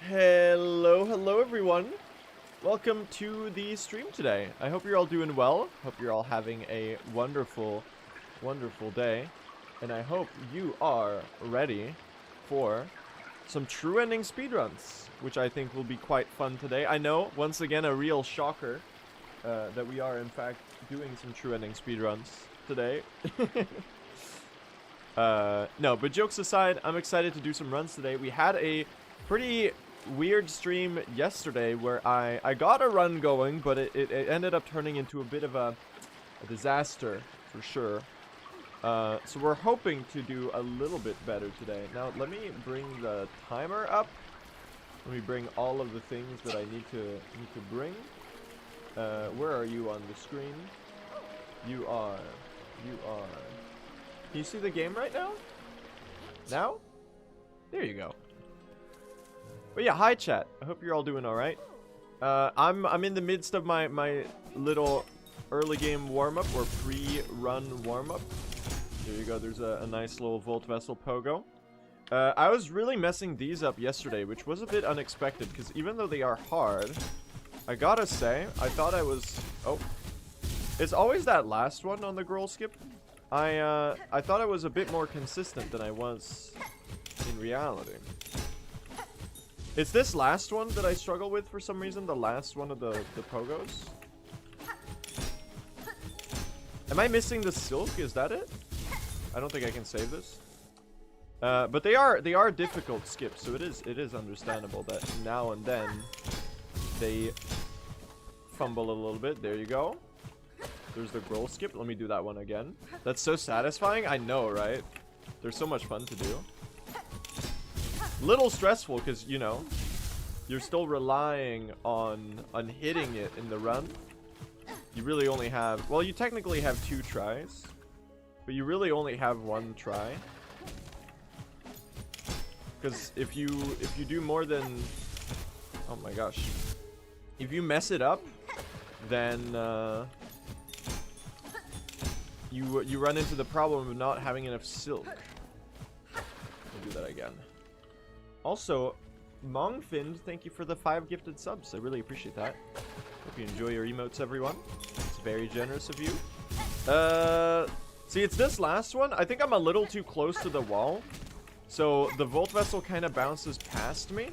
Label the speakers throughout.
Speaker 1: Hello everyone. Welcome to the stream today. I hope you're all doing well. Hope you're all having a wonderful day. And I hope you are ready for some true ending speedruns, which I think will be quite fun today. I know, once again, a real shocker that we are in fact doing some true ending speedruns today. No, but jokes aside, I'm excited to do some runs today. We had a pretty weird stream yesterday where I got a run going, but it ended up turning into a bit of a disaster for sure. So we're hoping to do a little bit better today. Now let me bring the timer up. Let me bring all of the things that I need to bring. Where are you on the screen? You are. Can you see the game right now? Now? There you go. But yeah, hi chat. I hope you're all doing all right. I'm in the midst of my little early game warm-up or pre-run warm-up. There you go. There's a nice little Voltpogo. I was really messing these up yesterday, which was a bit unexpected because even though they are hard, I gotta say, I thought I was... Oh. It's always that last one on the girl skip. I thought I was a bit more consistent than I was in reality. It's this last one that I struggle with for some reason, the last one of the pogos. Am I missing the silk? Is that it? I don't think I can save this. But they are difficult skips, so it is understandable that now and then they fumble a little bit. There you go. There's the girl skip. Let me do that one again. That's so satisfying. I know, right? They're so much fun to do. Little stressful because, you know, you're still relying on hitting it in the run. You really only have, well, you technically have 2 tries, but you really only have 1 try. Because if you do more than, oh my gosh, if you mess it up, then you run into the problem of not having enough silk. I'll do that again. Also, Mongfin, thank you for the 5 gifted subs. I really appreciate that. Hope you enjoy your emotes, everyone. It's very generous of you. See, it's this last one. I think I'm a little too close to the wall. So the Volt Vessel kind of bounces past me.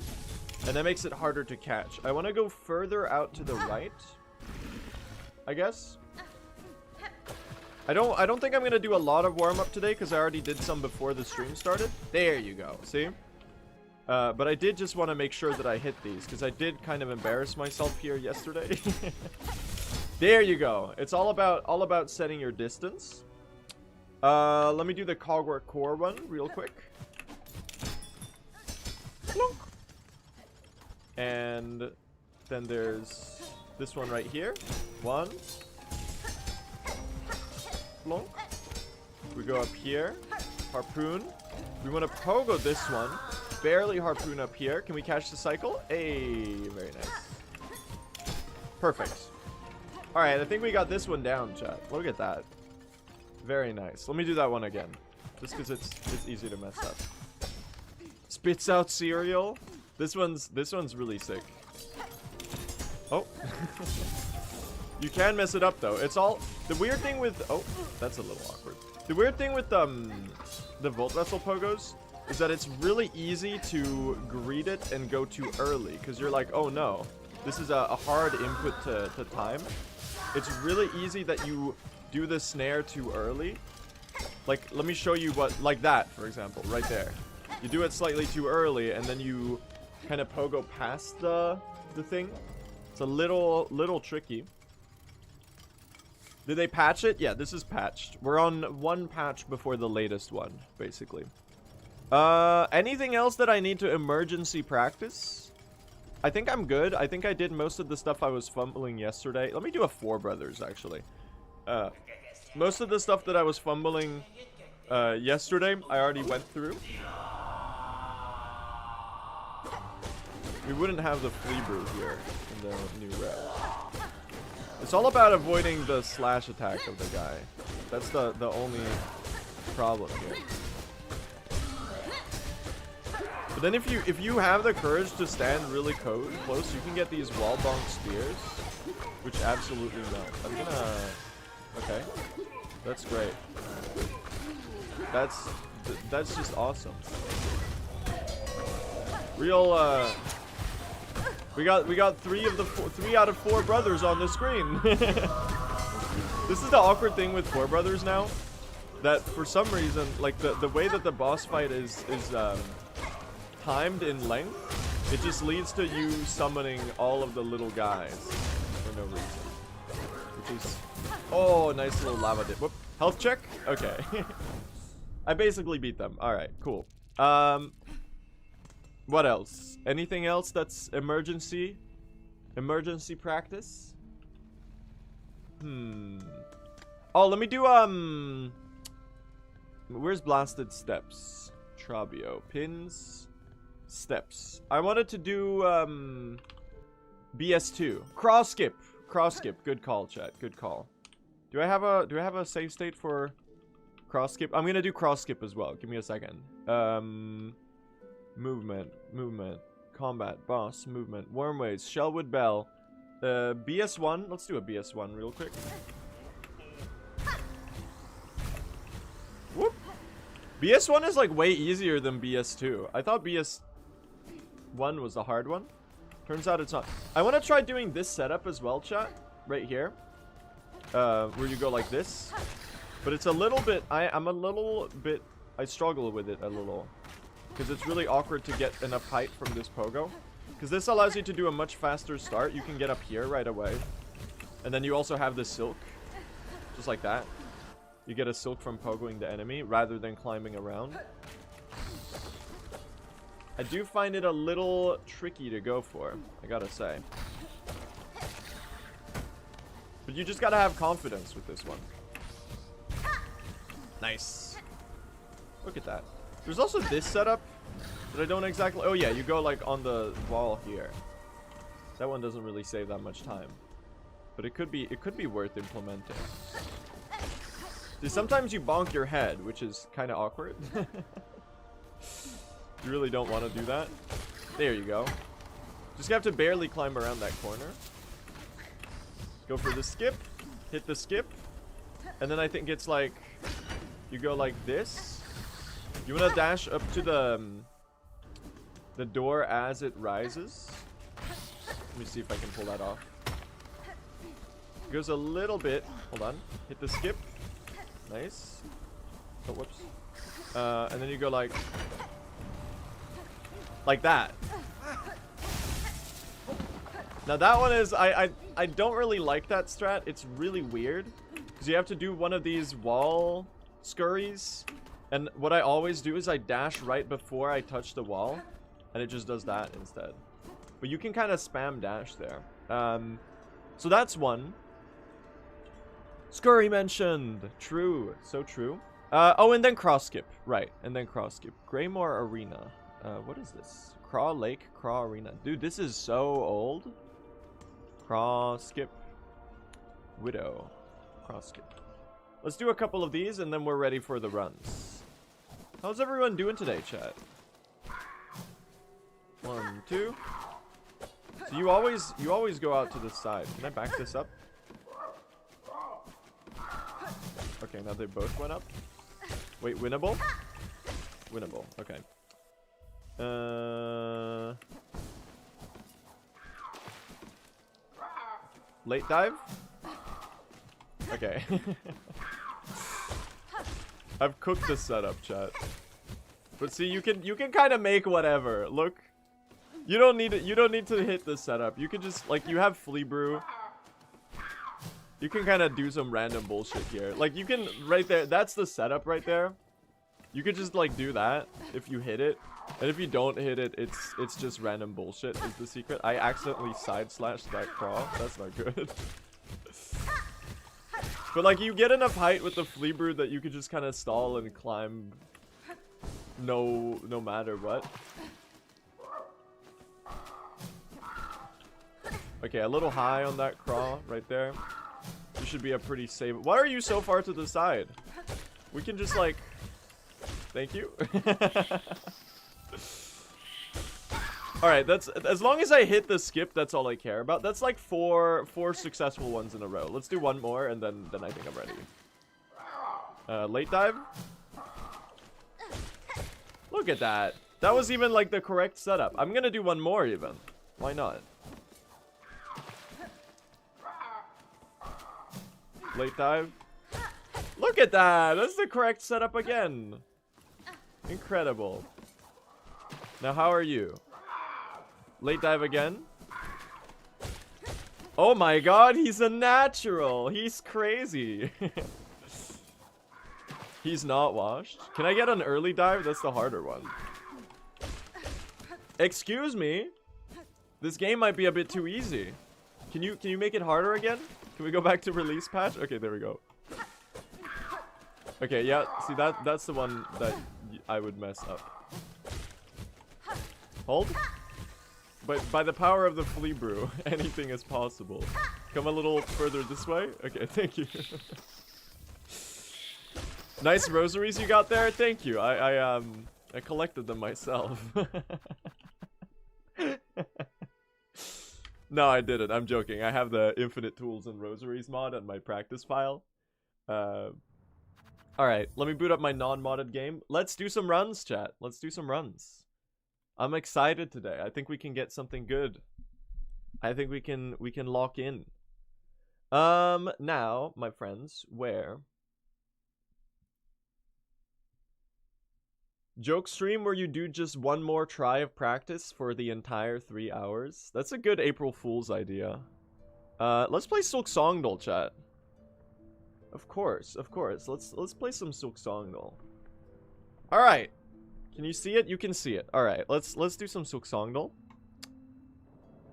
Speaker 1: And that makes it harder to catch. I want to go further out to the right, I guess. I don't think I'm going to do a lot of warm-up today because I already did some before the stream started. There you go. See? But I did just want to make sure that I hit these because I did kind of embarrass myself here yesterday. There you go. It's all about setting your distance. Let me do the Cogwork Core one real quick. Plonk. And then there's this one right here. 1. Plonk. We go up here. Harpoon. We want to pogo this one. Barely harpoon up here. Can we catch the cycle? Hey, very nice. Perfect. Alright, I think we got this one down, chat. Look at that. Very nice. Let me do that one again. Just because it's easy to mess up. Spits out cereal. This one's really sick. Oh. You can mess it up though. It's all the weird thing with that's a little awkward. The weird thing with the Volt Vessel pogos is that it's really easy to greet it and go too early because you're like, oh no, this is a hard input to time. It's really easy that you do the snare too early. Like, let me show you what, like that, for example, right there. You do it slightly too early and then you kind of pogo past the thing. It's a little tricky. Did they patch it? Yeah, this is patched. We're on 1 patch before the latest one, basically. Anything else that I need to emergency practice? I think I'm good. I think I did most of the stuff I was fumbling yesterday. Let me do a 4 brothers, actually. Most of the stuff that I was fumbling yesterday, I already went through. We wouldn't have the flea brew here in the new red. It's all about avoiding the slash attack of the guy. That's the only problem here. But then if you have the courage to stand really close, you can get these wall bonk spears, which absolutely melt. I'm gonna... Okay. That's great. That's just awesome. Real, we got three out of four brothers on the screen. This is the awkward thing with four brothers now, that for some reason, like the way that the boss fight is timed in length, it just leads to you summoning all of the little guys for no reason, which is... Oh, nice little lava dip. Whoop. Health check? Okay. I basically beat them. Alright, cool. What else? Anything else that's emergency? Emergency practice? Oh, let me do, where's Blasted Steps? Trabio. Pins. Steps. I wanted to do, BS2. Cross skip. Cross skip. Good call, chat. Good call. Do I have a save state for cross skip? I'm gonna do cross skip as well. Give me a second. Movement, combat, boss, movement, wormways, Shellwood Bell, BS1. Let's do a BS1 real quick. Whoop. BS1 is like way easier than BS2. I thought BS1 was the hard one. Turns out it's not. I want to try doing this setup as well, chat. Right here. Where you go like this. But it's a little bit... I struggle with it a little. Because it's really awkward to get enough height from this pogo. Because this allows you to do a much faster start. You can get up here right away. And then you also have the silk. Just like that. You get a silk from pogoing the enemy rather than climbing around. I do find it a little tricky to go for, I gotta say. But you just gotta have confidence with this one. Nice. Look at that. There's also this setup that I don't exactly... Oh yeah, you go like on the wall here. That one doesn't really save that much time. But it could be worth implementing. See, sometimes you bonk your head, which is kind of awkward. You really don't want to do that. There you go. Just have to barely climb around that corner. Go for the skip. Hit the skip. And then I think it's like... You go like this. You want to dash up to the door as it rises. Let me see if I can pull that off. Goes a little bit. Hold on. Hit the skip. Nice. Oh, whoops. And then you go like that. Now that one is... I don't really like that strat. It's really weird. Because you have to do one of these wall scurries. And what I always do is I dash right before I touch the wall. And it just does that instead. But you can kind of spam dash there. So that's one. Scurry mentioned. True. So true. Oh, and then cross skip. Right. And then cross skip. Greymore Arena. What is this? Craw Lake, Craw Arena. Dude, this is so old. Cross skip. Widow. Cross skip. Let's do a couple of these and then we're ready for the runs. How's everyone doing today, chat? 1, 2. So you always go out to the side. Can I back this up? Okay, now they both went up. Wait, winnable? Winnable. Okay. Late dive? Okay. I've cooked the setup, chat. But see, you can kind of make whatever. Look. You don't need to hit the setup. You can just like you have flea brew. You can kind of do some random bullshit here. Like you can right there, that's the setup right there. You could just like do that if you hit it. And if you don't hit it, it's just random bullshit is the secret. I accidentally side slashed that crawl. That's not good. But like you get enough height with the flea brew that you could just kind of stall and climb no matter what. Okay, a little high on that crawl right there. You should be a pretty safe. Why are you so far to the side? We can just like... Thank you. Alright, that's as long as I hit the skip, that's all I care about. That's like four successful ones in a row. Let's do one more and then I think I'm ready. Late dive. Look at that. That was even like the correct setup. I'm gonna do one more even. Why not? Late dive. Look at that. That's the correct setup again. Incredible. Now how are you? Late dive again. Oh my god, he's a natural. He's crazy. He's not washed. Can I get an early dive? That's the harder one. Excuse me. This game might be a bit too easy. Can you make it harder again? Can we go back to release patch? Okay, there we go. Okay, yeah. See that's the one that I would mess up. Hold. But by the power of the flea brew, anything is possible. Come a little further this way. Okay, thank you. Nice rosaries you got there. Thank you. I collected them myself. No, I didn't. I'm joking. I have the infinite tools and rosaries mod on my practice file. Alright, let me boot up my non-modded game. Let's do some runs, chat. Let's do some runs. I'm excited today. I think we can get something good. I think we can lock in. Now, my friends, where joke stream where you do just one more try of practice for the entire 3 hours. That's a good April Fool's idea. Let's play Silksongdle, chat. Of course. Let's play some Silksongdle. All right. Can you see it? You can see it. All right. Let's do some Silksongdle.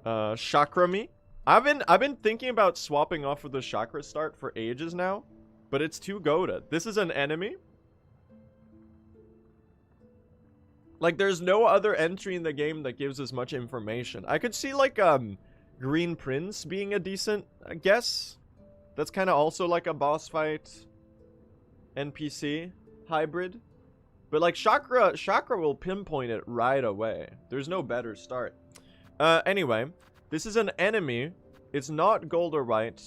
Speaker 1: Chakrami. I've been thinking about swapping off of the chakra start for ages now, but it's too goated. This is an enemy. Like, there's no other entry in the game that gives as much information. I could see, like, Green Prince being a decent guess. That's kind of also like a boss fight NPC hybrid. But, like, Chakra will pinpoint it right away. There's no better start. Anyway, this is an enemy. It's not gold or white.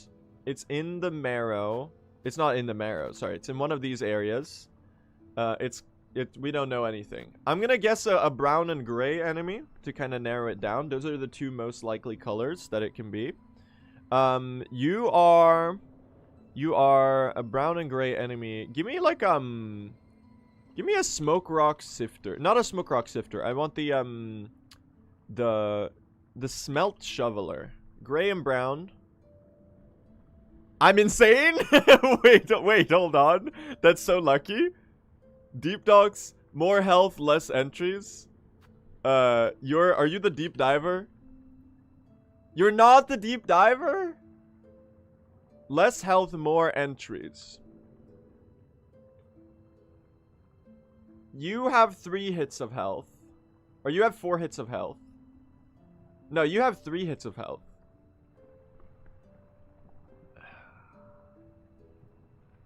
Speaker 1: It's in the marrow. It's not in the marrow, sorry. It's in one of these areas. We don't know anything. I'm gonna guess a brown and gray enemy to kind of narrow it down. Those are the two most likely colors that it can be. You are a brown and gray enemy. Give me like give me a smoke rock sifter. Not a smoke rock sifter. I want the smelt shoveler. Gray and brown. I'm insane. wait, hold on. That's so lucky. Deep dogs, more health, less entries. Are you the deep diver? You're not the deep diver? Less health, more entries. You have 3 hits of health. Or you have 4 hits of health. No, you have 3 hits of health.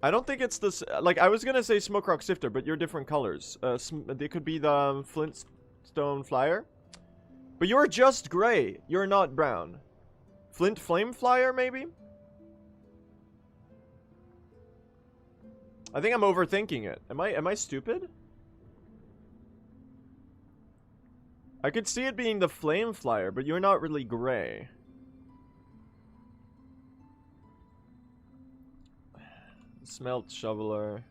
Speaker 1: I don't think it's this. Like, I was gonna say Smoke Rock Sifter, but you're different colors. They could be the Flintstone Flyer. But you're just gray. You're not brown. Flint Flame Flyer, maybe? I think I'm overthinking it. Am I stupid? I could see it being the Flame Flyer, but you're not really gray. Smelt shoveler.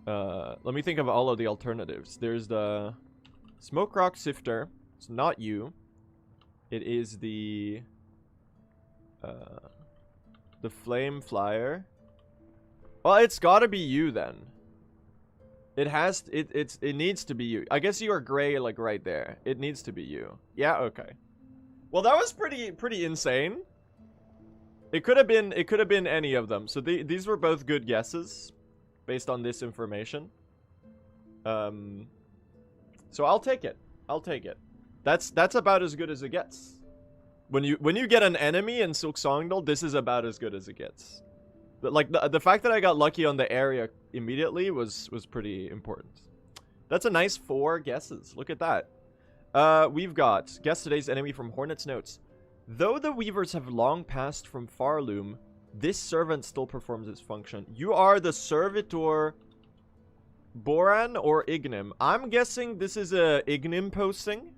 Speaker 1: Let me think of all of the alternatives. There's the Smoke Rock Sifter. It's not you. It is the Flame Flyer. Well, it's gotta be you then. It needs to be you. I guess you are gray, like right there. It needs to be you. Yeah, okay. Well, that was pretty insane. It could have been any of them. So these were both good guesses based on this information. So I'll take it. I'll take it. That's about as good as it gets. When you get an enemy in Silksongdle, this is about as good as it gets. But like the fact that I got lucky on the area immediately was pretty important. That's a nice 4 guesses. Look at that. We've got guess today's enemy from Hornet's Notes. Though the weavers have long passed from Farloom, this servant still performs its function. You are the servitor Boran or Ignim. I'm guessing this is a Ignim posting.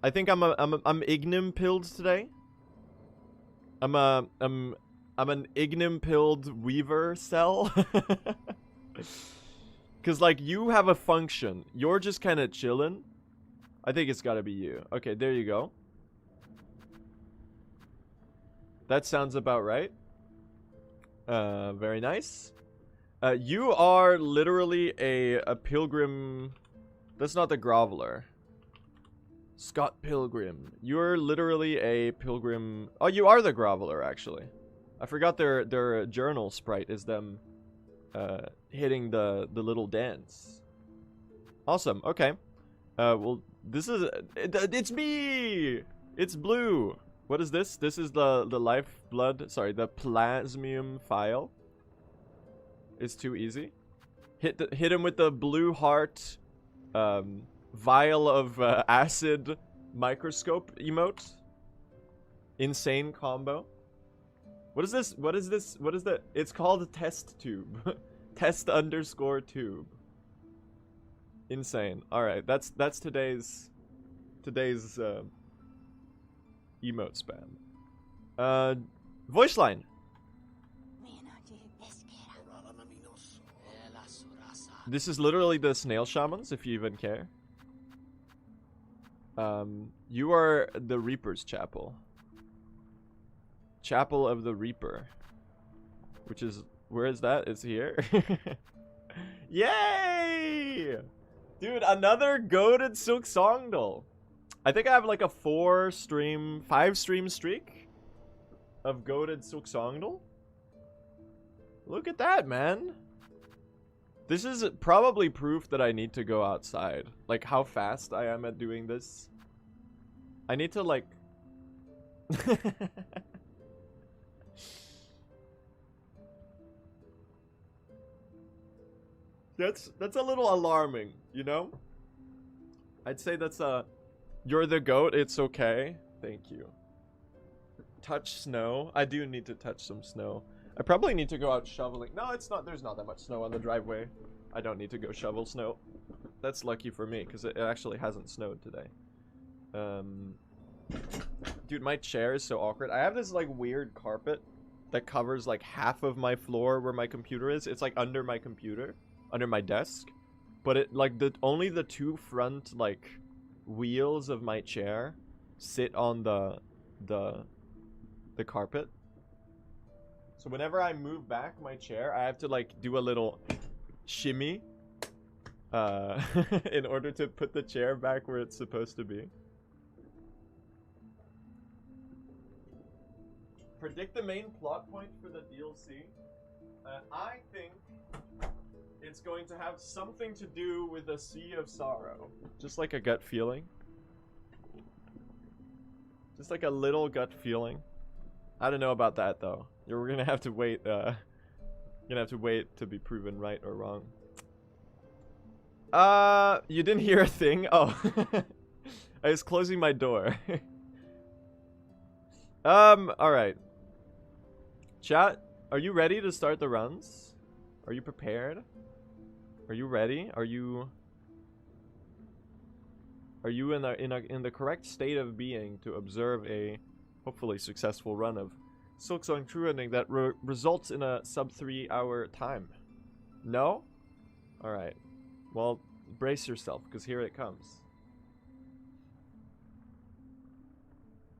Speaker 1: I think I'm Ignim pilled today. I'm an Ignim pilled weaver cell. Cause like you have a function. You're just kind of chilling. I think it's gotta be you. Okay, there you go. That sounds about right. Very nice. You are literally a pilgrim. That's not the groveler. Scott Pilgrim. You're literally a pilgrim. Oh, you are the groveler, actually. I forgot their journal sprite is them hitting the little dance. Awesome. Okay. Well, this is it's me. It's blue. What is this? This is the lifeblood. Sorry, the plasmium file. It's too easy. Hit him with the blue heart, vial of acid microscope emote. Insane combo. What is this? What is this? What is that? It's called a test tube. Test underscore tube. Insane. All right, that's today's emote spam. Voice line. This is literally the snail shamans, if you even care. You are the Reaper's Chapel. Chapel of the Reaper. Which is, where is that? It's here. Yay! Dude, another goated Silksongdle. I think I have like a 5 stream streak of goated Silksongdle. Look at that, man. This is probably proof that I need to go outside. Like how fast I am at doing this. I need to like... That's a little alarming, you know? I'd say that's a... You're the goat, it's okay. Thank you. Touch snow. I do need to touch some snow. I probably need to go out shoveling. No, it's not. There's not that much snow on the driveway. I don't need to go shovel snow. That's lucky for me, because it actually hasn't snowed today. Dude, my chair is so awkward. I have this, like, weird carpet that covers, like, half of my floor where my computer is. It's, like, under my computer. Under my desk. But it, like, only the 2 front, like, wheels of my chair sit on the carpet. So whenever I move back my chair, I have to like do a little shimmy in order to put the chair back where it's supposed to be. Predict the main plot point for the DLC. I think it's going to have something to do with the Sea of Sorrow. Just like a gut feeling. Just like a little gut feeling. I don't know about that though. We're gonna have to wait. Gonna have to wait to be proven right or wrong. You didn't hear a thing? Oh, I was closing my door. All right. Chat, are you ready to start the runs? Are you prepared? Are you ready? Are you in the correct state of being to observe a hopefully successful run of Silksong true ending that results in a sub 3 hour time? No? Alright. Well, brace yourself, because here it comes.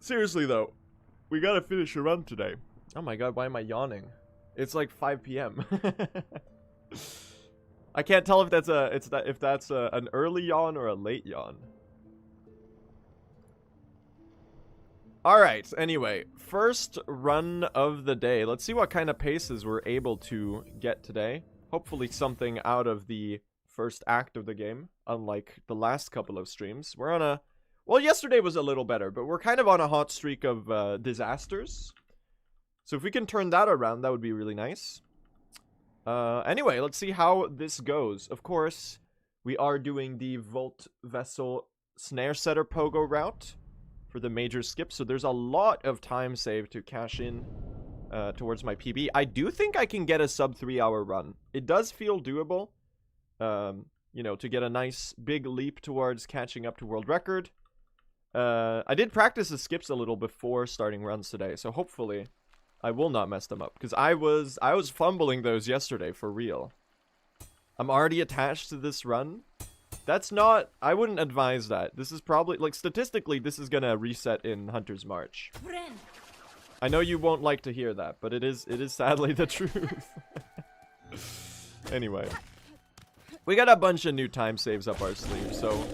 Speaker 1: Seriously though, we gotta finish a run today. Oh my god, why am I yawning? It's like 5 p.m. I can't tell if that's an early yawn or a late yawn. Alright, anyway, first run of the day. Let's see what kind of paces we're able to get today. Hopefully something out of the first act of the game, unlike the last couple of streams. We're on a... Well, yesterday was a little better, but we're kind of on a hot streak of disasters. So if we can turn that around, that would be really nice. Anyway, let's see how this goes. Of course, we are doing the Volt Vessel snare setter pogo route for the major skip. So there's a lot of time saved to cash in towards my PB. I do think I can get a sub 3-hour run. It does feel doable, you know, to get a nice big leap towards catching up to world record. I did practice the skips a little before starting runs today, so hopefully I will not mess them up, because I was fumbling those yesterday for real. I'm already attached to this run. That's not, I wouldn't advise that. This is probably, like, statistically, this is gonna reset in Hunter's March. I know you won't like to hear that, but it is sadly the truth. Anyway. We got a bunch of new time saves up our sleeve, so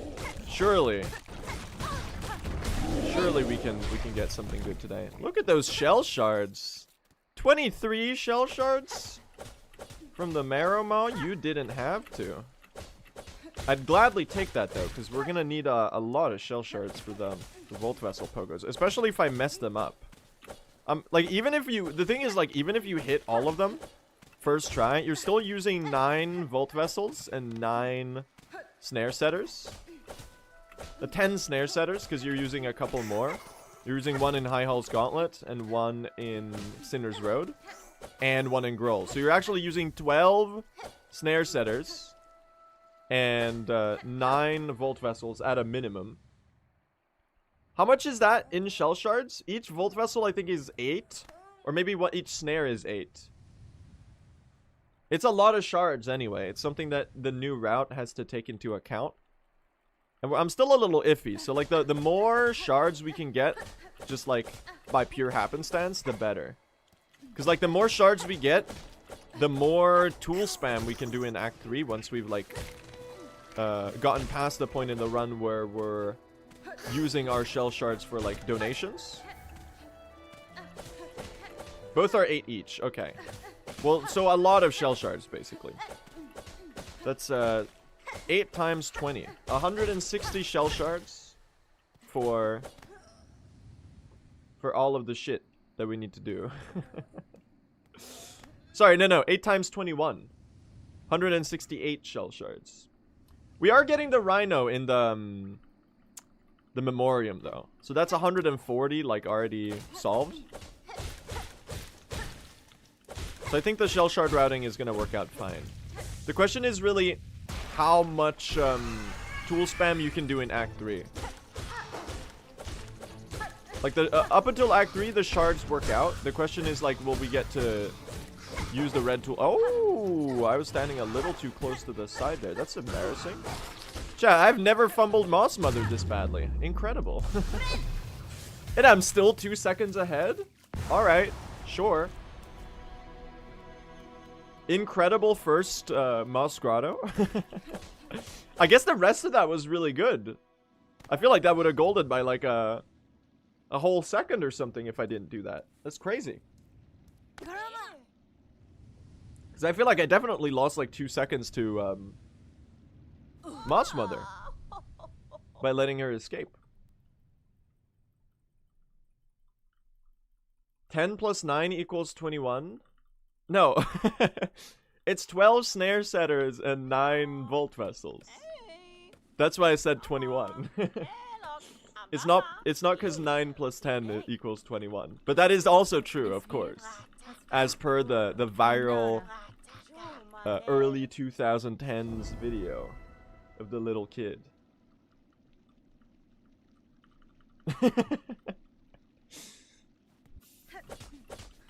Speaker 1: surely we can get something good today. Look at those shell shards. 23 shell shards from the Marrow Maw. You didn't have to. I'd gladly take that though, because we're gonna need a lot of shell shards for the Volt Vessel Pogos, especially if I mess them up. Like, even if you, the thing is, like, even if you hit all of them first try, you're still using 9 Volt Vessels and 9 Snare Setters. 10 Snare Setters, because you're using a couple more. You're using 1 in High Hall's Gauntlet, and 1 in Sinner's Road, and 1 in Groll. So you're actually using 12 Snare Setters, and 9 Volt Vessels at a minimum. How much is that in shell shards? Each Volt Vessel, I think, is 8. Or maybe what each snare is 8. It's a lot of shards anyway. It's something that the new route has to take into account. And I'm still a little iffy. So, like, the more shards we can get, just, like, by pure happenstance, the better. Because, like, the more shards we get, the more tool spam we can do in Act 3 once we've, like, gotten past the point in the run where we're using our shell shards for, like, donations. Both are 8 each. Okay. Well, so a lot of shell shards, basically. That's, 8 times 20. 160 shell shards for all of the shit that we need to do. Sorry, no. 8 times 21. 168 shell shards. We are getting the Rhino in the Memoriam, though. So that's 140, like, already solved. So I think the shell shard routing is going to work out fine. The question is really how much tool spam you can do in Act 3. Like, up until Act 3, the shards work out. The question is, like, will we get to use the red tool? Oh, I was standing a little too close to the side there. That's embarrassing. Chat, I've never fumbled Moss Mother this badly. Incredible. And I'm still 2 seconds ahead? Alright, sure. Incredible first Moss Grotto. I guess the rest of that was really good. I feel like that would have golded by like a whole second or something if I didn't do that. That's crazy. Because I feel like I definitely lost like 2 seconds to Moss Mother by letting her escape. 10 plus 9 equals 21. No. It's 12 snare setters and 9 volt vessels. That's why I said 21. It's not because 9 plus 10 equals 21. But that is also true, of course. As per the viral early 2010s video of the little kid.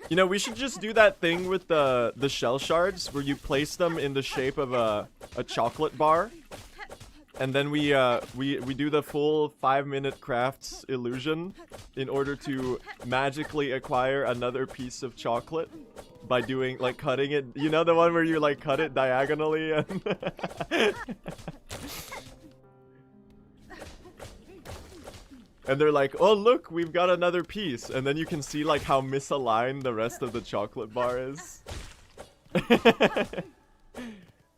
Speaker 1: You know, we should just do that thing with the shell shards where you place them in the shape of a chocolate bar. And then we do the full 5-minute crafts illusion in order to magically acquire another piece of chocolate by doing, like, cutting it. You know, the one where you, like, cut it diagonally and... And they're like, oh, look, we've got another piece. And then you can see, like, how misaligned the rest of the chocolate bar is.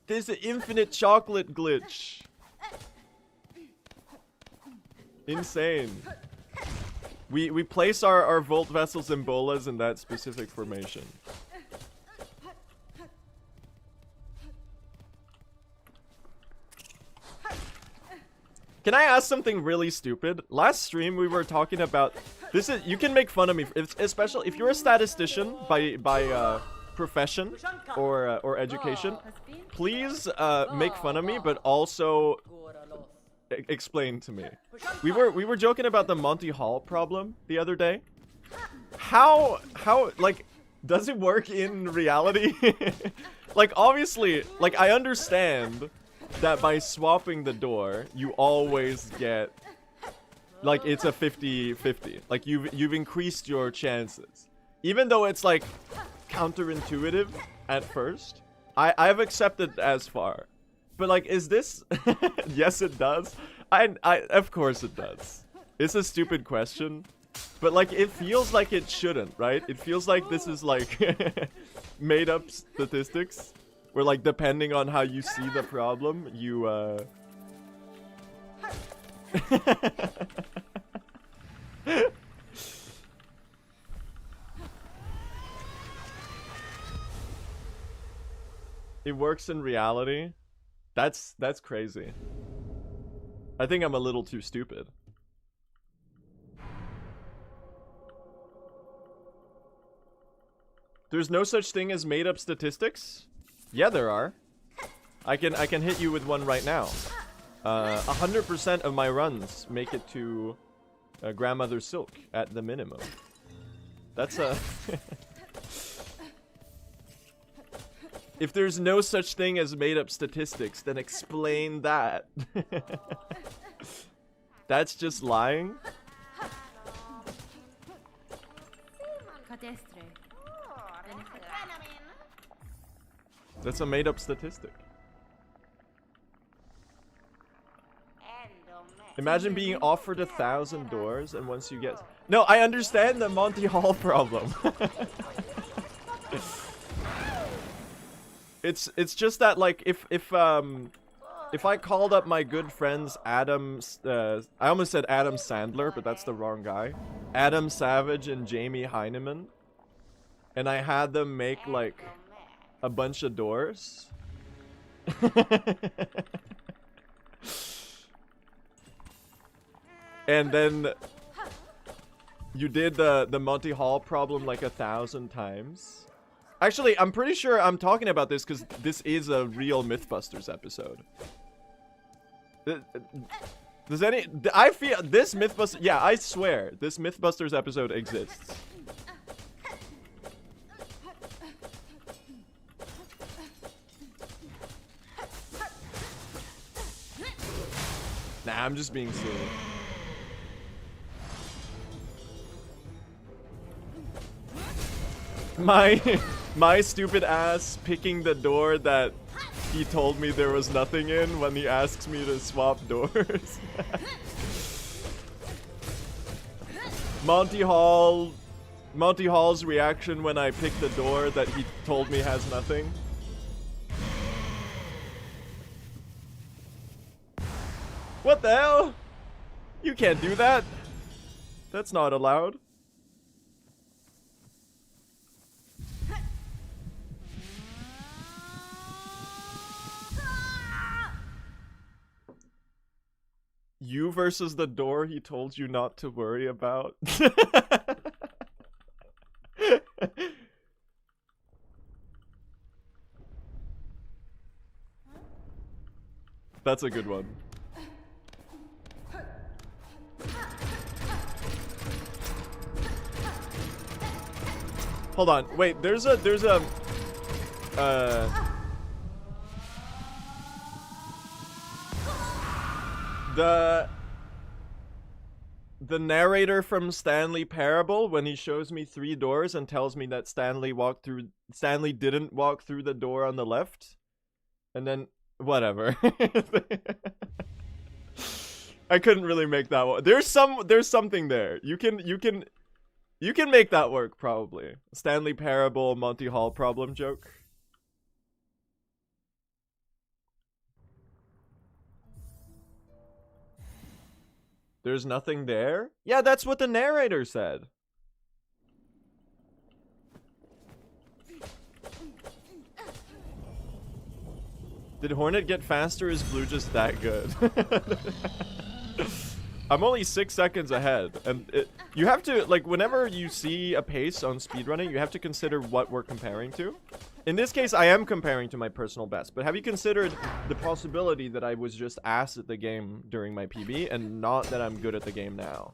Speaker 1: There's an infinite chocolate glitch. Insane. We place our Volt Vessels and Bolas in that specific formation. Can I ask something really stupid? Last stream we were talking about this is you can make fun of me especially if you're a statistician by profession or education. Please make fun of me, but also explain to me. We were joking about the Monty Hall problem the other day. How like does it work in reality? Like obviously, like I understand that by swapping the door, you always get like it's a 50-50. Like you've increased your chances. Even though it's like counterintuitive at first. I've accepted as far. But like is this yes it does. I of course it does. It's a stupid question. But like it feels like it shouldn't, right? It feels like this is like made up statistics. Where like depending on how you see the problem, you it works in reality. That's crazy. I think I'm a little too stupid. There's no such thing as made up statistics? Yeah, there are. I can hit you with one right now. 100% of my runs make it to Grandmother Silk at the minimum. That's a... If there's no such thing as made up statistics, then explain that. That's just lying? That's a made-up statistic. Imagine being offered 1,000 doors and once you get... No, I understand the Monty Hall problem. It's just that like if I called up my good friends Adam, I almost said Adam Sandler, but that's the wrong guy. Adam Savage and Jamie Heineman, and I had them make like a bunch of doors. And then you did the Monty Hall problem like 1,000 times. Actually, I'm pretty sure I'm talking about this because this is a real Mythbusters episode. Does any... I feel this Mythbusters... Yeah, I swear, this Mythbusters episode exists. Nah, I'm just being silly. My stupid ass picking the door that he told me there was nothing in when he asks me to swap doors. Monty Hall's reaction when I picked the door that he told me has nothing. What the hell? You can't do that. That's not allowed. You versus the door he told you not to worry about. That's a good one. Hold on, wait, there's a the narrator from Stanley Parable, when he shows me 3 doors and tells me that Stanley didn't walk through the door on the left, and then whatever. I couldn't really make that one. There's something there. You can make that work probably. Stanley Parable, Monty Hall problem joke. There's nothing there? Yeah, that's what the narrator said. Did Hornet get faster? Is Blue just that good? I'm only 6 seconds ahead, and you have to, like, whenever you see a pace on speedrunning, you have to consider what we're comparing to. In this case, I am comparing to my personal best, but have you considered the possibility that I was just ass at the game during my PB, and not that I'm good at the game now?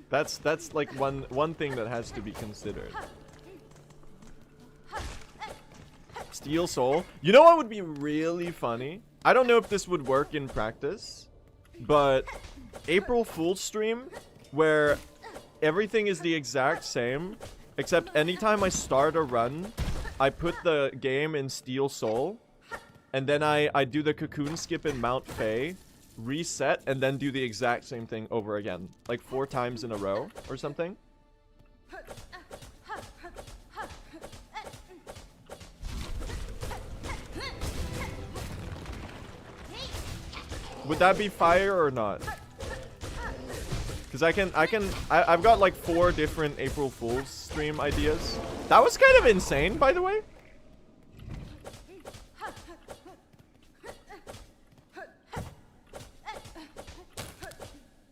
Speaker 1: That's like one thing that has to be considered. Steel Soul. You know what would be really funny? I don't know if this would work in practice, but April Fool's stream where everything is the exact same, except anytime I start a run, I put the game in Steel Soul, and then I do the cocoon skip in Mount Faye, reset, and then do the exact same thing over again, like 4 times in a row or something. Would that be fire or not? Because I've got like 4 different April Fool's stream ideas. That was kind of insane, by the way.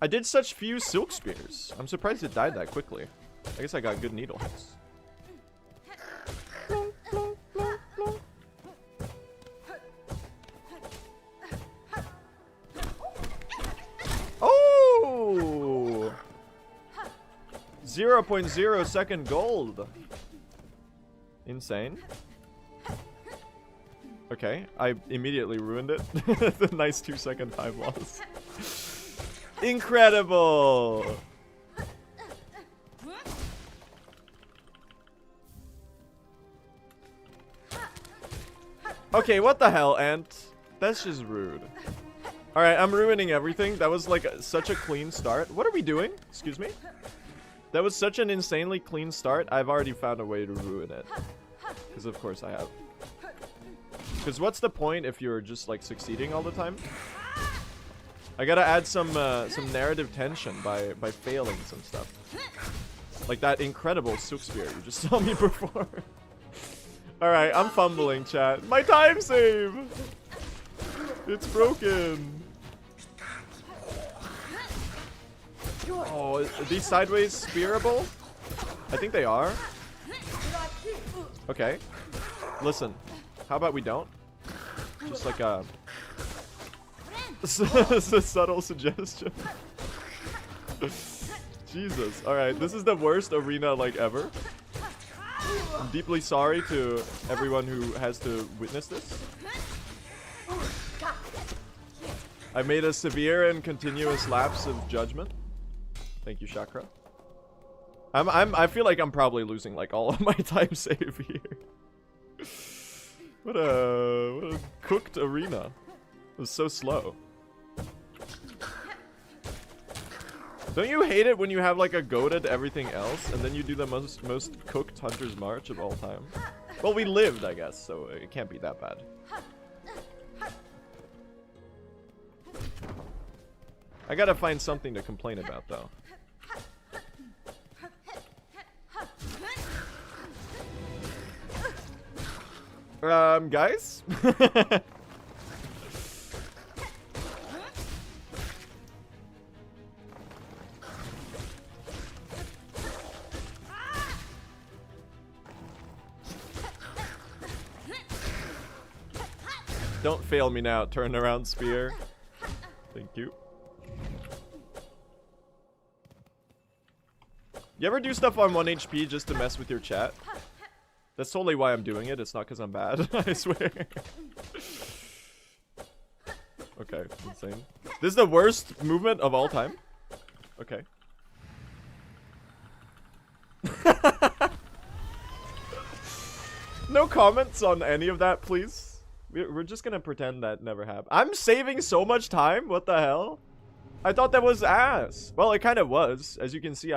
Speaker 1: I did such few Silk Spears. I'm surprised it died that quickly. I guess I got good needle hits. Oh! 0.0 second gold. Insane. Okay, I immediately ruined it. The nice 2-second time loss. Incredible! Okay, what the hell, Ant? That's just rude. Alright, I'm ruining everything. That was like such a clean start. What are we doing? Excuse me? That was such an insanely clean start. I've already found a way to ruin it. Because of course I have. Because what's the point if you're just like succeeding all the time? I gotta add some narrative tension by failing some stuff. Like that incredible Silk Spear you just saw me perform. Alright, I'm fumbling, chat. My time save! It's broken. Oh, are these sideways spearable? I think they are. Okay. Listen, how about we don't? Just like a... It's a subtle suggestion. Jesus. Alright, this is the worst arena like ever. I'm deeply sorry to everyone who has to witness this. I made a severe and continuous lapse of judgment. Thank you, Chakra. I feel like I'm probably losing like all of my time save here. What a cooked arena. It was so slow. Don't you hate it when you have like a goat at everything else and then you do the most cooked Hunter's March of all time? Well, we lived, I guess, so it can't be that bad. I gotta find something to complain about, though. Guys? Don't fail me now, turn around spear. Thank you. You ever do stuff on 1 HP just to mess with your chat? That's totally why I'm doing it. It's not because I'm bad, I swear. Okay, insane. This is the worst movement of all time? Okay. No comments on any of that, please. We're just gonna pretend that never happened. I'm saving so much time? What the hell? I thought that was ass. Well, it kind of was. As you can see,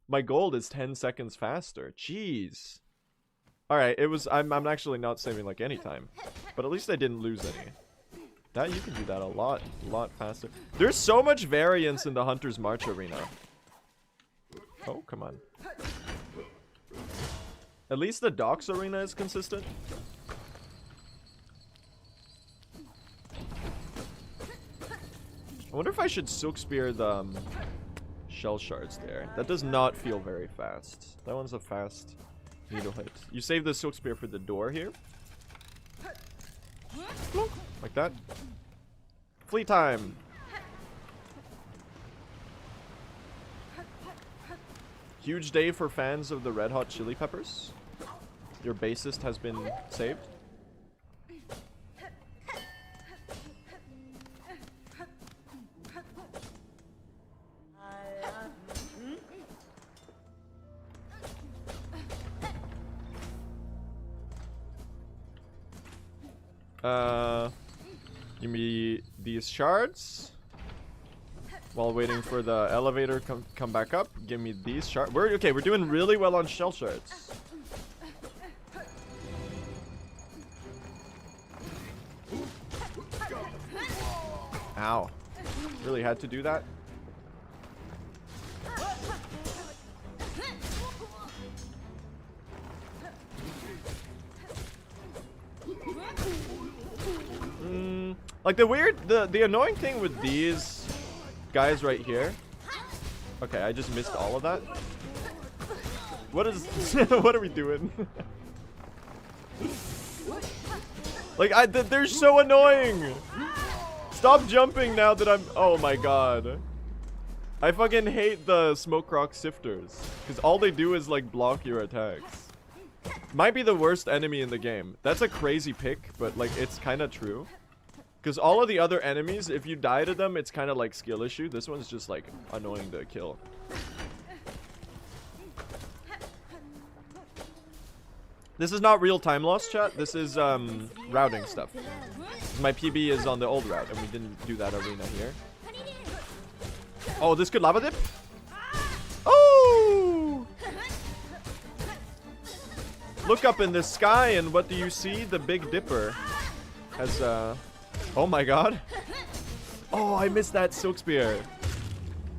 Speaker 1: my gold is 10 seconds faster. Jeez. Alright, it was... I'm actually not saving like any time. But at least I didn't lose any. That you can do that a lot faster. There's so much variance in the Hunter's March arena. Oh, come on. At least the docks arena is consistent. I wonder if I should Silk Spear the shell shards there. That does not feel very fast. That one's a fast needle hit. You save the Silk Spear for the door here. Like that. Fleet time. Huge day for fans of the Red Hot Chili Peppers. Your bassist has been saved. Give me these shards. While waiting for the elevator come back up, give me these shards. We're doing really well on shell shards. Ow. Really had to do that? Like the annoying thing with these guys right here. Okay, I just missed all of that. What is what are we doing? Like they're so annoying. Stop jumping now that I'm oh my god. I fucking hate the smoke rock sifters cuz all they do is like block your attacks. Might be the worst enemy in the game. That's a crazy pick, but like it's kind of true. Because all of the other enemies, if you die to them, it's kind of like skill issue. This one's just like annoying to kill. This is not real time loss, chat. This is routing stuff. My PB is on the old route, and we didn't do that arena here. Oh, this could lava dip? Oh! Look up in the sky, and what do you see? The Big Dipper has oh my god. Oh, I missed that Silk Spear.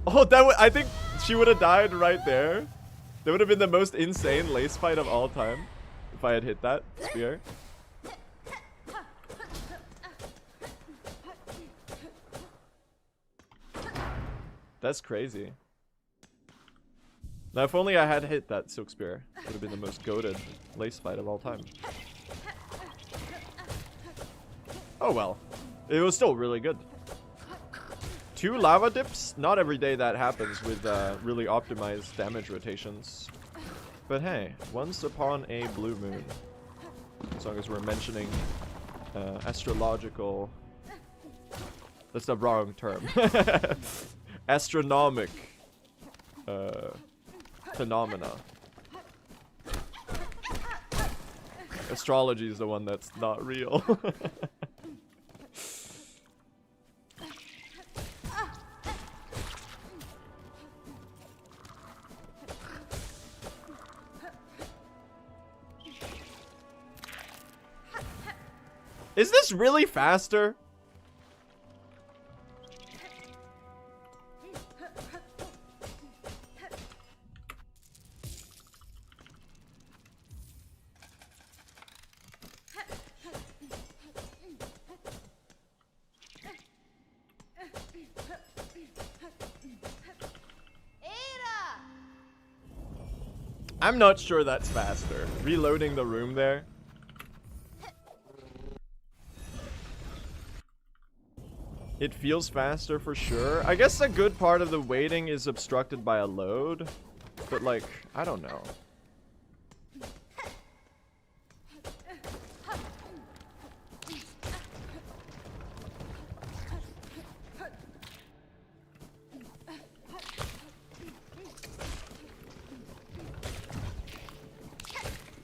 Speaker 1: Oh, I think she would have died right there. That would have been the most insane lace fight of all time if I had hit that spear. That's crazy. Now, if only I had hit that Silk Spear, it would have been the most goated lace fight of all time. Oh well. It was still really good. 2 lava dips? Not every day that happens with really optimized damage rotations. But hey, once upon a blue moon. As long as we're mentioning astrological... That's the wrong term. Astronomic phenomena. Astrology is the one that's not real. Is this really faster? I'm not sure that's faster. Reloading the room there. It feels faster for sure. I guess a good part of the waiting is obstructed by a load. But like, I don't know.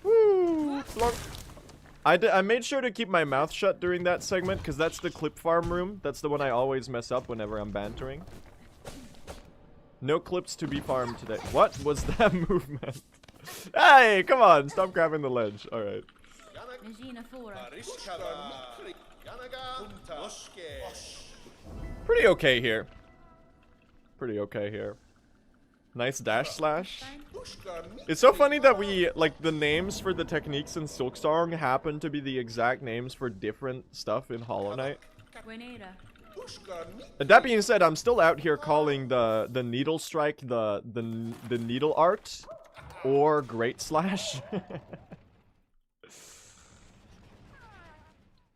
Speaker 1: Woo! I made sure to keep my mouth shut during that segment because that's the clip farm room. That's the one I always mess up whenever I'm bantering. No clips to be farmed today. What was that movement? Hey, come on. Stop grabbing the ledge. All right. Pretty okay here. Pretty okay here. Nice dash slash. It's so funny that we, like, the names for the techniques in Silksong happen to be the exact names for different stuff in Hollow Knight. And that being said, I'm still out here calling the needle strike the needle art or great slash.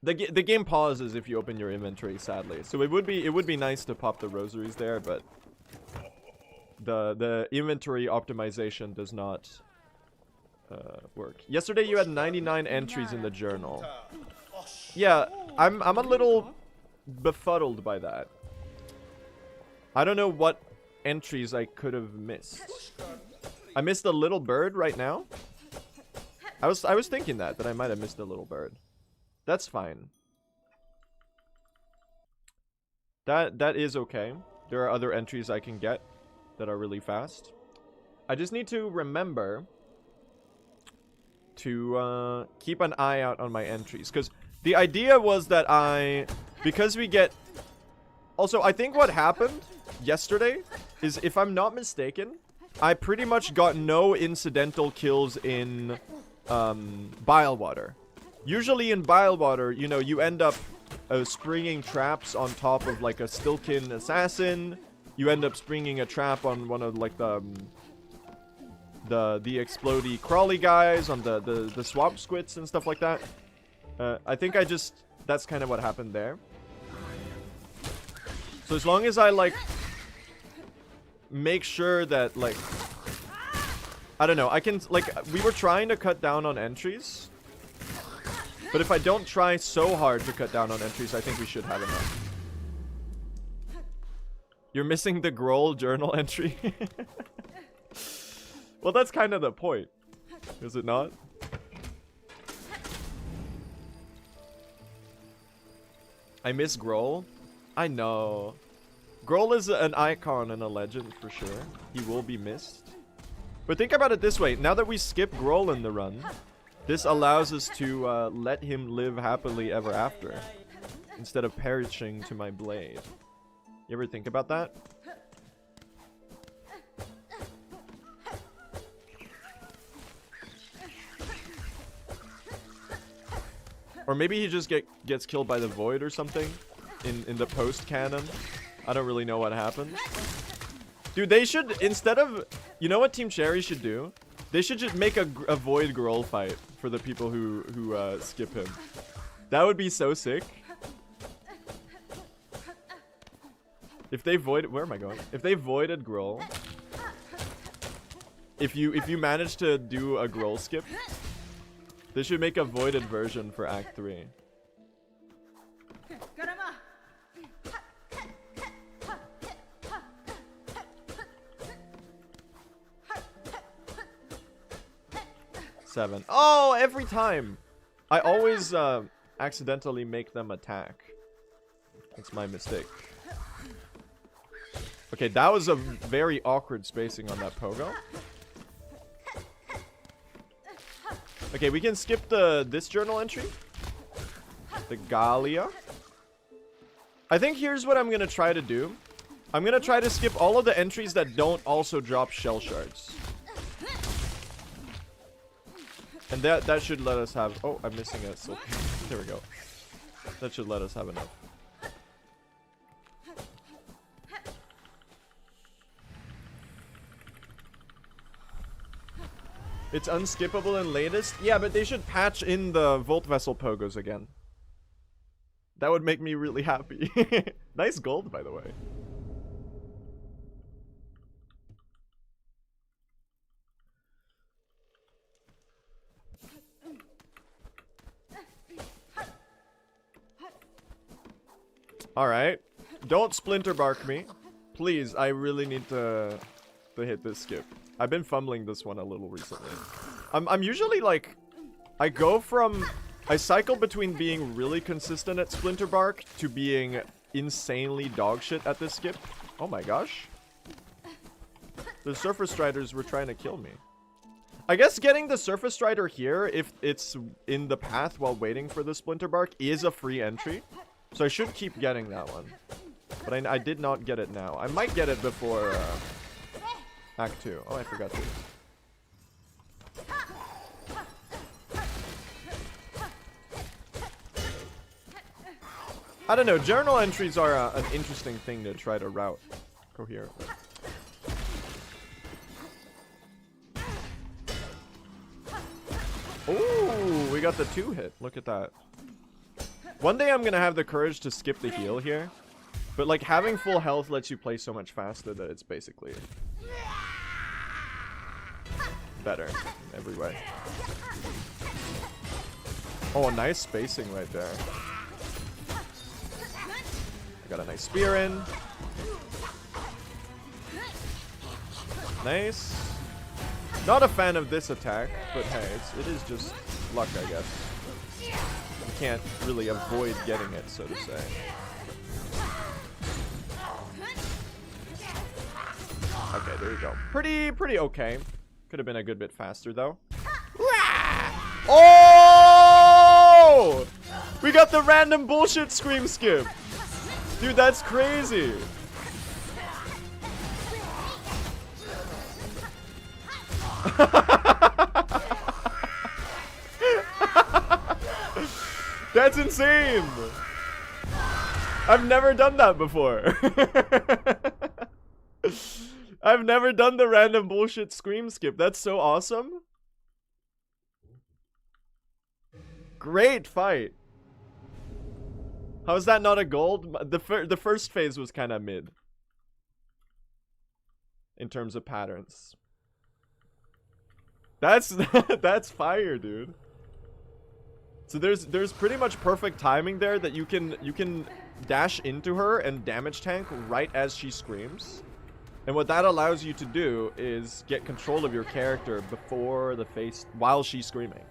Speaker 1: The game pauses if you open your inventory, sadly. So it would be nice to pop the rosaries there, but the inventory optimization does not work. Yesterday you had 99 entries in the journal. Yeah, I'm a little befuddled by that. I don't know what entries I could have missed. I missed a little bird right now. I was thinking that I might have missed a little bird. That's fine. That is okay. There are other entries I can get that are really fast. I just need to remember to keep an eye out on my entries, because the idea was that because we get... Also, I think what happened yesterday is, if I'm not mistaken, I pretty much got no incidental kills in Bilewater. Usually in Bilewater, you know, you end up springing traps on top of like a Stilkin assassin. You end up springing a trap on one of like the explodey crawly guys, on the swamp squits and stuff like that. I think that's kind of what happened there. So as long as I like make sure that like, I don't know, I can like, we were trying to cut down on entries, but if I don't try so hard to cut down on entries, I think we should have enough. You're missing the Grohl journal entry. Well, that's kind of the point, is it not? I miss Grohl. I know. Grohl is an icon and a legend for sure. He will be missed. But think about it this way. Now that we skip Grohl in the run, this allows us to let him live happily ever after, instead of perishing to my blade. You ever think about that? Or maybe he just gets killed by the Void or something in the post-canon. I don't really know what happened. Dude, they should, instead of... You know what Team Cherry should do? They should just make a Void Grohl fight for the people who skip him. That would be so sick. If they void... Where am I going? If they voided Grohl... If you manage to do a Grohl skip... They should make a voided version for Act 3. Seven. Oh, every time! I always accidentally make them attack. That's my mistake. Okay, that was a very awkward spacing on that pogo. Okay, we can skip this journal entry. The Galia. I think here's what I'm gonna try to do. I'm gonna try to skip all of the entries that don't also drop shell shards. And that should let us have... Oh, I'm missing a silk. There we go. That should let us have enough. It's unskippable in latest? Yeah, but they should patch in the Volt Vessel pogos again. That would make me really happy. Nice gold, by the way. Alright. Don't splinter bark me. Please, I really need to hit this skip. I've been fumbling this one a little recently. I'm usually like... I cycle between being really consistent at Splinter Bark to being insanely dogshit at this skip. Oh my gosh. The Surface Striders were trying to kill me. I guess getting the Surface Strider here, if it's in the path while waiting for the Splinter Bark, is a free entry. So I should keep getting that one. But I did not get it now. I might get it before... Act 2. Oh, I forgot to. I don't know. Journal entries are an interesting thing to try to route coherently. Ooh, we got the 2-hit. Look at that. One day I'm gonna have the courage to skip the heal here. But like having full health lets you play so much faster that it's basically better in every way. Oh, nice spacing right there. I got a nice spear in. Nice. Not a fan of this attack, but hey, it is just luck, I guess. You can't really avoid getting it, so to say. Okay, there you go. Pretty okay. Could have been a good bit faster, though. Oh! We got the random bullshit scream skip. Dude, that's crazy. That's insane. I've never done that before. I've never done the random bullshit scream skip. That's so awesome. Great fight. How is that not a gold? The first phase was kind of mid in terms of patterns. That's fire, dude. So there's pretty much perfect timing there that you can dash into her and damage tank right as she screams. And what that allows you to do is get control of your character before the face while she's screaming.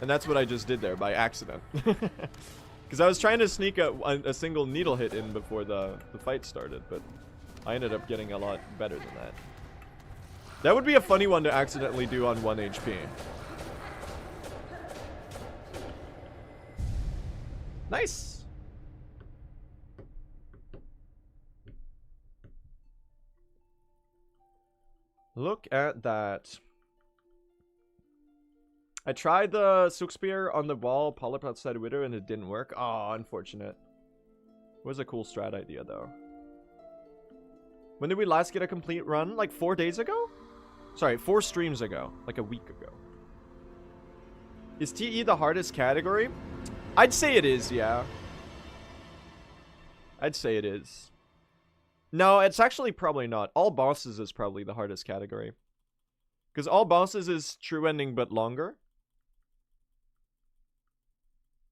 Speaker 1: And that's what I just did there by accident. Because I was trying to sneak a single needle hit in before the fight started, but I ended up getting a lot better than that. That would be a funny one to accidentally do on 1 HP. Nice! Look at that. I tried the Silk Spear on the wall, polyp outside Widow, and it didn't work. Oh, unfortunate. It was a cool strat idea, though. When did we last get a complete run? Like 4 days ago? Sorry, 4 streams ago. Like a week ago. Is TE the hardest category? I'd say it is, yeah. I'd say it is. No, it's actually probably not. All bosses is probably the hardest category. Because all bosses is true ending but longer.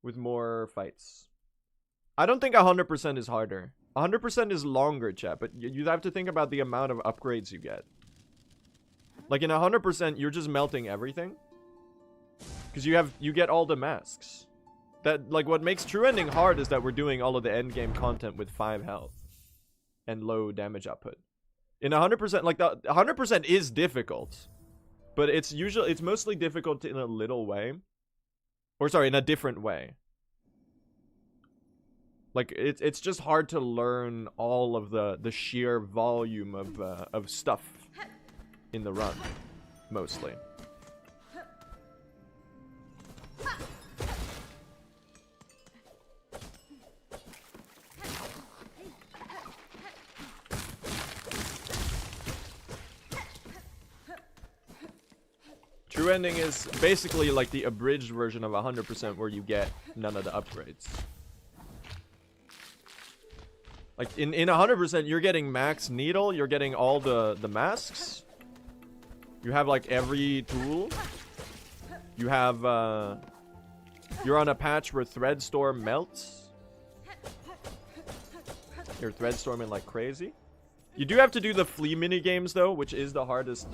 Speaker 1: With more fights. I don't think 100% is harder. 100% is longer, chat, but you'd have to think about the amount of upgrades you get. Like in 100%, you're just melting everything. Because you get all the masks. That, like, what makes true ending hard is that we're doing all of the endgame content with 5 health. And low damage output. In 100%, like, the 100% is difficult. But it's mostly difficult in a little way. Or, sorry, in a different way. Like, it's just hard to learn all of the sheer volume of stuff in the run. Mostly. True ending is basically like the abridged version of 100% where you get none of the upgrades. Like in 100% you're getting max needle, you're getting all the masks. You have like every tool. You have you're on a patch where Threadstorm melts. You're Threadstorming like crazy. You do have to do the flea mini games though, which is the hardest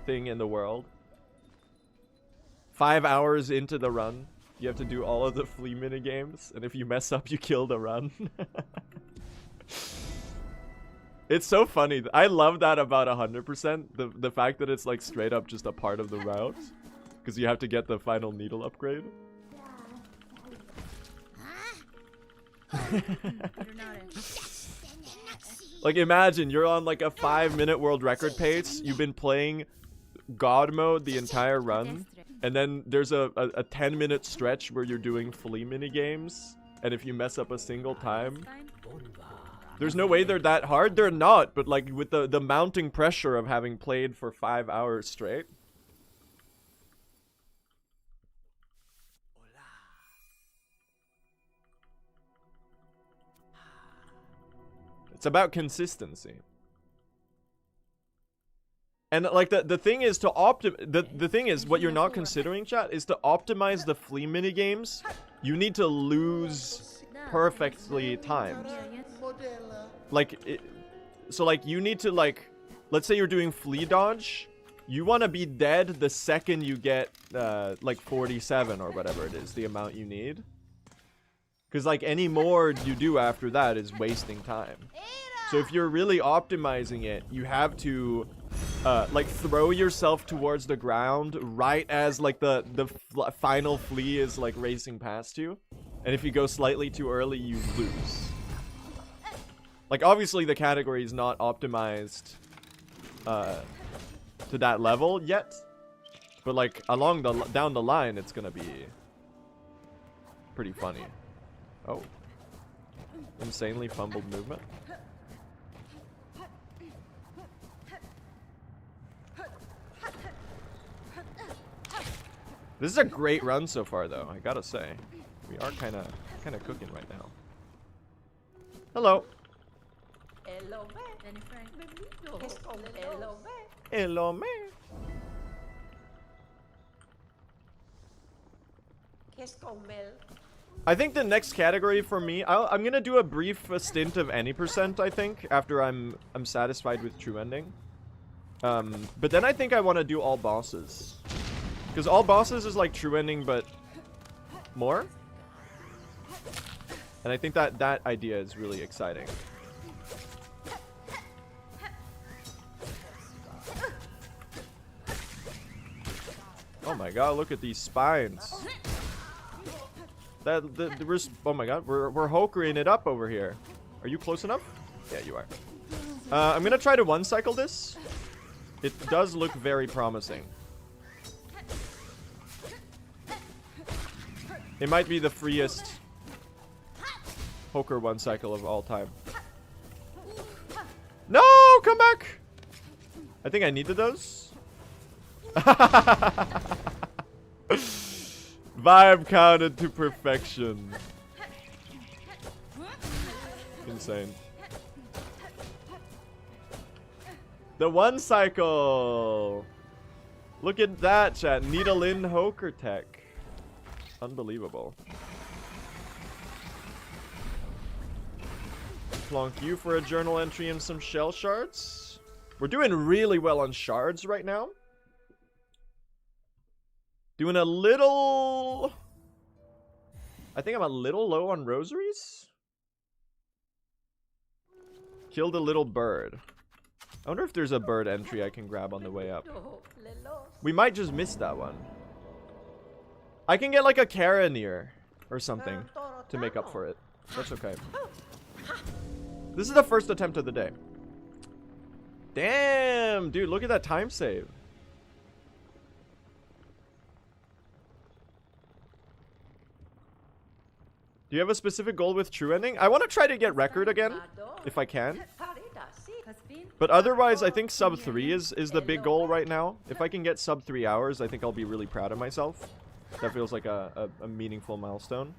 Speaker 1: thing in the world. 5 hours into the run, you have to do all of the flea mini games, and if you mess up, you kill the run. It's so funny. I love that about 100%. The fact that it's like straight up just a part of the route, because you have to get the final needle upgrade. Like, imagine you're on like a 5-minute world record pace. You've been playing God mode the entire run, and then there's a 10-minute stretch where you're doing flea mini games, and if you mess up a single time, there's no way they're that hard. They're not, but like with the mounting pressure of having played for 5 hours straight. It's about consistency. And like the thing is to the thing is what you're not considering, chat, is to optimize the flea mini games. You need to lose perfectly timed. Like so like you need to, like, let's say you're doing flea dodge. You want to be dead the second you get like 47 or whatever it is, the amount you need. Because like any more you do after that is wasting time. So if you're really optimizing it, you have to like throw yourself towards the ground right as like the final flea is like racing past you. And if you go slightly too early, you lose. Like obviously the category is not optimized to that level yet. But like along down the line, it's gonna be pretty funny. Oh. Insanely fumbled movement. This is a great run so far, though. I gotta say, we are kind of cooking right now. Hello. Hello, man. I think the next category for me, I'm gonna do a brief stint of any percent. I think after I'm satisfied with true ending. But then I think I want to do all bosses. Because all bosses is like true ending, but more. And I think that idea is really exciting. Oh my god, look at these spines. Oh my god, we're hokering it up over here. Are you close enough? Yeah, you are. I'm gonna try to one cycle this. It does look very promising. It might be the freest poker one cycle of all time. No, come back! I think I needed those. Vibe counted to perfection. Insane. The one cycle! Look at that, chat. Needle in Hoker Tech. Unbelievable. Plonk you for a journal entry and some shell shards. We're doing really well on shards right now. Doing a little... I think I'm a little low on rosaries. Killed a little bird. I wonder if there's a bird entry I can grab on the way up. We might just miss that one. I can get like a carabiner or something to make up for it. That's okay. This is the first attempt of the day. Damn, dude, look at that time save. Do you have a specific goal with true ending? I want to try to get record again, if I can. But otherwise, I think sub 3 is the big goal right now. If I can get sub 3 hours, I think I'll be really proud of myself. That feels like a meaningful milestone.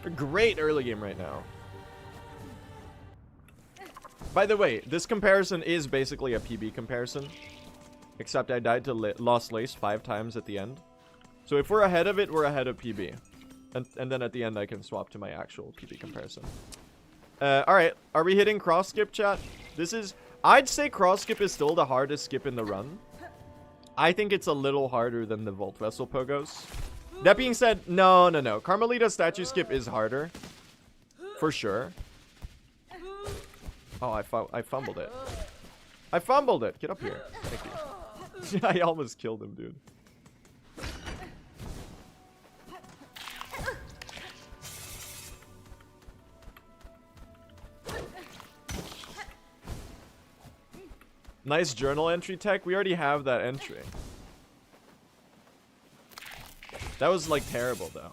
Speaker 1: A great early game right now. By the way, this comparison is basically a PB comparison. Except I died to Lost Lace 5 times at the end. So if we're ahead of it, we're ahead of PB. And then at the end, I can swap to my actual PB comparison. Alright, are we hitting cross skip, chat? This is... I'd say cross skip is still the hardest skip in the run. I think it's a little harder than the Volt Vessel Pogos. That being said, no. Carmelita's statue skip is harder. For sure. Oh, I fumbled it. I fumbled it. Get up here. Thank you. I almost killed him, dude. Nice journal entry tech. We already have that entry. That was like terrible though.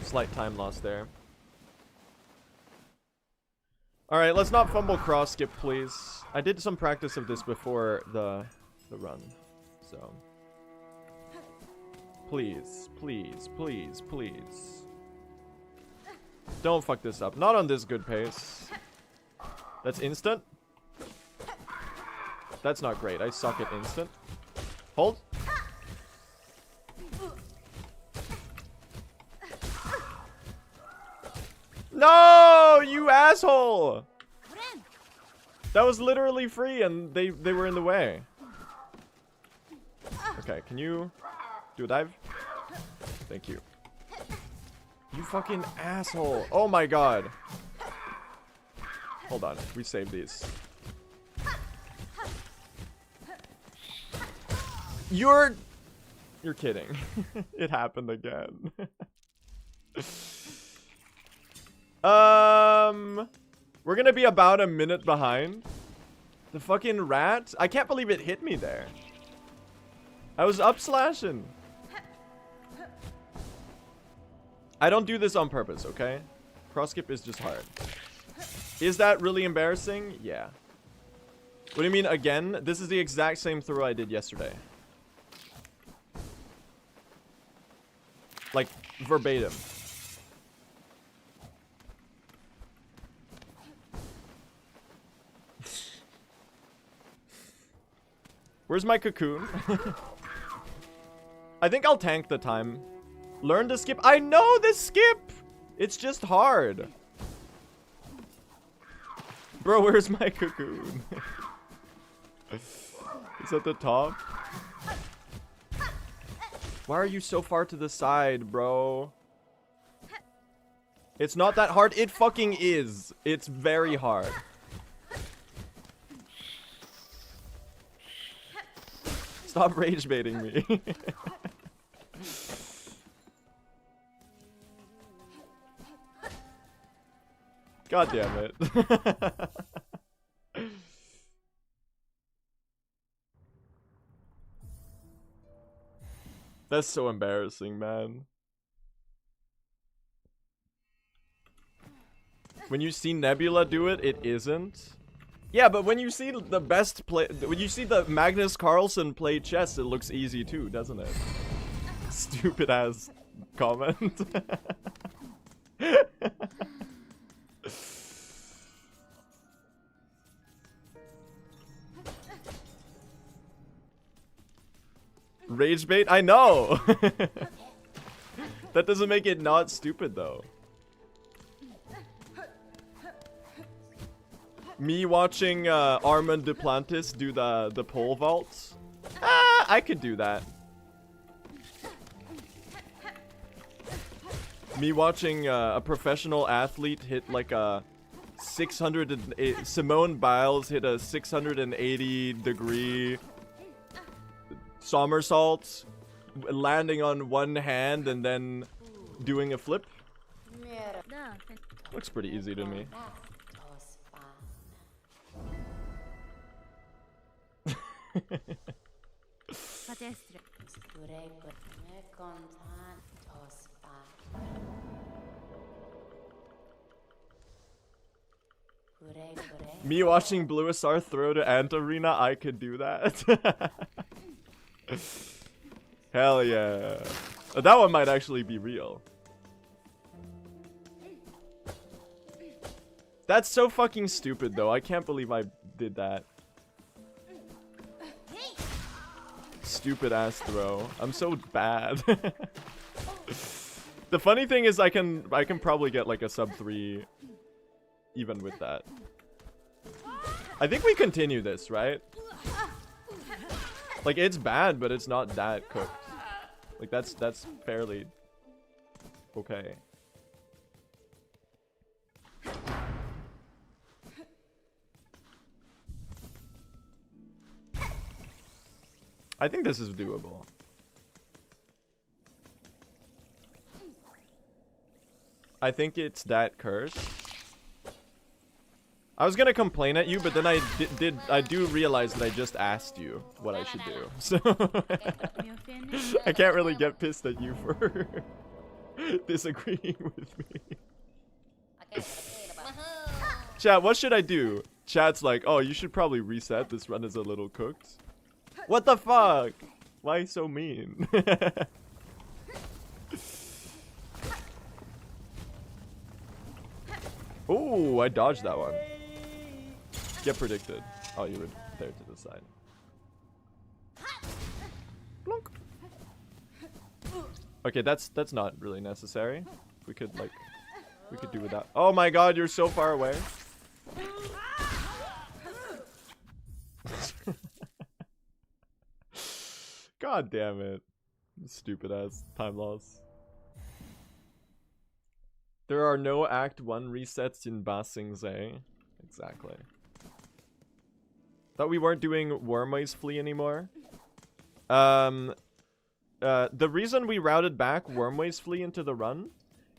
Speaker 1: Slight time loss there. Alright, let's not fumble cross skip, please. I did some practice of this before the run. So. Please, please, please, please. Don't fuck this up. Not on this good pace. That's instant. That's not great. I suck at instant. Hold. No, you asshole! That was literally free and they were in the way. Okay, can you do a dive? Thank you. You fucking asshole. Oh my god. Hold on, we saved these. You're kidding. It happened again. We're gonna be about a minute behind. The fucking rat. I can't believe it hit me there. I was up slashing. I don't do this on purpose, okay? Cross skip is just hard. Is that really embarrassing? Yeah. What do you mean again? This is the exact same throw I did yesterday. Like, verbatim. Where's my cocoon? I think I'll tank the time. Learn to skip. I know the skip! It's just hard. Bro, where's my cocoon? It's at the top. Why are you so far to the side, bro? It's not that hard. It fucking is. It's very hard. Stop rage baiting me. God damn it. That's so embarrassing, man. When you see Nebula do it, it isn't. Yeah, but when you see the best play, when you see the Magnus Carlsen play chess, it looks easy too, doesn't it? Stupid ass comment. Rage bait? I know! That doesn't make it not stupid though. Me watching Armand Duplantis do the pole vaults? I could do that. Me watching a professional athlete hit like a 600... Simone Biles hit a 680 degree somersault, landing on one hand and then doing a flip. Looks pretty easy to me. Me watching Blue SR throw to Ant Arena, I could do that. Hell yeah. That one might actually be real. That's so fucking stupid though. I can't believe I did that. Stupid ass throw. I'm so bad. The funny thing is I can probably get like a sub 3 even with that. I think we continue this, right? Like it's bad, but it's not that cooked. Like that's fairly okay. I think this is doable. I think it's that curse. I was gonna complain at you, but then I do realize that I just asked you what I should do. So I can't really get pissed at you for disagreeing with me. Chat, what should I do? Chat's like, oh, you should probably reset. This run is a little cooked. What the fuck? Why so mean? Oh, I dodged that one. Get predicted. Oh, you were there to the side. Blunk. Okay, that's not really necessary. We could do without. Oh my god, you're so far away. God damn it. Stupid ass time loss. There are no Act 1 resets in Ba Sing Se. Exactly. Thought we weren't doing Wormways Flea anymore. The reason we routed back Wormways Flea into the run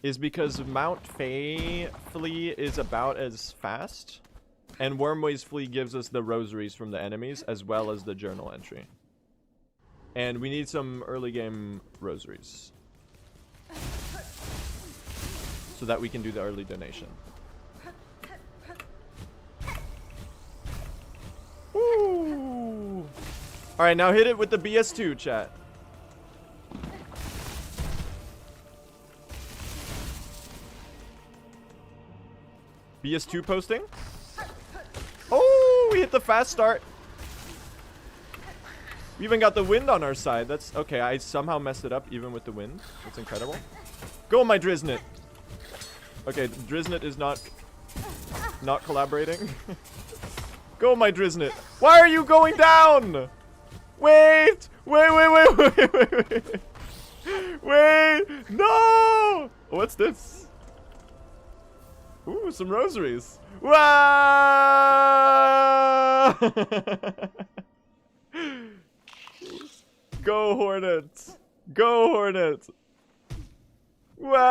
Speaker 1: is because Mount Fey Flea is about as fast, and Wormways Flea gives us the rosaries from the enemies as well as the journal entry. And we need some early game rosaries so that we can do the early donation. Woo! Alright, now hit it with the BS2, chat. BS2 posting. Oh, we hit the fast start. We even got the wind on our side. That's okay. I somehow messed it up even with the wind. That's incredible. Go, my Driznit. Okay, Driznit is not collaborating. Go, my Driznit. Why are you going down? Wait! Wait! Wait! No! What's this? Ooh, some rosaries. Wow! Go, Hornet! Go, Hornet! Wow!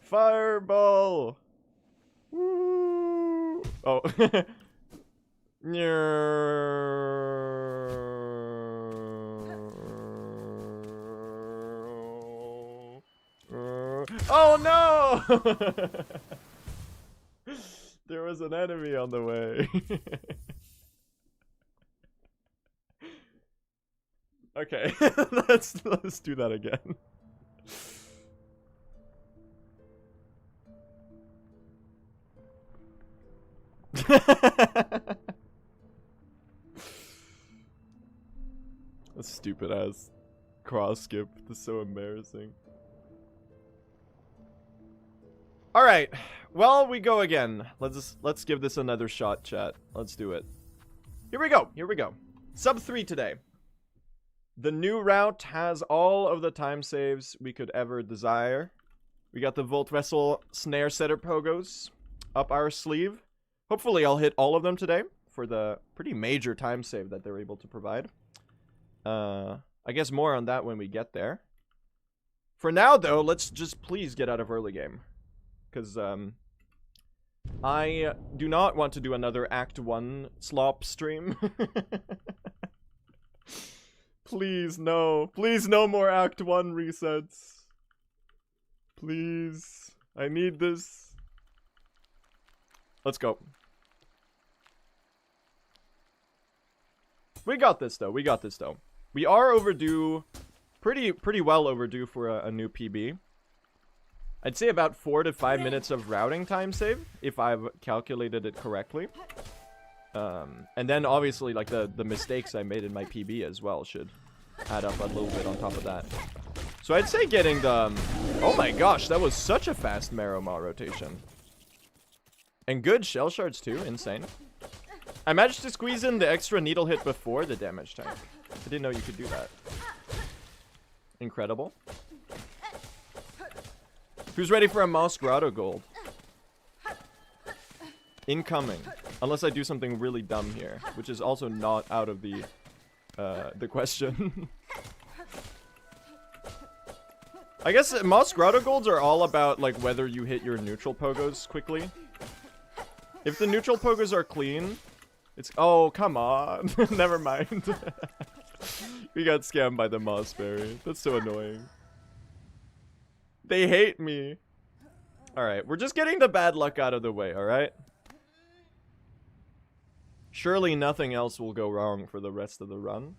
Speaker 1: Fireball! Woo! Oh. Oh no! There was an enemy on the way. Okay, let's do that again. A stupid ass cross skip. This is so embarrassing. All right, well, we go again. Let's give this another shot, chat. Let's do it. Here we go. Here we go. Sub 3 today. The new route has all of the time saves we could ever desire. We got the Volt Vessel snare setter pogos up our sleeve. Hopefully I'll hit all of them today for the pretty major time save that they're able to provide. I guess more on that when we get there. For now, though, let's just please get out of early game. Because I do not want to do another Act 1 slop stream. Please, no. Please, no more Act 1 resets. Please. I need this. Let's go. We got this, though. We got this, though. We are overdue. Pretty well overdue for a new PB. I'd say about 4 to 5 minutes of routing time save, if I've calculated it correctly. And then obviously like the mistakes I made in my PB as well should add up a little bit on top of that. So I'd say getting the... oh my gosh, that was such a fast Marrow-Maw rotation. And good shell shards too, insane. I managed to squeeze in the extra needle hit before the damage tank. I didn't know you could do that. Incredible. Who's ready for a Moss Grotto gold? Incoming. Unless I do something really dumb here, which is also not out of the question. I guess Moss Grotto Golds are all about like whether you hit your neutral pogos quickly. If the neutral pogos are clean, it's... Oh, come on. Never mind. We got scammed by the Mossberry. That's so annoying. They hate me. Alright, we're just getting the bad luck out of the way, alright? Surely nothing else will go wrong for the rest of the run.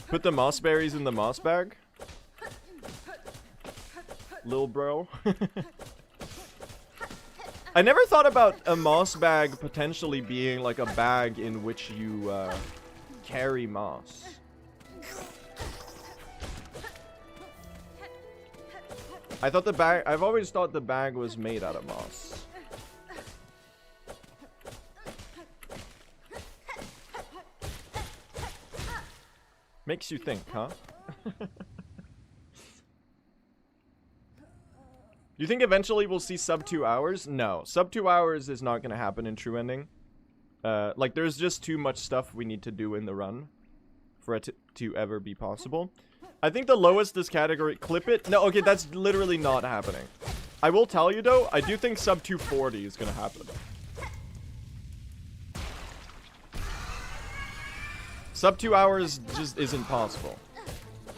Speaker 1: Put the Mossberries in the moss bag. Lil bro. I never thought about a moss bag potentially being like a bag in which you carry moss. I thought the bag... I've always thought the bag was made out of moss. Makes you think, huh? You think eventually we'll see sub 2 hours? No. Sub 2 hours is not going to happen in True Ending. Like, there's just too much stuff we need to do in the run for it to ever be possible. I think the lowest this category... Clip it? No, okay, that's literally not happening. I will tell you, though, I do think sub 240 is going to happen. Sub 2 hours just isn't possible.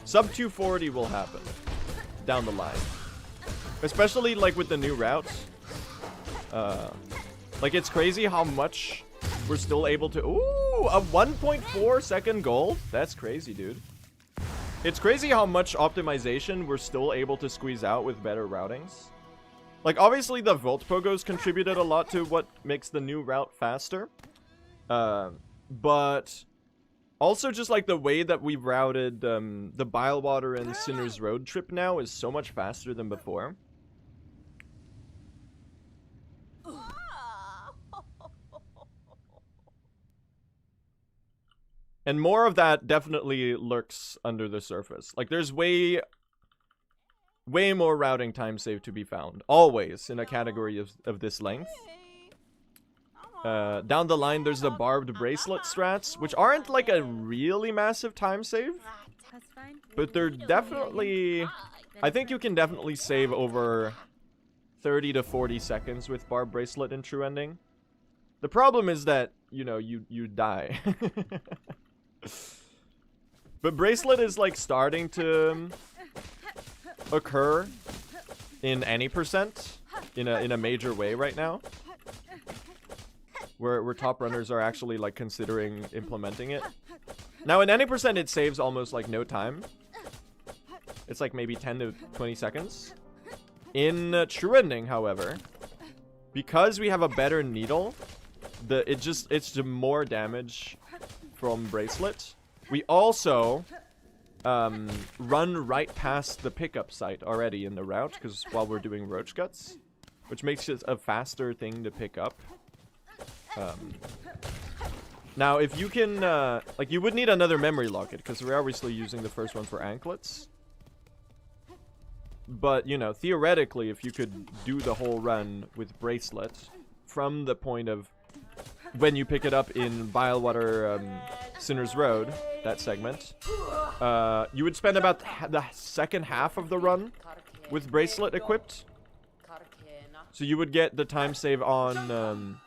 Speaker 1: Sub 240 will happen down the line. Especially, like, with the new routes. Like, it's crazy how much we're still able to... Ooh, a 1.4 second goal? That's crazy, dude. It's crazy how much optimization we're still able to squeeze out with better routings. Like, obviously, the Voltpogos contributed a lot to what makes the new route faster. But... Also, just, like, the way that we've routed the Bilewater and Sinner's Road trip now is so much faster than before. And more of that definitely lurks under the surface. Like, there's way more routing time save to be found. Always in a category of this length. Down the line, there's the barbed bracelet strats, which aren't like a really massive time save. But they're definitely... I think you can definitely save over 30 to 40 seconds with barbed bracelet in True Ending. The problem is that, you know, you die. But bracelet is like starting to occur in any percent in a major way right now. Where top runners are actually like considering implementing it. Now in any percent it saves almost like no time. It's like maybe 10 to 20 seconds. In True Ending, however, because we have a better needle, it's more damage from bracelet. We also run right past the pickup site already in the route, because while we're doing roach guts, which makes it a faster thing to pick up. Now, if you can, like, you would need another memory locket, because we're obviously using the first one for anklets. But, you know, theoretically, if you could do the whole run with bracelet from the point of when you pick it up in Bilewater, Sinner's Road, that segment, you would spend about the second half of the run with bracelet equipped. So you would get the time save on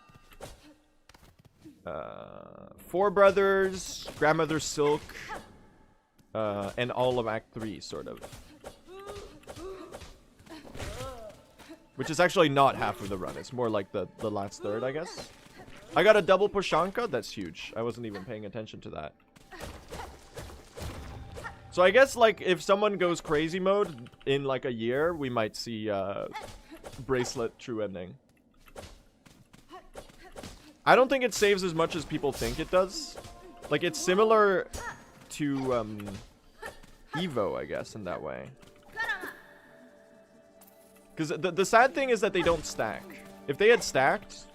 Speaker 1: Four Brothers, Grandmother Silk, and all of Act 3, sort of. Which is actually not half of the run. It's more like the last third, I guess. I got a double Pushanka. That's huge. I wasn't even paying attention to that. So I guess, like, if someone goes crazy mode in, like, a year, we might see bracelet True Ending. I don't think it saves as much as people think it does. Like, it's similar to Evo, I guess, in that way. Because the sad thing is that they don't stack. If they had stacked,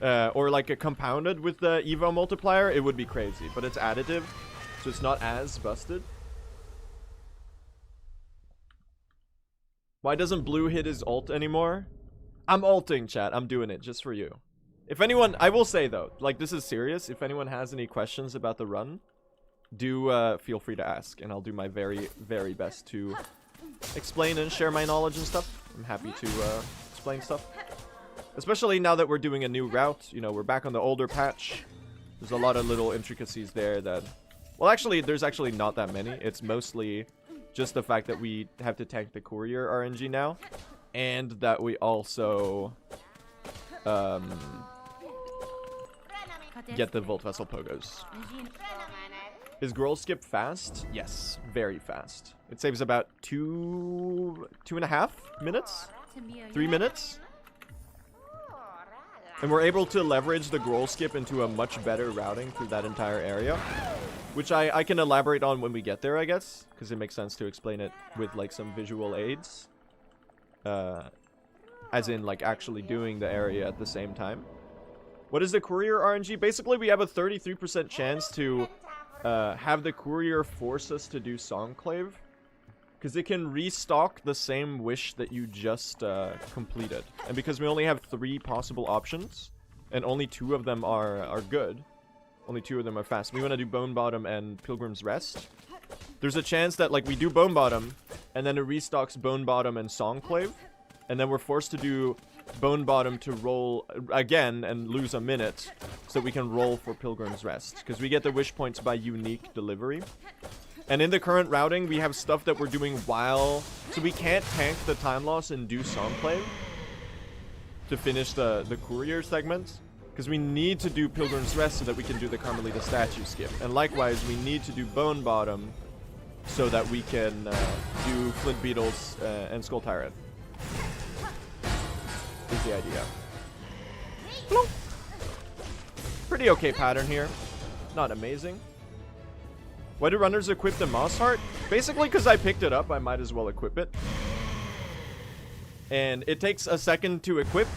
Speaker 1: or like a compounded with the Evo multiplier, it would be crazy. But it's additive, so it's not as busted. Why doesn't Blue hit his ult anymore? I'm ulting, chat. I'm doing it just for you. If anyone, I will say though, like this is serious. If anyone has any questions about the run, do feel free to ask, and I'll do my very, very best to explain and share my knowledge and stuff. I'm happy to explain stuff. Especially now that we're doing a new route. You know, we're back on the older patch. There's a lot of little intricacies there that... Well, actually, there's actually not that many. It's mostly just the fact that we have to tank the courier RNG now. And that we also... get the Volt Vessel Pogos. Is Girl Skip fast? Yes, very fast. It saves about 2.5 minutes? 3 minutes? And we're able to leverage the Growl Skip into a much better routing through that entire area. Which I can elaborate on when we get there, I guess. Because it makes sense to explain it with, like, some visual aids. As in, like, actually doing the area at the same time. What is the Courier RNG? Basically, we have a 33% chance to have the Courier force us to do Songclave. Because it can restock the same wish that you just completed. And because we only have 3 possible options, and only 2 of them are good, only 2 of them are fast. We want to do Bone Bottom and Pilgrim's Rest. There's a chance that, like, we do Bone Bottom, and then it restocks Bone Bottom and Songclave, and then we're forced to do Bone Bottom to roll again and lose a minute, so that we can roll for Pilgrim's Rest. Because we get the wish points by unique delivery. And in the current routing, we have stuff that we're doing while... So we can't tank the time loss and do Songclave to finish the Courier segment. Because we need to do Pilgrim's Rest so that we can do the Carmelita statue skip. And likewise, we need to do Bone Bottom so that we can do Flint Beetles and Skull Tyrant. Is the idea. Hello. Pretty okay pattern here. Not amazing. Why do runners equip the Moss Heart? Basically because I picked it up, I might as well equip it. And it takes a second to equip.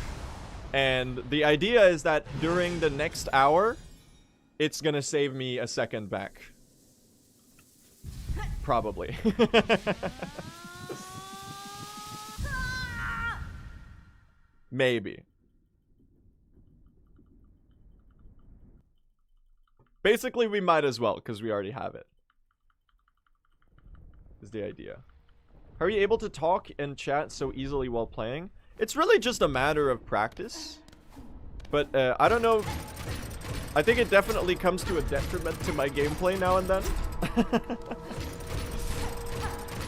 Speaker 1: And the idea is that during the next hour, it's gonna save me a second back. Probably. Maybe. Basically, we might as well, because we already have it. Is the idea. Are you able to talk and chat so easily while playing? It's really just a matter of practice. But, I don't know. I think it definitely comes to a detriment to my gameplay now and then.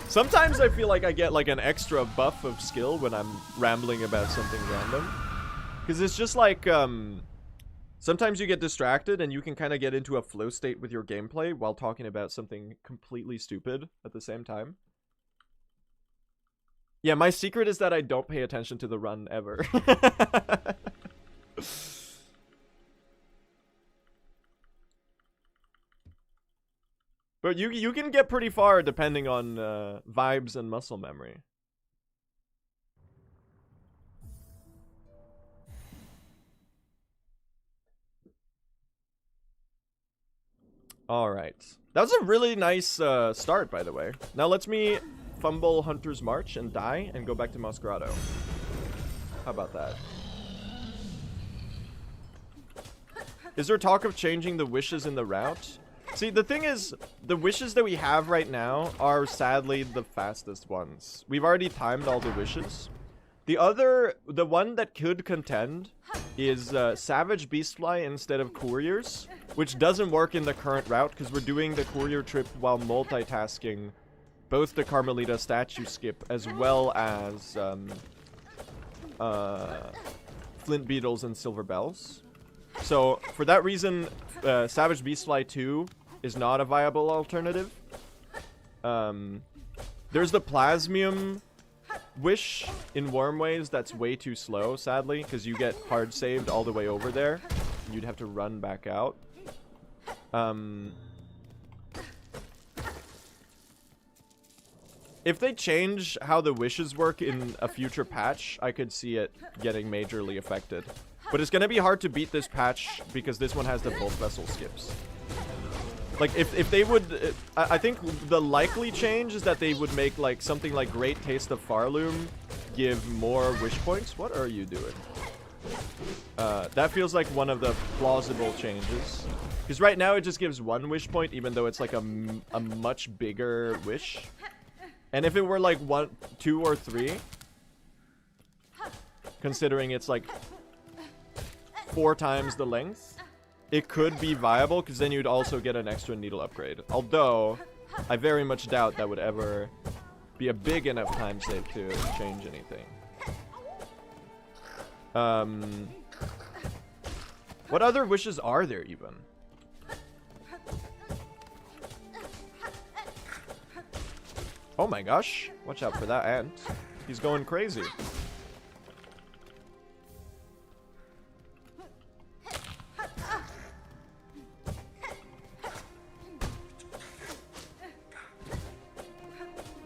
Speaker 1: Sometimes I feel like I get, like, an extra buff of skill when I'm rambling about something random. Because it's just like, sometimes you get distracted and you can kind of get into a flow state with your gameplay while talking about something completely stupid at the same time. Yeah, my secret is that I don't pay attention to the run ever. But you can get pretty far depending on vibes and muscle memory. Alright. That was a really nice start, by the way. Now let's me fumble Hunter's March and die and go back to Masquerado. How about that? Is there talk of changing the wishes in the route? See, the thing is, the wishes that we have right now are sadly the fastest ones. We've already timed all the wishes. The one that could contend is Savage Beastfly instead of Couriers, which doesn't work in the current route because we're doing the Courier trip while multitasking both the Carmelita statue skip as well as Flint Beetles and Silver Bells. So, for that reason, Savage Beastfly 2 is not a viable alternative. There's the Plasmium wish in Wormways that's way too slow, sadly, because you get hard saved all the way over there. You'd have to run back out. If they change how the wishes work in a future patch, I could see it getting majorly affected. But it's gonna be hard to beat this patch because this one has the Volt Vessel skips. Like, if they would... I think the likely change is that they would make, like, something like Great Taste of Farloom give more wish points. What are you doing? That feels like one of the plausible changes. Because right now it just gives 1 wish point, even though it's like a much bigger wish. And if it were like 1, 2, or 3, considering it's like 4 times the length, it could be viable, because then you'd also get an extra needle upgrade. Although, I very much doubt that would ever be a big enough time save to change anything. What other wishes are there even? Oh my gosh. Watch out for that ant. He's going crazy.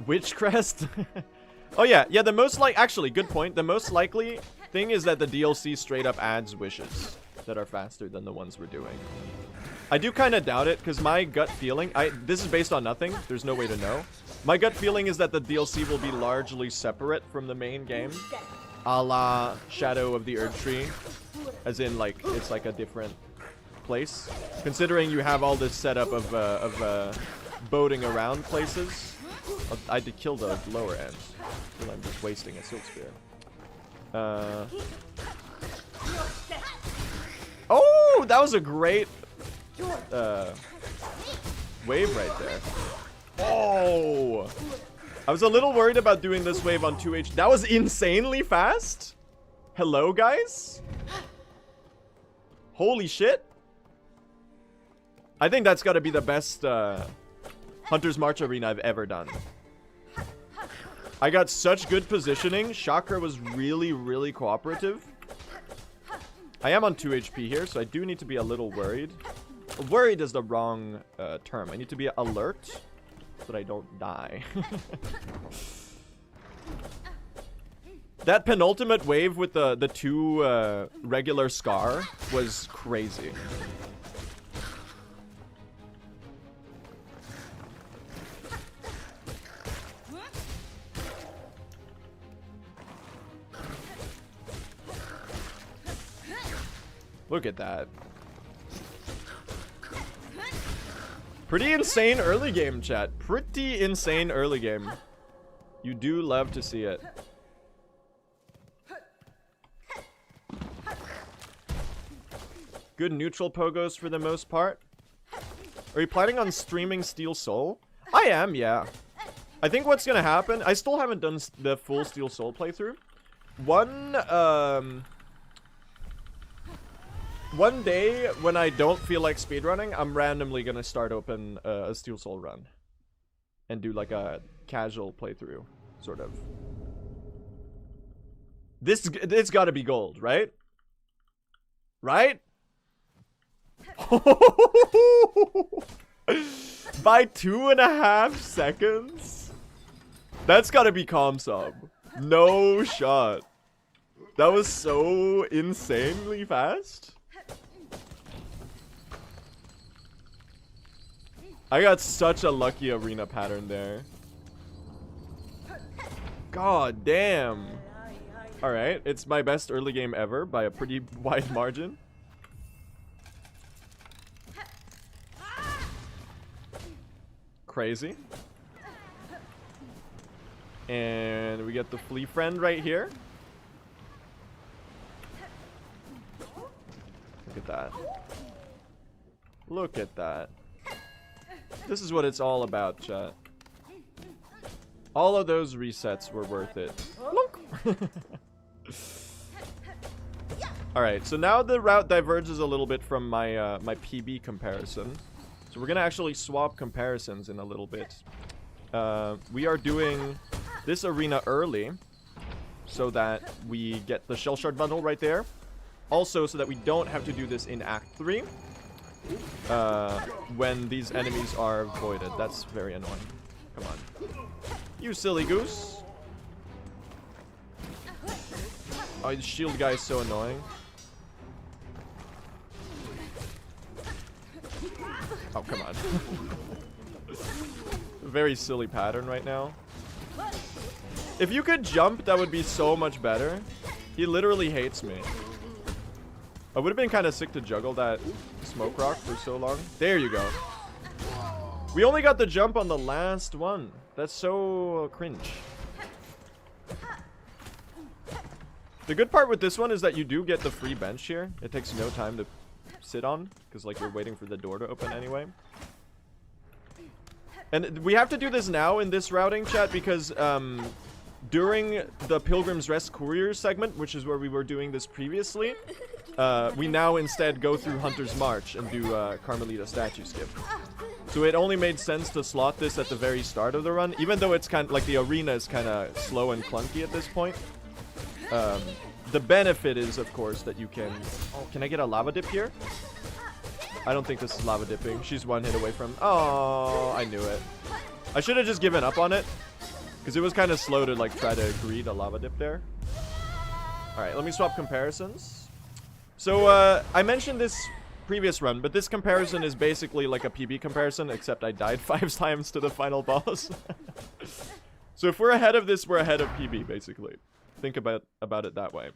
Speaker 1: Witchcrest? Oh yeah, the most actually, good point. The most likely thing is that the DLC straight up adds wishes that are faster than the ones we're doing. I do kind of doubt it, because my gut feeling, this is based on nothing, there's no way to know. My gut feeling is that the DLC will be largely separate from the main game, a la Shadow of the Erdtree, as in, like, it's like a different place. Considering you have all this setup of boating around places. I did kill the lower end. I'm just wasting a Silk Spear. Oh, that was a great wave right there. Oh! I was a little worried about doing this wave on 2H. That was insanely fast? Hello, guys? Holy shit. I think that's gotta be the best Hunter's March Arena I've ever done. I got such good positioning. Chakra was really, really cooperative. I am on 2 HP here, so I do need to be a little worried. Worried is the wrong term. I need to be alert so that I don't die. That penultimate wave with the 2 regular Scar was crazy. Look at that. Pretty insane early game, chat. Pretty insane early game. You do love to see it. Good neutral pogos for the most part. Are you planning on streaming Steel Soul? I am, yeah. I think what's gonna happen... I still haven't done the full Steel Soul playthrough. One day, when I don't feel like speedrunning, I'm randomly gonna start open a Steel Soul run. And do like a casual playthrough, sort of. It's gotta be gold, right? Right? By 2.5 seconds? That's gotta be calm sub. No shot. That was so insanely fast. I got such a lucky arena pattern there. God damn. Alright, it's my best early game ever by a pretty wide margin. Crazy. And we get the flea friend right here. Look at that. Look at that. This is what it's all about, chat. All of those resets were worth it. Alright, so now the route diverges a little bit from my my PB comparison. So we're gonna actually swap comparisons in a little bit. We are doing this arena early so that we get the Shell Shard bundle right there. Also, so that we don't have to do this in Act 3 when these enemies are voided. That's very annoying. Come on. You silly goose. Oh, the shield guy is so annoying. Oh, come on. Very silly pattern right now. If you could jump, that would be so much better. He literally hates me. I would have been kind of sick to juggle that smoke rock for so long. There you go. We only got the jump on the last one. That's so cringe. The good part with this one is that you do get the free bench here. It takes no time to sit on, because like you're waiting for the door to open anyway. And we have to do this now in this routing, chat, because during the Pilgrim's Rest Courier segment, which is where we were doing this previously, we now instead go through Hunter's March and do Carmelita statue skip. So it only made sense to slot this at the very start of the run, even though it's kind of like the arena is kind of slow and clunky at this point. The benefit is, of course, that you can... Oh, can I get a lava dip here? I don't think this is lava dipping. She's one hit away from... Oh, I knew it. I should have just given up on it, because it was kind of slow to like try to greed a lava dip there. Alright, let me swap comparisons. So, I mentioned this previous run, but this comparison is basically like a PB comparison, except I died 5 times to the final boss. So if we're ahead of this, we're ahead of PB, basically. Think about it that way.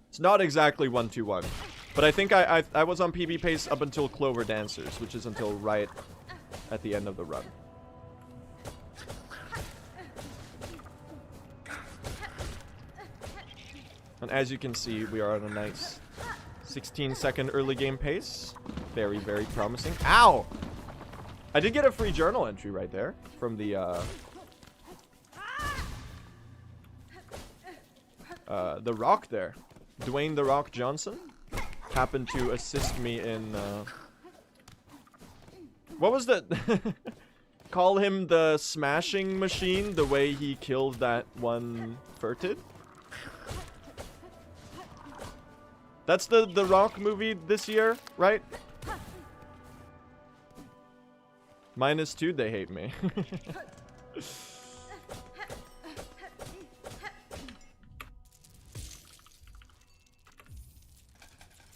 Speaker 1: It's not exactly 1-2-1, but I think I was on PB pace up until Clover Dancers, which is until right at the end of the run. And as you can see, we are on a nice 16-second early game pace. Very, very promising. Ow! I did get a free journal entry right there from the Rock there. Dwayne The Rock Johnson happened to assist me in, what was that? Call him the smashing machine, the way he killed that one Furted? That's the Rock movie this year, right? -2, they hate me.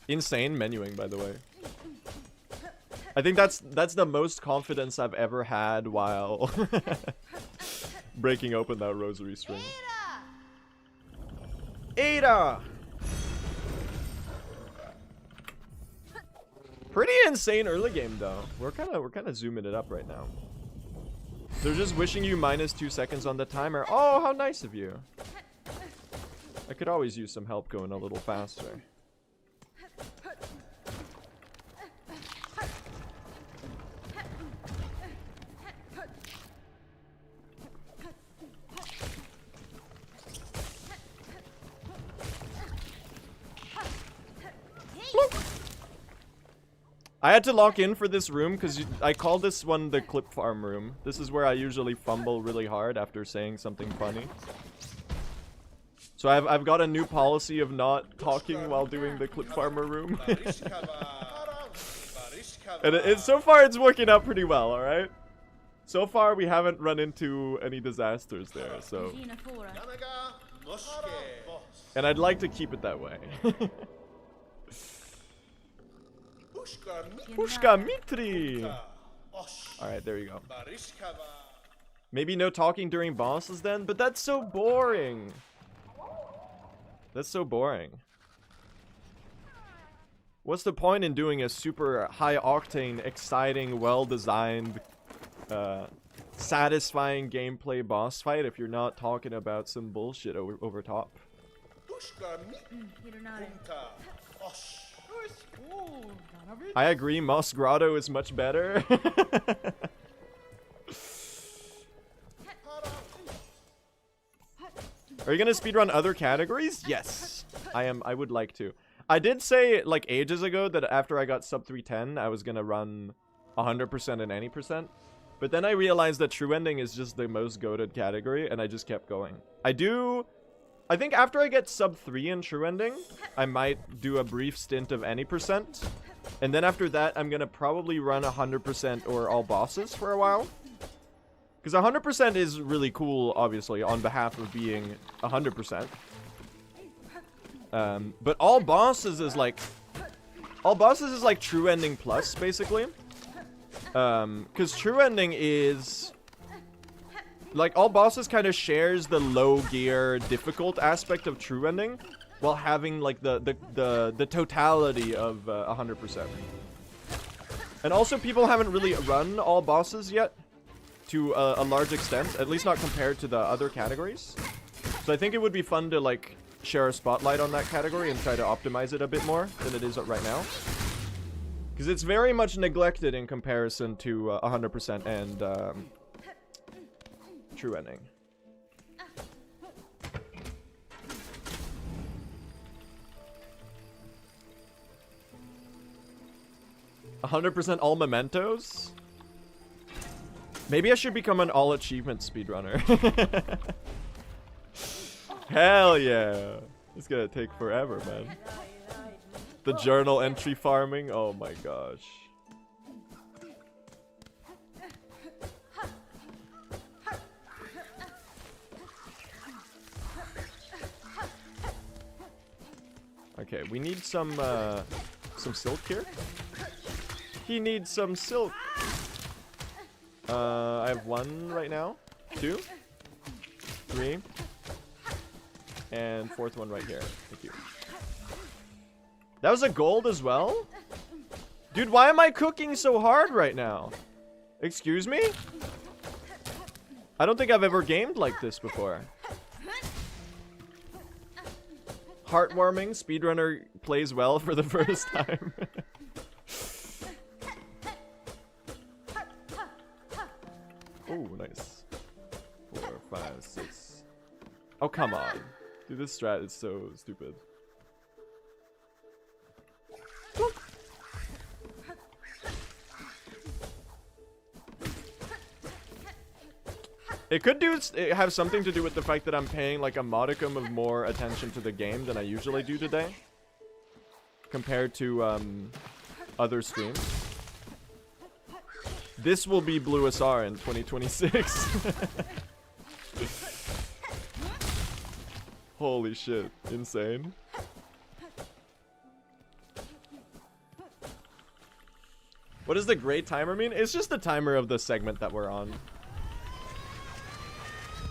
Speaker 1: Insane menuing, by the way. I think that's the most confidence I've ever had while breaking open that rosary string. Ada! Pretty insane early game though. We're kind of zooming it up right now. They're just wishing you -2 seconds on the timer. Oh, how nice of you. I could always use some help going a little faster. I had to lock in for this room because I call this one the clip farm room. This is where I usually fumble really hard after saying something funny. So I've got a new policy of not talking while doing the clip farmer room. And so far it's working out pretty well, alright? So far we haven't run into any disasters there, so... And I'd like to keep it that way. Pushka Mitri! Alright, there you go. Maybe no talking during bosses then? But that's so boring! That's so boring. What's the point in doing a super high-octane, exciting, well-designed, satisfying gameplay boss fight if you're not talking about some bullshit over top? I agree, Moss Grotto is much better. Are you gonna speedrun other categories? Yes, I am. I would like to. I did say like ages ago that after I got sub 310, I was gonna run 100% and any percent. But then I realized that True Ending is just the most goated category, and I just kept going. I think after I get sub 3 in True Ending, I might do a brief stint of any percent. And then after that, I'm gonna probably run 100% or all bosses for a while. Because 100% is really cool, obviously, on behalf of being 100%. But all bosses is like All bosses is like true ending plus, basically. Because true ending is... like, all bosses kind of shares the low gear difficult aspect of true ending, while having like the totality of 100%. And also, people haven't really run all bosses yet to a large extent, at least not compared to the other categories. So I think it would be fun to like share a spotlight on that category and try to optimize it a bit more than it is right now. Because it's very much neglected in comparison to 100% and true ending. 100% all mementos? Maybe I should become an all achievement speedrunner. Hell yeah. It's gonna take forever, man. The journal entry farming? Oh my gosh. Okay, we need some silk here. He needs some silk. I have 1 right now. 2. 3. And 4th one right here. Thank you. That was a gold as well? Dude, why am I cooking so hard right now? Excuse me? I don't think I've ever gamed like this before. Heartwarming. Speedrunner plays well for the first time. Oh, nice. 4, 5, 6. Oh, come on. Dude, this strat is so stupid. It could have something to do with the fact that I'm paying like a modicum of more attention to the game than I usually do today, compared to other streams. This will be Blue SR in 2026. Holy shit, insane. What does the great timer mean? It's just the timer of the segment that we're on.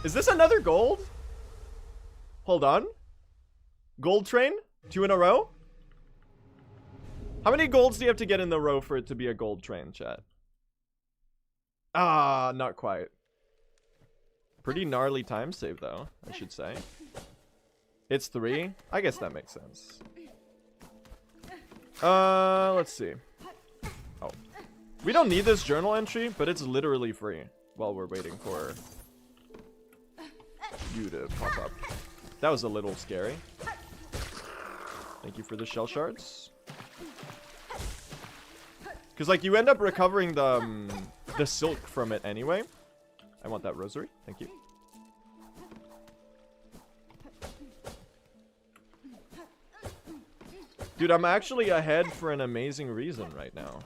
Speaker 1: Is this another gold? Hold on. Gold train? 2 in a row? How many golds do you have to get in the row for it to be a gold train, chat? Ah, not quite. Pretty gnarly time save, though, I should say. It's 3? I guess that makes sense. Let's see. Oh. We don't need this journal entry, but it's literally free while we're waiting for you to pop up. That was a little scary. Thank you for the shell shards. Because, like, you end up recovering the silk from it anyway. I want that rosary. Thank you. Dude, I'm actually ahead for an amazing reason right now.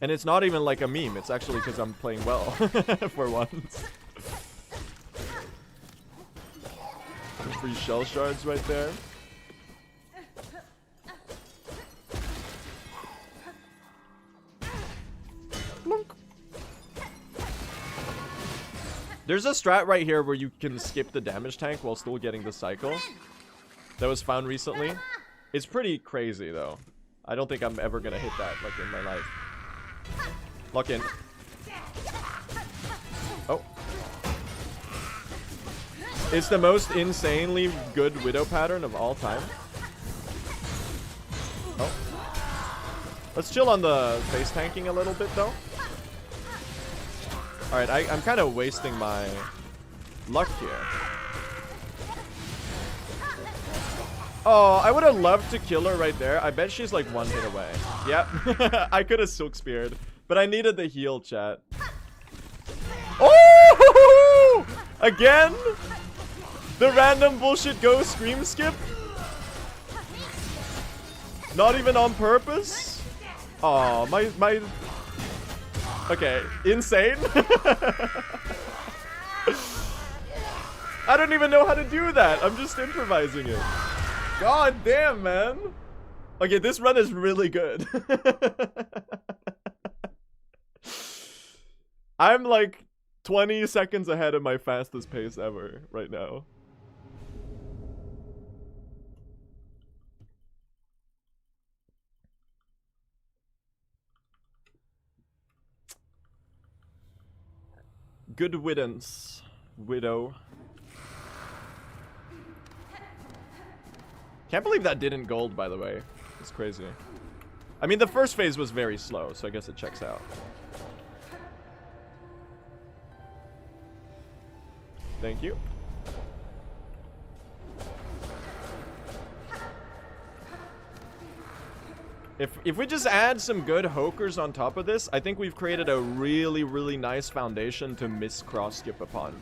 Speaker 1: And it's not even like a meme. It's actually because I'm playing well for once. Some free shell shards right there. Plunk. There's a strat right here where you can skip the damage tank while still getting the cycle. That was found recently. It's pretty crazy though. I don't think I'm ever gonna hit that like in my life. Lock in. Oh. It's the most insanely good Widow pattern of all time. Oh. Let's chill on the face tanking a little bit though. Alright, I'm kind of wasting my luck here. Oh, I would have loved to kill her right there. I bet she's like 1 hit away. Yep. I could have silk speared, but I needed the heal, chat. Oh! Again? The random bullshit go scream skip? Not even on purpose? Oh, my... Okay, insane. I don't even know how to do that. I'm just improvising it. God damn, man. Okay, this run is really good. I'm like 20 seconds ahead of my fastest pace ever right now. Good riddance, widow. Can't believe that didn't gold, by the way. It's crazy. I mean, the first phase was very slow, so I guess it checks out. Thank you. If we just add some good hokers on top of this, I think we've created a really, really nice foundation to miss cross skip upon.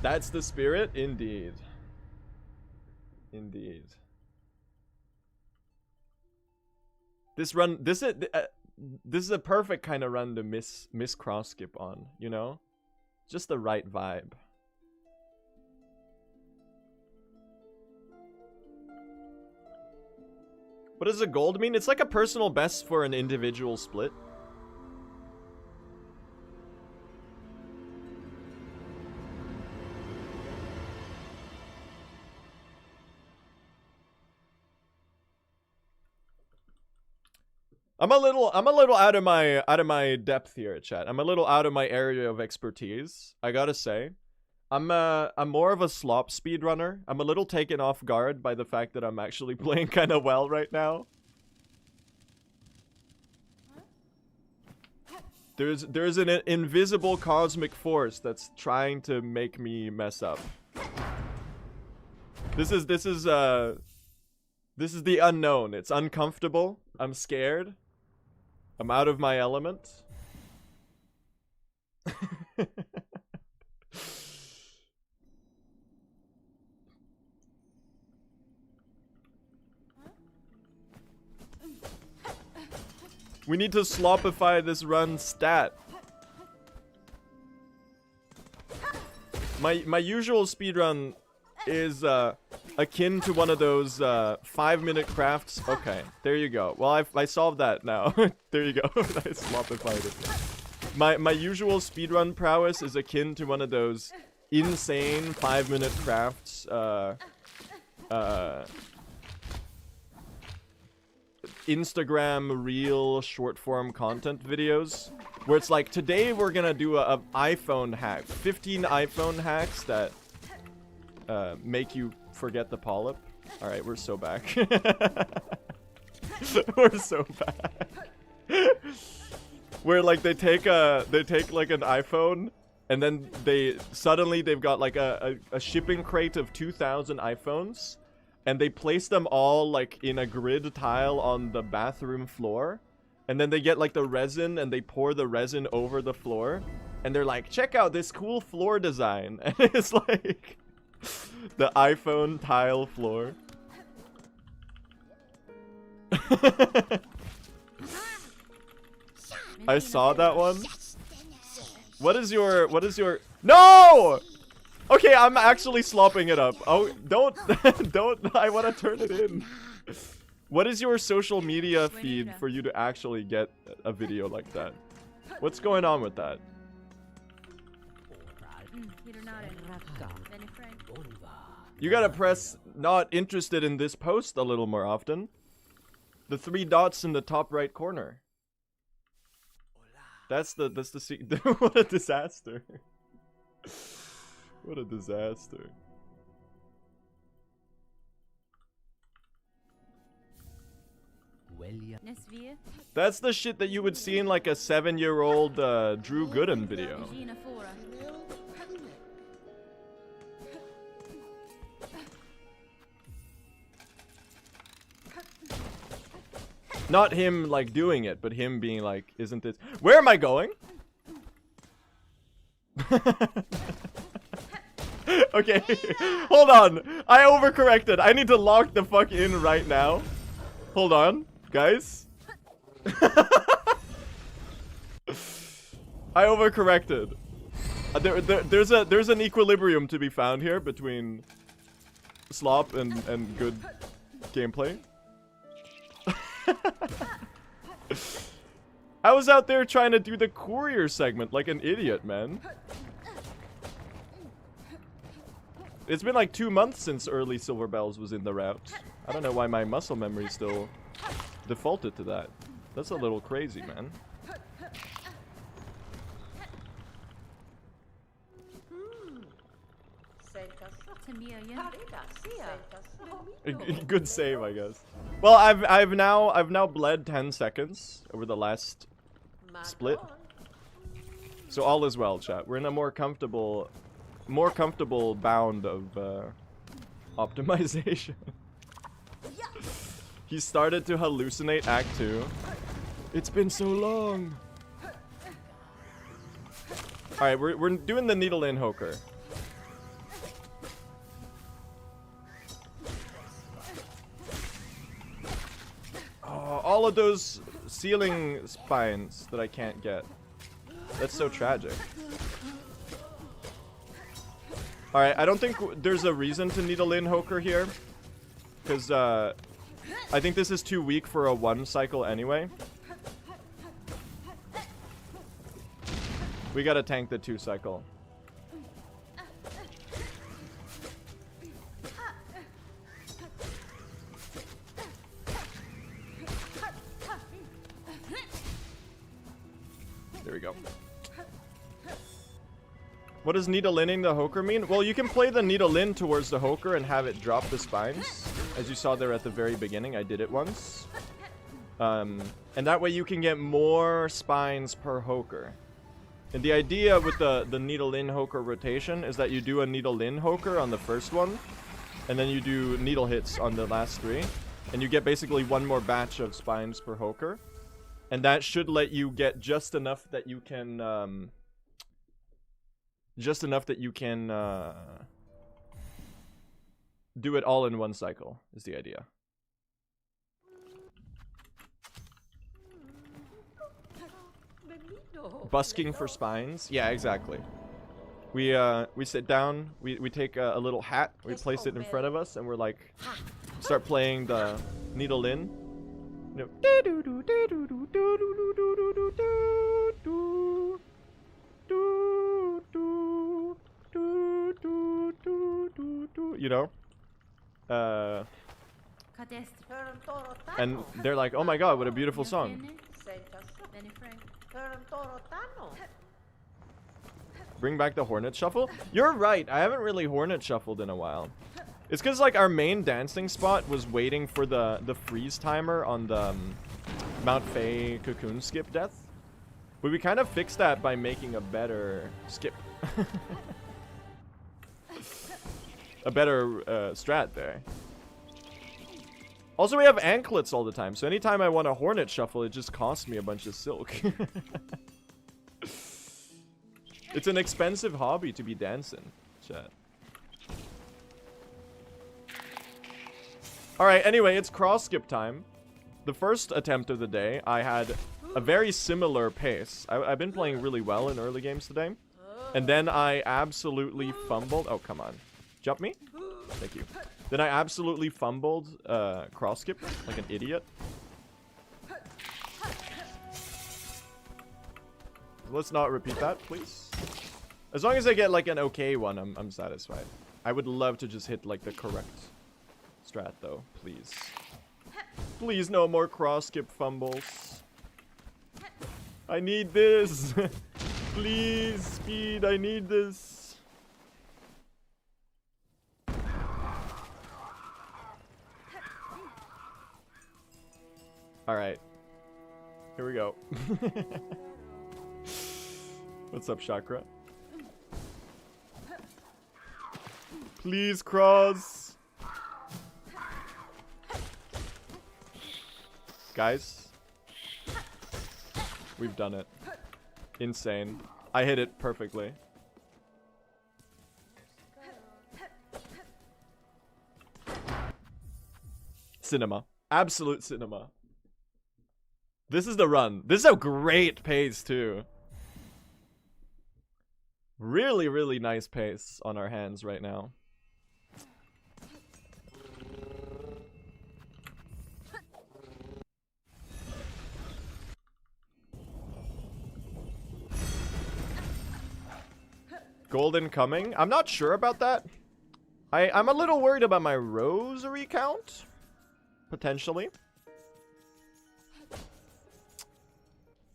Speaker 1: That's the spirit, indeed. Indeed. This run, this is a perfect kind of run to miss cross skip on, you know? Just the right vibe. What does a gold mean? It's like a personal best for an individual split. I'm a little out of my depth here, chat. I'm a little out of my area of expertise. I gotta say, I'm more of a slop speedrunner. I'm a little taken off guard by the fact that I'm actually playing kind of well right now. There's an invisible cosmic force that's trying to make me mess up. This is the unknown. It's uncomfortable. I'm scared. I'm out of my element. We need to slopify this run stat. My usual speedrun is akin to one of those 5-minute crafts. Okay, there you go. Well, I solved that now. There you go. I slopified it. My usual speedrun prowess is akin to one of those insane 5-minute crafts. Instagram reel short form content videos where it's like, today we're gonna do a iPhone hack, 15 iPhone hacks that make you forget the polyp. All right, we're so back. We're so back. Where like they take like an iPhone and then they've got like a shipping crate of 2,000 iPhones. And they place them all like in a grid tile on the bathroom floor. And then they get like the resin and they pour the resin over the floor. And they're like, check out this cool floor design. And it's like the iPhone tile floor. I saw that one. What is your No! Okay, I'm actually slopping it up. Oh, don't, I want to turn it in. What is your social media feed for you to actually get a video like that? What's going on with that? You gotta press not interested in this post a little more often. The 3 dots in the top right corner. That's the what a disaster. What a disaster. That's the shit that you would see in like a 7-year-old Drew Gooden video. Not him like doing it, but him being like, isn't this... Where am I going? Okay, hold on. I overcorrected. I need to lock the fuck in right now. Hold on, guys. I overcorrected. There's an equilibrium to be found here between slop and good gameplay. I was out there trying to do the courier segment like an idiot, man. It's been like 2 months since early Silver Bells was in the route. I don't know why my muscle memory still defaulted to that. That's a little crazy, man. Good save, I guess. Well, I've now bled 10 seconds over the last split. So all is well, chat. We're in a more comfortable bound of optimization. He started to hallucinate Act 2. It's been so long. Alright, we're doing the needle in Hoker. Oh, all of those ceiling spines that I can't get. That's so tragic. Alright, I don't think there's a reason to needle in Hoker here. Because, I think this is too weak for a 1 cycle anyway. We gotta tank the 2 cycle. There we go. What does needle inning the Hoker mean? Well, you can play the needle in towards the Hoker and have it drop the spines. As you saw there at the very beginning, I did it once. And that way you can get more spines per Hoker. And the idea with the needle in Hoker rotation is that you do a needle in Hoker on the first one. And then you do needle hits on the last 3. And you get basically 1 more batch of spines per Hoker. And that should let you get just enough that you can... do it all in 1 cycle, is the idea. Busking for spines? Yeah, exactly. We sit down, we take a little hat, we place it in front of us, and we're like, start playing the needle in. You know? And they're like, oh my god, what a beautiful song. Bring back the Hornet Shuffle? You're right, I haven't really Hornet Shuffled in a while. It's because like our main dancing spot was waiting for the freeze timer on the Mount Faye Cocoon skip death. But we kind of fixed that by making a better skip. A better strat there. Also, we have anklets all the time, so anytime I want a Hornet Shuffle, it just costs me a bunch of silk. It's an expensive hobby to be dancing, chat. Alright, anyway, it's cross skip time. The first attempt of the day, I had a very similar pace. I've been playing really well in early games today. And then I absolutely fumbled. Oh, come on. Jump me? Thank you. Then I absolutely fumbled cross skip like an idiot. Let's not repeat that, please. As long as I get like an okay one, I'm satisfied. I would love to just hit like the correct strat though, please. Please no more cross skip fumbles. I need this. Please, speed, I need this. Alright. Here we go. What's up, Chakra? Please cross. Guys. We've done it. Insane. I hit it perfectly. Cinema. Absolute cinema. This is the run. This is a great pace, too. Really, really nice pace on our hands right now. Golden coming? I'm not sure about that. I'm a little worried about my rosary count. Potentially.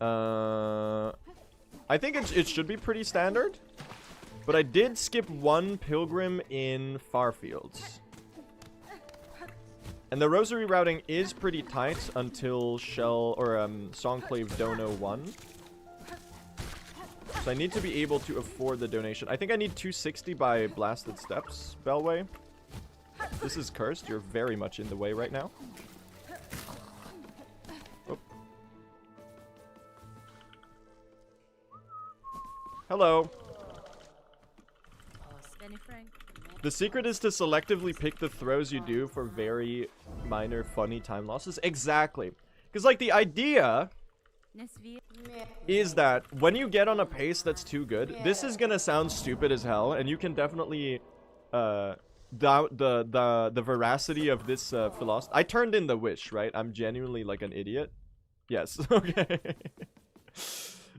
Speaker 1: I think it should be pretty standard. But I did skip one pilgrim in Farfields. And the rosary routing is pretty tight until Songclave Dono 1. So I need to be able to afford the donation. I think I need 260 by Blasted Steps, Bellway. This is cursed. You're very much in the way right now. Oh. Hello. The secret is to selectively pick the throws you do for very minor funny time losses. Exactly. Because, like, the idea is that when you get on a pace that's too good, this is gonna sound stupid as hell, and you can definitely doubt the veracity of this philosophy. I turned in the wish, right? I'm genuinely like an idiot. Yes. Okay.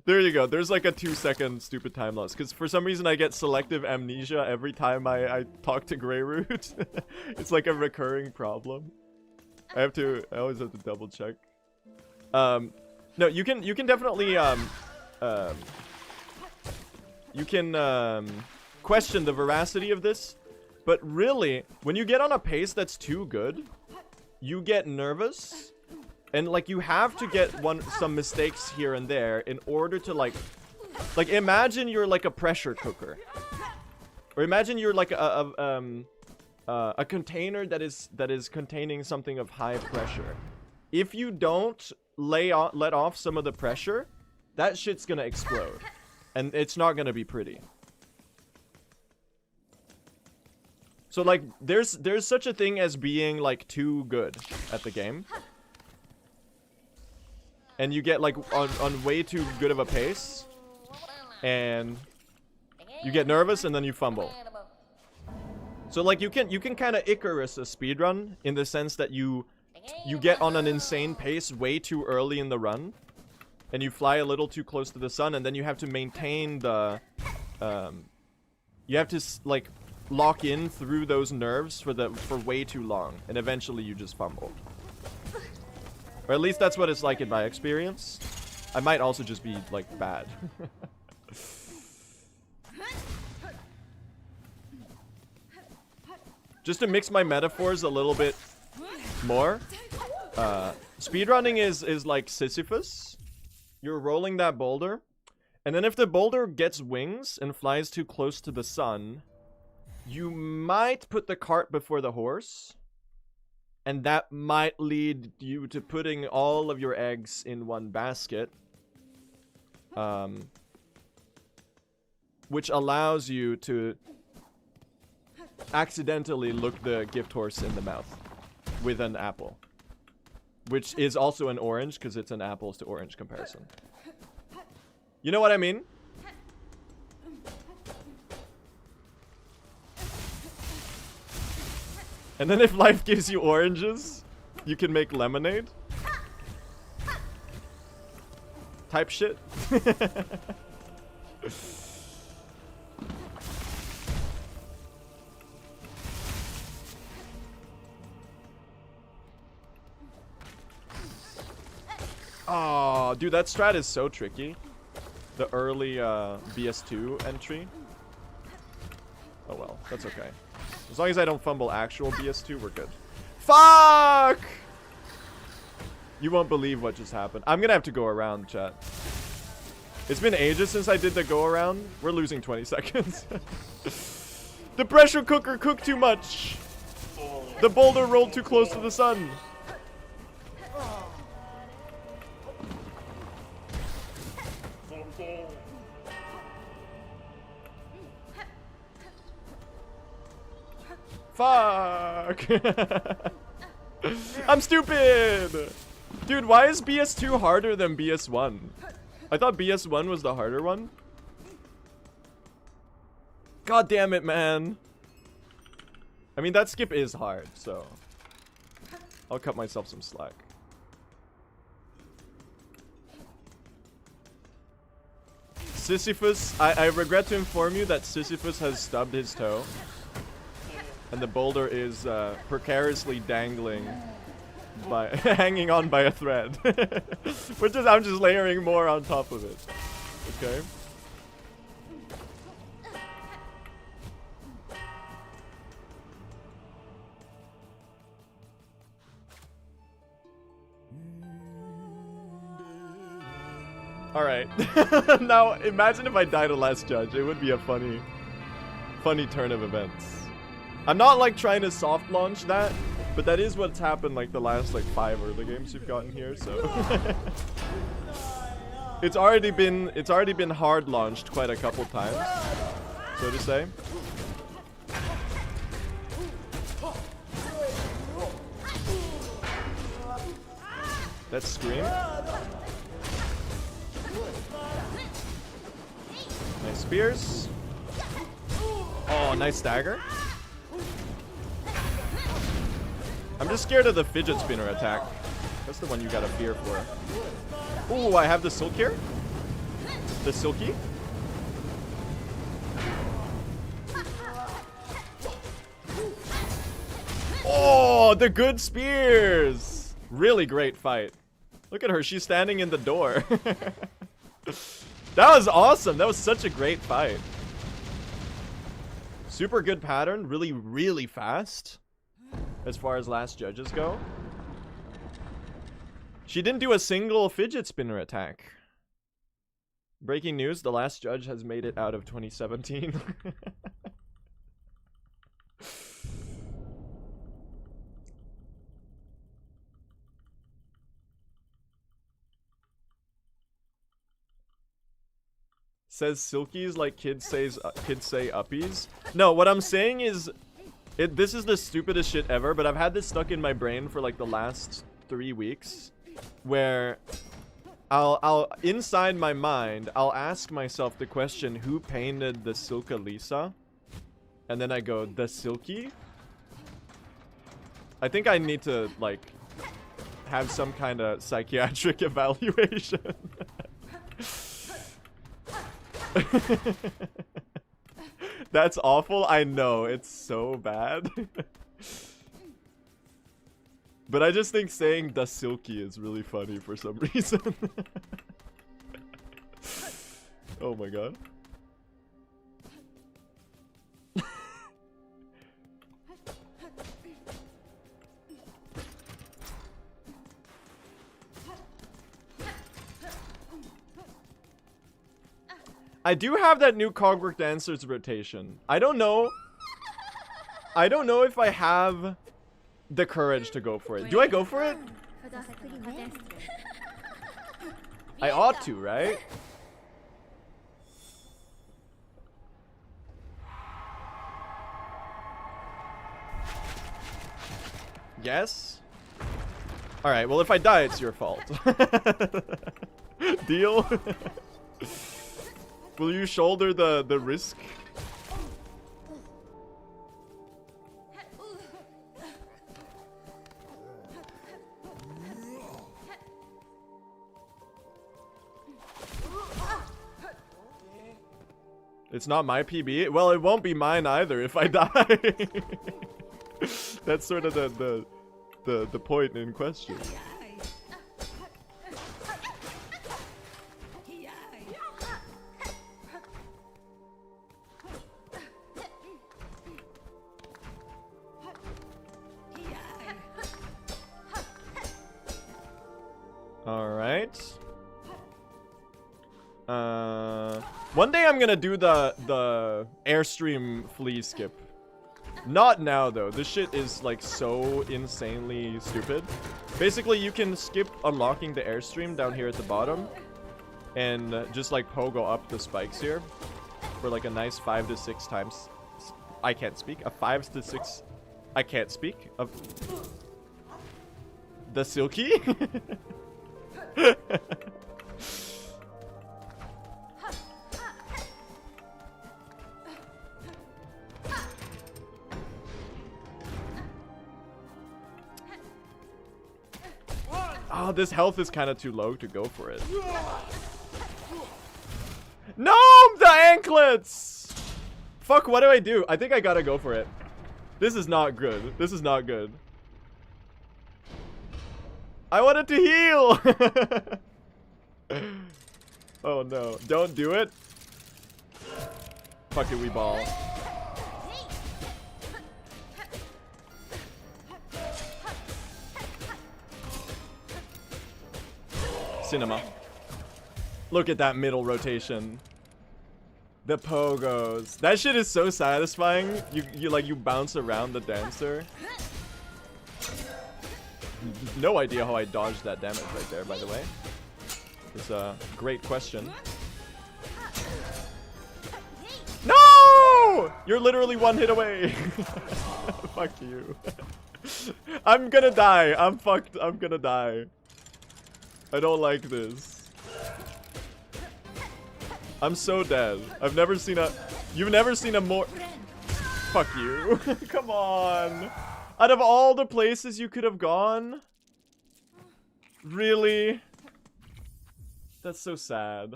Speaker 1: There you go. There's like a 2-second stupid time loss. Because for some reason I get selective amnesia every time I talk to Greyroot. It's like a recurring problem. I always have to double check. No, you can definitely you can question the veracity of this. But really, when you get on a pace that's too good, you get nervous. And, like, you have to get some mistakes here and there in order to, like, imagine you're, like, a pressure cooker. Or imagine you're, like, a container that is containing something of high pressure. If you don't let off some of the pressure, that shit's gonna explode. And it's not gonna be pretty. So, like, there's such a thing as being, like, too good at the game. And you get, like, on way too good of a pace. And you get nervous and then you fumble. So, like, you can kind of Icarus a speedrun in the sense that you get on an insane pace way too early in the run. And you fly a little too close to the sun, and then you have to maintain the... you have to, like, lock in through those nerves for way too long. And eventually you just fumble. Or at least that's what it's like in my experience. I might also just be, like, bad. Just to mix my metaphors a little bit more. Speedrunning is like Sisyphus. You're rolling that boulder. And then if the boulder gets wings and flies too close to the sun, you might put the cart before the horse. And that might lead you to putting all of your eggs in one basket. Which allows you to accidentally look the gift horse in the mouth with an apple. Which is also an orange, because it's an apples to orange comparison. You know what I mean? And then if life gives you oranges, you can make lemonade. Type shit. Oh, dude, that strat is so tricky. The early BS2 entry. Oh well, that's okay. As long as I don't fumble actual BS2, we're good. Fuck! You won't believe what just happened. I'm gonna have to go around, chat. It's been ages since I did the go around. We're losing 20 seconds. The pressure cooker cooked too much. The boulder rolled too close to the sun. Fuck! I'm stupid! Dude, why is BS2 harder than BS1? I thought BS1 was the harder one. God damn it, man. I mean, that skip is hard, so I'll cut myself some slack. Sisyphus, I regret to inform you that Sisyphus has stubbed his toe. And the boulder is precariously dangling by hanging on by a thread. Which is, I'm just layering more on top of it. Okay. Alright. Now, imagine if I died a last judge. It would be a funny turn of events. I'm not like trying to soft launch that, but that is what's happened like the last like 5 early games we've gotten here, so it's already been hard launched quite a couple times, so to say. Let's scream. Nice spears. Oh, nice stagger. I'm just scared of the fidget spinner attack. That's the one you gotta fear for. Ooh, I have the silk here. The silky. Oh, the good spears. Really great fight. Look at her. She's standing in the door. That was awesome. That was such a great fight. Super good pattern. Really, really fast. As far as last judges go. She didn't do a single fidget spinner attack. Breaking news, the last judge has made it out of 2017. Says silkies like kids say uppies. No, what I'm saying is this is the stupidest shit ever, but I've had this stuck in my brain for like the last 3 weeks, where I'll inside my mind, I'll ask myself the question, who painted the Silka Lisa? And then I go, the Silky? I think I need to like have some kind of psychiatric evaluation. That's awful. I know. It's so bad. But I just think saying the silky is really funny for some reason. Oh my god. I do have that new Cogwork Dancers rotation. I don't know if I have the courage to go for it. Do I go for it? I ought to, right? Yes? Alright, well if I die, it's your fault. Deal? Will you shoulder the risk? It's not my PB? Well, it won't be mine either if I die. That's sort of the point in question. Alright. One day I'm gonna do the Airstream flea skip. Not now though. This shit is like so insanely stupid. Basically you can skip unlocking the Airstream down here at the bottom and just like pogo up the spikes here for like a nice 5 to 6 times. I can't speak. A 5 to 6. I can't speak. Of the silky. Oh, this health is kind of too low to go for it. No, the anklets! Fuck, what do I do? I think I gotta go for it. This is not good. This is not good. I wanted to heal! Oh no, don't do it. Fuck it, we ball. Cinema. Look at that middle rotation. The pogos. That shit is so satisfying. You bounce around the dancer. No idea how I dodged that damage right there, by the way. It's a great question. No! You're literally one hit away. Fuck you. I'm gonna die. I'm fucked. I'm gonna die. I don't like this. I'm so dead. I've never seen a... You've never seen a more... Fuck you. Come on. Out of all the places you could have gone? Really? That's so sad.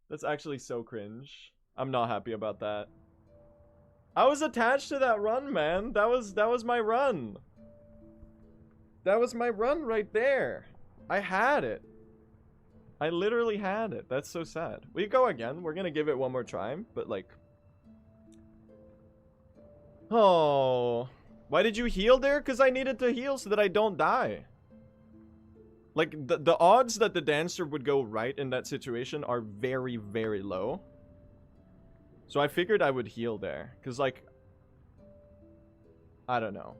Speaker 1: That's actually so cringe. I'm not happy about that. I was attached to that run, man. That was my run. That was my run right there. I had it. I literally had it. That's so sad. We go again. We're gonna give it one more try, but like... Oh... Why did you heal there? Because I needed to heal so that I don't die. Like, the odds that the dancer would go right in that situation are very, very low. So I figured I would heal there. Because, like... I don't know.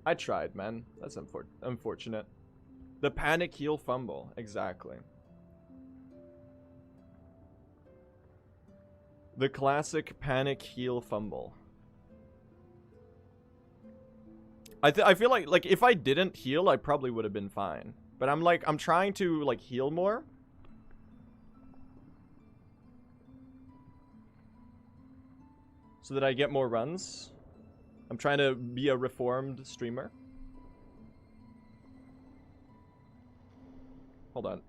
Speaker 1: I tried, man. That's unfortunate. The panic heal fumble. Exactly. The classic panic heal fumble. I feel like if I didn't heal, I probably would have been fine. But I'm trying to like heal more. So that I get more runs. I'm trying to be a reformed streamer. Hold on.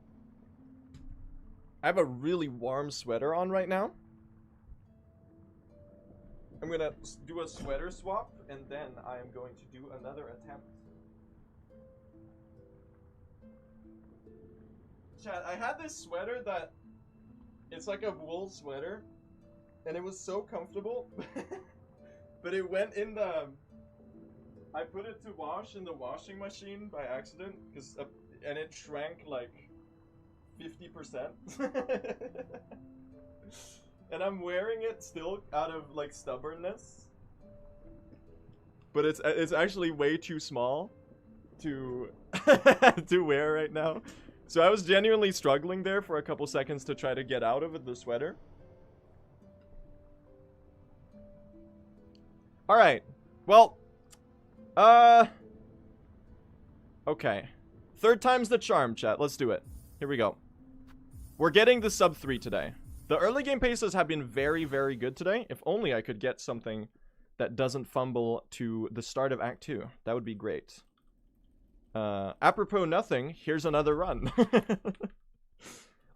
Speaker 1: I have a really warm sweater on right now. I'm gonna do a sweater swap, and then I am going to do another attempt. Chat, I had this sweater that... It's like a wool sweater, and it was so comfortable, but it went in the... I put it to wash in the washing machine by accident, and it shrank like 50%. And I'm wearing it still out of like stubbornness, but it's actually way too small to to wear right now. So I was genuinely struggling there for a couple seconds to try to get out of the sweater. All right, well, okay, third time's the charm, chat. Let's do it. Here we go. We're getting the sub 3 today. The early game paces have been very, very good today. If only I could get something that doesn't fumble to the start of Act 2. That would be great. Apropos nothing, here's another run.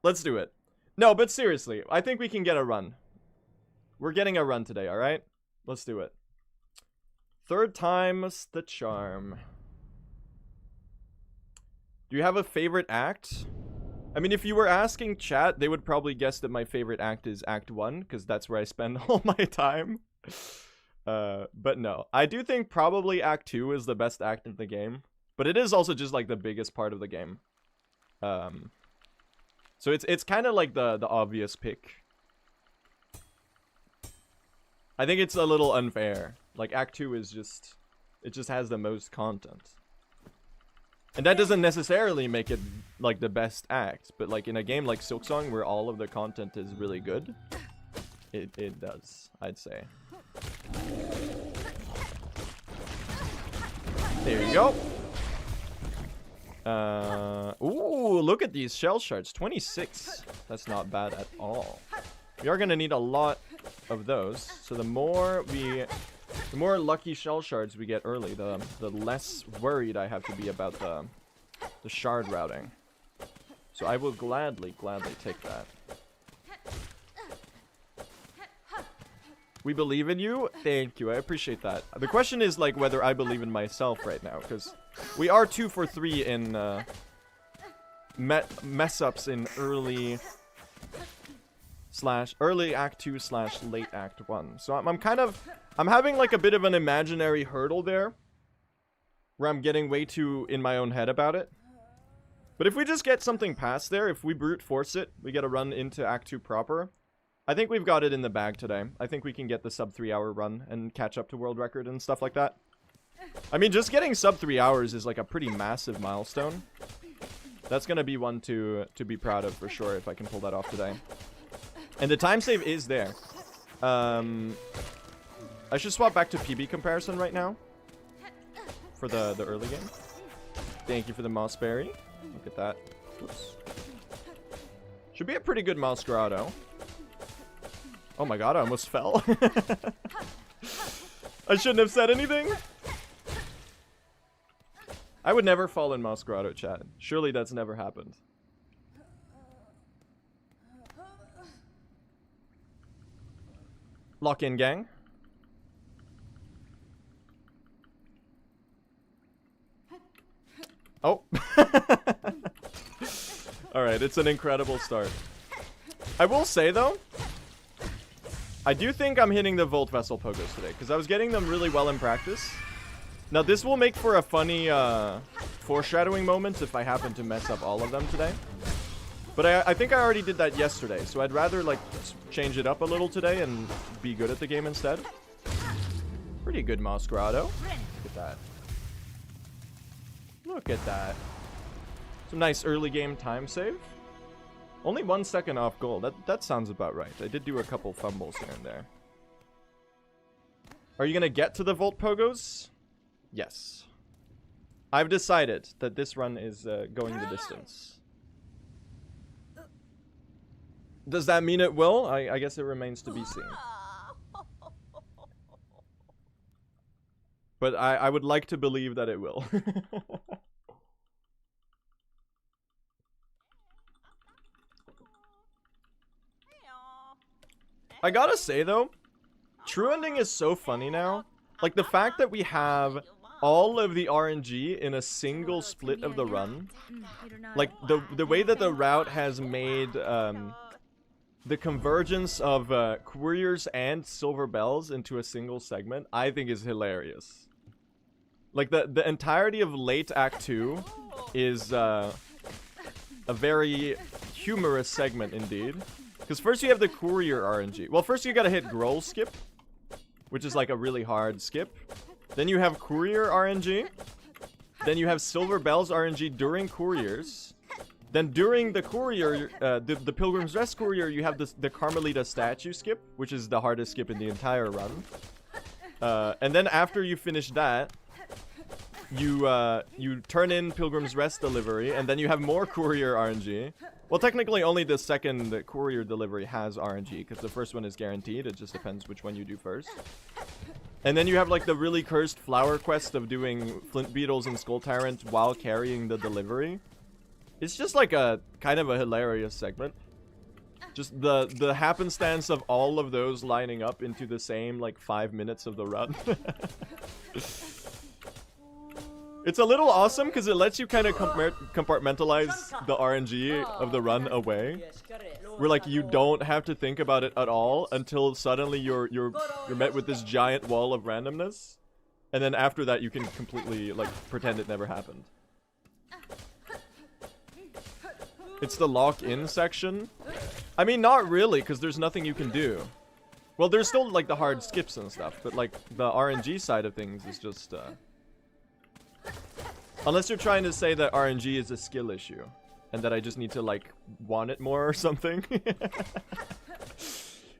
Speaker 1: Let's do it. No, but seriously, I think we can get a run. We're getting a run today, alright? Let's do it. Third time's the charm. Do you have a favorite act? I mean, if you were asking chat, they would probably guess that my favorite act is Act 1, because that's where I spend all my time. But no. I do think probably Act 2 is the best act in the game. But it is also just, like, the biggest part of the game. So it's kind of like the obvious pick. I think it's a little unfair. Like, Act 2 is just... It just has the most content. And that doesn't necessarily make it, like, the best act. But, like, in a game like Silksong, where all of the content is really good, it does, I'd say. There you go. Ooh, look at these shell shards. 26. That's not bad at all. We are going to need a lot of those. So the more we The more lucky shell shards we get early, the less worried I have to be about the shard routing. So I will gladly take that. We believe in you? Thank you, I appreciate that. The question is like whether I believe in myself right now, because we are 2 for 3 in mess ups in early act 2 / late act 1. So I'm having like a bit of an imaginary hurdle there, where I'm getting way too in my own head about it. But if we just get something past there, if we brute force it, we get a run into act 2 proper. I think we've got it in the bag today. I think we can get the sub 3 hour run and catch up to world record and stuff like that. I mean, just getting sub 3 hours is like a pretty massive milestone. That's gonna be one to be proud of for sure if I can pull that off today. And the time save is there. I should swap back to PB comparison right now for the early game. Thank you for the Mossberry. Look at that. Oops. Should be a pretty good Masquerado. Oh my god, I almost fell. I shouldn't have said anything. I would never fall in Masquerado, chat. Surely that's never happened. Lock in, gang. Oh. Alright, it's an incredible start. I will say, though, I do think I'm hitting the Volt Vessel Pogos today, because I was getting them really well in practice. Now, this will make for a funny foreshadowing moment if I happen to mess up all of them today. But I think I already did that yesterday, so I'd rather, like, change it up a little today and be good at the game instead. Pretty good Masquerado. Look at that. Look at that. Some nice early game time save. Only 1 second off goal. That sounds about right. I did do a couple fumbles here and there. Are you gonna get to the Volt Pogos? Yes. I've decided that this run is going the distance. Does that mean it will? I guess it remains to be seen. But I would like to believe that it will. I gotta say, though, True Ending is so funny now. Like, the fact that we have all of the RNG in a single split of the run. Like, the way that the route has made the convergence of couriers and silver bells into a single segment, I think is hilarious. Like, the entirety of late Act 2 is a very humorous segment indeed. Because first you have the courier RNG. Well, first you gotta hit Groll skip, which is like a really hard skip. Then you have courier RNG. Then you have silver bells RNG during couriers. Then during the courier, the Pilgrim's Rest courier, you have the Carmelita statue skip, which is the hardest skip in the entire run. And then after you finish that, you turn in Pilgrim's Rest delivery, and then you have more courier RNG. Well, technically only the second courier delivery has RNG, because the first one is guaranteed. It just depends which one you do first. And then you have like the really cursed flower quest of doing Flint Beetles and Skull Tyrant while carrying the delivery. It's just like a kind of a hilarious segment. Just the happenstance of all of those lining up into the same like 5 minutes of the run. It's a little awesome because it lets you kind of compartmentalize the RNG of the run away. Where like you don't have to think about it at all until suddenly you're met with this giant wall of randomness. And then after that you can completely like pretend it never happened. It's the lock-in section. I mean, not really, because there's nothing you can do. Well, there's still like the hard skips and stuff, but like the RNG side of things is just unless you're trying to say that RNG is a skill issue and that I just need to like want it more or something.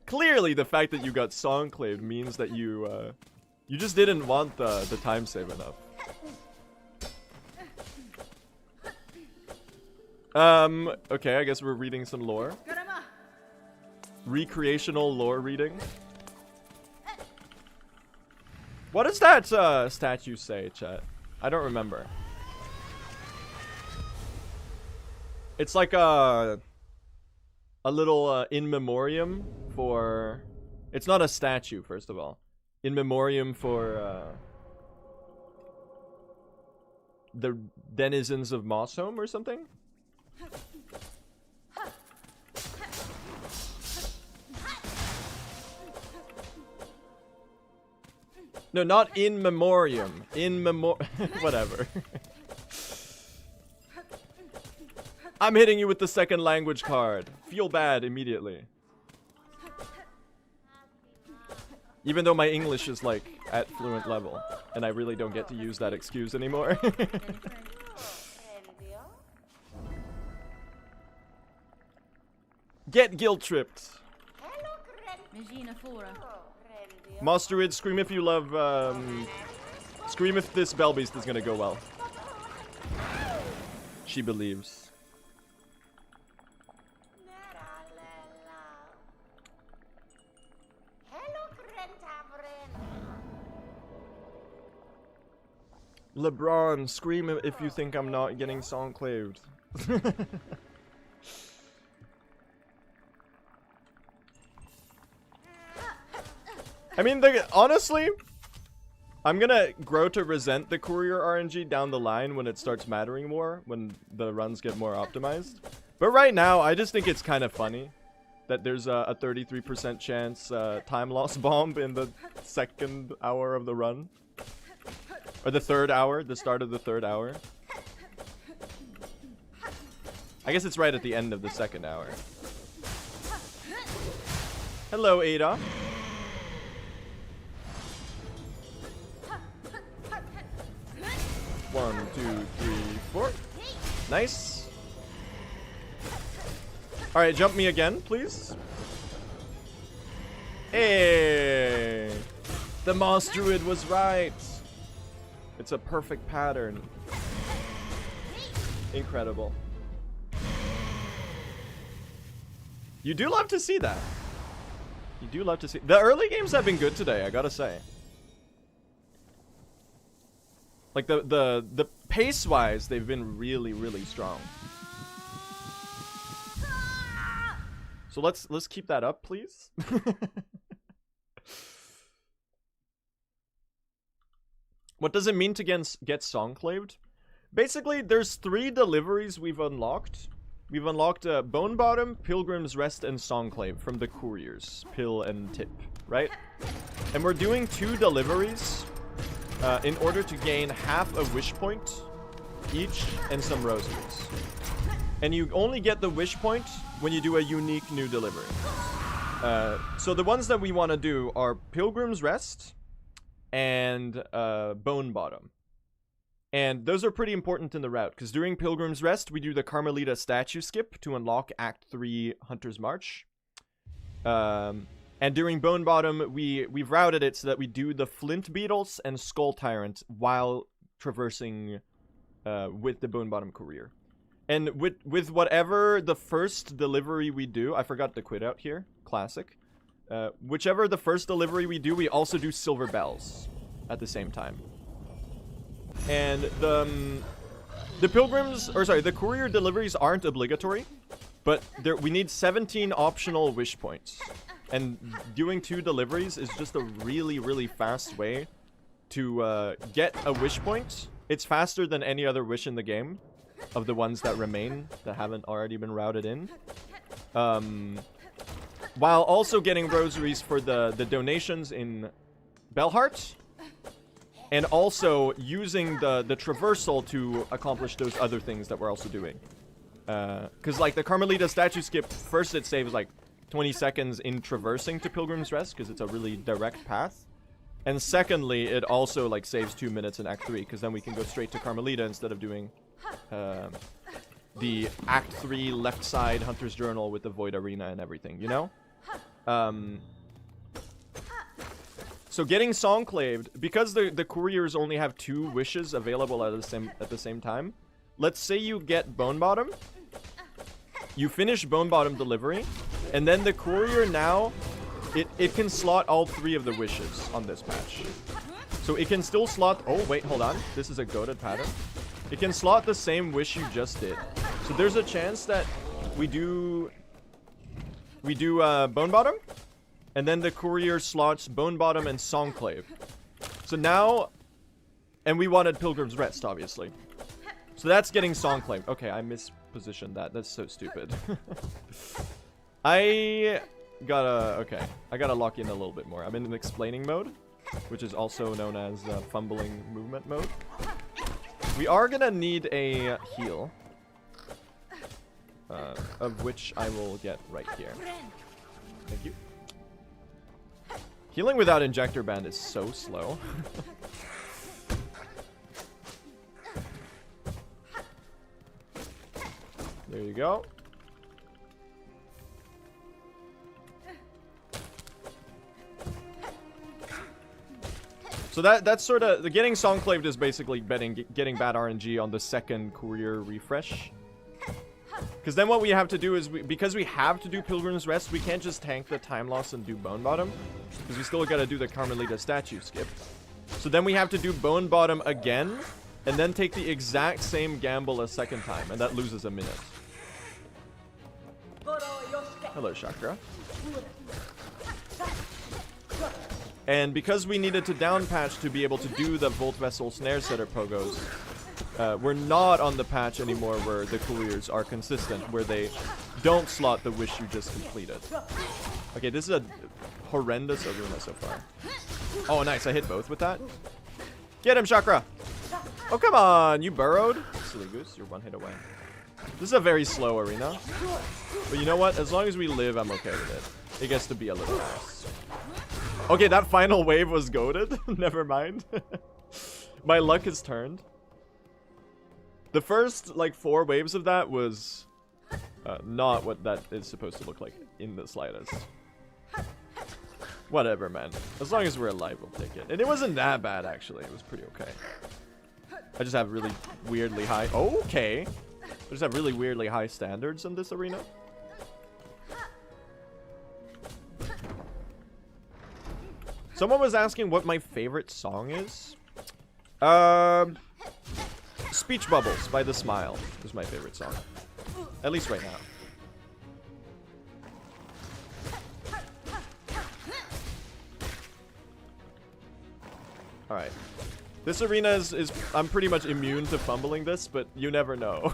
Speaker 1: Clearly the fact that you got songclaved means that you just didn't want the time save enough. Okay, I guess we're reading some lore. Recreational lore reading. What does that statue say, chat? I don't remember. It's like a little in memoriam for... It's not a statue, first of all. In memoriam for the denizens of Mossholm or something? No, not in memoriam. In whatever. I'm hitting you with the second language card. Feel bad immediately. Even though my English is like at fluent level. And I really don't get to use that excuse anymore. Get guilt tripped. Monsterid, scream if you love, scream if this Bell Beast is gonna go well. She believes. LeBron, scream if you think I'm not getting songclaved. I mean, honestly, I'm gonna grow to resent the courier RNG down the line when it starts mattering more, when the runs get more optimized. But right now, I just think it's kind of funny that there's a 33% chance time loss bomb in the second hour of the run. Or the third hour, the start of the third hour. I guess it's right at the end of the second hour. Hello, Ada. One, two, three, four. Nice. Alright, jump me again, please. Hey! The Monsterid was right. It's a perfect pattern. Incredible. You do love to see that. You do love to see. The early games have been good today, I gotta say. Like the pace-wise, they've been really, really strong. So let's keep that up, please. What does it mean to get songclaved? Basically, there's 3 deliveries we've unlocked. We've unlocked Bone Bottom, Pilgrim's Rest, and Songclave from the couriers, Pill and Tip, right? And we're doing 2 deliveries in order to gain half a wish point each and some rosaries. And you only get the wish point when you do a unique new delivery. So the ones that we want to do are Pilgrim's Rest and Bone Bottom. And those are pretty important in the route, because during Pilgrim's Rest, we do the Carmelita statue skip to unlock Act 3 Hunter's March. And during Bone Bottom, we've routed it so that we do the Flint Beetles and Skull Tyrant while traversing with the Bone Bottom Courier. And with whatever the first delivery we do, I forgot to quit out here, classic. Whichever the first delivery we do, we also do Silver Bells at the same time. And the Pilgrims, or sorry, the Courier deliveries aren't obligatory, but we need 17 optional wish points. And doing 2 deliveries is just a really, really fast way to get a wish point. It's faster than any other wish in the game, of the ones that remain that haven't already been routed in. While also getting rosaries for the donations in Bellheart. And also using the traversal to accomplish those other things that we're also doing. Because like the Carmelita statue skip, first it saves like 20 seconds in traversing to Pilgrim's Rest, because it's a really direct path. And secondly, it also like saves 2 minutes in Act 3, because then we can go straight to Carmelita instead of doing the Act 3 left side Hunter's Journal with the Void Arena and everything, you know? So getting songclaved, because the couriers only have 2 wishes available at the same time. Let's say you get Bone Bottom, you finish Bone Bottom delivery, and then the courier now, it can slot all 3 of the wishes on this patch. So it can still slot... Oh, wait, hold on. This is a goated pattern. It can slot the same wish you just did. So there's a chance that we do Bone Bottom, and then the courier slots Bone Bottom and Songclave. So now... And we wanted Pilgrim's Rest, obviously. So that's getting Songclave. Okay, I mispositioned that. That's so stupid. I gotta lock in a little bit more. I'm in an explaining mode, which is also known as fumbling movement mode. We are gonna need a heal, of which I will get right here. Thank you. Healing without injector band is so slow. There you go. So that's sort of... The getting Songclaved is basically getting bad RNG on the second courier refresh. Because then what we have to do is... because we have to do Pilgrim's Rest, we can't just tank the time loss and do Bone Bottom. Because we still gotta do the Carmelita statue skip. So then we have to do Bone Bottom again, and then take the exact same gamble a second time, and that loses a minute. Hello, Chakra. And because we needed to down patch to be able to do the Volt Vessel Snare Setter Pogos, we're not on the patch anymore where the couriers are consistent, where they don't slot the wish you just completed. Okay, this is a horrendous arena so far. Oh, nice. I hit both with that. Get him, Chakra! Oh, come on! You burrowed? Silly goose, you're one hit away. This is a very slow arena. But you know what? As long as we live, I'm okay with it. It gets to be a little nice. Okay, that final wave was goated. Never mind. My luck has turned. The first, like, 4 waves of that was not what that is supposed to look like in the slightest. Whatever, man. As long as we're alive, we'll take it. And it wasn't that bad, actually. It was pretty okay. I just have really weirdly high... Okay. I just have really weirdly high standards in this arena. Someone was asking what my favorite song is. Speech Bubbles by The Smile is my favorite song. At least right now. Alright. This arena is... I'm pretty much immune to fumbling this, but you never know.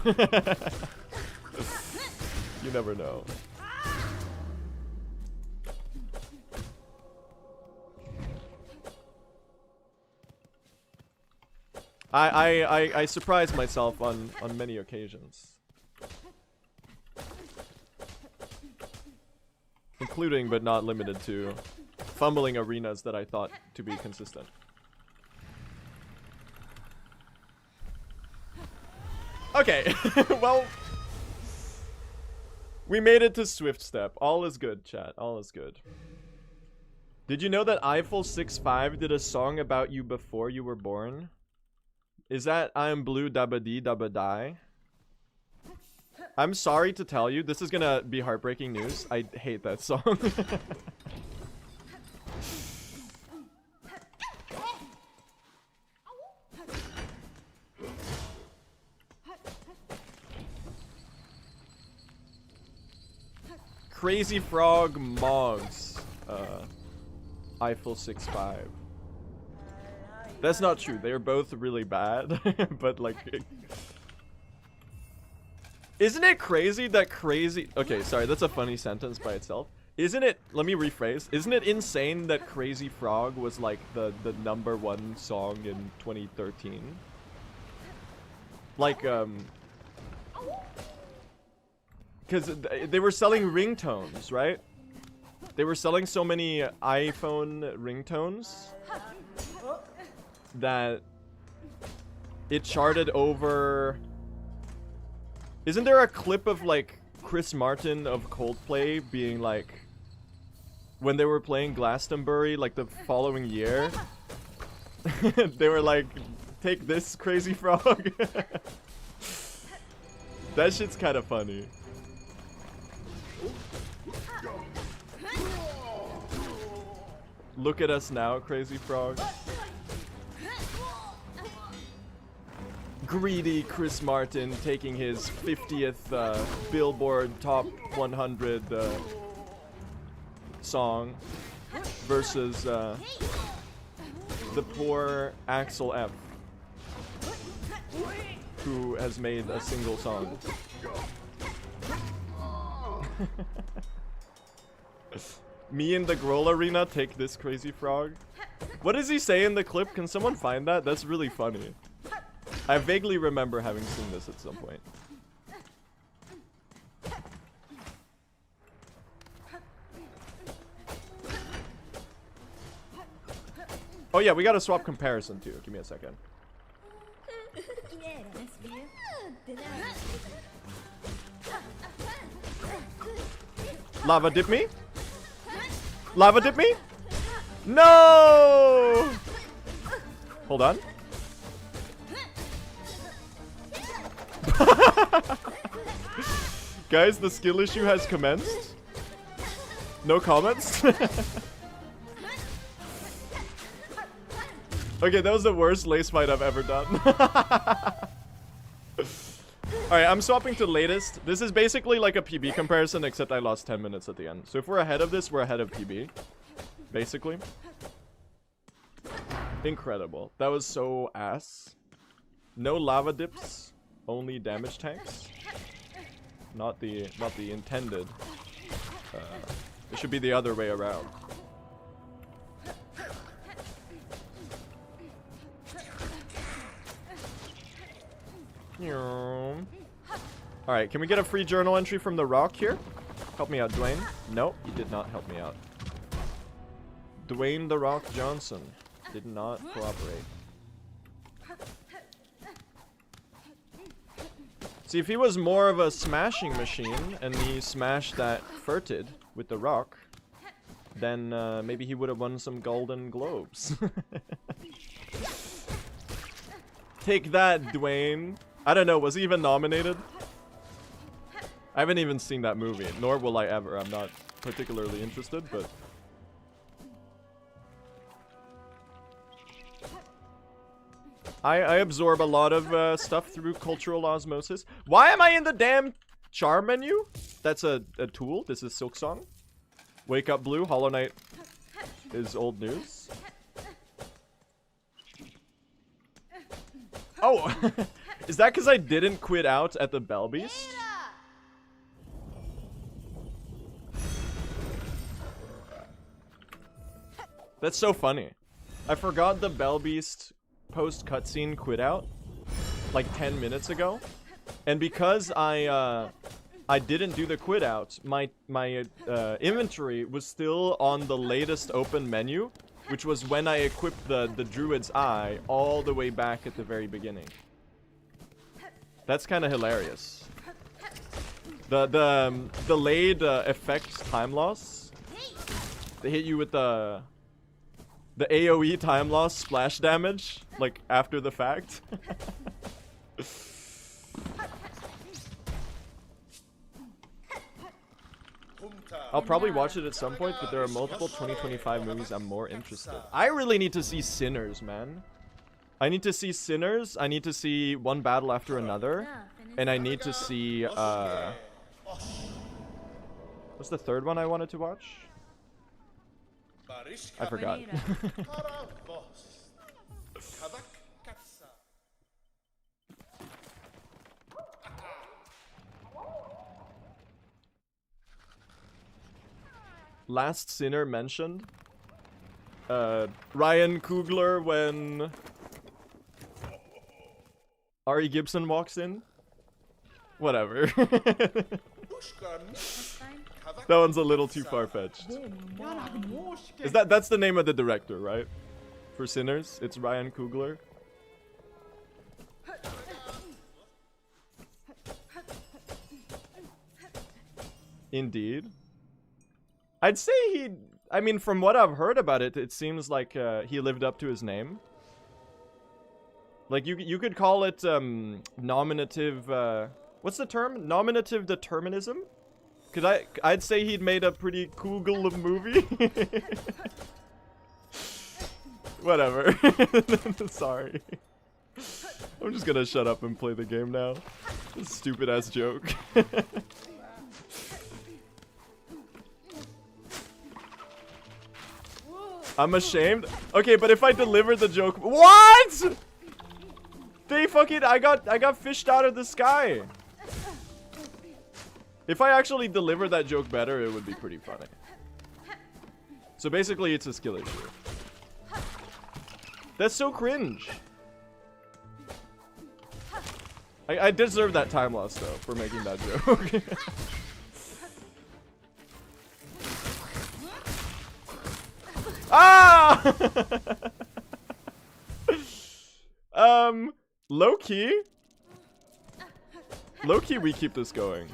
Speaker 1: You never know. I surprise myself on many occasions. Including, but not limited to, fumbling arenas that I thought to be consistent. Okay, well, we made it to Swift Step. All is good, chat. All is good. Did you know that Eiffel65 did a song about you before you were born? Is that I'm blue dabba dee dabba die? I'm sorry to tell you, this is gonna be heartbreaking news. I hate that song. Crazy Frog Mogs. Eiffel65. That's not true. They are both really bad. But like... Isn't it crazy that crazy... Okay, sorry. That's a funny sentence by itself. Isn't it... Let me rephrase. Isn't it insane that Crazy Frog was like the #1 song in 2013? Like, because they were selling ringtones, right? They were selling so many iPhone ringtones that it charted over... Isn't there a clip of like Chris Martin of Coldplay being like, when they were playing Glastonbury like the following year, they were like, take this, Crazy Frog. That shit's kind of funny. Look at us now, Crazy Frog. Greedy Chris Martin taking his 50th Billboard Top 100 song versus the poor Axel F, who has made a single song. Me in the Growl Arena take this crazy frog. What does he say in the clip? Can someone find that? That's really funny. I vaguely remember having seen this at some point. Oh yeah, we gotta swap comparison too. Give me a second. Lava dip me? Lava dip me? No! Hold on. Guys, the skill issue has commenced. No comments? Okay, that was the worst lace fight I've ever done. Alright, I'm swapping to latest. This is basically like a PB comparison, except I lost 10 minutes at the end. So if we're ahead of this, we're ahead of PB. Basically. Incredible. That was so ass. No lava dips, only damage tanks. Not the intended. It should be the other way around. Alright, can we get a free journal entry from the Rock here? Help me out, Dwayne. No, he did not help me out. Dwayne the Rock Johnson did not cooperate. See, if he was more of a smashing machine and he smashed that Furted with the Rock, then maybe he would have won some Golden Globes. Take that, Dwayne. I don't know, was he even nominated? I haven't even seen that movie, nor will I ever. I'm not particularly interested, but... I absorb a lot of stuff through cultural osmosis. Why am I in the damn char menu? That's a tool. This is Silksong. Wake up blue. Hollow Knight is old news. Oh! Is that because I didn't quit out at the Bell Beast? That's so funny. I forgot the Bell Beast post cutscene quit out like 10 minutes ago, and because I didn't do the quit out, my inventory was still on the latest open menu, which was when I equipped the Druid's Eye all the way back at the very beginning. That's kind of hilarious. The delayed effect time loss. They hit you with the AoE time loss splash damage, like, after the fact. I'll probably watch it at some point, but there are multiple 2025 movies I'm more interested. I really need to see Sinners, man. I need to see Sinners, I need to see One Battle After Another, and I need to see, what's the third one I wanted to watch? I forgot. Last Sinner mentioned? Ryan Coogler when Ari Gibson walks in? Whatever. That one's a little too far-fetched. That's the name of the director, right? For Sinners, it's Ryan Coogler. Indeed. I'd say I mean, from what I've heard about it, it seems like he lived up to his name. Like, you could call it nominative, what's the term? Nominative determinism? Cause I'd say he'd made a pretty Google movie. Whatever. Sorry. I'm just gonna shut up and play the game now. Stupid ass joke. I'm ashamed. Okay, but if I deliver the joke, what? They fucking, I got fished out of the sky. If I actually deliver that joke better, it would be pretty funny. So basically, it's a skill issue. That's so cringe. I deserve that time loss though for making that joke. Ah! Low key, we keep this going.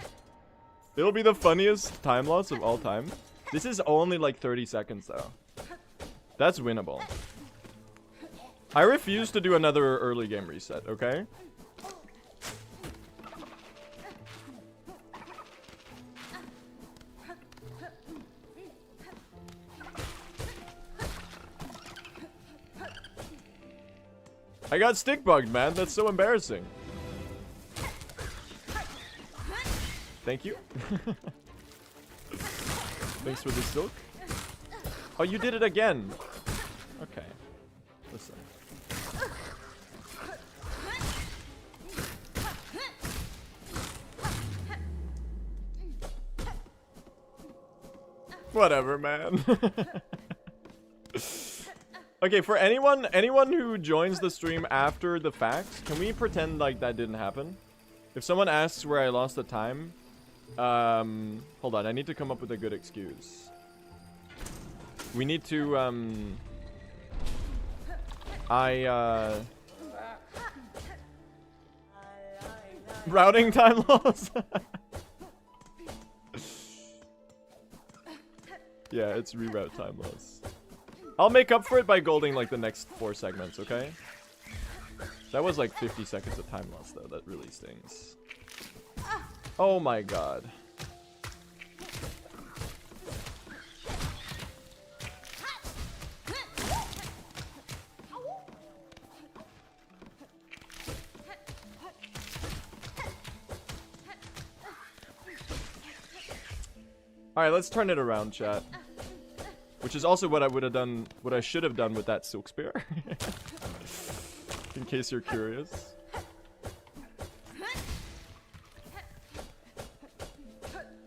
Speaker 1: It'll be the funniest time loss of all time. This is only like 30 seconds though. That's winnable. I refuse to do another early game reset, okay? I got stick bugged, man. That's so embarrassing. Thank you. Thanks for the silk. Oh, you did it again. Okay. Listen. Whatever, man. Okay, for anyone who joins the stream after the fact, can we pretend like that didn't happen? If someone asks where I lost the time, hold on, I need to come up with a good excuse. We need to, routing time loss? Yeah, it's reroute time loss. I'll make up for it by golding like the next 4 segments, okay? That was like 50 seconds of time loss though, that really stings. Oh my god. Alright, let's turn it around, chat. Which is also what I would have done, what I should have done with that silk spear. In case you're curious.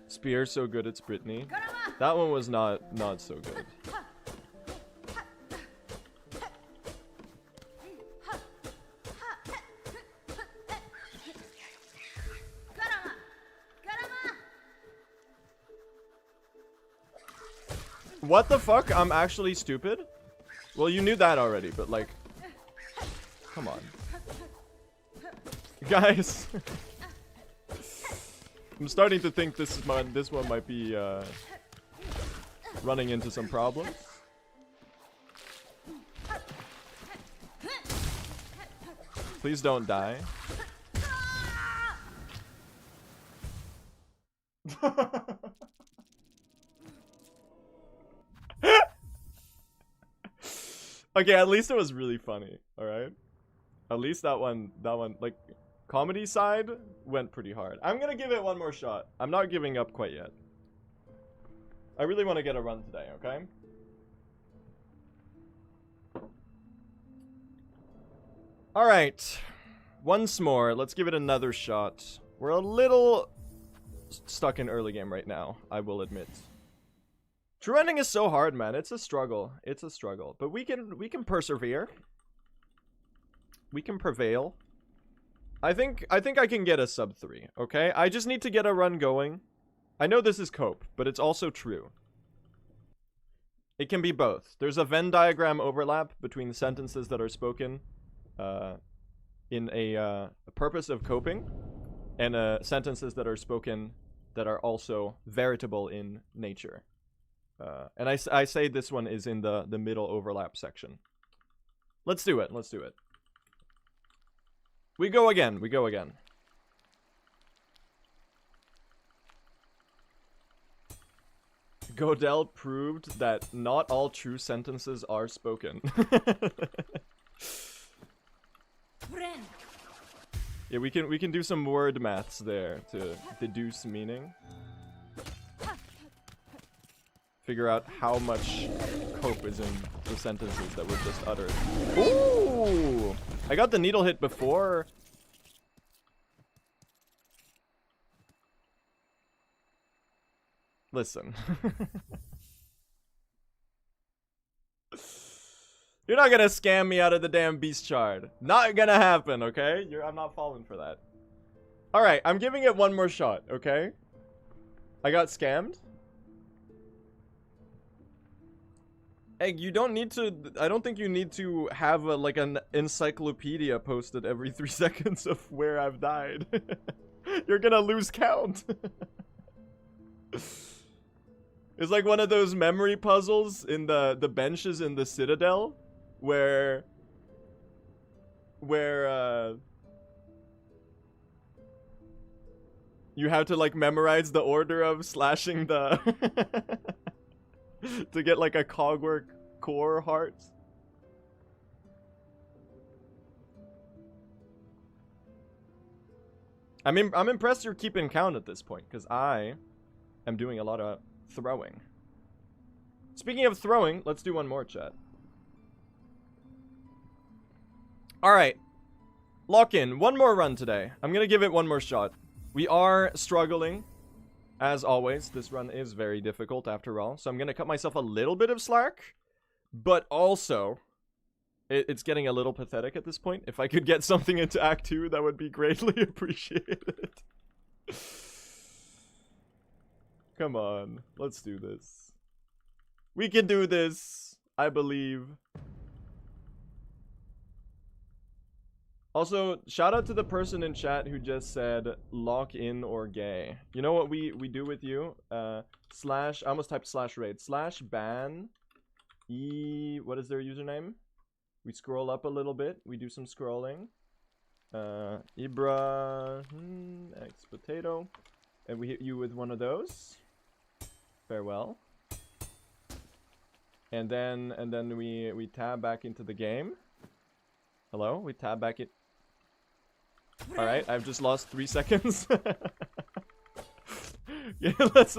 Speaker 1: Spear so good it's Brittany. That one was not so good. What the fuck? I'm actually stupid? Well, you knew that already, but like... Come on. Guys. I'm starting to think this one might be running into some problems. Please don't die. Okay, at least it was really funny, alright? At least that one, like, comedy side went pretty hard. I'm gonna give it one more shot. I'm not giving up quite yet. I really want to get a run today, okay? Alright. Once more, let's give it another shot. We're a little stuck in early game right now, I will admit. True ending is so hard, man. It's a struggle. It's a struggle. But we can persevere. We can prevail. I think I can get a sub 3, okay? I just need to get a run going. I know this is cope, but it's also true. It can be both. There's a Venn diagram overlap between the sentences that are spoken in a purpose of coping and sentences that are spoken that are also veritable in nature. And I say this one is in the middle overlap section. Let's do it. Let's do it. We go again. We go again. Godel proved that not all true sentences are spoken. Yeah, we can do some word maths there to deduce meaning. Figure out how much cope is in the sentences that were just uttered. Ooh! I got the needle hit before. Listen. You're not gonna scam me out of the damn beast shard. Not gonna happen, okay? I'm not falling for that. Alright, I'm giving it one more shot, okay? I got scammed. Egg, you don't need to... I don't think you need to have like an encyclopedia posted every 3 seconds of where I've died. You're gonna lose count. It's like one of those memory puzzles in the benches in the Citadel, where you have to like memorize the order of slashing the to get like a cogwork core heart. I'm impressed you're keeping count at this point, because I am doing a lot of throwing. Speaking of throwing, let's do one more, chat. Alright. Lock in. One more run today. I'm gonna give it one more shot. We are struggling. As always, this run is very difficult after all. So I'm gonna cut myself a little bit of slack. But also, it's getting a little pathetic at this point. If I could get something into Act 2, that would be greatly appreciated. Come on, let's do this. We can do this, I believe. Also, shout out to the person in chat who just said lock in or gay. You know what we do with you? Slash, I almost typed slash raid. Slash ban what is their username? We scroll up a little bit. We do some scrolling. Ibra X potato. And we hit you with one of those. Farewell. And then we tab back into the game. Hello? We tab back in. Alright, I've just lost 3 seconds. Yeah, let's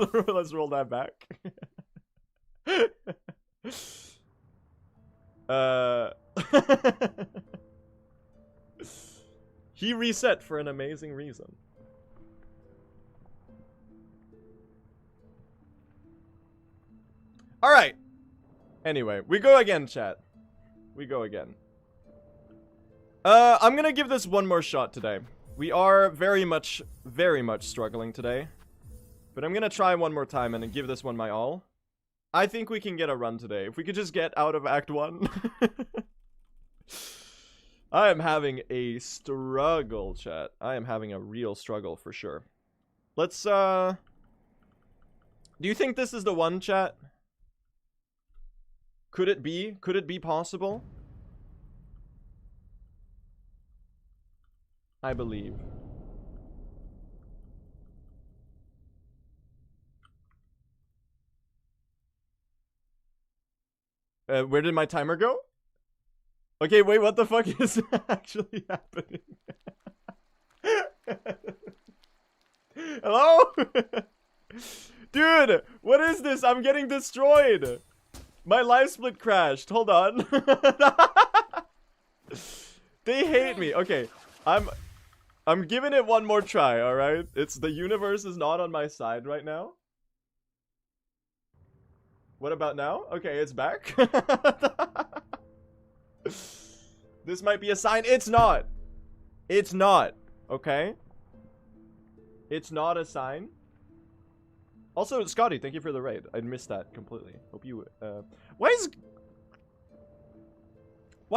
Speaker 1: roll that back. He reset for an amazing reason. Alright. Anyway, we go again, chat. We go again. I'm gonna give this one more shot today. We are very much struggling today. But I'm gonna try one more time and give this one my all. I think we can get a run today. If we could just get out of Act 1. I am having a struggle, chat. I am having a real struggle for sure. Let's, do you think this is the one, chat? Could it be? Could it be possible? I believe. Where did my timer go? Okay, wait, what the fuck is actually happening? Hello? Dude, what is this? I'm getting destroyed. My live split crashed. Hold on. They hate me. Okay, I'm giving it one more try, alright? It's the universe is not on my side right now. What about now? Okay, it's back. This might be a sign. It's not. It's not. Okay? It's not a sign. Also, Scotty, thank you for the raid. I missed that completely. Hope you, Why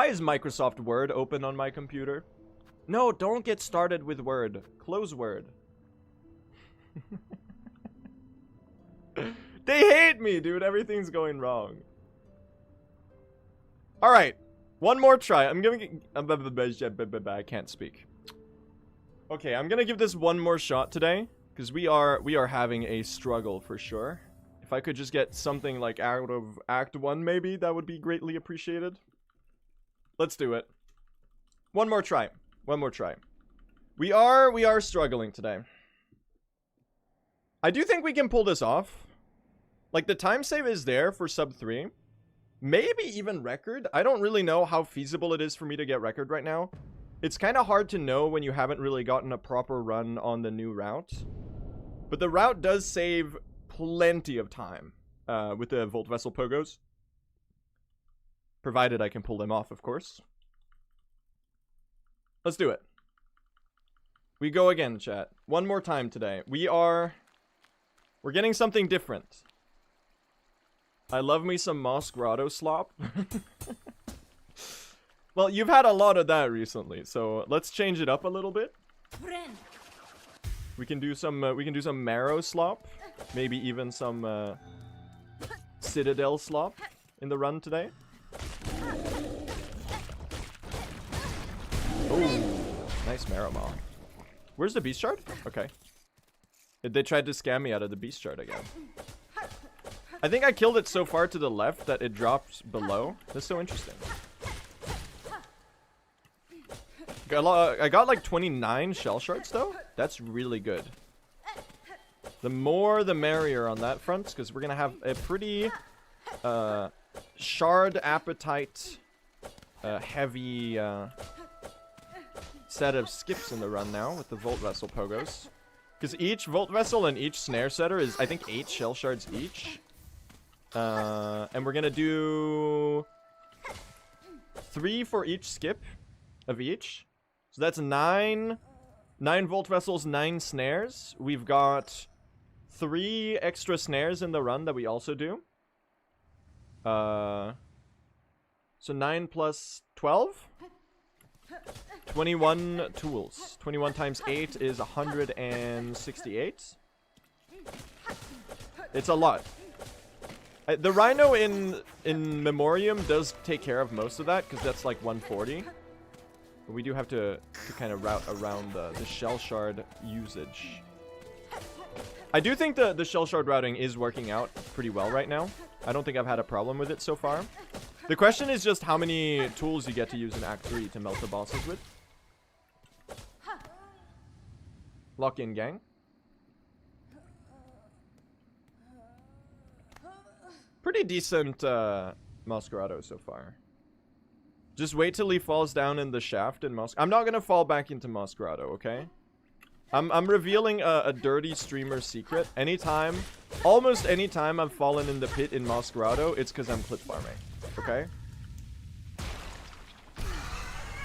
Speaker 1: is Microsoft Word open on my computer? No, don't get started with Word. Close Word. They hate me, dude. Everything's going wrong. Alright. One more try. I'm gonna get... I can't speak. Okay, I'm gonna give this one more shot today. Because we are having a struggle for sure. If I could just get something like out of Act 1 maybe, that would be greatly appreciated. Let's do it. One more try. One more try. We are struggling today. I do think we can pull this off. Like, the time save is there for sub 3. Maybe even record. I don't really know how feasible it is for me to get record right now. It's kind of hard to know when you haven't really gotten a proper run on the new route. But the route does save plenty of time with the Volt Vessel Pogos. Provided I can pull them off, of course. Let's do it. We go again, chat. One more time today. We're getting something different. I love me some Moss Grotto slop. Well, you've had a lot of that recently, so let's change it up a little bit. We can do some marrow slop, maybe even some Citadel slop in the run today. Oh, nice marrow maw. Where's the beast shard? Okay. They tried to scam me out of the beast shard again. I think I killed it so far to the left that it drops below. That's so interesting. I got like 29 shell shards though. That's really good. The more the merrier on that front, because we're gonna have a pretty shard appetite heavy set of skips in the run now with the Volt Vessel Pogos. Because each Volt Vessel and each snare setter is, I think, 8 shell shards each. And we're gonna do 3 for each skip of each. So that's 9 Volt Vessels, 9 snares. We've got 3 extra snares in the run that we also do. So 9 plus 12? 21 tools. 21 times 8 is 168. It's a lot. The Rhino in Memoriam does take care of most of that, because that's like 140. But we do have to kind of route around the shell shard usage. I do think the shell shard routing is working out pretty well right now. I don't think I've had a problem with it so far. The question is just how many tools you get to use in Act 3 to melt the bosses with. Lock in, gang. Pretty decent Masquerado so far. Just wait till he falls down in the shaft in Masquerado. I'm not gonna fall back into Masquerado, okay? I'm revealing a dirty streamer secret. Anytime, almost any time I've fallen in the pit in Masquerado, it's because I'm clip farming. Okay?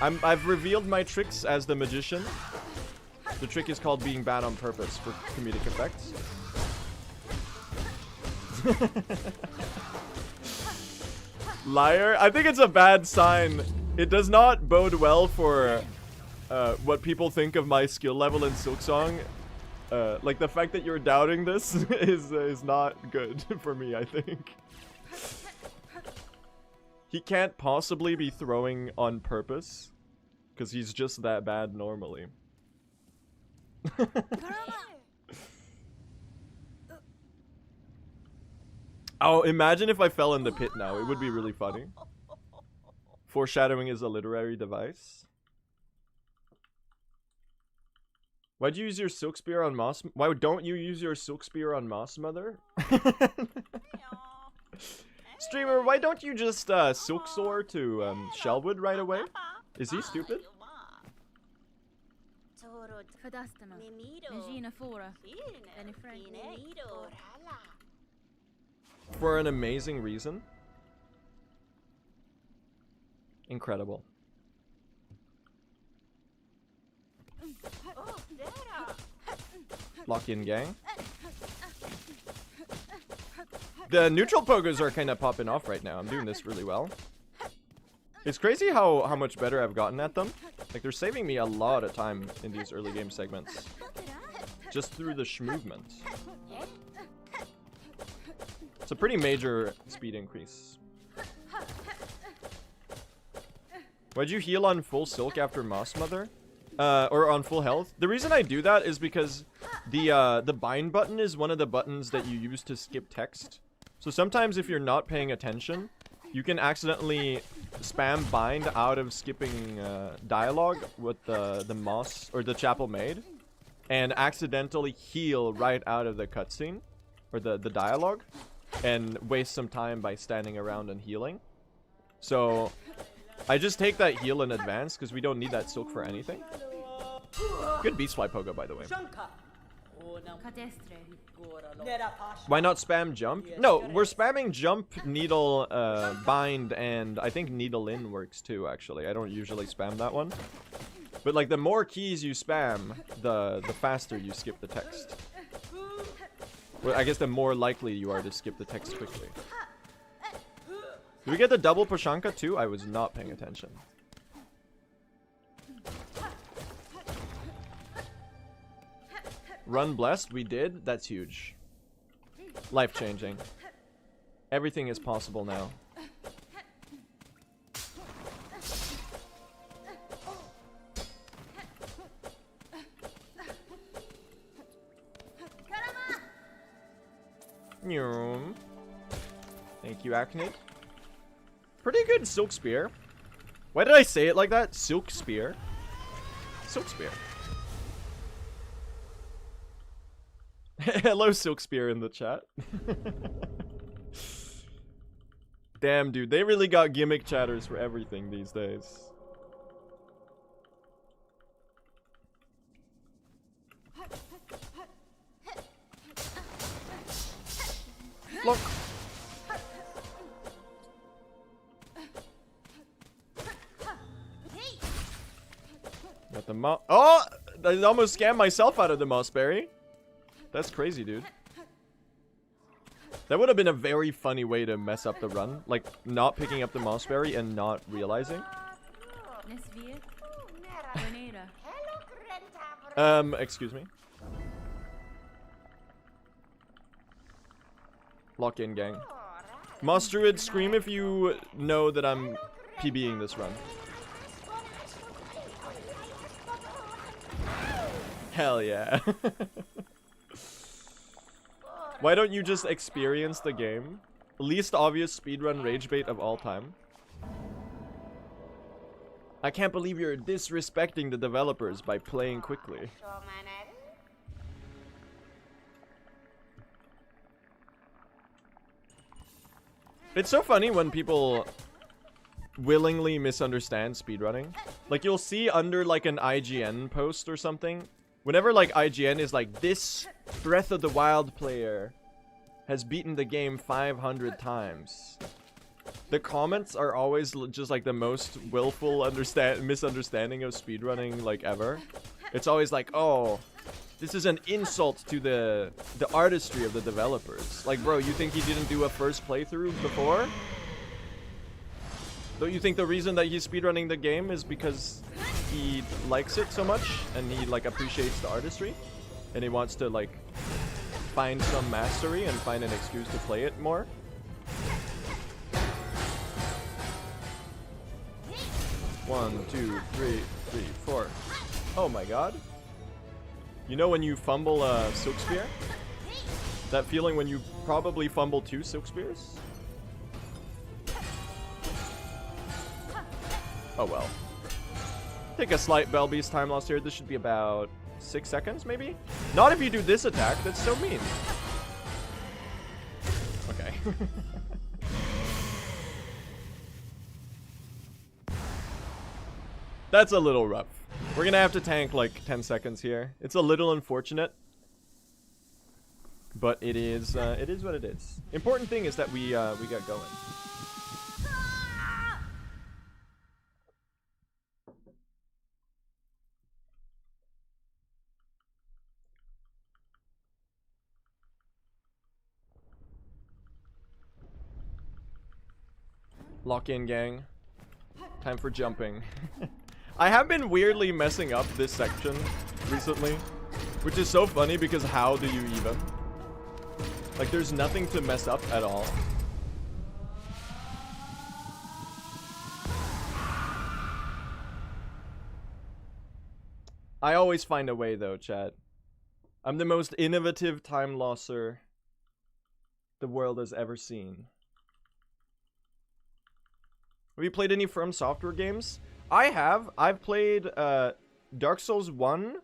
Speaker 1: I've revealed my tricks as the magician. The trick is called being bad on purpose for comedic effects. Liar? I think it's a bad sign. It does not bode well for what people think of my skill level in Silksong. Like, the fact that you're doubting this is not good for me, I think. He can't possibly be throwing on purpose, because he's just that bad normally. Oh, imagine if I fell in the pit now. It would be really funny. Foreshadowing is a literary device. Why'd you use your silk spear on Moss? Why don't you use your silk spear on Moss Mother? Streamer, why don't you just silk soar to Shellwood right away? Is he stupid? For an amazing reason. Incredible. Lock in, gang. The neutral pogos are kind of popping off right now. I'm doing this really well. It's crazy how much better I've gotten at them. Like, they're saving me a lot of time in these early game segments. Just through the movement. It's a pretty major speed increase. Why'd you heal on full silk after Moss Mother? Or on full health? The reason I do that is because the bind button is one of the buttons that you use to skip text. So sometimes if you're not paying attention, you can accidentally spam bind out of skipping dialogue with the moss or the chapel maid, and accidentally heal right out of the cutscene or the dialogue, and waste some time by standing around and healing. So I just take that heal in advance because we don't need that silk for anything. Good beast fly pogo, by the way. Why not spam jump? No, we're spamming jump, needle, bind, and I think needle in works too, actually. I don't usually spam that one. But like the more keys you spam, the faster you skip the text. Well, I guess the more likely you are to skip the text quickly. Did we get the double Pashanka too? I was not paying attention. Run blessed, we did. That's huge. Life-changing. Everything is possible now. Thank you, Acne. Pretty good Silk Spear. Why did I say it like that? Silk Spear. Silk Spear. Hello, Silk Spear in the chat. Damn, dude. They really got gimmick chatters for everything these days. Look. Got the moss. Oh! I almost scammed myself out of the moss berry. That's crazy, dude. That would have been a very funny way to mess up the run. Like, not picking up the moss berry and not realizing. Excuse me. Lock in, gang. Moss Druid, scream if you know that I'm PBing this run. Hell yeah. Why don't you just experience the game? Least obvious speedrun rage bait of all time. I can't believe you're disrespecting the developers by playing quickly. It's so funny when people willingly misunderstand speedrunning. Like, you'll see under like an IGN post or something, whenever like IGN is like, this Breath of the Wild player has beaten the game 500 times. The comments are always just like the most willful misunderstanding of speedrunning like ever. It's always like, oh, this is an insult to the artistry of the developers. Like, bro, you think he didn't do a first playthrough before? Don't you think the reason that he's speedrunning the game is because he likes it so much and he like appreciates the artistry and he wants to like find some mastery and find an excuse to play it more? One, two, three, four. Oh my god. You know when you fumble a Silk Spear? That feeling when you probably fumble 2 Silk Spears? Oh well. Take a slight Bell Beast time loss here. This should be about 6 seconds, maybe? Not if you do this attack. That's so mean. Okay. That's a little rough. We're gonna have to tank like 10 seconds here. It's a little unfortunate, but it is what it is. Important thing is that we got going. Lock in, gang. Time for jumping. I have been weirdly messing up this section recently, which is so funny because how do you even? Like, there's nothing to mess up at all. I always find a way though, chat. I'm the most innovative time losser the world has ever seen. Have you played any From Software games? I have. I've played Dark Souls 1,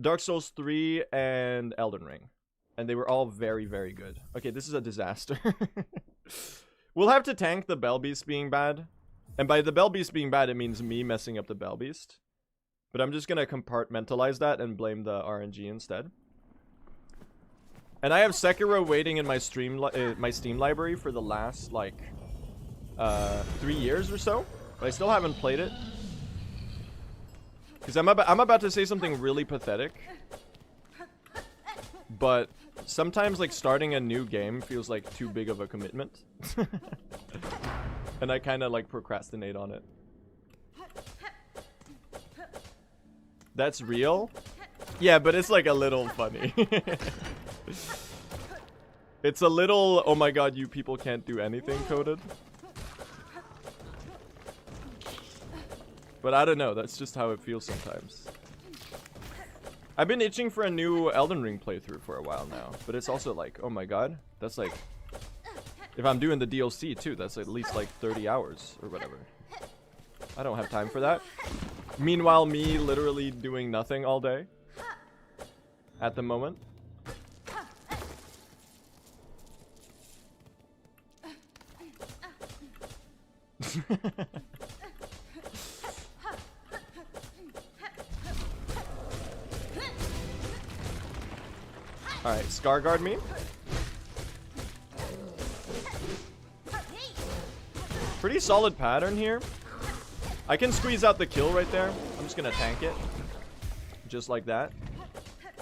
Speaker 1: Dark Souls 3, and Elden Ring. And they were all very, very good. Okay, this is a disaster. We'll have to tank the Bell Beast being bad. And by the Bell Beast being bad, it means me messing up the Bell Beast. But I'm just gonna compartmentalize that and blame the RNG instead. And I have Sekiro waiting in my Steam library for the last, like, 3 years or so. But I still haven't played it. Because I'm about to say something really pathetic. But sometimes, like, starting a new game feels like too big of a commitment. And I kind of, like, procrastinate on it. That's real? Yeah, but it's, like, a little funny. It's a little, oh my god, you people can't do anything coded. But I don't know, that's just how it feels sometimes. I've been itching for a new Elden Ring playthrough for a while now. But it's also like, oh my god, that's like... If I'm doing the DLC too, that's at least like 30 hours or whatever. I don't have time for that. Meanwhile, me literally doing nothing all day. At the moment. Alright, Scar Guard me. Pretty solid pattern here. I can squeeze out the kill right there. I'm just gonna tank it. Just like that.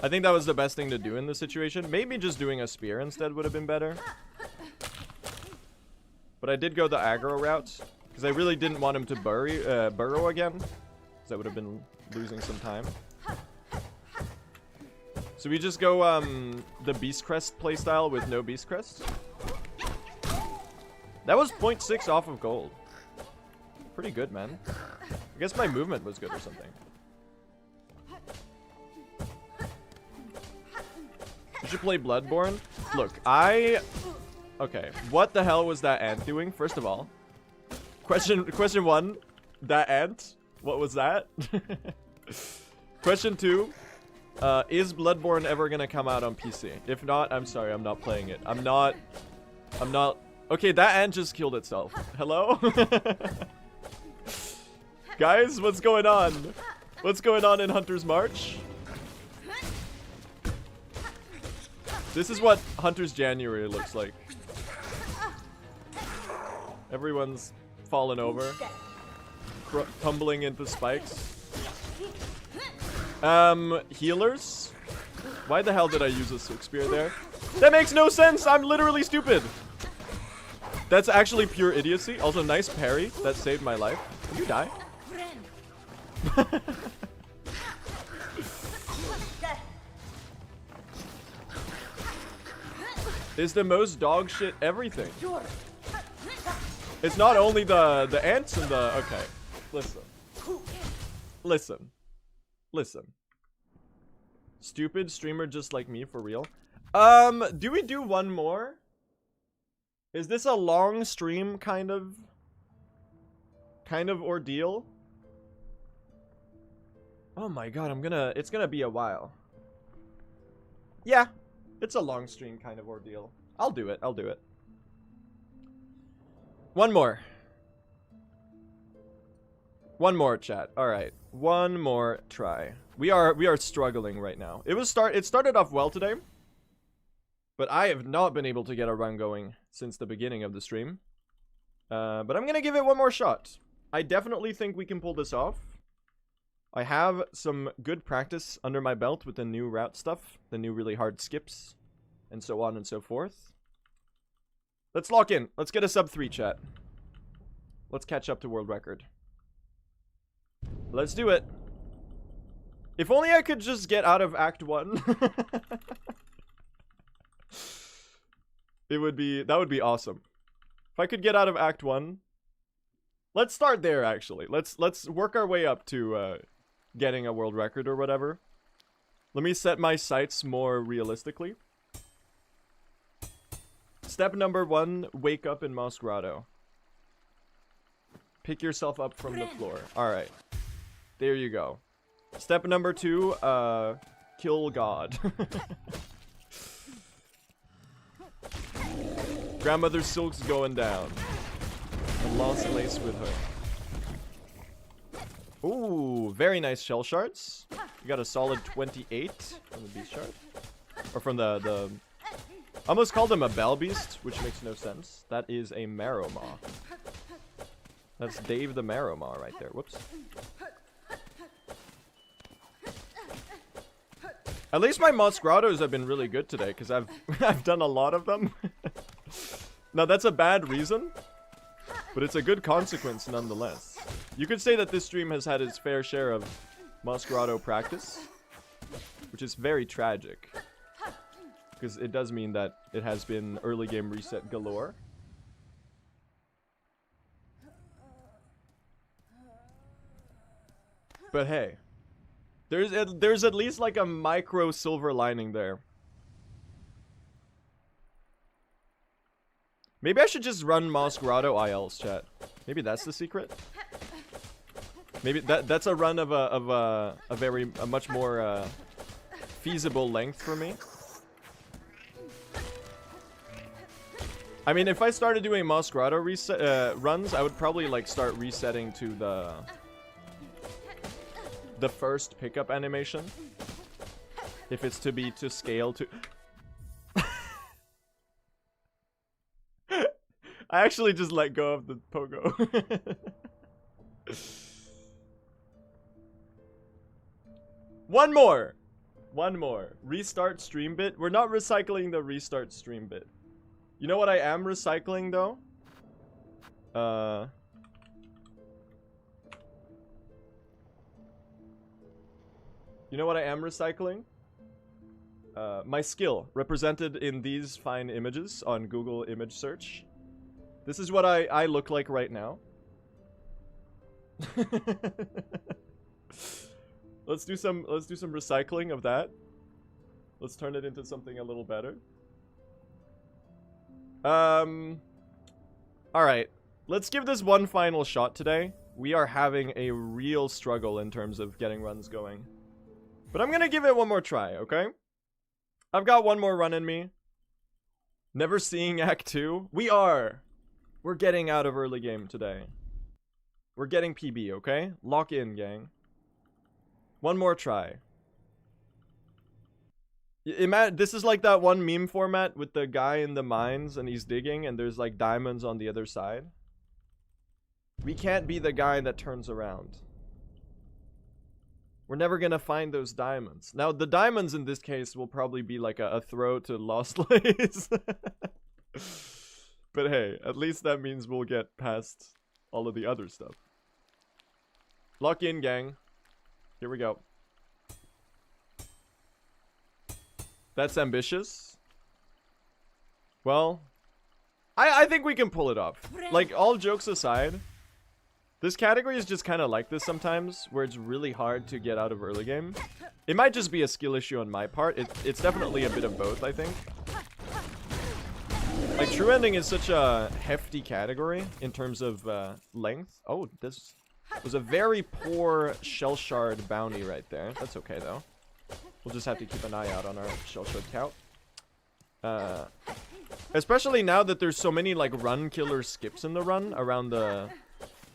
Speaker 1: I think that was the best thing to do in this situation. Maybe just doing a spear instead would have been better. But I did go the aggro route. Because I really didn't want him to burrow again. Because I would have been losing some time. So we just go the Beast Crest playstyle with no Beast Crest. That was 0.6 off of gold. Pretty good, man. I guess my movement was good or something. You should play Bloodborne. Look, okay, what the hell was that ant doing? First of all, question one, that ant, what was that? Question two, is Bloodborne ever gonna come out on PC? If not, I'm sorry, I'm not playing it. I'm not. Okay, that ant just killed itself. Hello? Guys, what's going on? What's going on in Hunter's March? This is what Hunter's January looks like. Everyone's fallen over. Tumbling into spikes. Healers? Why the hell did I use a Silk Spear there? That makes no sense! I'm literally stupid! That's actually pure idiocy. Also, nice parry. That saved my life. Did you die? Is the most dog shit everything. It's not only the ants and the... Okay. Listen. Stupid streamer just like me, for real. Do we do one more? Is this a long stream kind of ordeal? Oh my god, it's gonna be a while. Yeah, it's a long stream kind of ordeal. I'll do it. One more, chat. All right, one more try. We are struggling right now. It started off well today, but I have not been able to get a run going since the beginning of the stream. But I'm gonna give it one more shot. I definitely think we can pull this off. I have some good practice under my belt with the new route stuff, the new really hard skips, and so on and so forth. Let's lock in. Let's get a sub 3, chat. Let's catch up to world record. Let's do it. If only I could just get out of Act 1. That would be awesome. If I could get out of Act 1. Let's start there, actually. Let's work our way up to getting a world record or whatever. Let me set my sights more realistically. Step number 1, wake up in Moss Grotto. Pick yourself up from the floor. Alright. There you go. Step number 2, kill God. Grandmother Silk's going down. And lost lace with her. Ooh, very nice shell shards. We got a solid 28 from the beast shard. Or from the I almost called him a bell beast, which makes no sense. That is a marrow maw. That's Dave the marrow maw right there. Whoops. At least my moss grottos have been really good today, because I've done a lot of them. Now that's a bad reason, but it's a good consequence nonetheless. You could say that this stream has had its fair share of moss grotto practice, which is very tragic, because it does mean that it has been early game reset galore. But hey, there's at least like a micro silver lining there. Maybe I should just run Moss Grotto ILs, chat. Maybe that's the secret. Maybe that's a run of a much more feasible length for me. I mean, if I started doing Moss Grotto runs, I would probably like start resetting to the first pickup animation, if it's to be to scale to. I actually just let go of the pogo. One more. Restart stream bit. We're not recycling the restart stream bit. You know what I am recycling though? You know what I am recycling? My skill, represented in these fine images on Google image search. This is what I look like right now. Let's do some recycling of that. Let's turn it into something a little better. Alright. Let's give this one final shot today. We are having a real struggle in terms of getting runs going. But I'm gonna give it one more try, okay? I've got one more run in me. Never seeing Act 2. We're getting out of early game today. We're getting PB, okay? Lock in, gang. One more try. This is like that one meme format with the guy in the mines and he's digging and there's like diamonds on the other side. We can't be the guy that turns around. We're never gonna find those diamonds. Now, the diamonds in this case will probably be like a throw to Lost Lace. But hey, at least that means we'll get past all of the other stuff. Lock in, gang. Here we go. That's ambitious. Well, I think we can pull it off. Like, all jokes aside, this category is just kind of like this sometimes, where it's really hard to get out of early game. It might just be a skill issue on my part. It's definitely a bit of both, I think. Like, true ending is such a hefty category in terms of length. Oh, this was a very poor shell shard bounty right there. That's okay, though. We'll just have to keep an eye out on our shell shard count. Especially now that there's so many, like, run killer skips in the run around the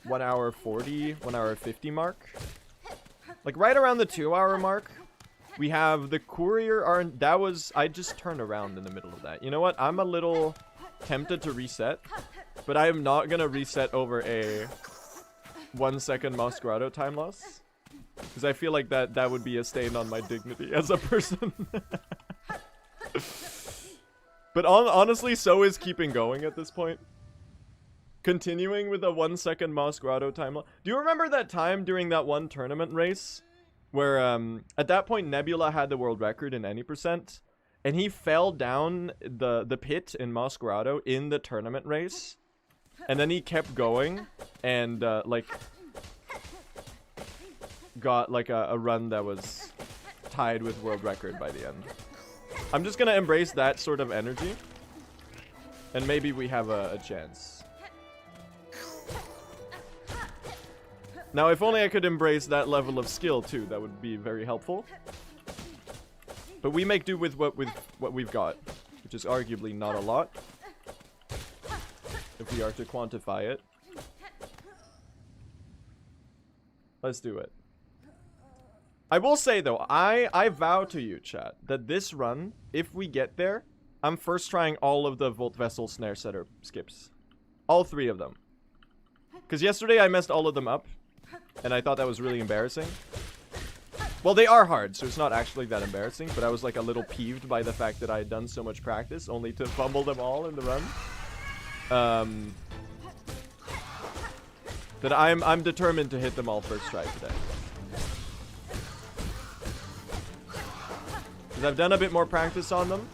Speaker 1: 1 hour 40, 1 hour 50 mark. Like, right around the 2 hour mark, we have the courier. I just turned around in the middle of that. You know what? I'm a little tempted to reset, but I am not gonna reset over a 1 second Moss Grotto time loss, because I feel like that would be a stain on my dignity as a person. But honestly, so is keeping going at this point. Continuing with a 1 second Moss Grotto time loss. Do you remember that time during that one tournament race where at that point Nebula had the world record in any percent, and he fell down the pit in Moss Grotto in the tournament race, and then he kept going and like got like a run that was tied with world record by the end. I'm just gonna embrace that sort of energy, and maybe we have a chance. Now, if only I could embrace that level of skill too, that would be very helpful. But we make do with what we've got, which is arguably not a lot, if we are to quantify it. Let's do it. I will say though, I vow to you, chat, that this run, if we get there, I'm first trying all of the Volt Vessel Snare Setter skips. All 3 of them. Because yesterday I messed all of them up, and I thought that was really embarrassing. Well, they are hard, so it's not actually that embarrassing, but I was like a little peeved by the fact that I had done so much practice, only to fumble them all in the run. That I'm determined to hit them all first try today. Because I've done a bit more practice on them.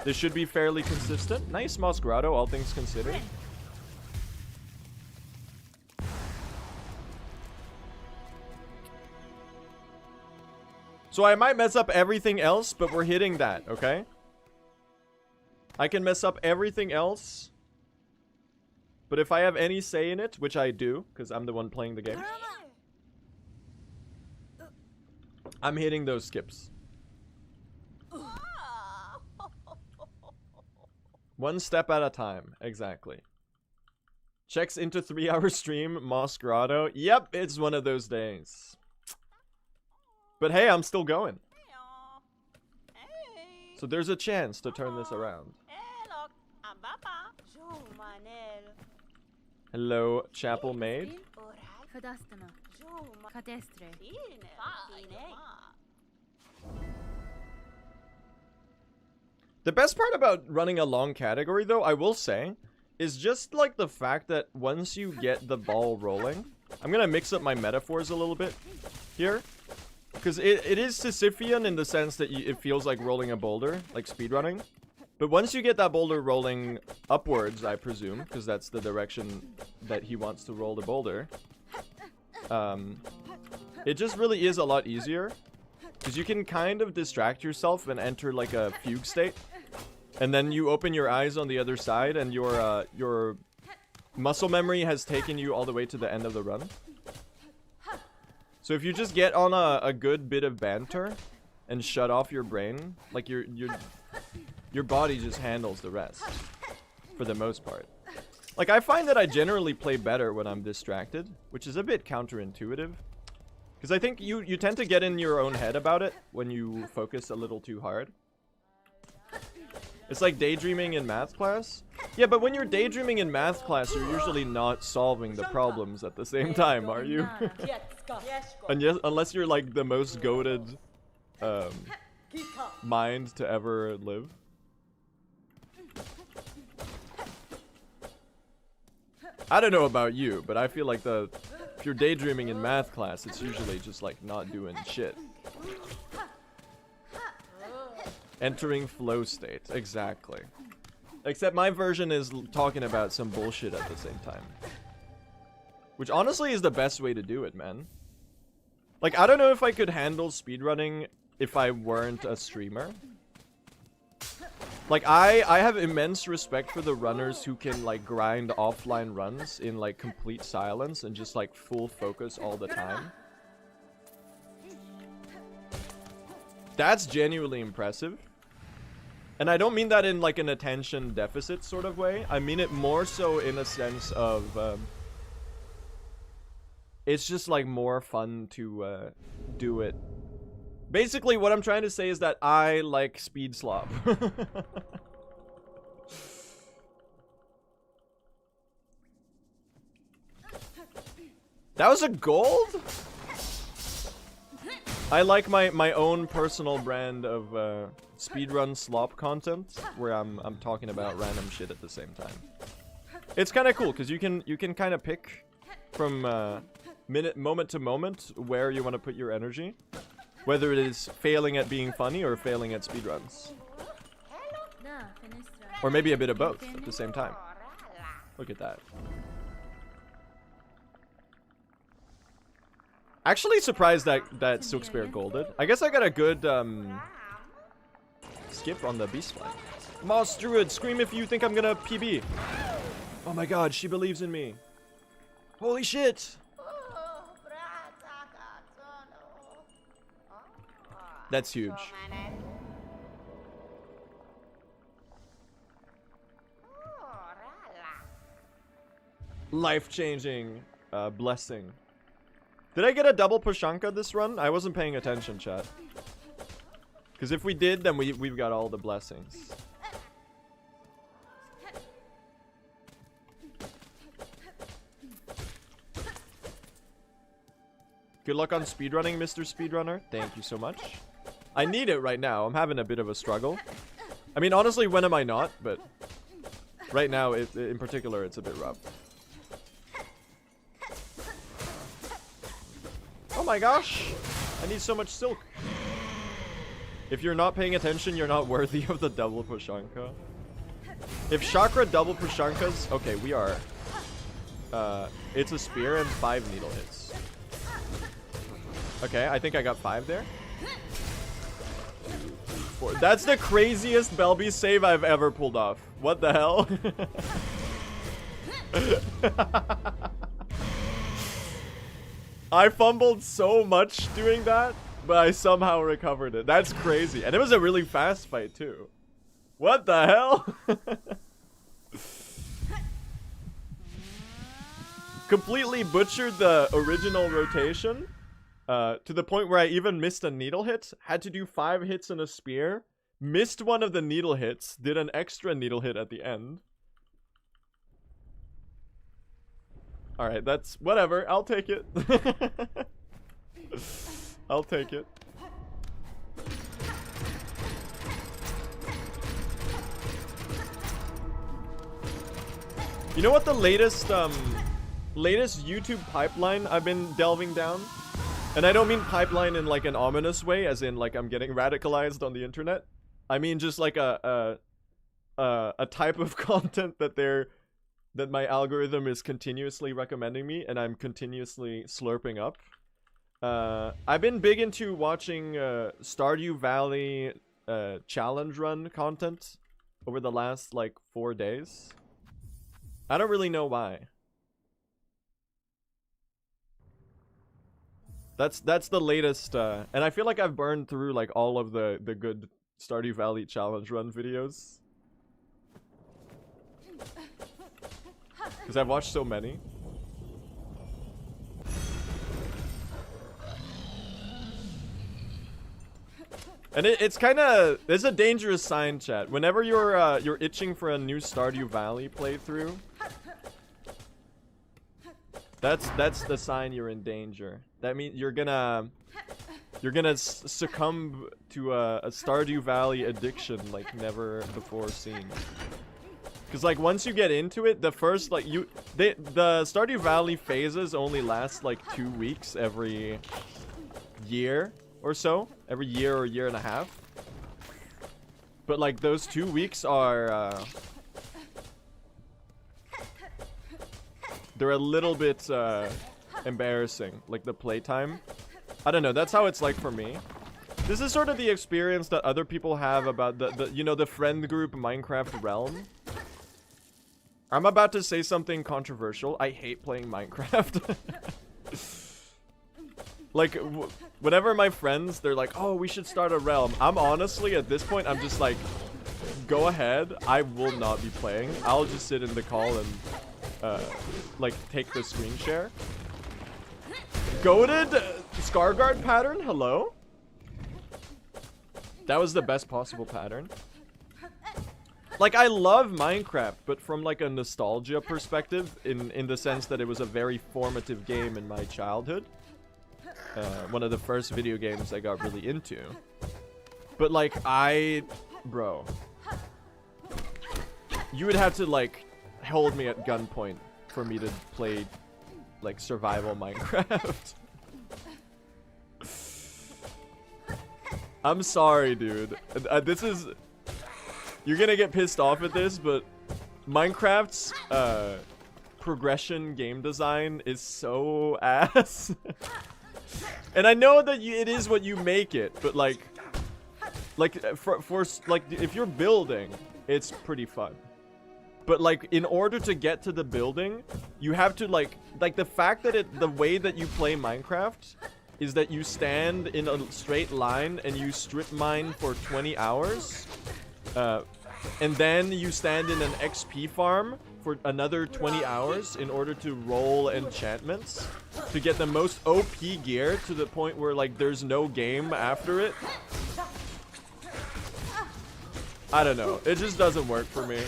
Speaker 1: This should be fairly consistent. Nice Moss Grotto, all things considered. So I might mess up everything else, but we're hitting that, okay? I can mess up everything else. But if I have any say in it, which I do, because I'm the one playing the game, I'm hitting those skips. One step at a time, exactly. Checks into 3-hour stream, Moss Grotto. Yep, it's one of those days. But hey, I'm still going. So there's a chance to turn this around. Hello, Chapel Maid. The best part about running a long category, though, I will say, is just like the fact that once you get the ball rolling, I'm gonna mix up my metaphors a little bit here. Because it is Sisyphean in the sense that it feels like rolling a boulder, like speedrunning. But once you get that boulder rolling upwards, I presume, because that's the direction that he wants to roll the boulder, it just really is a lot easier. Because you can kind of distract yourself and enter like a fugue state. And then you open your eyes on the other side and your muscle memory has taken you all the way to the end of the run. So if you just get on a good bit of banter and shut off your brain, like your body just handles the rest for the most part. Like I find that I generally play better when I'm distracted, which is a bit counterintuitive. Because I think you tend to get in your own head about it when you focus a little too hard. It's like daydreaming in math class. Yeah, but when you're daydreaming in math class, you're usually not solving the problems at the same time, are you? Unless you're like the most goated mind to ever live. I don't know about you, but I feel like if you're daydreaming in math class, it's usually just like not doing shit. Entering flow state, exactly. Except my version is talking about some bullshit at the same time. Which honestly is the best way to do it, man. Like, I don't know if I could handle speedrunning if I weren't a streamer. Like, I have immense respect for the runners who can, like, grind offline runs in, like, complete silence and just, like, full focus all the time. That's genuinely impressive. And I don't mean that in, like, an attention deficit sort of way. I mean it more so in a sense of, it's just, like, more fun to, do it. Basically, what I'm trying to say is that I like speed slop. That was a gold? I like my own personal brand of speedrun slop content where I'm talking about random shit at the same time. It's kind of cool because you can kind of pick from moment to moment where you want to put your energy, whether it is failing at being funny or failing at speedruns, or maybe a bit of both at the same time. Look at that. Actually surprised that Silksong golded. I guess I got a good skip on the beast flag. Moss Druid, scream if you think I'm gonna PB. Oh my god, she believes in me. Holy shit. That's huge. Life-changing blessing. Did I get a double Pushanka this run? I wasn't paying attention, chat. Because if we did, then we've got all the blessings. Good luck on speedrunning, Mr. Speedrunner. Thank you so much. I need it right now. I'm having a bit of a struggle. I mean, honestly, when am I not? But right now, in particular, it's a bit rough. Oh my gosh! I need so much silk. If you're not paying attention, you're not worthy of the double Pushanka. If Chakra double Pushankas... Okay, we are... it's a spear and 5 needle hits. Okay, I think I got 5 there. 4. That's the craziest Belby save I've ever pulled off. What the hell? I fumbled so much doing that, but I somehow recovered it. That's crazy. And it was a really fast fight, too. What the hell? Completely butchered the original rotation. To the point where I even missed a needle hit. Had to do 5 hits in a spear. Missed one of the needle hits. Did an extra needle hit at the end. Alright, that's... whatever. I'll take it. I'll take it. You know what the latest YouTube pipeline I've been delving down? And I don't mean pipeline in like an ominous way, as in like I'm getting radicalized on the internet. I mean just like a type of content that my algorithm is continuously recommending me, and I'm continuously slurping up. I've been big into watching Stardew Valley challenge run content over the last like 4 days. I don't really know why. That's the latest, and I feel like I've burned through like all of the good Stardew Valley challenge run videos. Because I've watched so many. And it's kind of... It's a dangerous sign, chat. Whenever you're itching for a new Stardew Valley playthrough, that's the sign you're in danger. That means you're gonna succumb to a Stardew Valley addiction like never before seen. Because like once you get into it, the first like the Stardew Valley phases only last like 2 weeks every year or so, every year or year and a half. But like those 2 weeks are they're a little bit embarrassing, like the playtime. I don't know, that's how it's like for me. This is sort of the experience that other people have about the you know, the friend group Minecraft realm. I'm about to say something controversial. I hate playing Minecraft. Like, whenever my friends, they're like, oh, we should start a realm. I'm honestly, at this point, I'm just like, go ahead. I will not be playing. I'll just sit in the call and, like, take the screen share. Goated Scarguard pattern? Hello? That was the best possible pattern. Like, I love Minecraft, but from, like, a nostalgia perspective, in the sense that it was a very formative game in my childhood. One of the first video games I got really into. But, like, bro. You would have to, like, hold me at gunpoint for me to play, like, survival Minecraft. I'm sorry, dude. This is... You're gonna get pissed off at this, but Minecraft's progression game design is so ass. And I know that it is what you make it, but like for like if you're building, it's pretty fun. But like in order to get to the building, you have to like the fact that the way that you play Minecraft is that you stand in a straight line and you strip mine for 20 hours. And then you stand in an XP farm for another 20 hours in order to roll enchantments to get the most OP gear to the point where like there's no game after it. I don't know. It just doesn't work for me.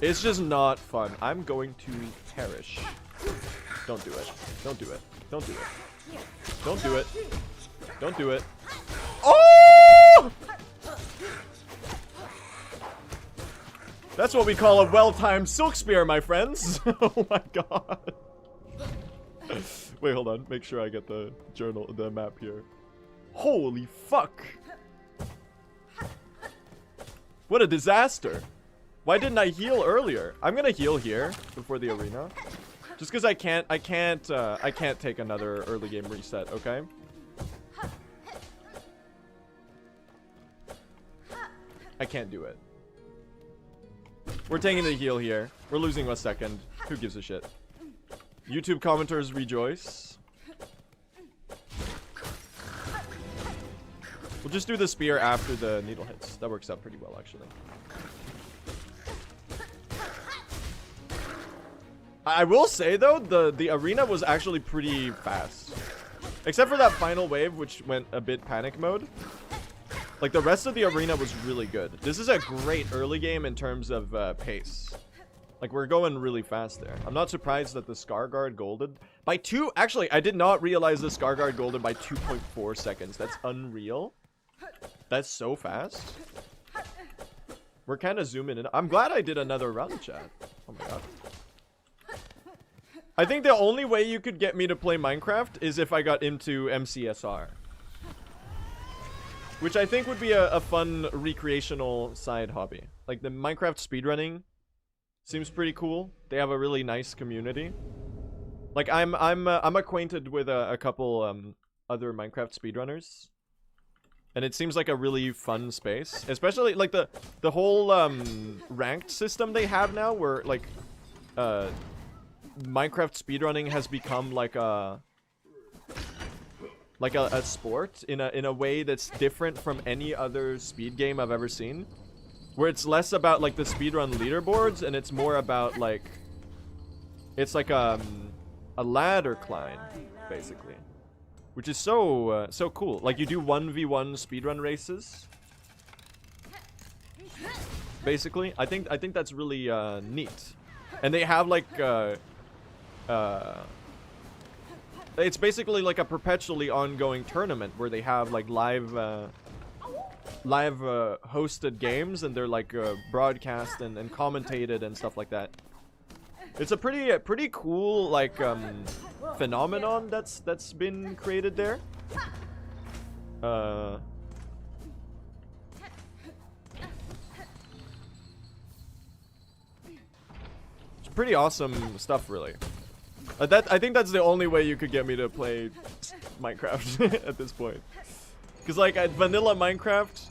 Speaker 1: It's just not fun. I'm going to perish. Don't do it. Don't do it. Don't do it. Don't do it. Don't do it. Oh! That's what we call a well-timed silk spear, my friends. Oh my god. Wait, hold on. Make sure I get the journal, the map here. Holy fuck. What a disaster. Why didn't I heal earlier? I'm gonna heal here before the arena. Just because I can't take another early game reset, okay? I can't do it. We're taking the heal here. We're losing a second. Who gives a shit? YouTube commenters rejoice. We'll just do the spear after the needle hits. That works out pretty well, actually. I will say though, the arena was actually pretty fast. Except for that final wave, which went a bit panic mode. Like, the rest of the arena was really good. This is a great early game in terms of pace. Like, we're going really fast there. I'm not surprised that the Scarguard golded by 2. Actually, I did not realize the Scarguard golded by 2.4 seconds. That's unreal. That's so fast. We're kind of zooming in. I'm glad I did another run, chat. Oh my god. I think the only way you could get me to play Minecraft is if I got into MCSR. Which I think would be a fun recreational side hobby. Like, the Minecraft speedrunning seems pretty cool. They have a really nice community. Like, I'm acquainted with a couple other Minecraft speedrunners. And it seems like a really fun space. Especially, like, the whole ranked system they have now where, like, Minecraft speedrunning has become like a sport in a way that's different from any other speed game I've ever seen, where it's less about like the speedrun leaderboards and it's more about like it's like a ladder climb basically, which is so so cool. Like, you do 1v1 speedrun races basically. I think that's really neat. And they have like it's basically like a perpetually ongoing tournament where they have like live hosted games, and they're like broadcast and commentated and stuff like that. It's a pretty cool like phenomenon that's been created there. It's pretty awesome stuff, really. I think that's the only way you could get me to play Minecraft at this point. Because like at vanilla Minecraft,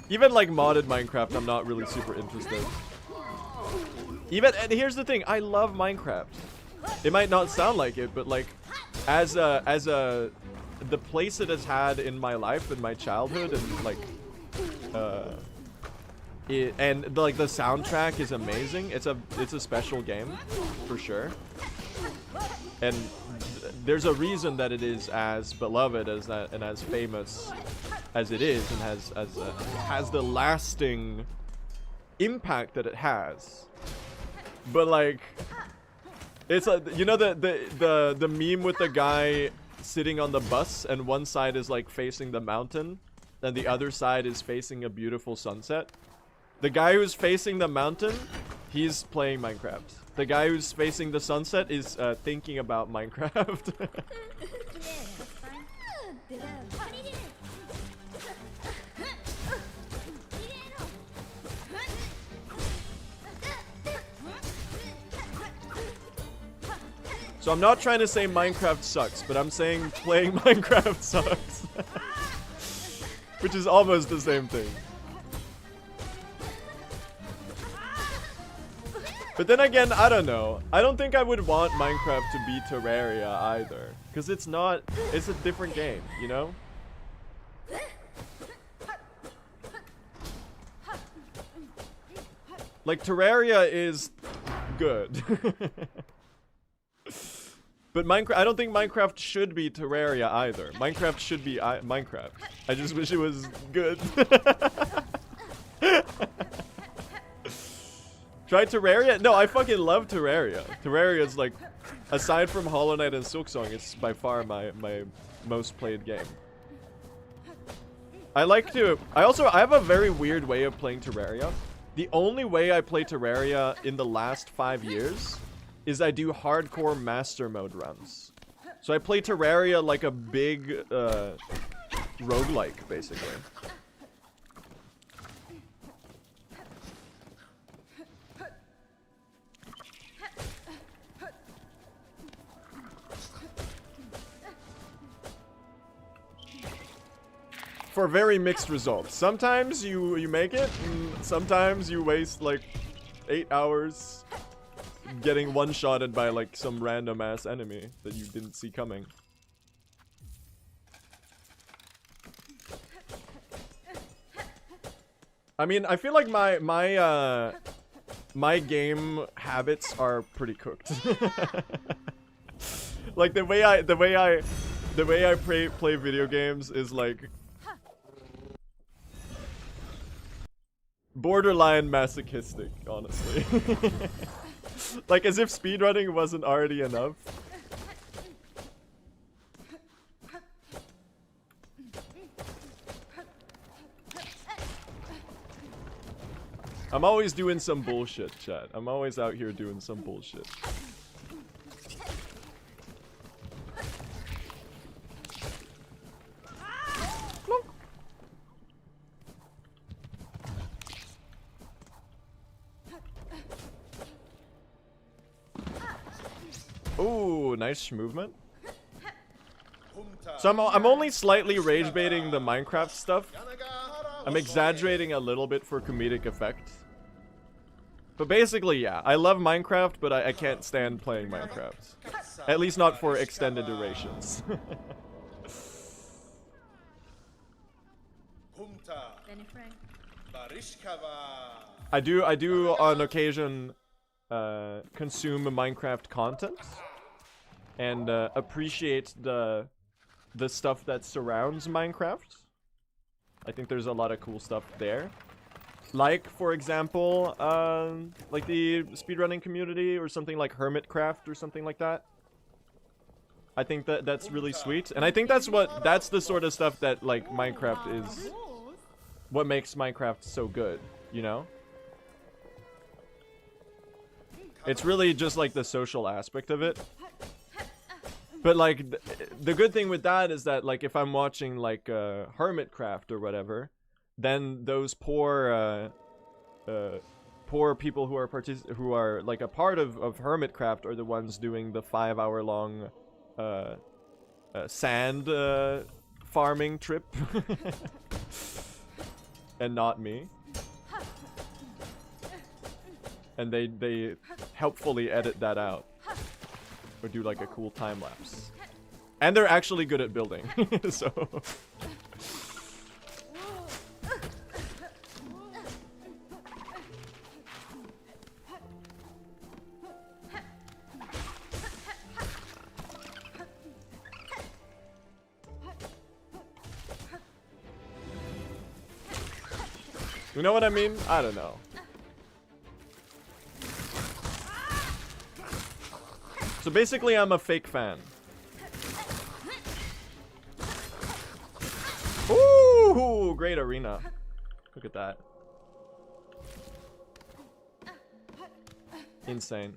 Speaker 1: even like modded Minecraft, I'm not really super interested. And here's the thing, I love Minecraft. It might not sound like it, but like as the place it has had in my life, in my childhood, and like like the soundtrack is amazing. It's a special game for sure. And there's a reason that it is as beloved as that and as famous as it is, and has the lasting impact that it has. But like, it's a, you know, the meme with the guy sitting on the bus and one side is like facing the mountain and the other side is facing a beautiful sunset. The guy who's facing the mountain, he's playing Minecraft. The guy who's facing the sunset is thinking about Minecraft. So I'm not trying to say Minecraft sucks, but I'm saying playing Minecraft sucks. Which is almost the same thing. But then again, I don't know. I don't think I would want Minecraft to be Terraria either. Because it's not... It's a different game, you know? Like, Terraria is good. But Minecraft... I don't think Minecraft should be Terraria either. Minecraft should be Minecraft. I just wish it was good. Try Terraria? No, I fucking love Terraria. Terraria is like, aside from Hollow Knight and Silksong, it's by far my most played game. I have a very weird way of playing Terraria. The only way I play Terraria in the last 5 years is I do hardcore master mode runs. So I play Terraria like a big roguelike, basically. For very mixed results. Sometimes you make it, and sometimes you waste like 8 hours getting one-shotted by like some random ass enemy that you didn't see coming. I mean, I feel like my game habits are pretty cooked. Like the way I play video games is like borderline masochistic, honestly. Like as if speedrunning wasn't already enough. I'm always doing some bullshit, chat. I'm always out here doing some bullshit. Ooh, nice movement. So I'm only slightly rage baiting the Minecraft stuff. I'm exaggerating a little bit for comedic effect. But basically, yeah, I love Minecraft, but I can't stand playing Minecraft. At least not for extended durations. I do on occasion consume Minecraft content and appreciate the stuff that surrounds Minecraft. I think there's a lot of cool stuff there. Like, for example, like the speedrunning community or something like Hermitcraft or something like that. I think that's really sweet. And I think that's the sort of stuff that, like, Minecraft is... What makes Minecraft so good, you know? It's really just, like, the social aspect of it. But, like, the good thing with that is that, like, if I'm watching, like, Hermitcraft or whatever, then those poor people who are like a part of Hermitcraft are the ones doing the 5-hour-long sand farming trip, and not me. And they helpfully edit that out. Or do like a cool time lapse. And they're actually good at building, so... You know what I mean? I don't know. So basically, I'm a fake fan. Ooh, great arena. Look at that. Insane.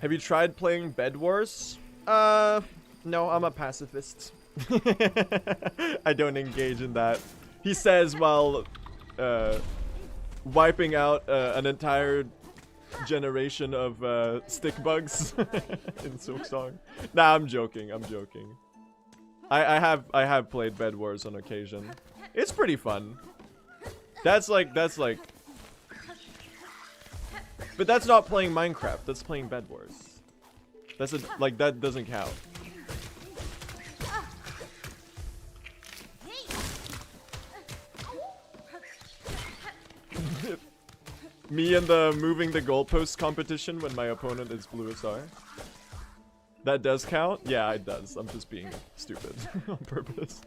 Speaker 1: Have you tried playing Bed Wars? No, I'm a pacifist. I don't engage in that. He says while wiping out an entire generation of stick bugs in Silksong. Nah, I'm joking. I'm joking. I have played Bed Wars on occasion. It's pretty fun. That's like... But that's not playing Minecraft. That's playing Bed Wars. That's like, that doesn't count. Me and the moving the goalposts competition when my opponent is blue SR. That does count? Yeah, it does. I'm just being stupid on purpose.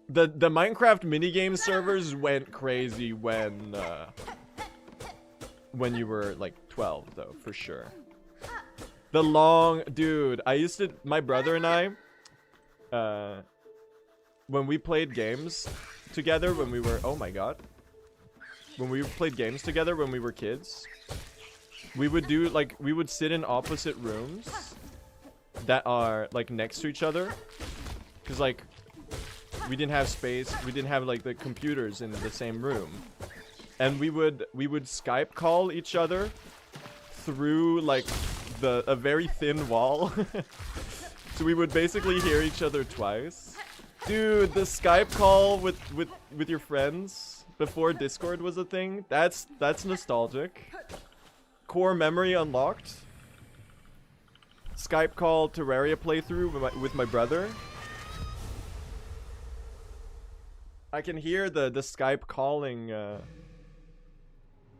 Speaker 1: The Minecraft minigame servers went crazy when you were like 12 though, for sure. The long, dude, my brother and I, when we played games together when we were, oh my god. When we played games together when we were kids, we would do, like, we would sit in opposite rooms that are, like, next to each other. Because, like, we didn't have space, we didn't have, like, the computers in the same room. And we would Skype call each other through, like, a very thin wall. So we would basically hear each other twice. Dude, the Skype call with your friends before Discord was a thing, that's nostalgic. Core memory unlocked. Skype call Terraria playthrough with my brother. I can hear the Skype calling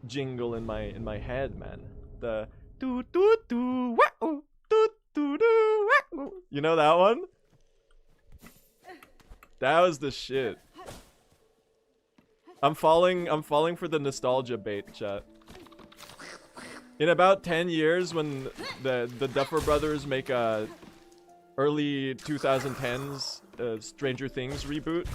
Speaker 1: jingle in my head, man. The do do do wow do do do wow. You know that one? That was the shit. I'm falling for the nostalgia bait, chat. In about 10 years, when the Duffer Brothers make a early 2010s Stranger Things reboot,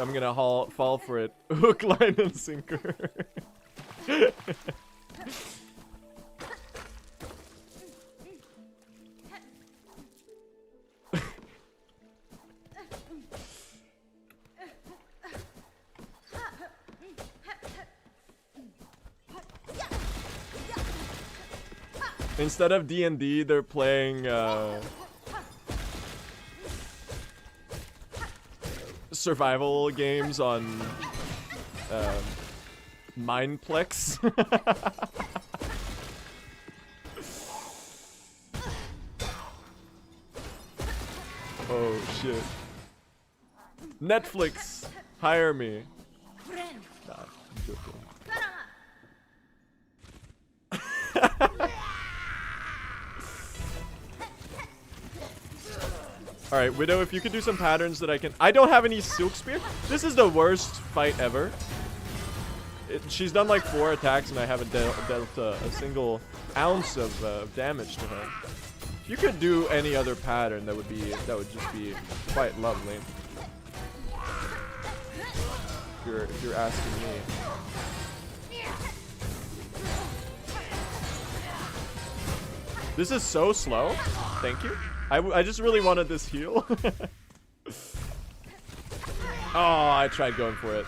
Speaker 1: I'm gonna fall for it. Hook, line, and sinker. Instead of D&D, they're playing survival games on Mineplex. Oh shit. Netflix, hire me. Nah, I'm joking. Alright, Widow, if you could do some patterns that I can... I don't have any Silk Spear. This is the worst fight ever. She's done like 4 attacks and I haven't dealt a single ounce of damage to her. If you could do any other pattern, that would just be quite lovely. If you're asking me. This is so slow. Thank you. I just really wanted this heal. Oh, I tried going for it.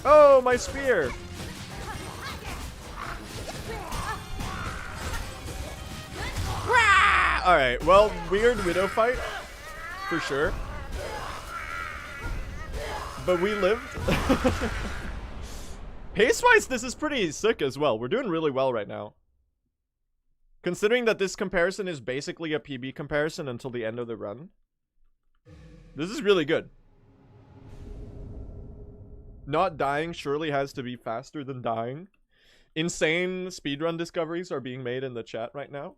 Speaker 1: Oh, my spear. Alright, well, weird Widow fight. For sure. But we lived. Pace-wise, this is pretty sick as well. We're doing really well right now. Considering that this comparison is basically a PB comparison until the end of the run. This is really good. Not dying surely has to be faster than dying. Insane speedrun discoveries are being made in the chat right now.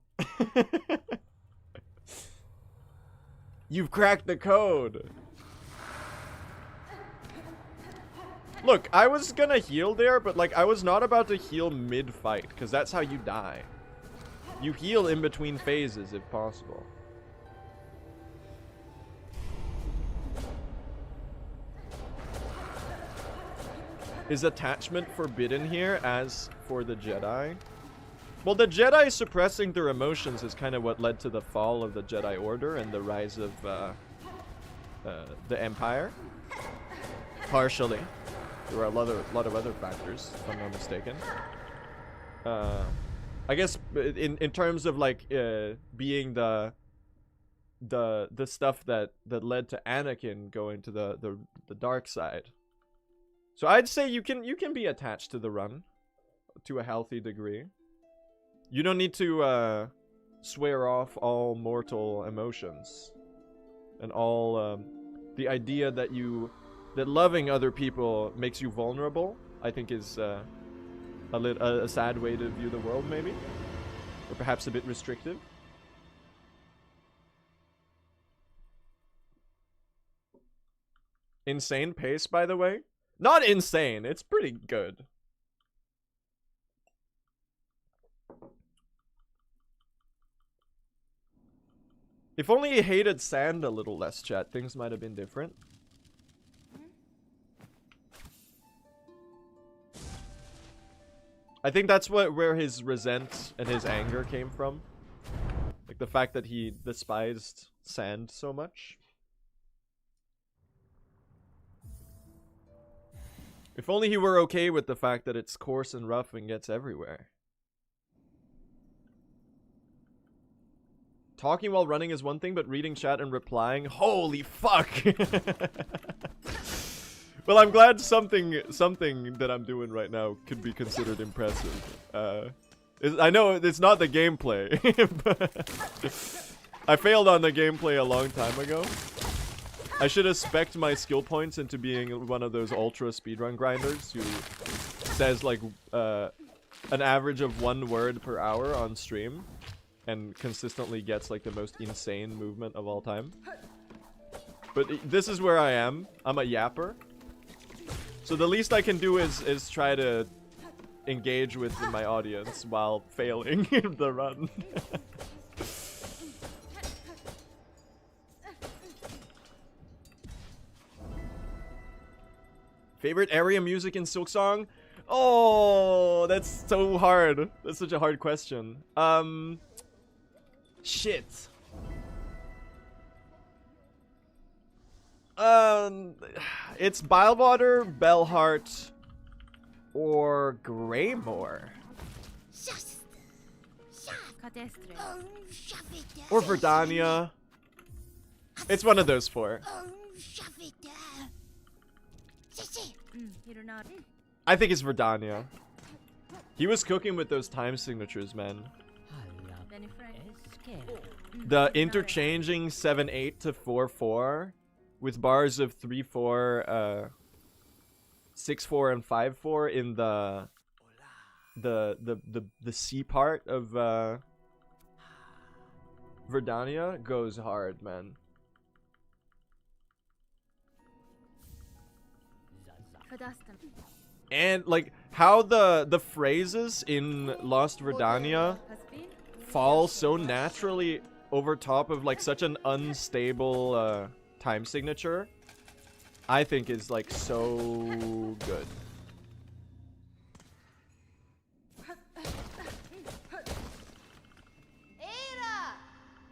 Speaker 1: You've cracked the code. Look, I was gonna heal there, but like I was not about to heal mid-fight, because that's how you die. You heal in between phases if possible. Is attachment forbidden here as for the Jedi? Well, the Jedi suppressing their emotions is kind of what led to the fall of the Jedi Order and the rise of the Empire. Partially. There were a lot of other factors, if I'm not mistaken. I guess in terms of like being the stuff that led to Anakin going to the dark side. So I'd say you can be attached to the run to a healthy degree. You don't need to swear off all mortal emotions and all the idea that loving other people makes you vulnerable. I think is a sad way to view the world, maybe, or perhaps a bit restrictive. Insane pace, by the way. Not insane, it's pretty good. If only he hated sand a little less, chat, things might have been different. I think that's where his resent and his anger came from. Like the fact that he despised sand so much. If only he were okay with the fact that it's coarse and rough and gets everywhere. Talking while running is one thing, but reading chat and replying, holy fuck! Well, I'm glad something that I'm doing right now could be considered impressive. I know it's not the gameplay, but I failed on the gameplay a long time ago. I should have spec'd my skill points into being one of those ultra speedrun grinders who says like an average of 1 word per hour on stream and consistently gets like the most insane movement of all time. But this is where I am. I'm a yapper. So the least I can do is try to engage with my audience while failing the run. Favorite area music in Silksong? Oh, that's so hard. That's such a hard question. Shit. It's Bylewater, Bellheart, or Greymore. Or Verdania. It's one of those 4. I think it's Verdania. He was cooking with those time signatures, man. The interchanging 7-8 to 4-4 with bars of 3-4, 6-4, and 5-4 in the C part of Verdania goes hard, man. And like how the phrases in Lost Verdania fall so naturally over top of like such an unstable time signature, I think is like so good.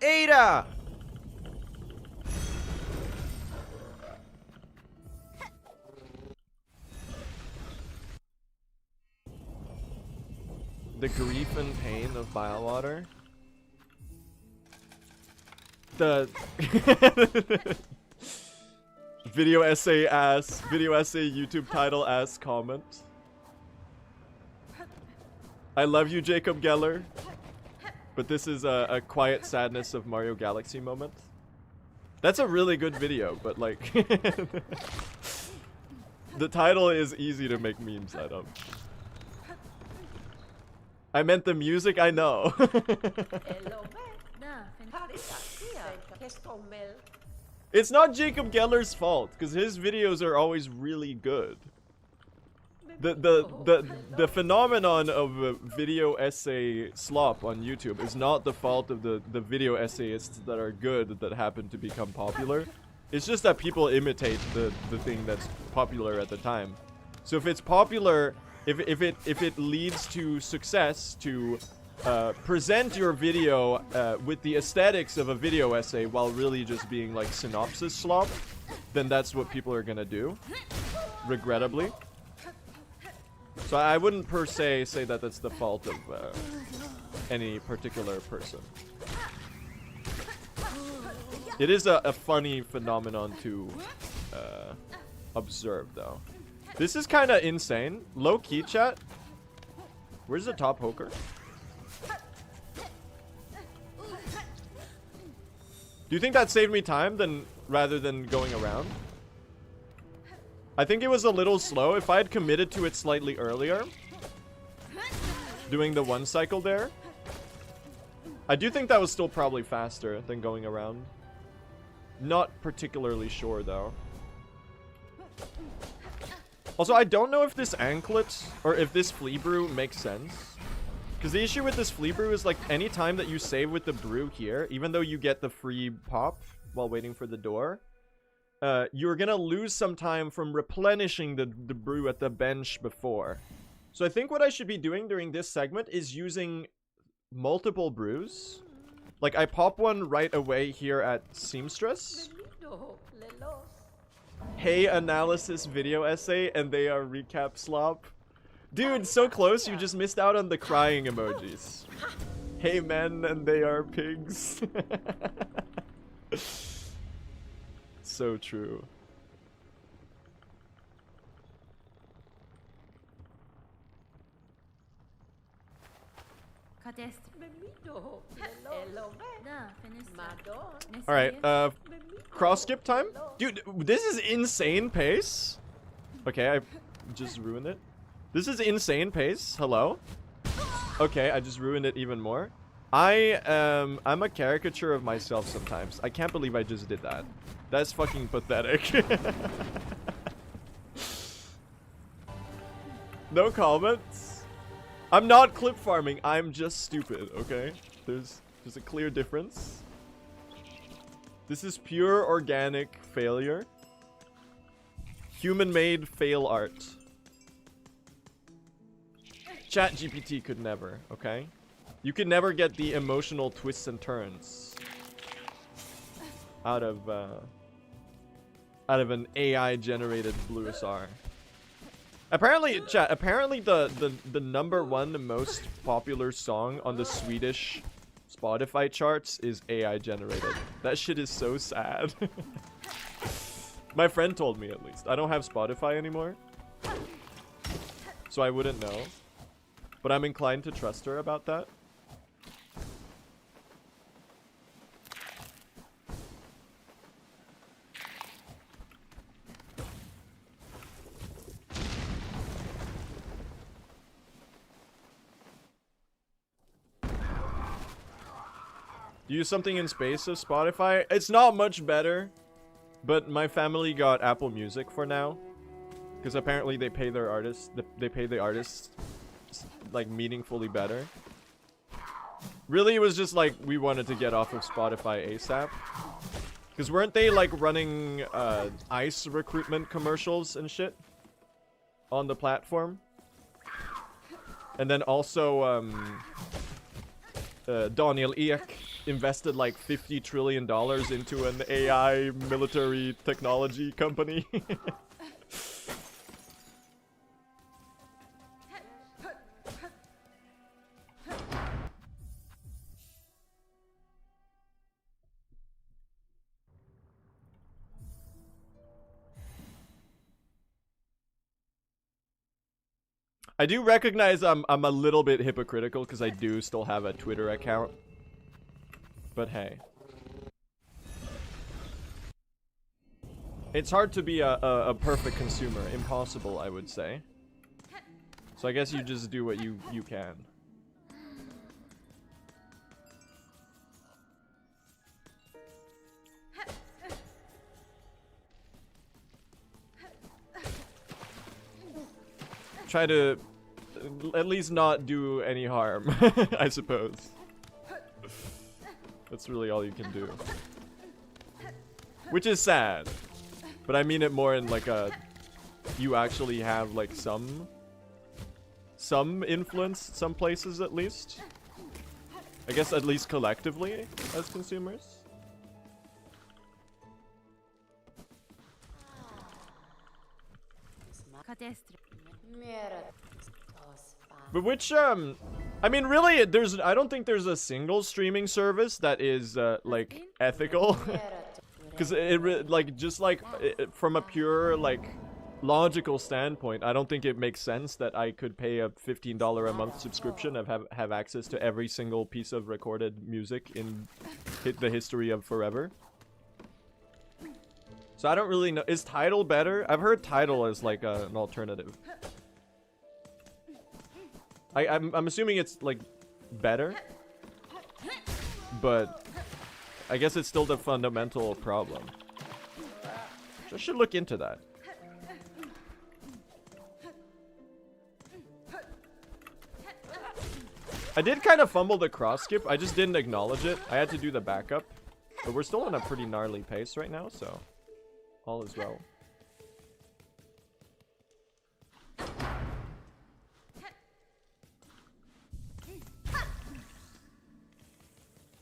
Speaker 1: Ada! The grief and pain of Bylewater. The video essay YouTube title ass comment. I love you, Jacob Geller, but this is a quiet sadness of Mario Galaxy moment. That's a really good video, but like the title is easy to make memes out of. I meant the music, I know. It's not Jacob Geller's fault, because his videos are always really good. The phenomenon of video essay slop on YouTube is not the fault of the video essayists that are good that happen to become popular. It's just that people imitate the thing that's popular at the time. So if it's popular, if it leads to success to present your video with the aesthetics of a video essay while really just being like synopsis slop, then that's what people are gonna do. regrettably. So I wouldn't per se say that that's the fault of any particular person. It is a funny phenomenon to observe, though. This is kind of insane. Low-key, chat. Where's the top poker? Do you think that saved me time rather than going around? I think it was a little slow. If I had committed to it slightly earlier, doing the one cycle there, I do think that was still probably faster than going around. Not particularly sure, though. Also, I don't know if this anklet or if this flea brew makes sense. Because the issue with this flea brew is, like, any time that you save with the brew here, even though you get the free pop while waiting for the door, you're gonna lose some time from replenishing the brew at the bench before. So I think what I should be doing during this segment is using multiple brews. Like, I pop one right away here at Seamstress. Hey, analysis video essay, and they are recap slop. Dude, so close, you just missed out on the crying emojis. Hey men, and they are pigs. So true. Alright, cross skip time? Dude, this is insane pace. Okay, I just ruined it. This is insane pace. Hello? Okay, I just ruined it even more. I'm a caricature of myself sometimes. I can't believe I just did that. That's fucking pathetic. No comments? I'm not clip farming. I'm just stupid, okay? There's a clear difference. This is pure organic failure. Human-made fail art. ChatGPT could never, okay? You could never get the emotional twists and turns out of an AI-generated Blue SR. Apparently, chat. Apparently, the #1 most popular song on the Swedish Spotify charts is AI generated. That shit is so sad. My friend told me, at least. I don't have Spotify anymore, so I wouldn't know. But I'm inclined to trust her about that. Use something in space of Spotify. It's not much better, but my family got Apple Music for now, because apparently they pay their artists. They pay the artists like meaningfully better. Really, it was just like we wanted to get off of Spotify ASAP, because weren't they like running ICE recruitment commercials and shit on the platform? And then also Daniel Ek invested like $50 trillion into an AI military technology company. I do recognize I'm a little bit hypocritical because I do still have a Twitter account. But hey. It's hard to be a perfect consumer. Impossible, I would say. So I guess you just do what you can. Try to at least not do any harm, I suppose. That's really all you can do. Which is sad. But I mean it more in like a... You actually have like some influence, some places at least. I guess at least collectively as consumers. But which, I mean, really, I don't think there's a single streaming service that is, like, ethical. Because from a pure, like, logical standpoint, I don't think it makes sense that I could pay a $15 a month subscription and have access to every single piece of recorded music in the history of forever. So I don't really know. Is Tidal better? I've heard Tidal is like an alternative. I'm assuming it's like better, but I guess it's still the fundamental problem. I should look into that. I did kind of fumble the cross skip. I just didn't acknowledge it. I had to do the backup, but we're still on a pretty gnarly pace right now, so all is well.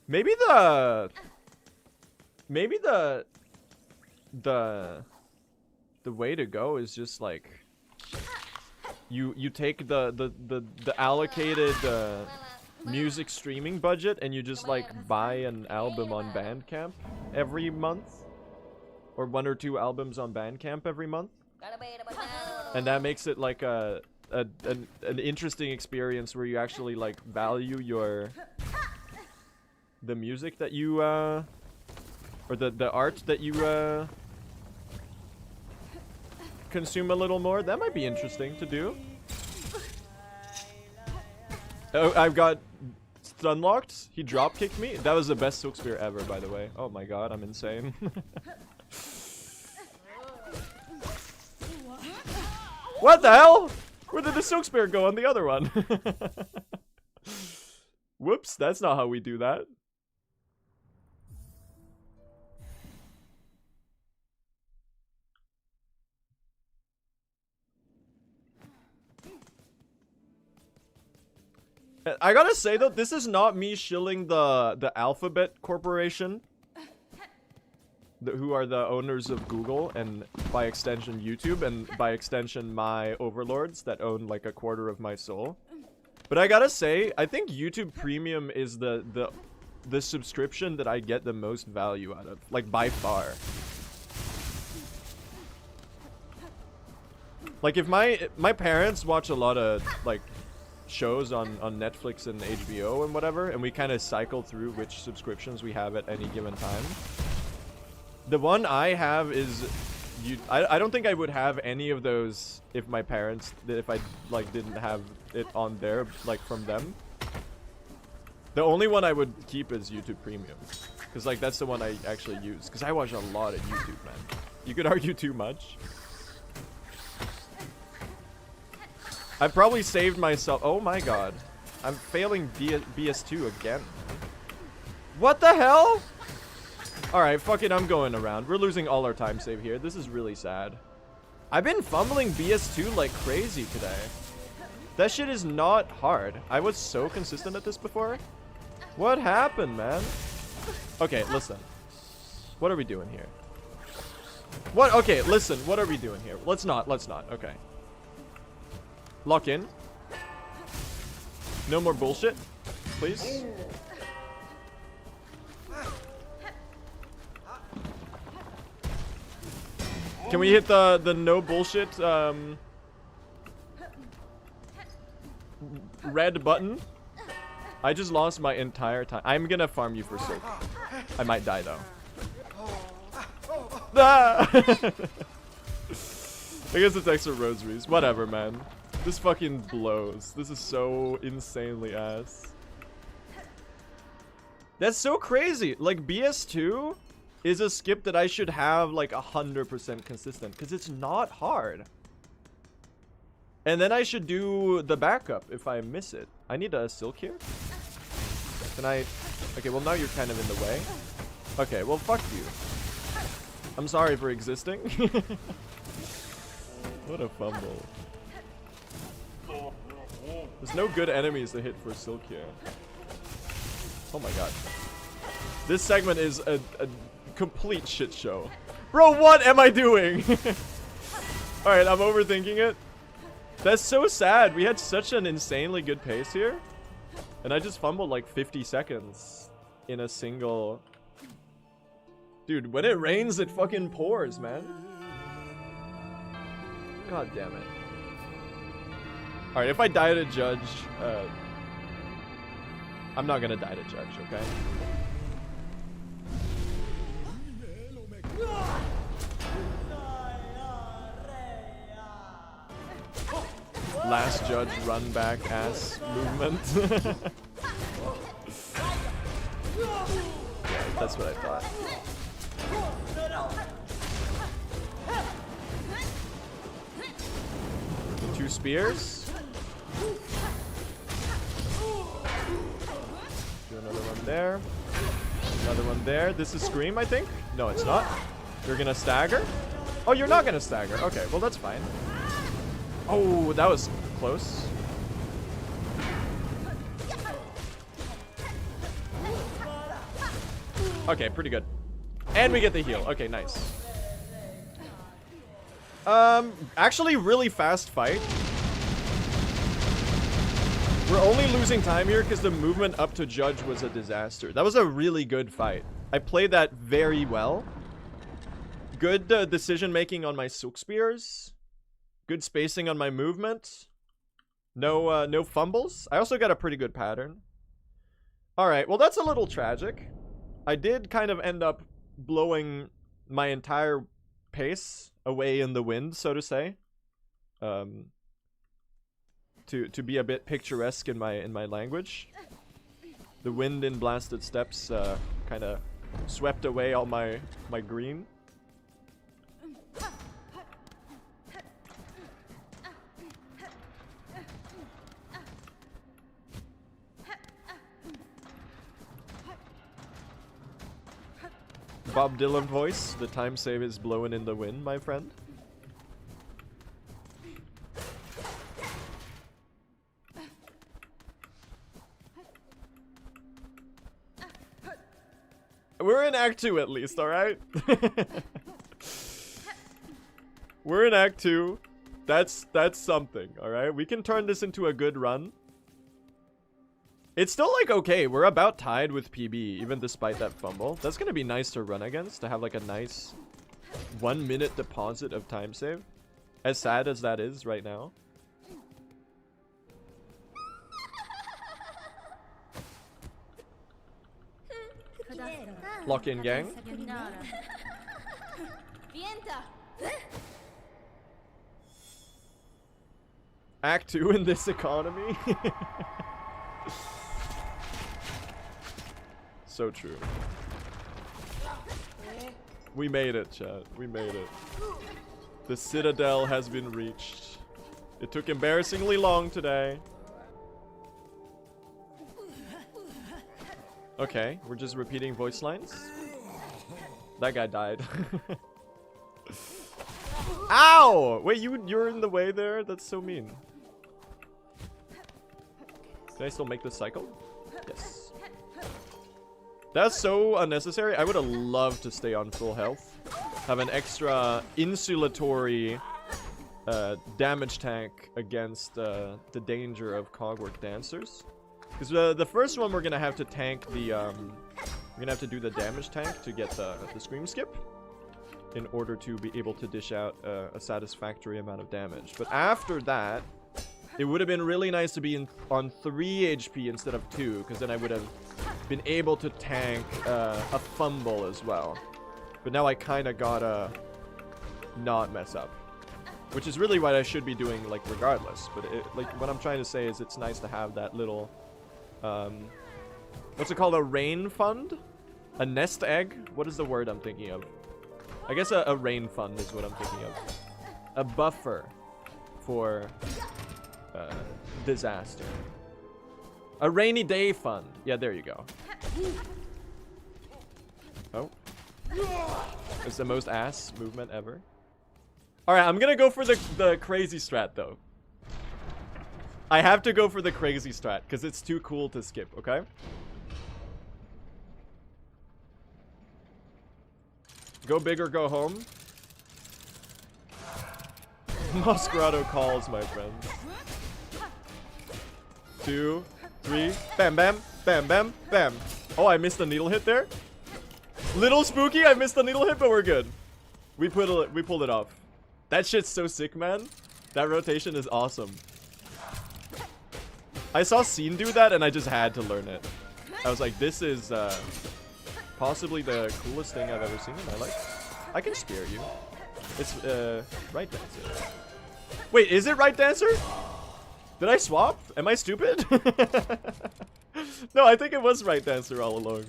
Speaker 1: Maybe the way to go is just like you take the allocated music streaming budget and you just like buy an album on Bandcamp every month, or 1 or 2 albums on Bandcamp every month, and that makes it like an interesting experience where you actually like value the music that you or the art that you consume a little more. That might be interesting to do. Oh, I've got stunlocked. He drop kicked me. That was the best Silk Spear ever, by the way. Oh my god, I'm insane. What the hell? Where did the Silk Spear go on the other one? Whoops, that's not how we do that. I gotta say though, this is not me shilling the Alphabet Corporation, who are the owners of Google and by extension YouTube, and by extension my overlords that own like 1/4 of my soul. But I gotta say, I think YouTube Premium is the subscription that I get the most value out of, like by far. Like if my parents watch a lot of like shows on Netflix and HBO and whatever, and we kind of cycle through which subscriptions we have at any given time. The one I have is I don't think I would have any of those if my parents, if I like didn't have it on there like from them. The only one I would keep is YouTube Premium, because like that's the one I actually use, because I watch a lot of YouTube, man. You could argue too much. I probably saved myself. Oh my god. I'm failing BS2 again. What the hell? Alright, fuck it, I'm going around. We're losing all our time save here. This is really sad. I've been fumbling BS2 like crazy today. That shit is not hard. I was so consistent at this before. What happened, man? Okay, listen. What are we doing here? What? Okay, listen. What are we doing here? Let's not. Okay. Lock in. No more bullshit, please. Can we hit the no bullshit red button? I just lost my entire time. I'm gonna farm you for silk. I might die though. Ah! I guess it's extra rosaries. Whatever, man. This fucking blows. This is so insanely ass. That's so crazy. Like, BS2 is a skip that I should have like 100% consistent, because it's not hard. And then I should do the backup if I miss it. I need a silk here. Can I? Okay, well now you're kind of in the way. Okay, well fuck you. I'm sorry for existing. What a fumble. There's no good enemies to hit for silk here. Oh my god. This segment is a complete shit show. Bro, what am I doing? Alright, I'm overthinking it. That's so sad. We had such an insanely good pace here. And I just fumbled like 50 seconds in a single... Dude, when it rains, it fucking pours, man. God damn it. Alright, if I die to judge, I'm not gonna die to judge, okay? Last judge run back ass movement. Yeah, that's what I thought. Two spears. Do another one there. Another one there. This is Scream, I think? No, it's not. You're gonna stagger? Oh, you're not gonna stagger. Okay, well, that's fine. Oh, that was close. Okay, pretty good. And we get the heal. Okay, nice. Actually really fast fight. We're only losing time here because the movement up to judge was a disaster. That was a really good fight. I played that very well. Good decision making on my silk spears. Good spacing on my movement. No no fumbles. I also got a pretty good pattern. Alright, well that's a little tragic. I did kind of end up blowing my entire pace away in the wind, so to say. To be a bit picturesque in my language. The wind in Blasted Steps kind of swept away all my green. Bob Dylan voice, the time save is blowing in the wind, my friend. We're in Act 2 at least, alright? We're in Act 2. That's something, alright? We can turn this into a good run. It's still like okay, we're about tied with PB, even despite that fumble. That's gonna be nice to run against, to have like a nice 1 minute deposit of time save. As sad as that is right now. Lock in, gang. Act 2 in this economy. So true. We made it, chat. We made it. The Citadel has been reached. It took embarrassingly long today. Okay, we're just repeating voice lines. That guy died. Ow! Wait, you're in the way there? That's so mean. Can I still make this cycle? Yes. That's so unnecessary. I would have loved to stay on full health. Have an extra insulatory damage tank against the danger of Cogwork Dancers. Because the first one we're gonna have to tank the we're gonna have to do the damage tank to get the scream skip in order to be able to dish out a satisfactory amount of damage. But after that, it would have been really nice to be on 3 HP instead of 2, because then I would have been able to tank a fumble as well. But now I kind of gotta not mess up, which is really what I should be doing, like, regardless. But like what I'm trying to say is it's nice to have that little what's it called, a rain fund, a nest egg. What is the word I'm thinking of? I guess a rain fund is what I'm thinking of. A buffer for disaster. A rainy day fund. Yeah, there you go. Oh. It's the most ass movement ever. Alright, I'm gonna go for the crazy strat, though. I have to go for the crazy strat, because it's too cool to skip, okay? Go big or go home. Masquerado calls, my friends. 2, 3, bam, bam, bam, bam, bam. Oh, I missed the needle hit there. Little spooky, I missed the needle hit, but we're good. We pulled it off. That shit's so sick, man. That rotation is awesome. I saw Scene do that, and I just had to learn it. I was like, this is possibly the coolest thing I've ever seen in my life. I can spear you. It's right dancer. Wait, is it right dancer? Did I swap? Am I stupid? No, I think it was right dancer all along.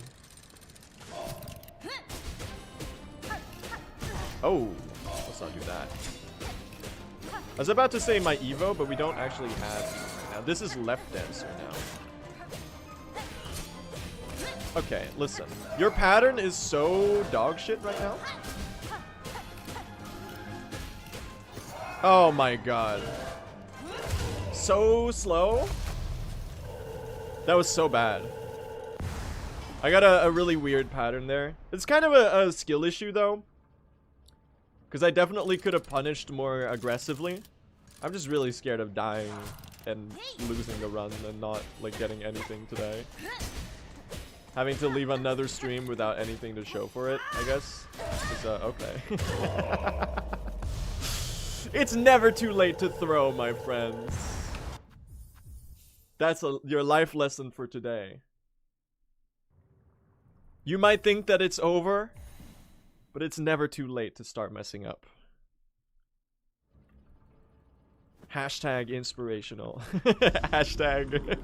Speaker 1: Oh, let's not do that. I was about to say my Evo, but we don't actually have Evo right now. This is left dancer now. Okay, listen. Your pattern is so dog shit right now. Oh my god. So slow. That was so bad. I got a really weird pattern there. It's kind of a skill issue though. Because I definitely could have punished more aggressively. I'm just really scared of dying and losing a run and not like getting anything today. Having to leave another stream without anything to show for it, I guess. Is, okay. It's never too late to throw, my friends. That's your life lesson for today. You might think that it's over, but it's never too late to start messing up. Hashtag inspirational. Hashtag...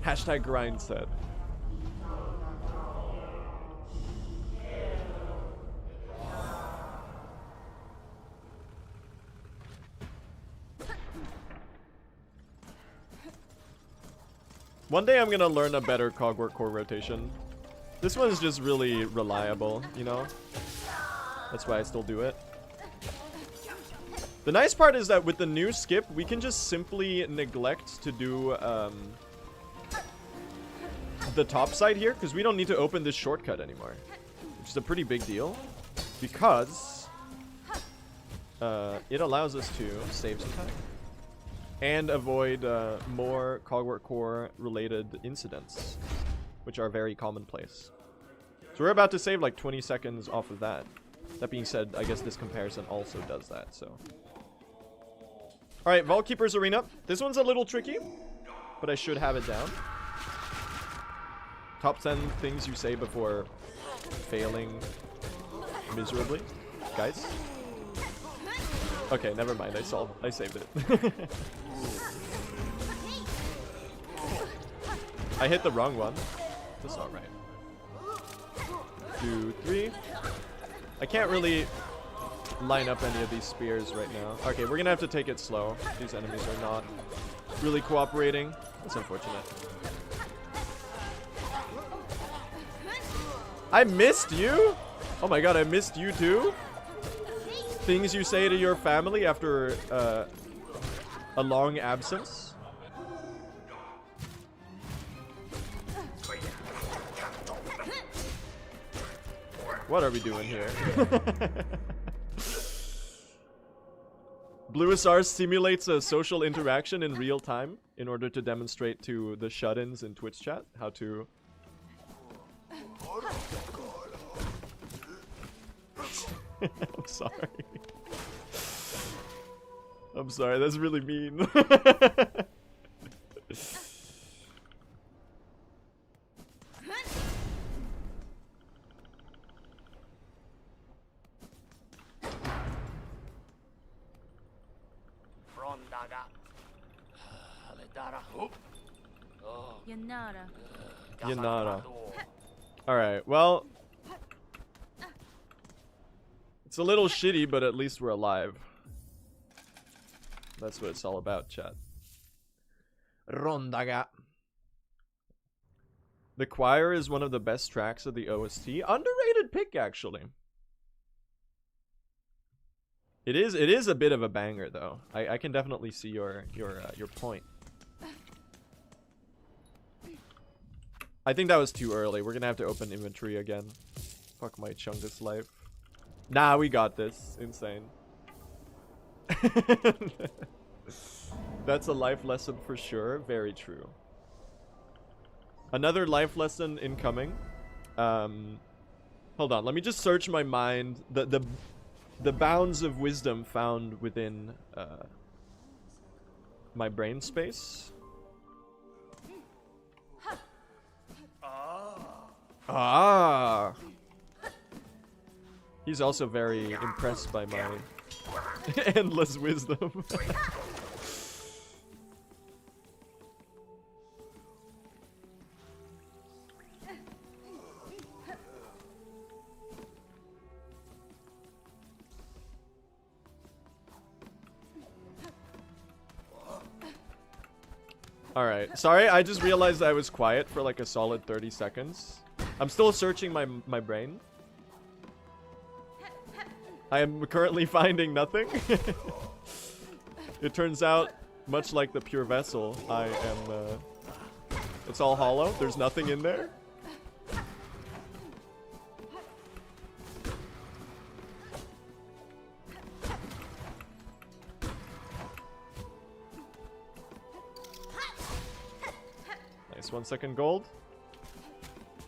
Speaker 1: Hashtag grind set. One day I'm gonna learn a better Cogwork core rotation. This one's just really reliable, you know? That's why I still do it. The nice part is that with the new skip, we can just simply neglect to do the top side here, because we don't need to open this shortcut anymore. Which is a pretty big deal, because it allows us to save some time. And avoid more Cogwork core related incidents, which are very commonplace. So we're about to save like 20 seconds off of that. That being said, I guess this comparison also does that, so. Alright, Vault Keeper's Arena. This one's a little tricky, but I should have it down. Top 10 things you say before failing miserably, guys. Okay, never mind. I saved it. I hit the wrong one. That's alright. 2, 3. I can't really line up any of these spears right now. Okay, we're gonna have to take it slow. These enemies are not really cooperating. That's unfortunate. I missed you? Oh my god, I missed you too? Things you say to your family after a long absence? What are we doing here? Bluisar simulates a social interaction in real time in order to demonstrate to the shut-ins in Twitch chat how to... I'm sorry. I'm sorry, that's really mean. Yanara. Alright, well... It's a little shitty, but at least we're alive. That's what it's all about, chat. Rondaga. The Choir is one of the best tracks of the OST. Underrated pick, actually. It is a bit of a banger, though. I can definitely see your point. I think that was too early. We're gonna have to open inventory again. Fuck my Chungus life. Nah, we got this. Insane. That's a life lesson for sure. Very true. Another life lesson incoming. Hold on. Let me just search my mind. The bounds of wisdom found within my brain space. Ah. He's also very impressed by my endless wisdom. Alright, sorry, I just realized I was quiet for like a solid 30 seconds. I'm still searching my brain. I am currently finding nothing. It turns out, much like the pure vessel, I am, it's all hollow. There's nothing in there. Nice, 1 second gold.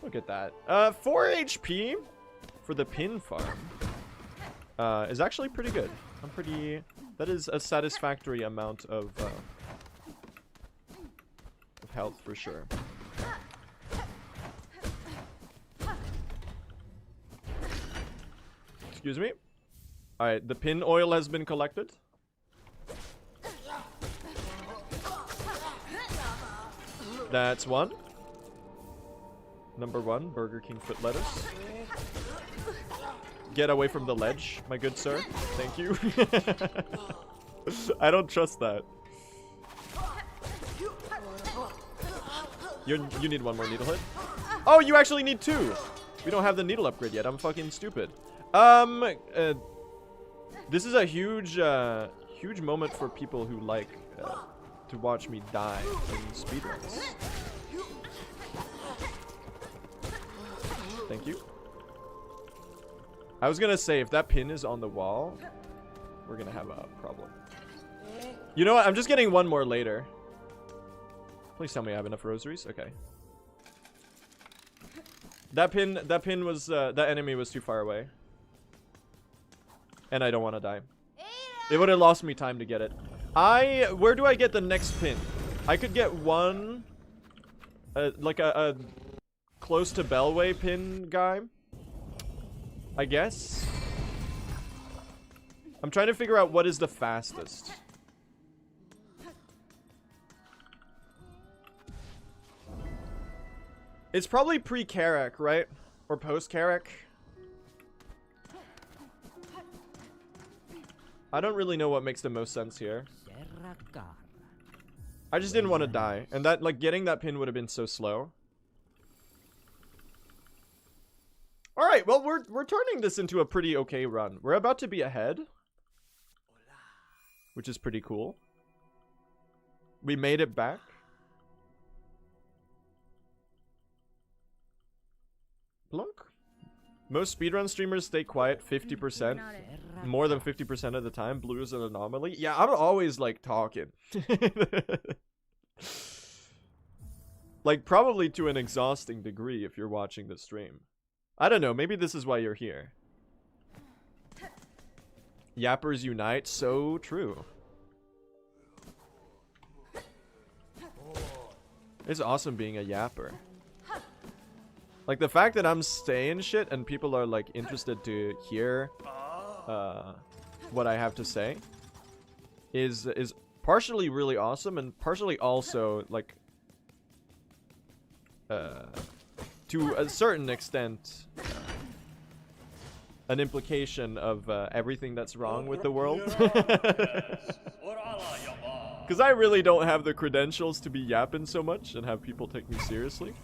Speaker 1: Look at that. 4 HP for the pin farm. Is actually pretty good. I'm pretty... That is a satisfactory amount of health for sure. Excuse me. Alright, the pin oil has been collected. That's one. Number 1, Burger King foot lettuce. Get away from the ledge, my good sir. Thank you. I don't trust that. You need one more needle hit. Oh, you actually need 2. We don't have the needle upgrade yet. I'm fucking stupid. This is a huge, huge moment for people who like to watch me die in speedruns. Thank you. I was gonna say, if that pin is on the wall, we're gonna have a problem. You know what? I'm just getting one more later. Please tell me I have enough rosaries. Okay. That pin was, that enemy was too far away. And I don't want to die. It would have lost me time to get it. Where do I get the next pin? I could get one, like a close to Bellway pin guy. I guess. I'm trying to figure out what is the fastest. It's probably pre-Carrack, right? Or post-Carrack. I don't really know what makes the most sense here. I just didn't want to die. And that, like, getting that pin would have been so slow. Alright, well, we're turning this into a pretty okay run. We're about to be ahead. Which is pretty cool. We made it back. Plunk. Most speedrun streamers stay quiet 50%. More than 50% of the time. Blue is an anomaly. Yeah, I'm always, like, talking. Like, probably to an exhausting degree if you're watching the stream. I don't know, maybe this is why you're here. Yappers unite, so true. It's awesome being a yapper. Like, the fact that I'm saying shit and people are, like, interested to hear what I have to say is partially really awesome and partially also, like, to a certain extent, an implication of everything that's wrong with the world. Because I really don't have the credentials to be yapping so much and have people take me seriously.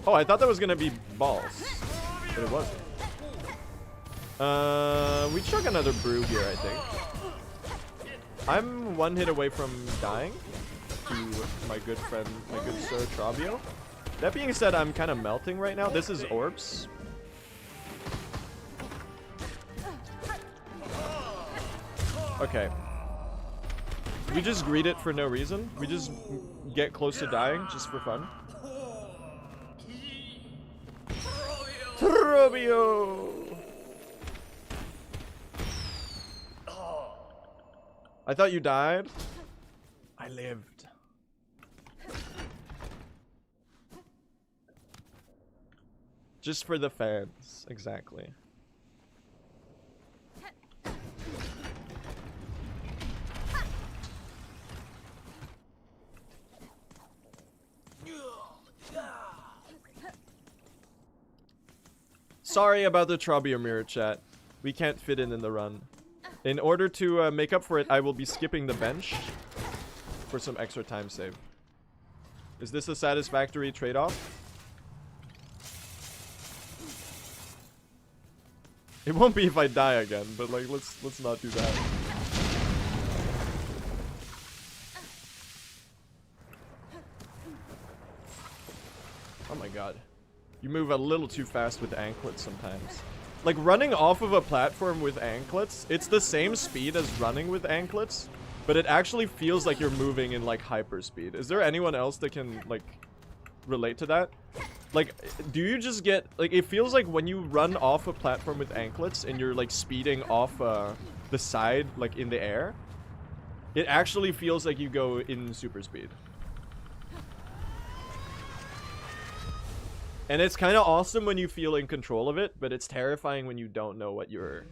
Speaker 1: Oh, I thought that was gonna be balls. But it wasn't. We chuck another brew here, I think. I'm one hit away from dying to my good friend, my good sir Trabio. That being said, I'm kind of melting right now. This is orbs. Okay. We just greet it for no reason. We just get close to dying just for fun. Trabio! I thought you died. I lived. Just for the fans, exactly. Sorry about the Trabio mirror chat. We can't fit in the run. In order to make up for it, I will be skipping the bench for some extra time save. Is this a satisfactory trade-off? It won't be if I die again, but like let's not do that. Oh my god. You move a little too fast with anklets sometimes. Like running off of a platform with anklets, it's the same speed as running with anklets, but it actually feels like you're moving in like hyper speed. Is there anyone else that can like relate to that? Like, do you just get like, it feels like when you run off a platform with anklets and you're like speeding off the side like in the air, it actually feels like you go in super speed. And it's kind of awesome when you feel in control of it, but it's terrifying when you don't know what you're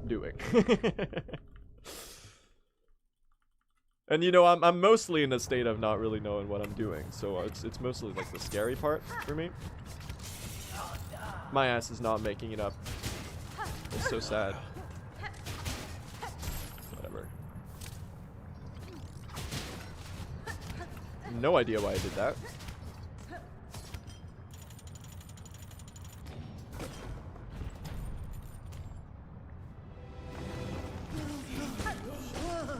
Speaker 1: doing. And you know, I'm mostly in a state of not really knowing what I'm doing, so it's mostly like the scary part for me. My ass is not making it up. It's so sad. Whatever. No idea why I did that.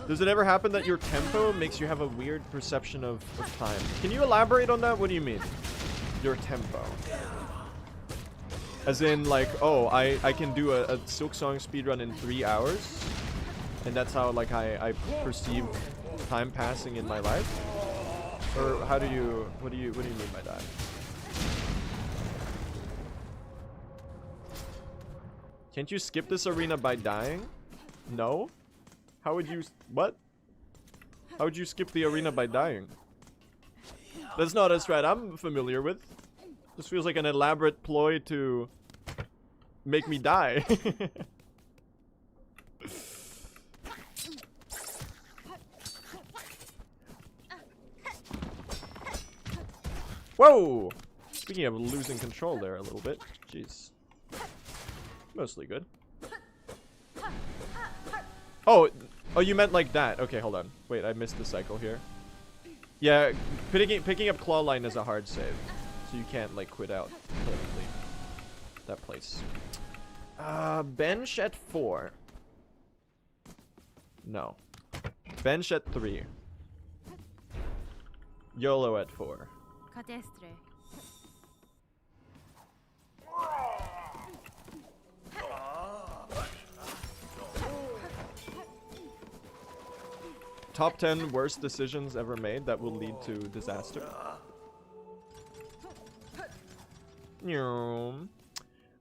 Speaker 1: Does it ever happen that your tempo makes you have a weird perception of time? Can you elaborate on that? What do you mean? Your tempo. As in, like, oh, I can do a Silksong speedrun in 3 hours? And that's how, like, I perceive time passing in my life? Or how do you, what do you mean by that? Can't you skip this arena by dying? No? How would you, what? How would you skip the arena by dying? That's not a strat I'm familiar with. This feels like an elaborate ploy to make me die. Whoa! Speaking of losing control there a little bit. Jeez. Mostly good. Oh, you meant like that. Okay, hold on. Wait, I missed the cycle here. Yeah, picking up claw line is a hard save. So you can't like quit out permanently. That place. Bench at 4. No. Bench at 3. YOLO at 4. Top 10 worst decisions ever made that will lead to disaster.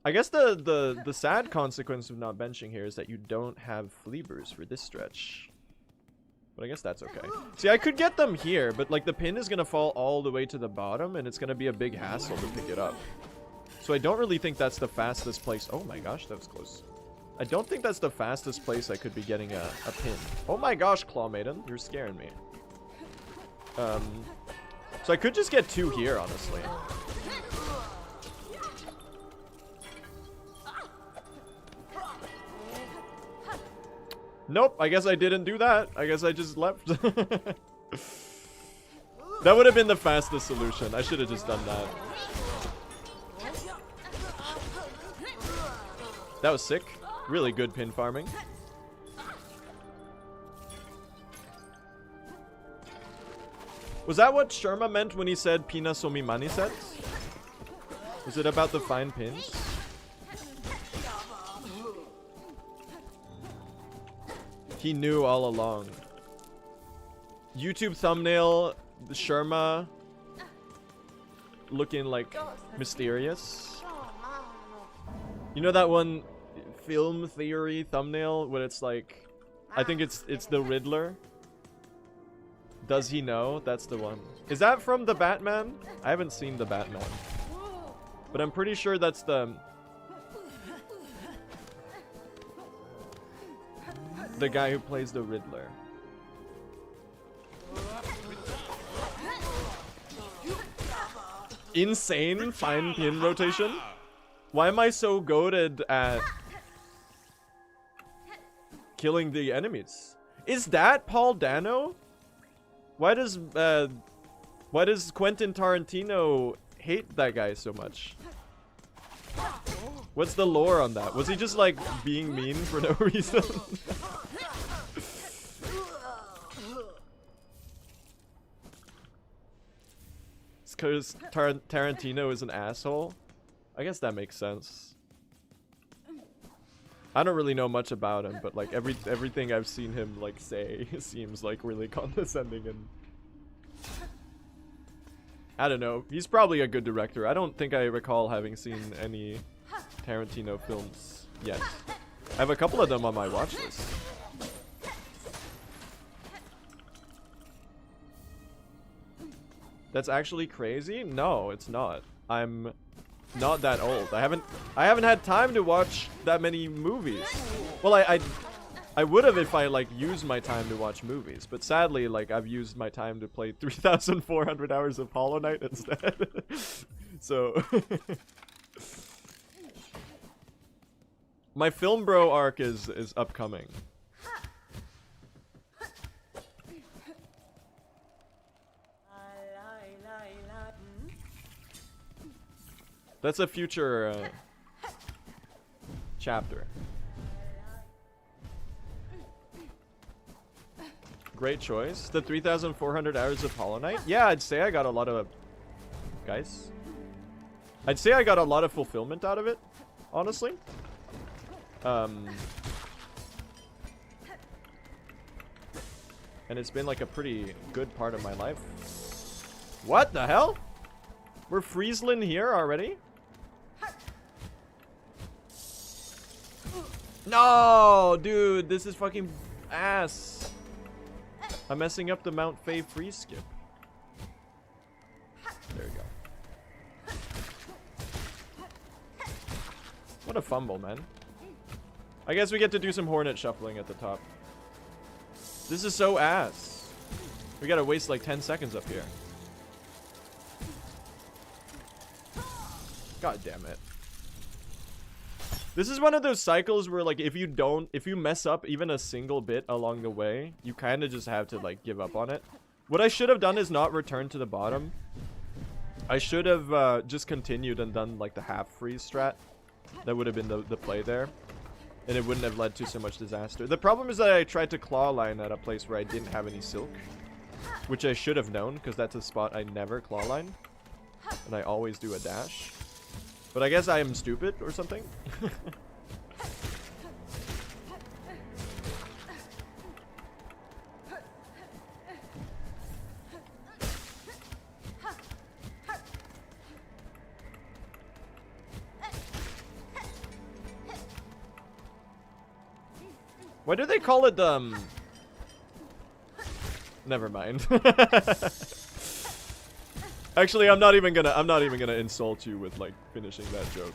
Speaker 1: I guess the sad consequence of not benching here is that you don't have fleabers for this stretch. But I guess that's okay. See, I could get them here, but like the pin is gonna fall all the way to the bottom and it's gonna be a big hassle to pick it up. So I don't really think that's the fastest place. Oh my gosh, that was close. I don't think that's the fastest place I could be getting a pin. Oh my gosh, Claw Maiden, you're scaring me. So I could just get 2 here, honestly. Nope, I guess I didn't do that. I guess I just left. That would have been the fastest solution. I should have just done that. That was sick. Really good pin farming. Was that what Sharma meant when he said Pina Somi Mani set? Was it about the fine pins? He knew all along. YouTube thumbnail, Sharma looking like mysterious. You know that one film theory thumbnail when it's like, I think it's the Riddler. Does he know? That's the one. Is that from the Batman? I haven't seen the Batman, but I'm pretty sure that's the guy who plays the Riddler. Insane fine pin rotation. Why am I so goated at killing the enemies? Is that Paul Dano? Why does Quentin Tarantino hate that guy so much? What's the lore on that? Was he just like being mean for no reason? It's because Tarantino is an asshole? I guess that makes sense. I don't really know much about him, but like everything I've seen him like say seems like really condescending, and I don't know. He's probably a good director. I don't think I recall having seen any Tarantino films yet. I have a couple of them on my watch list. That's actually crazy? No, it's not. I'm not that old. I haven't had time to watch that many movies. Well, I would have if I like used my time to watch movies, but sadly like I've used my time to play 3,400 hours of Hollow Knight instead. So my Film Bro arc is upcoming. That's a future chapter. Great choice. The 3,400 hours of Hollow Knight? Yeah, I'd say I got a lot of... Guys? I'd say I got a lot of fulfillment out of it, honestly. And it's been like a pretty good part of my life. What the hell? We're Friesland here already? No, dude, this is fucking ass. I'm messing up the Mount Faye free skip. There we go. What a fumble, man. I guess we get to do some Hornet shuffling at the top. This is so ass. We gotta waste like 10 seconds up here. God damn it. This is one of those cycles where like if you mess up even a single bit along the way, you kind of just have to like give up on it. What I should have done is not return to the bottom. I should have just continued and done like the half freeze strat. That would have been the play there. And it wouldn't have led to so much disaster. The problem is that I tried to claw line at a place where I didn't have any silk. Which I should have known, because that's a spot I never claw line. And I always do a dash. But I guess I am stupid or something. Why do they call it never mind. Actually, I'm not even gonna insult you with like finishing that joke.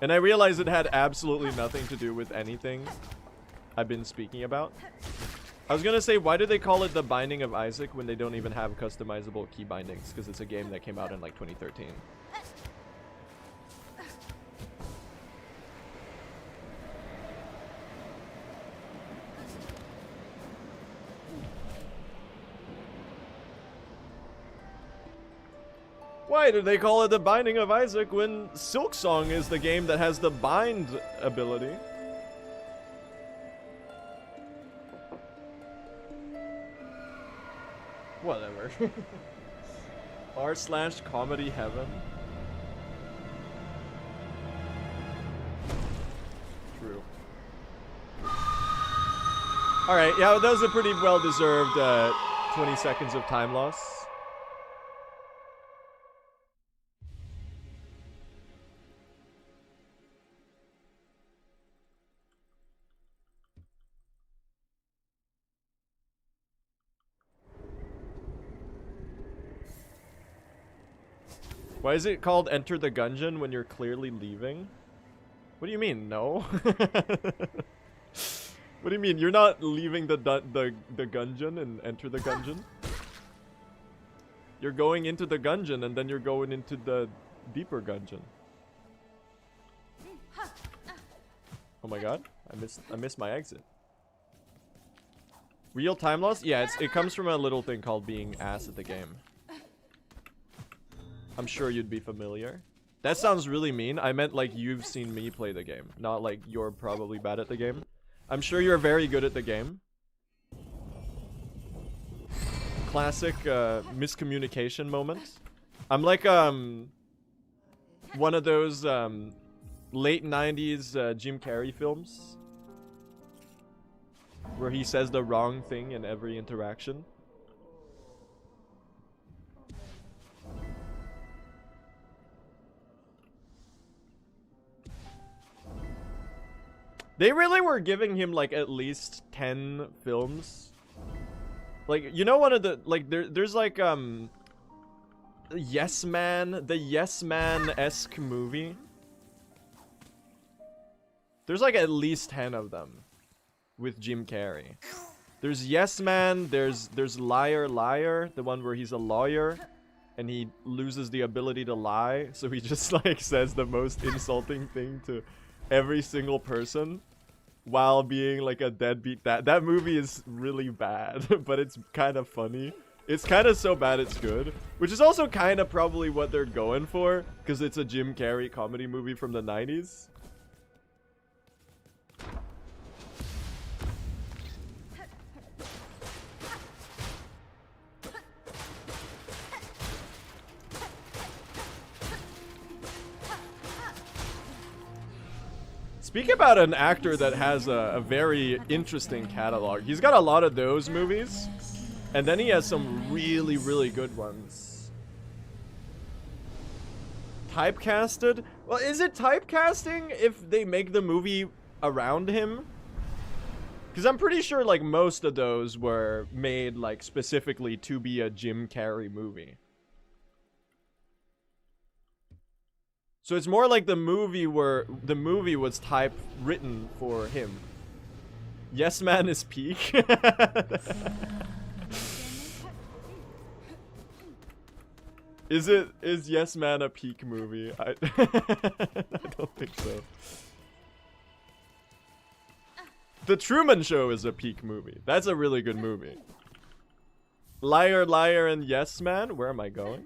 Speaker 1: And I realized it had absolutely nothing to do with anything I've been speaking about. I was gonna say, why do they call it the Binding of Isaac when they don't even have customizable key bindings? Because it's a game that came out in like 2013. Why did they call it the Binding of Isaac when Silksong is the game that has the bind ability? Whatever. r/comedy heaven. True. Alright, yeah, that was a pretty well-deserved 20 seconds of time loss. Why is it called Enter the Gungeon when you're clearly leaving? What do you mean, no? What do you mean? You're not leaving the Gungeon and Enter the Gungeon? You're going into the Gungeon and then you're going into the deeper Gungeon. Oh my god, I missed my exit. Real time loss? Yeah, it comes from a little thing called being ass at the game. I'm sure you'd be familiar. That sounds really mean. I meant like you've seen me play the game, not like you're probably bad at the game. I'm sure you're very good at the game. Classic miscommunication moment. I'm like one of those late 90s Jim Carrey films where he says the wrong thing in every interaction. They really were giving him like at least 10 films. Like, you know, one of the like there's like Yes Man, the Yes Man-esque movie. There's like at least 10 of them with Jim Carrey. There's Yes Man, there's Liar Liar, the one where he's a lawyer and he loses the ability to lie, so he just like says the most insulting thing to every single person while being like a deadbeat. That movie is really bad, but it's kind of funny. It's kind of so bad it's good, which is also kind of probably what they're going for, because it's a Jim Carrey comedy movie from the 90s. Speak about an actor that has a very interesting catalog. He's got a lot of those movies, and then he has some really, really good ones. Typecasted? Well, is it typecasting if they make the movie around him? Because I'm pretty sure like most of those were made like specifically to be a Jim Carrey movie. So it's more like the movie was type-written for him. Yes Man is peak. Is Yes Man a peak movie? I don't think so. The Truman Show is a peak movie. That's a really good movie. Liar Liar and Yes Man? Where am I going?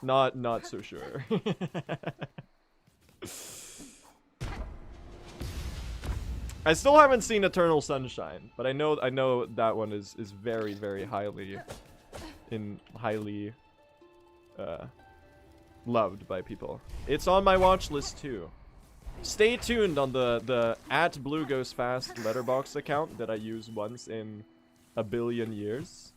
Speaker 1: Not so sure. I still haven't seen Eternal Sunshine, but I know that one is very, very highly loved by people. It's on my watch list too. Stay tuned on the @BlueGoesFast letterbox account that I use once in a billion years.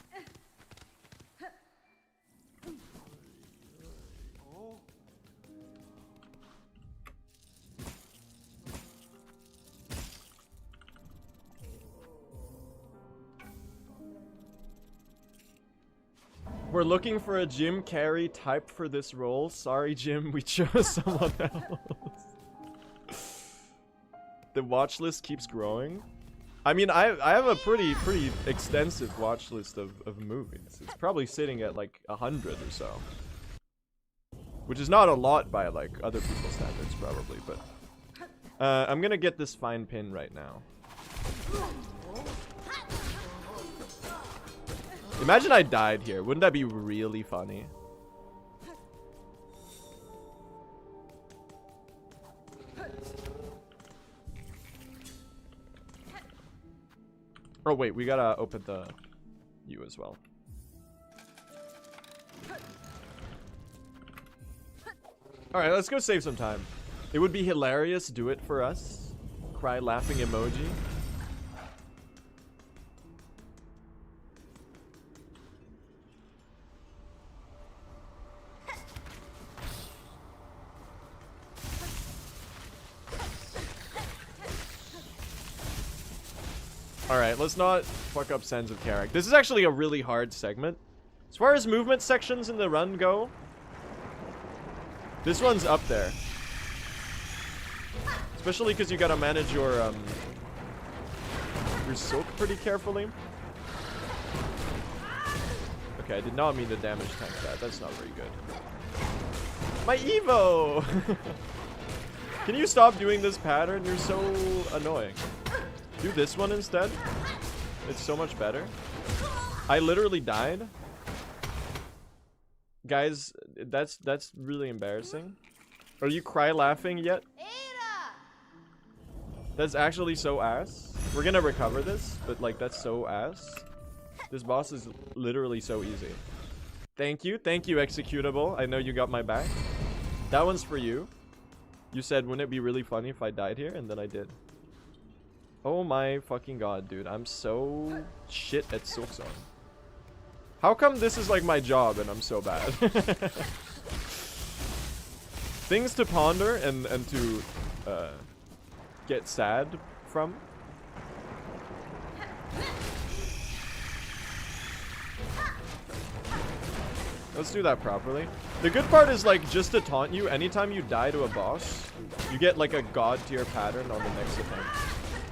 Speaker 1: We're looking for a Jim Carrey type for this role. Sorry, Jim, we chose someone else. The watch list keeps growing. I mean, I have a pretty extensive watch list of movies. It's probably sitting at like 100 or so. Which is not a lot by like other people's standards probably, but I'm gonna get this fine pin right now. Imagine I died here. Wouldn't that be really funny? Oh wait, we gotta open the... you as well. Alright, let's go save some time. It would be hilarious. Do it for us. Cry laughing emoji. Alright, let's not fuck up Sands of Karak. This is actually a really hard segment. As far as movement sections in the run go, this one's up there. Especially because you gotta manage your silk pretty carefully. Okay, I did not mean to damage tank that. That's not very good. My Evo! Can you stop doing this pattern? You're so annoying. Do this one instead. It's so much better. I literally died. Guys, that's really embarrassing. Are you cry laughing yet? That's actually so ass. We're gonna recover this, but like that's so ass. This boss is literally so easy. Thank you, executable. I know you got my back. That one's for you. You said, wouldn't it be really funny if I died here? And then I did. Oh my fucking god, dude. I'm so shit at Silksong. How come this is like my job and I'm so bad? Things to ponder and to get sad from. Let's do that properly. The good part is like just to taunt you, anytime you die to a boss, you get like a god tier pattern on the next attempt.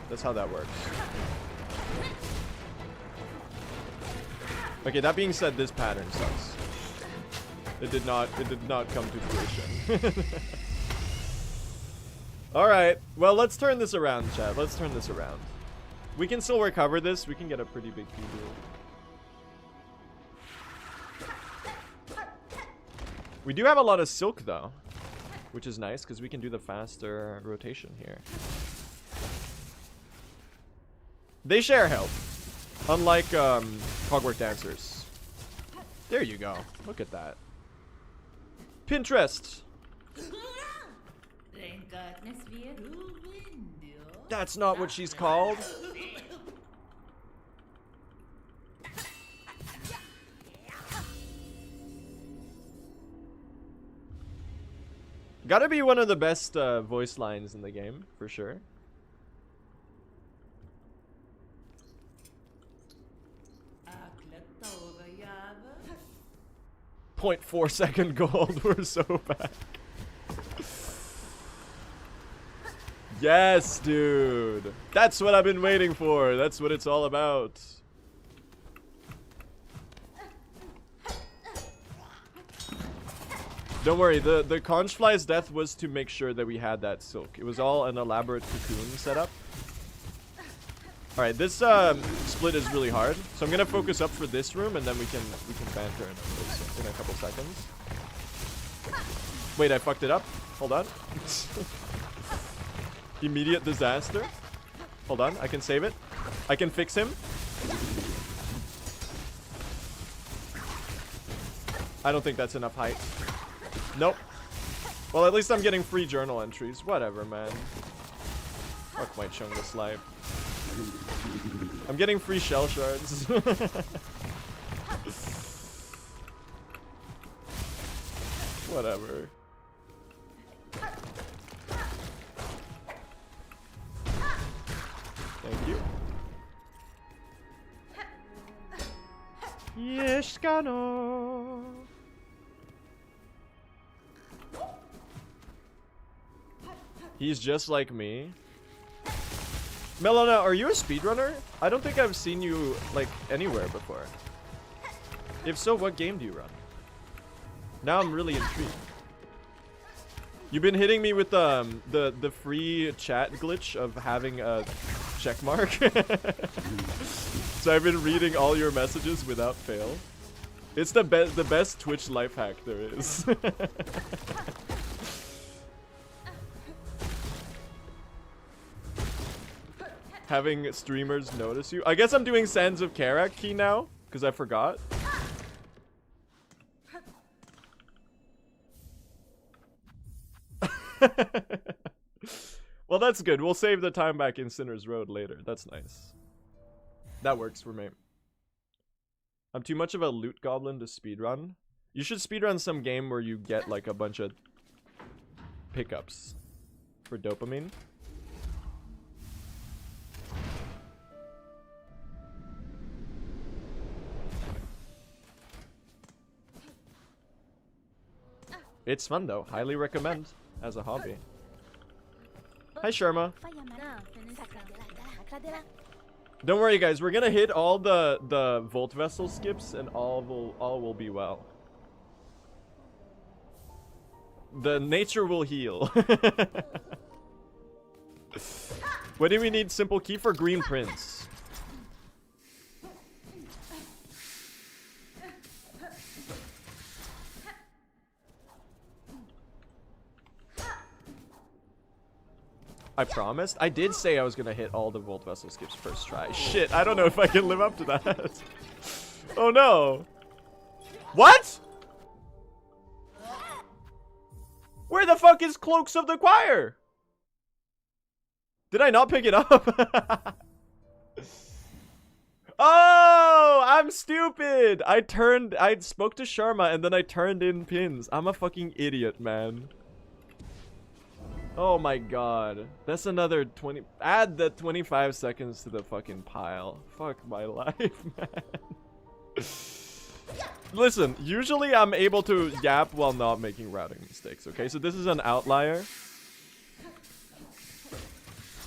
Speaker 1: That's how that works. Okay, that being said, this pattern sucks. It did not come to fruition. Alright, well let's turn this around, chat. Let's turn this around. We can still recover this. We can get a pretty big PB. We do have a lot of silk though, which is nice because we can do the faster rotation here. They share health, unlike Clockwork Dancers. There you go. Look at that. Pinterest. That's not what she's called. Gotta be one of the best voice lines in the game, for sure. 0.4 second gold. We're so back. Yes, dude. That's what I've been waiting for. That's what it's all about. Don't worry, the conch fly's death was to make sure that we had that silk. It was all an elaborate cocoon setup. Alright, this split is really hard. So I'm gonna focus up for this room and then we can banter in a couple seconds. Wait, I fucked it up. Hold on. Immediate disaster. Hold on, I can save it. I can fix him. I don't think that's enough height. Nope. Well, at least I'm getting free journal entries. Whatever, man. Fuck my chungus life. I'm getting free shell shards. Whatever. Thank you. Yeshkano. He's just like me. Melona, are you a speedrunner? I don't think I've seen you, like, anywhere before. If so, what game do you run? Now I'm really intrigued. You've been hitting me with the free chat glitch of having a check mark. So I've been reading all your messages without fail. It's the best Twitch life hack there is. Having streamers notice you. I guess I'm doing Sands of Karak key now. Because I forgot. Well, that's good. We'll save the time back in Sinner's Road later. That's nice. That works for me. I'm too much of a loot goblin to speedrun. You should speedrun some game where you get like a bunch of pickups for dopamine. It's fun though. Highly recommend as a hobby. Hi Sharma. Don't worry guys, we're gonna hit all the Volt Vessel skips and all will be well. The nature will heal. What do we need simple key for? Green Prince? I promised? I did say I was gonna hit all the Volt Vessel skips first try. Shit, I don't know if I can live up to that. Oh no. What? Where the fuck is Cloaks of the Choir? Did I not pick it up? Oh, I'm stupid. I spoke to Sharma and then I turned in pins. I'm a fucking idiot, man. Oh my god. That's another 20. Add the 25 seconds to the fucking pile. Fuck my life, man. Listen, usually I'm able to yap while not making routing mistakes, okay? So this is an outlier.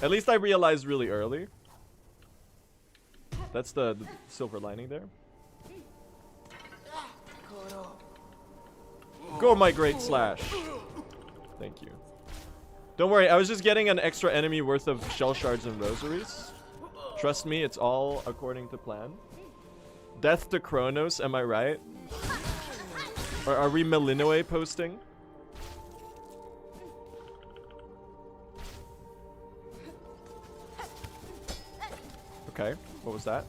Speaker 1: At least I realized really early. That's the silver lining there. Go, my great slash. Thank you. Don't worry, I was just getting an extra enemy worth of shell shards and rosaries. Trust me, it's all according to plan. Death to Kronos, am I right? Or are we Melinoe posting? Okay, what was that?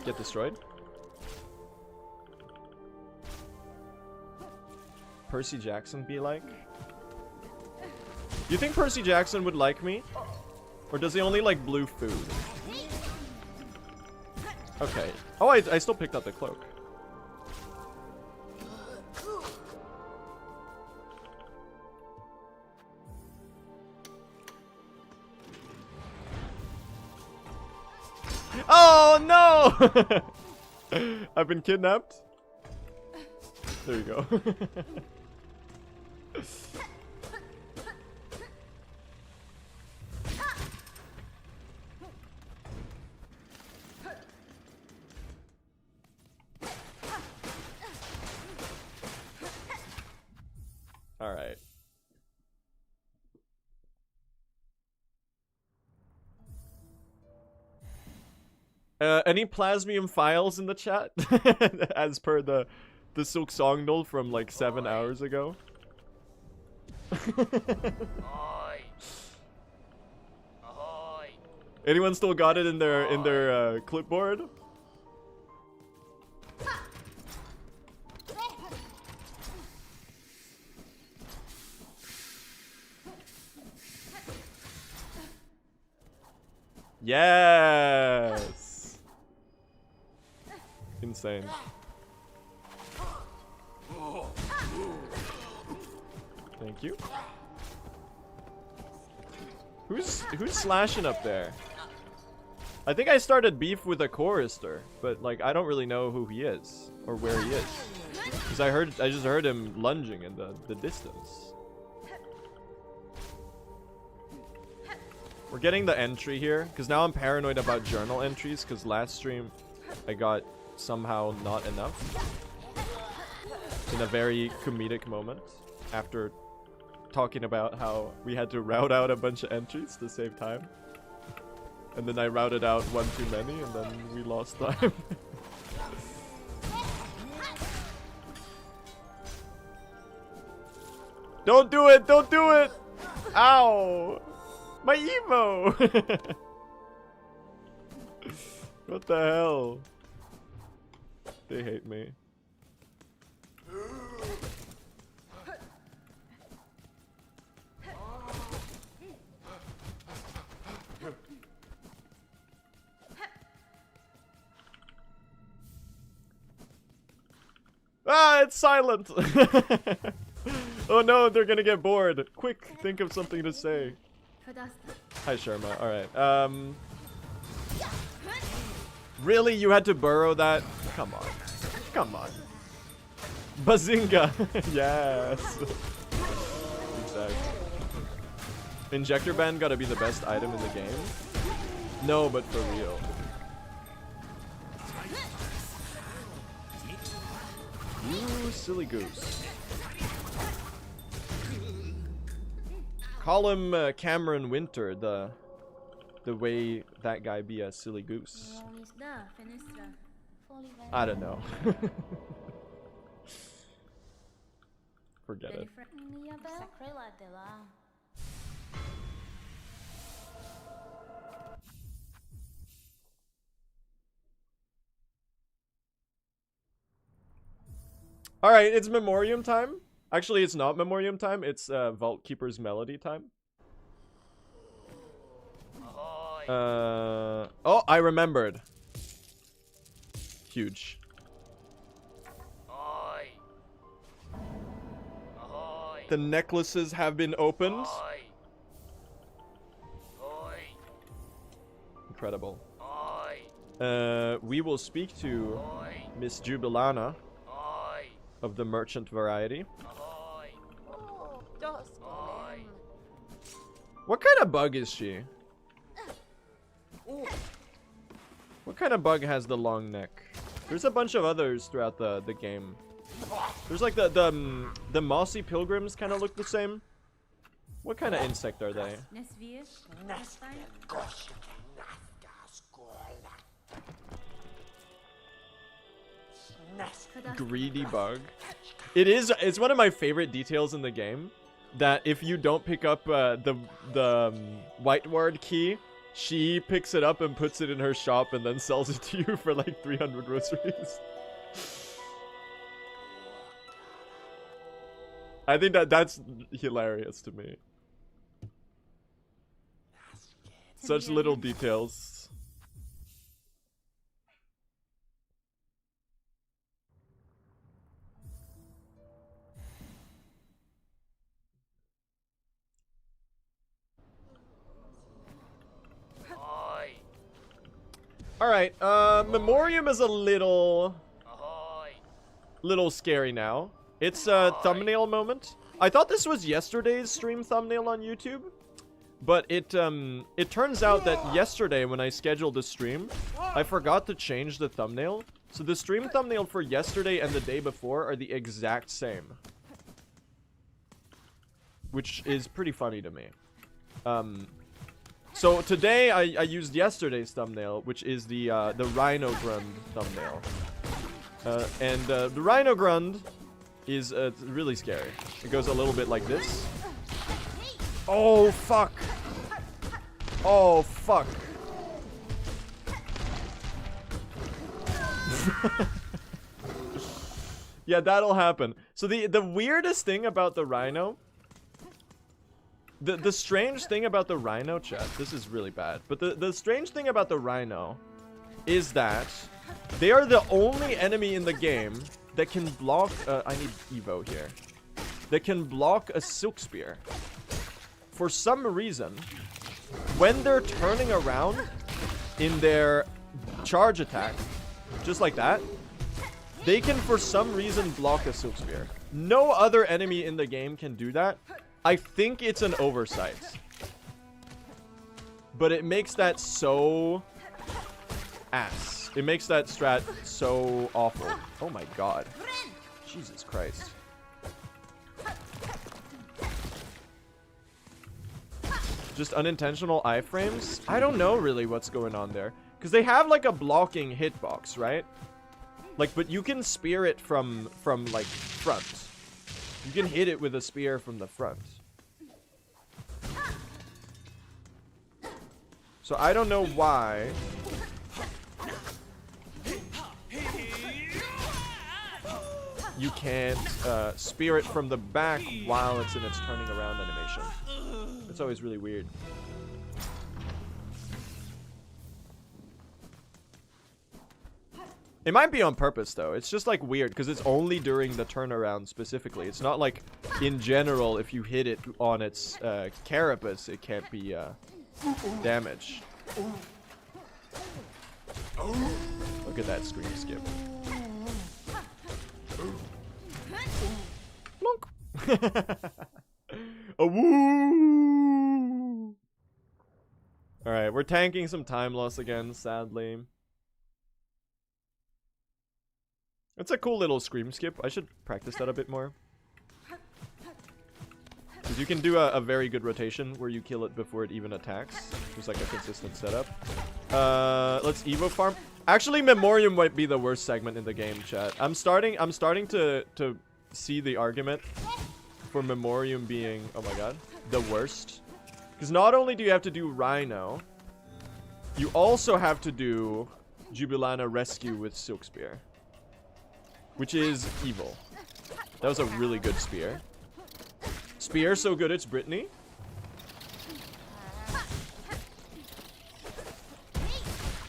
Speaker 1: Get destroyed. Percy Jackson be like? You think Percy Jackson would like me? Or does he only like blue food? Okay. Oh, I still picked up the cloak. Oh no! I've been kidnapped. There you go. All right. Any plasmium files in the chat? As per the Silksongdle from like 7 hours ago. Anyone still got it in their clipboard? Yes. Insane. Thank you. Who's slashing up there? I think I started beef with a chorister, but like I don't really know who he is or where he is. Cause I just heard him lunging in the distance. We're getting the entry here, because now I'm paranoid about journal entries, because last stream I got somehow not enough. In a very comedic moment, after talking about how we had to route out a bunch of entries to save time. And then I routed out one too many, and then we lost time. Don't do it! Don't do it! Ow! My Evo! What the hell? They hate me. Ah, it's silent! Oh no, they're gonna get bored. Quick, think of something to say. Hi, Sharma. Alright, really? You had to burrow that? Come on. Come on. Bazinga! Yes! Exactly. Injector band gotta be the best item in the game? No, but for real. You silly goose. Call him Cameron Winter, the way that guy be a silly goose. I don't know. Forget it. Alright, it's Memoriam time. Actually, it's not Memoriam time. It's Vault Keeper's Melody time. Oh, I remembered. Huge. The necklaces have been opened. Incredible. We will speak to Miss Jubilana of the merchant variety. What kind of bug is she? What kind of bug has the long neck? There's a bunch of others throughout the game. There's like the mossy pilgrims kind of look the same. What kind of insect are they? Greedy bug. It's one of my favorite details in the game that if you don't pick up the white ward key, she picks it up and puts it in her shop and then sells it to you for like 300 rosaries. I think that's hilarious to me. Such little details. Alright, Memoriam is a little scary now. It's a thumbnail moment. I thought this was yesterday's stream thumbnail on YouTube, but it turns out that yesterday when I scheduled the stream, I forgot to change the thumbnail. So the stream thumbnail for yesterday and the day before are the exact same, which is pretty funny to me. So today I used yesterday's thumbnail, which is the Rhino Grund thumbnail. And the Rhino Grund is really scary. It goes a little bit like this. Oh, fuck. Oh, fuck. Yeah, that'll happen. So the weirdest thing about the Rhino... The strange thing about the Rhino, chat, this is really bad, but the strange thing about the Rhino is that they are the only enemy in the game that can block, I need Evo here, that can block a Silk Spear. For some reason, when they're turning around in their charge attack, just like that, they can for some reason block a Silk Spear. No other enemy in the game can do that. I think it's an oversight. But it makes that so ass. It makes that strat so awful. Oh my god. Jesus Christ. Just unintentional iframes? I don't know really what's going on there. Because they have like a blocking hitbox, right? Like, but you can spear it from like front. You can hit it with a spear from the front. So I don't know why. You can't spear it from the back while it's in its turning around animation. It's always really weird. It might be on purpose though. It's just like weird because it's only during the turnaround specifically. It's not like in general if you hit it on its carapace it can't be damaged. Look at that screen skip. Oh, woo! Alright, we're tanking some time loss again, sadly. It's a cool little scream skip. I should practice that a bit more. Because you can do a very good rotation where you kill it before it even attacks. Just like a consistent setup. Let's Evo farm. Actually, Memoriam might be the worst segment in the game, chat. I'm starting to see the argument for Memoriam being, oh my god, the worst. Because not only do you have to do Rhino, you also have to do Jubilana Rescue with Silk Spear. Which is evil. That was a really good spear. Spear so good it's Brittany.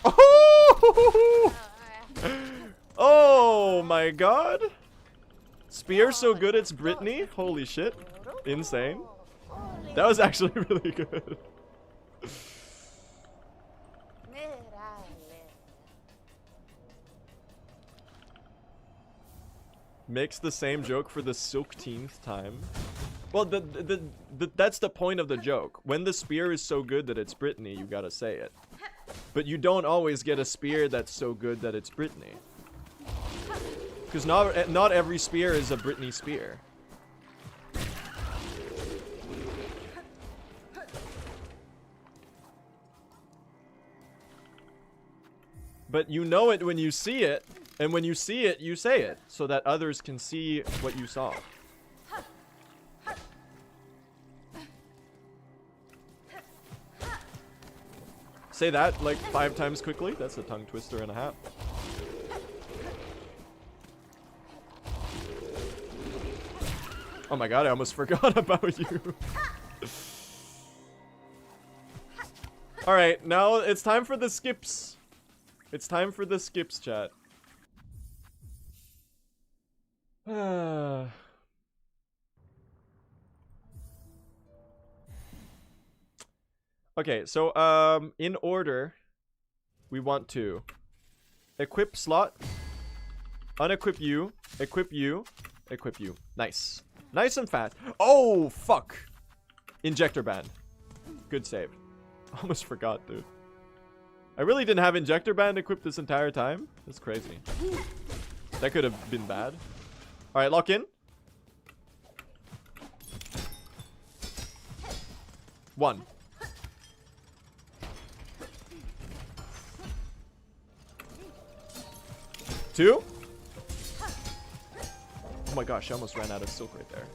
Speaker 1: Oh! Oh my god. Spear so good it's Brittany. Holy shit. Insane. That was actually really good. Makes the same joke for the 16th time. Well, that's the point of the joke. When the spear is so good that it's Brittany, you gotta say it. But you don't always get a spear that's so good that it's Brittany. Because not every spear is a Brittany spear. But you know it when you see it. And when you see it, you say it, so that others can see what you saw. Say that like 5 times quickly. That's a tongue twister and a half. Oh my god, I almost forgot about you. Alright, now it's time for the skips. It's time for the skips, chat. Okay, so in order, we want to equip slot, unequip you, equip you, equip you. Nice. Nice and fast. Oh, fuck. Injector band. Good save. Almost forgot, dude. I really didn't have injector band equipped this entire time? That's crazy. That could have been bad. Alright, lock in. 1. 2. Oh my gosh, I almost ran out of silk right there.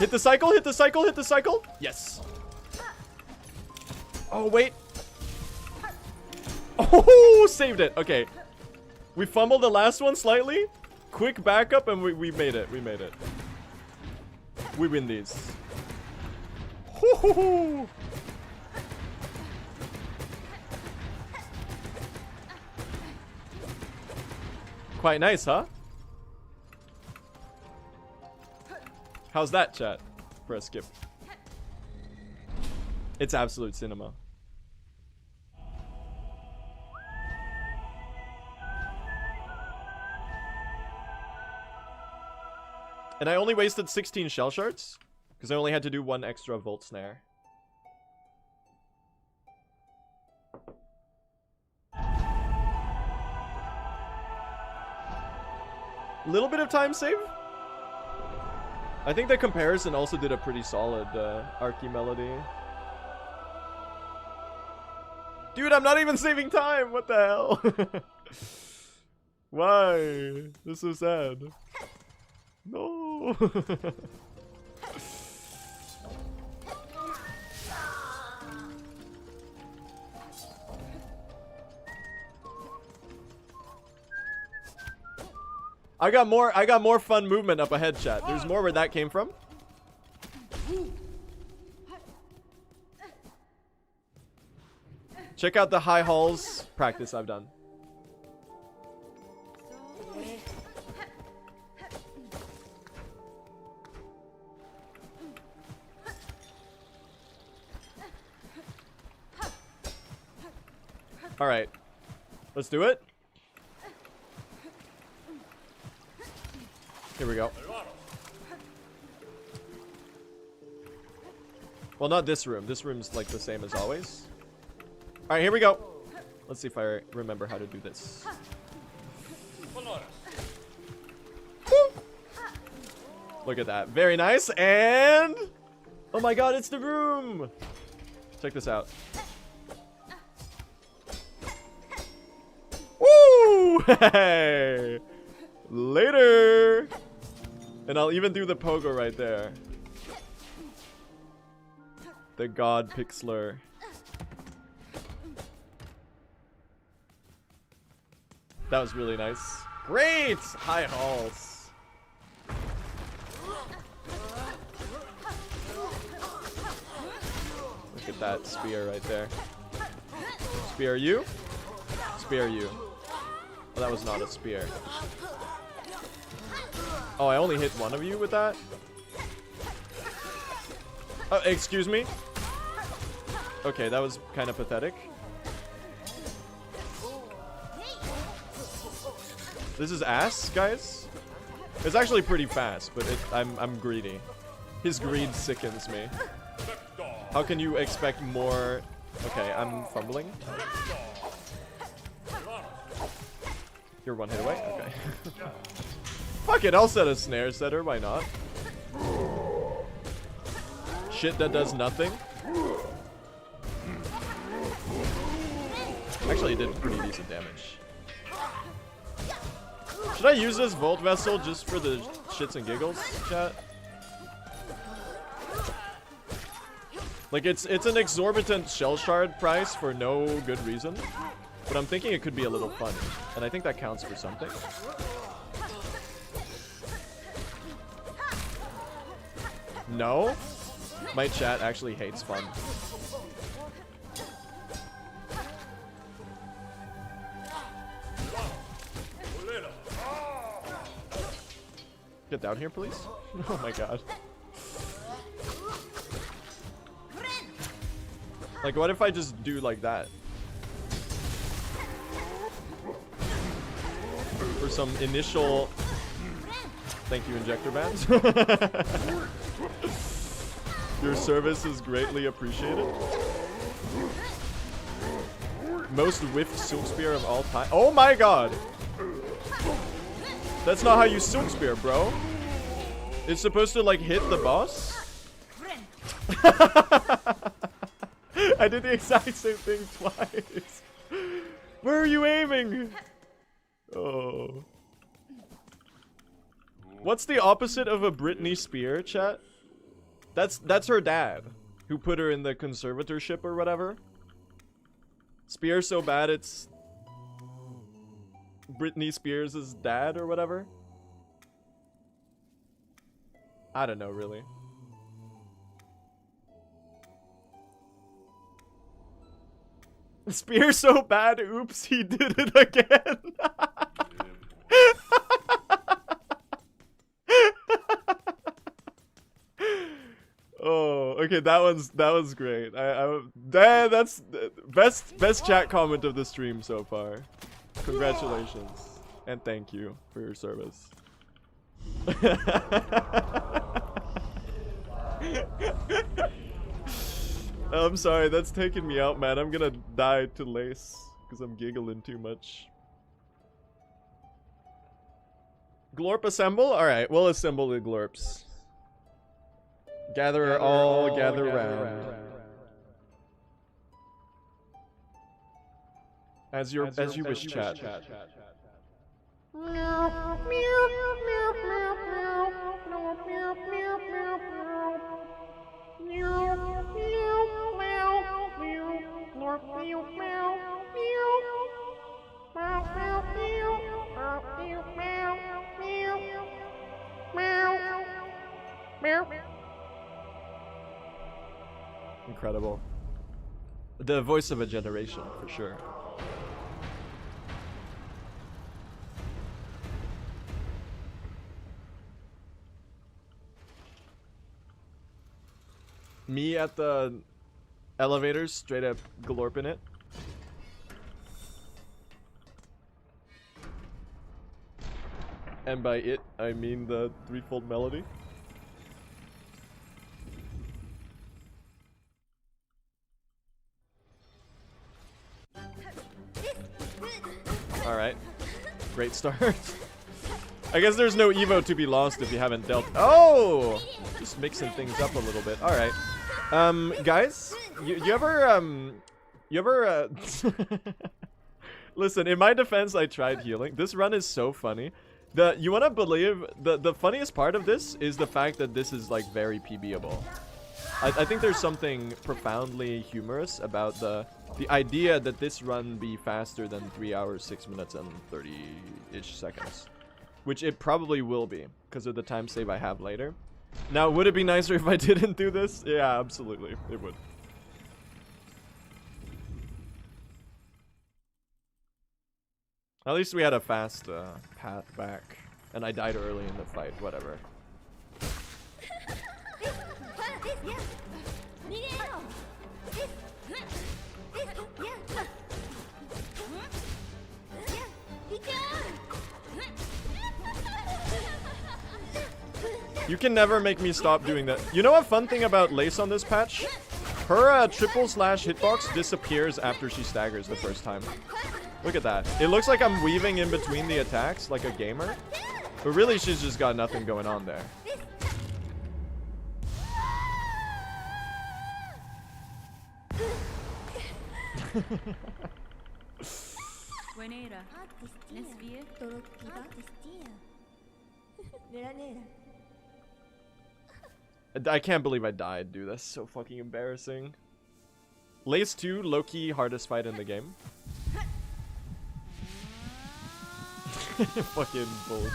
Speaker 1: Hit the cycle, hit the cycle, hit the cycle. Yes. Oh, wait. Oh, saved it. Okay. We fumbled the last one slightly. Quick backup and we made it. We made it. We win these. Hoo-hoo-hoo. Quite nice, huh? How's that, chat? For a skip. It's absolute cinema. And I only wasted 16 shell shards because I only had to do 1 extra volt snare. Little bit of time save. I think the comparison also did a pretty solid Arky melody. Dude, I'm not even saving time. What the hell? Why? This is so sad. No. I got more fun movement up ahead, chat. There's more where that came from. Check out the high halls practice I've done. All right, let's do it. Here we go. Well, not this room. This room's like the same as always. All right, here we go. Let's see if I remember how to do this. Look at that. Very nice. And oh my god, it's the room. Check this out. Woo! Hey! Later! And I'll even do the pogo right there. The god pixeler. That was really nice. Great! High halls. Look at that spear right there. Spear you? Spear you. Oh, that was not a spear. Oh, I only hit one of you with that? Oh, excuse me? Okay, that was kind of pathetic. This is ass, guys. It's actually pretty fast, but I'm greedy. His greed sickens me. How can you expect more? Okay, I'm fumbling. You're one hit away? Okay. Fuck it, I'll set a snare setter, why not? Shit that does nothing. Actually, it did pretty decent damage. Should I use this Volt Vessel just for the shits and giggles, chat? Like, it's an exorbitant shell shard price for no good reason. But I'm thinking it could be a little fun. And I think that counts for something. No? My chat actually hates fun. Get down here, please. Oh my god. Like, what if I just do like that? For some initial... Thank you, injector bands. Your service is greatly appreciated. Most whiffed Silk Spear of all time. Oh my god! That's not how you Silk Spear, bro. It's supposed to, like, hit the boss? I did the exact same thing twice. Where are you aiming? Oh. What's the opposite of a Britney Spear, chat? That's her dad, who put her in the conservatorship or whatever. Spear so bad it's Britney Spears' dad or whatever. I don't know, really. Spear so bad, oops, he did it again. Oh, okay, that was great. That's best chat comment of the stream so far. Congratulations and thank you for your service. I'm sorry, that's taking me out, man. I'm gonna die to lace because I'm giggling too much. Glorp assemble? Alright, we'll assemble the glorps. Gather all, gather round. As you wish, chat. Incredible. The voice of a generation, for sure. Me at the elevators, straight up glorping it. And by it, I mean the threefold melody. Alright. Great start. I guess there's no Evo to be lost if you haven't dealt. Oh! Just mixing things up a little bit. Alright. Guys, you ever listen, in my defense, I tried healing. This run is so funny. You wanna believe the funniest part of this is the fact that this is like very PBable. I think there's something profoundly humorous about the idea that this run be faster than 3 hours, 6 minutes, and 30-ish seconds. Which it probably will be, because of the time save I have later. Now, would it be nicer if I didn't do this? Yeah, absolutely. It would. At least we had a fast path back. And I died early in the fight, whatever. You can never make me stop doing that. You know a fun thing about Lace on this patch? Her triple slash hitbox disappears after she staggers the first time. Look at that. It looks like I'm weaving in between the attacks like a gamer. But really, she's just got nothing going on there. I can't believe I died, dude. That's so fucking embarrassing. Lace 2, low-key hardest fight in the game. Fucking bullshit.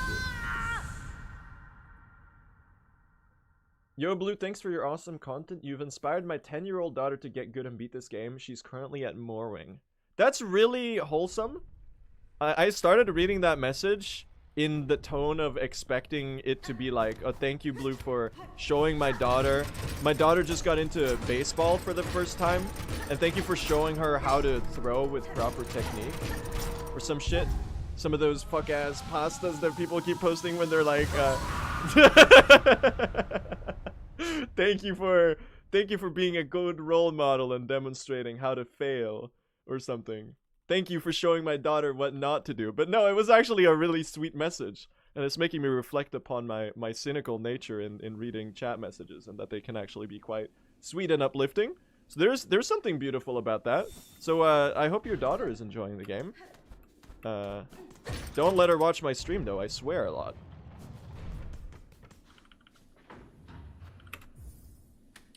Speaker 1: Yo, Blue, thanks for your awesome content. You've inspired my 10-year-old daughter to get good and beat this game. She's currently at Morwing. That's really wholesome. I started reading that message in the tone of expecting it to be like, oh, thank you, Blue, for showing my daughter. My daughter just got into baseball for the first time. And thank you for showing her how to throw with proper technique. Or some shit. Some of those fuck-ass pastas that people keep posting when they're like, thank you for being a good role model and demonstrating how to fail or something. Thank you for showing my daughter what not to do. But no, it was actually a really sweet message. And it's making me reflect upon my cynical nature in reading chat messages, and that they can actually be quite sweet and uplifting. So there's something beautiful about that. So I hope your daughter is enjoying the game. Don't let her watch my stream though, I swear a lot.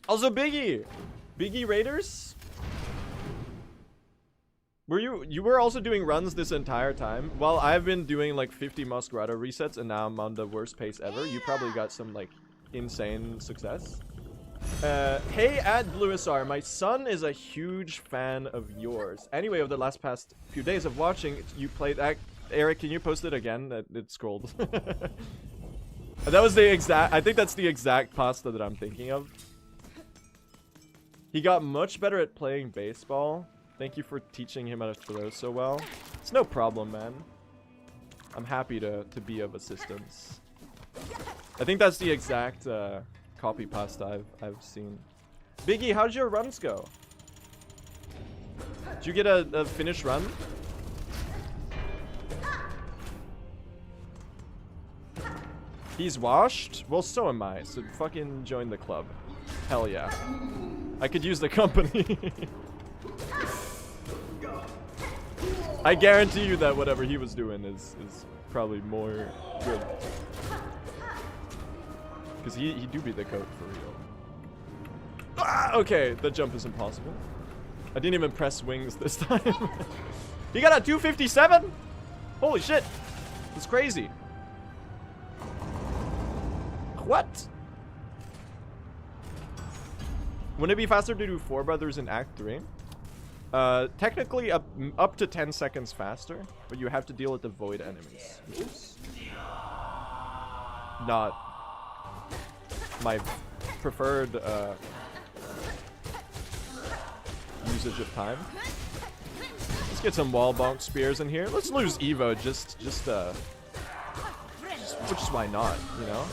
Speaker 1: Also Biggie Raiders? You were also doing runs this entire time? While I've been doing like 50 Masquerado resets and now I'm on the worst pace ever, you probably got some like insane success. Hey at BlueSR, my son is a huge fan of yours. Anyway, over the past few days of watching, you played Eric, can you post it again? It scrolled. That was the exact, I think that's the exact pasta that I'm thinking of. He got much better at playing baseball. Thank you for teaching him how to throw so well. It's no problem, man. I'm happy to be of assistance. I think that's the exact copy pasta I've seen. Biggie, how'd your runs go? Did you get a finished run? He's washed? Well, so am I, so fucking join the club. Hell yeah. I could use the company. I guarantee you that whatever he was doing is probably more good. Because he do be the coach for real. Ah, okay, the jump is impossible. I didn't even press wings this time. He got a 257? Holy shit. That's crazy. What? Wouldn't it be faster to do Four Brothers in Act 3? Technically up to 10 seconds faster, but you have to deal with the void enemies, which is not my preferred usage of time. Let's get some wall bonk spears in here. Let's lose Evo just why not, you know?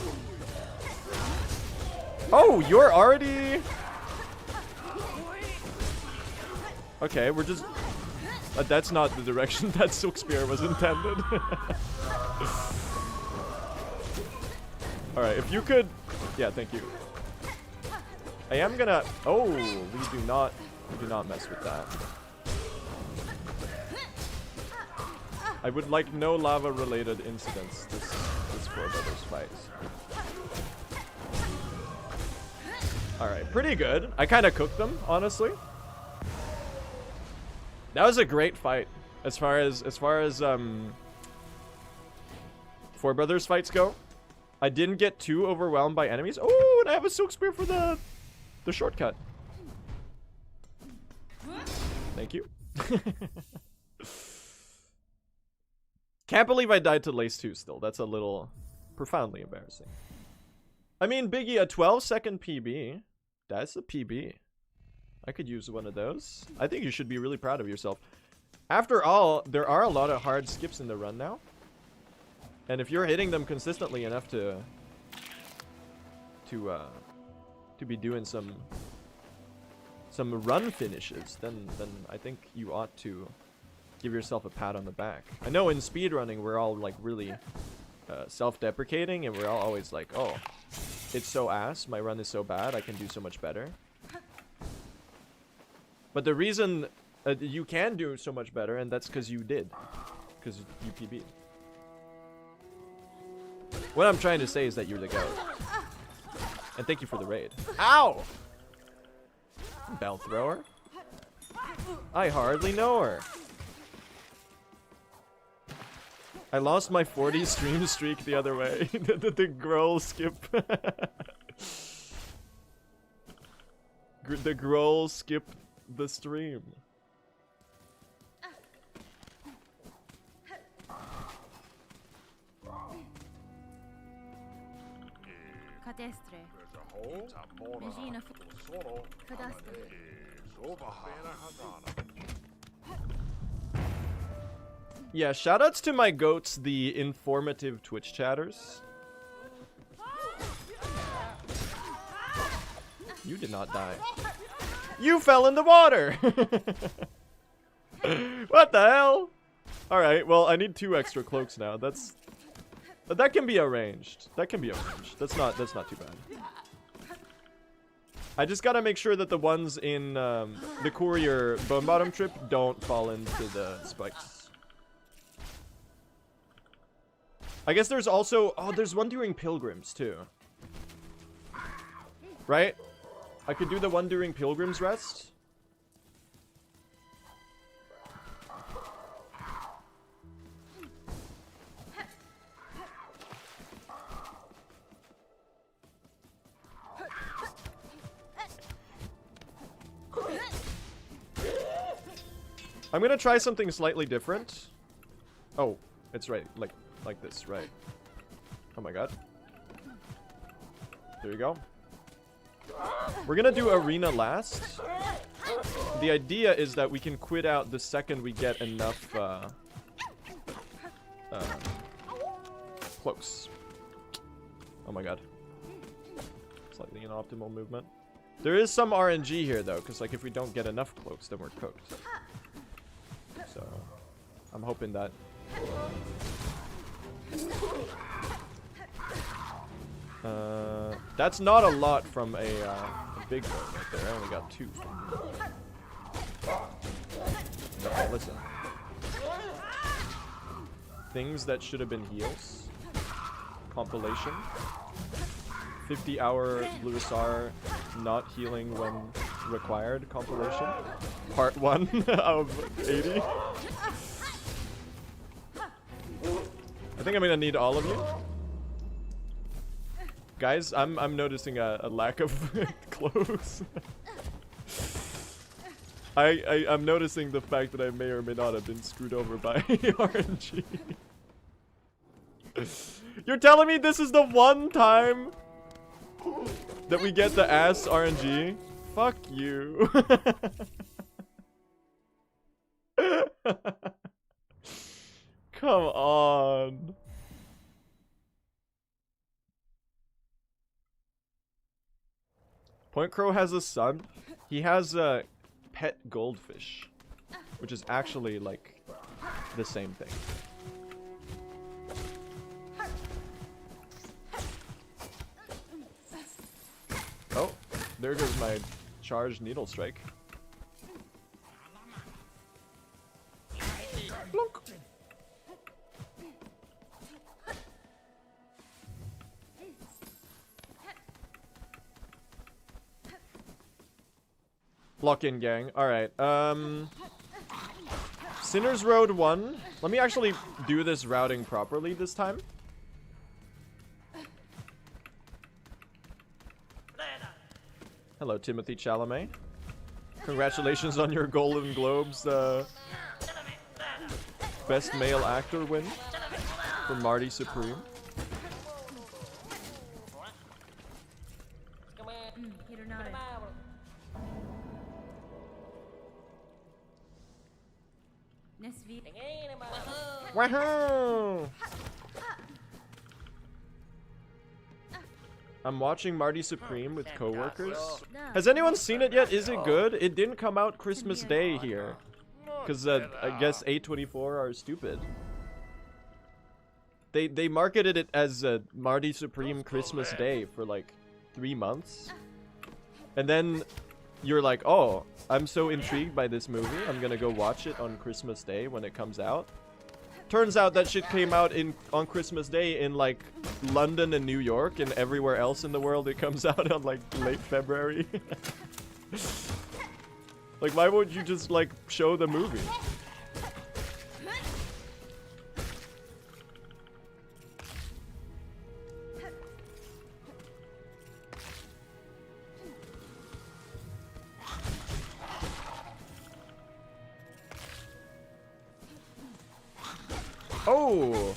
Speaker 1: Oh, you're already... Okay, we're just... that's not the direction that Silk Spear was intended. Alright, if you could... Yeah, thank you. I am gonna... Oh, we do not mess with that. I would like no lava-related incidents this Four Brothers fight. Alright, pretty good. I kind of cooked them, honestly. That was a great fight. As far as Four Brothers fights go. I didn't get too overwhelmed by enemies. Oh, and I have a Silk Spear for the shortcut. Thank you. Can't believe I died to Lace 2 still. That's a little profoundly embarrassing. I mean, Biggie, a 12-second PB. That's a PB. I could use one of those. I think you should be really proud of yourself. After all, there are a lot of hard skips in the run now. And if you're hitting them consistently enough to be doing some run finishes, then I think you ought to give yourself a pat on the back. I know in speedrunning we're all like really self-deprecating, and we're all always like, oh, it's so ass, my run is so bad, I can do so much better. But the reason you can do so much better, and that's because you did. Because you PB'd. What I'm trying to say is that you're the GOAT. And thank you for the raid. Ow! Bell thrower? I hardly know her. I lost my 40 stream streak the other way. the Growl skip. The Growl skipped the stream. Yeah, shoutouts to my goats, the informative Twitch chatters. You did not die. You fell in the water! What the hell? Alright, well, I need 2 extra cloaks now. That can be arranged. That can be arranged. That's not too bad. I just gotta make sure that the ones in the courier bone bottom trip don't fall into the spikes. I guess there's also... Oh, there's one during Pilgrims, too. Right? I could do the one during Pilgrim's Rest. I'm gonna try something slightly different. Oh, it's right. Like this, right. Oh my god. There you go. We're gonna do arena last. The idea is that we can quit out the second we get enough cloaks. Oh my god. Slightly inoptimal movement. There is some RNG here though, because like if we don't get enough cloaks, then we're cooked. So I'm hoping that that's not a lot from a big boat right there. I only got 2 from okay, listen. Things that should have been heals. Compilation. 50-hour Bluisar not healing when required compilation. Part 1 of 80. I think I'm gonna need all of you. Guys, I'm noticing a lack of close. I'm noticing the fact that I may or may not have been screwed over by RNG. You're telling me this is the one time that we get the ass RNG? Fuck you. Come on. Point Crow has a son. He has a pet goldfish, which is actually like the same thing. Oh, there goes my charged needle strike. Plunk. Lock in, gang. Alright, Sinner's Road 1. Let me actually do this routing properly this time. Hello, Timothy Chalamet. Congratulations on your Golden Globes, Best Male Actor win for Marty Supreme. Wahoo! I'm watching Marty Supreme with coworkers. Has anyone seen it yet? Is it good? It didn't come out Christmas Day here. Because I guess A24 are stupid. They marketed it as Marty Supreme Christmas Day for like 3 months. And then you're like, oh, I'm so intrigued by this movie. I'm gonna go watch it on Christmas Day when it comes out. Turns out that shit came out on Christmas Day in like London and New York, and everywhere else in the world it comes out on like late February. Like, why would you just like show the movie? Oh!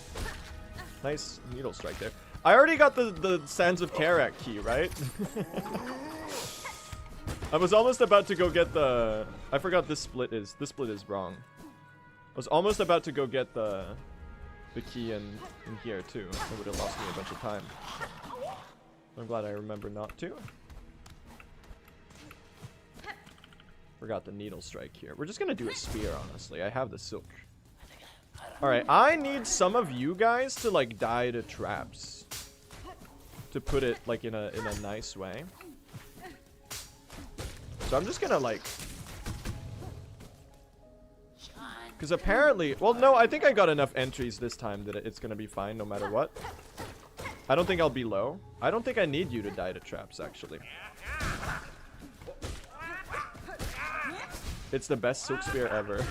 Speaker 1: Nice needle strike there. I already got the Sands of Karak key, right? I was almost about to go get the... I forgot this split is wrong. I was almost about to go get the key in here too. It would have lost me a bunch of time. I'm glad I remember not to. Forgot the needle strike here. We're just gonna do a spear, honestly. I have the silk. Alright, I need some of you guys to like die to traps. To put it like in a nice way. So I'm just gonna like... Because apparently... Well, no, I think I got enough entries this time that it's gonna be fine no matter what. I don't think I'll be low. I don't think I need you to die to traps, actually. It's the best silk spear ever.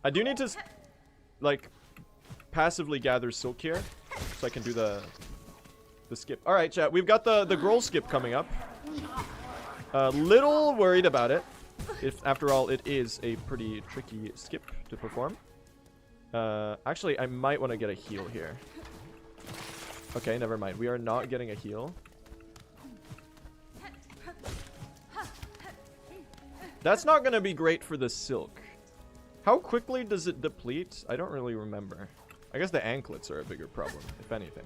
Speaker 1: I do need to, like, passively gather silk here, so I can do the skip. All right, chat. We've got the Groll skip coming up. Little worried about it. If, after all, it is a pretty tricky skip to perform. Actually, I might want to get a heal here. Okay, never mind. We are not getting a heal. That's not going to be great for the silk. How quickly does it deplete? I don't really remember. I guess the anklets are a bigger problem, if anything.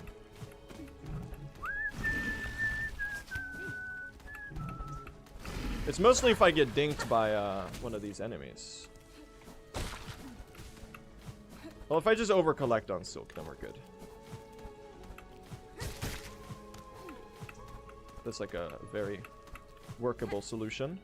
Speaker 1: It's mostly if I get dinked by one of these enemies. Well, if I just over-collect on silk, then we're good. That's like a very workable solution.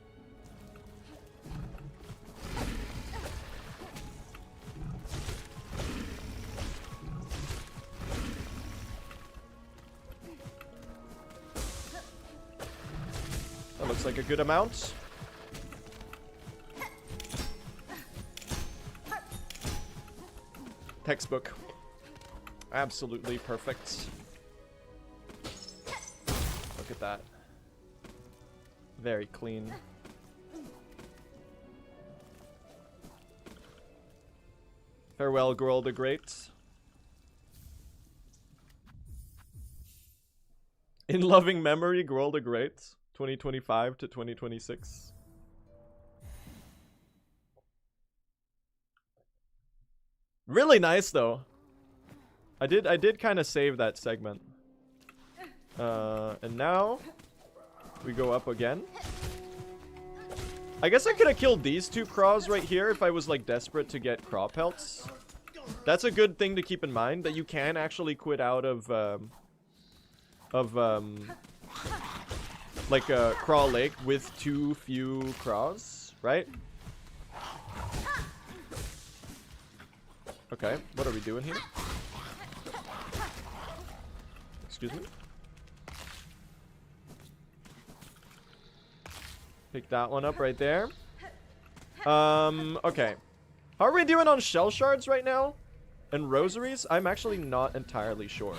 Speaker 1: That looks like a good amount. Textbook. Absolutely perfect. Look at that. Very clean. Farewell, Girl the Great. In loving memory, Girl the Great. 2025 to 2026. Really nice though. I did kind of save that segment. And now we go up again. I guess I could have killed these two craws right here if I was like desperate to get craw pelts. That's a good thing to keep in mind, that you can actually quit out of like a craw lake with too few craws, right? Okay, what are we doing here? Excuse me? Pick that one up right there. Okay. How are we doing on shell shards right now? And rosaries? I'm actually not entirely sure.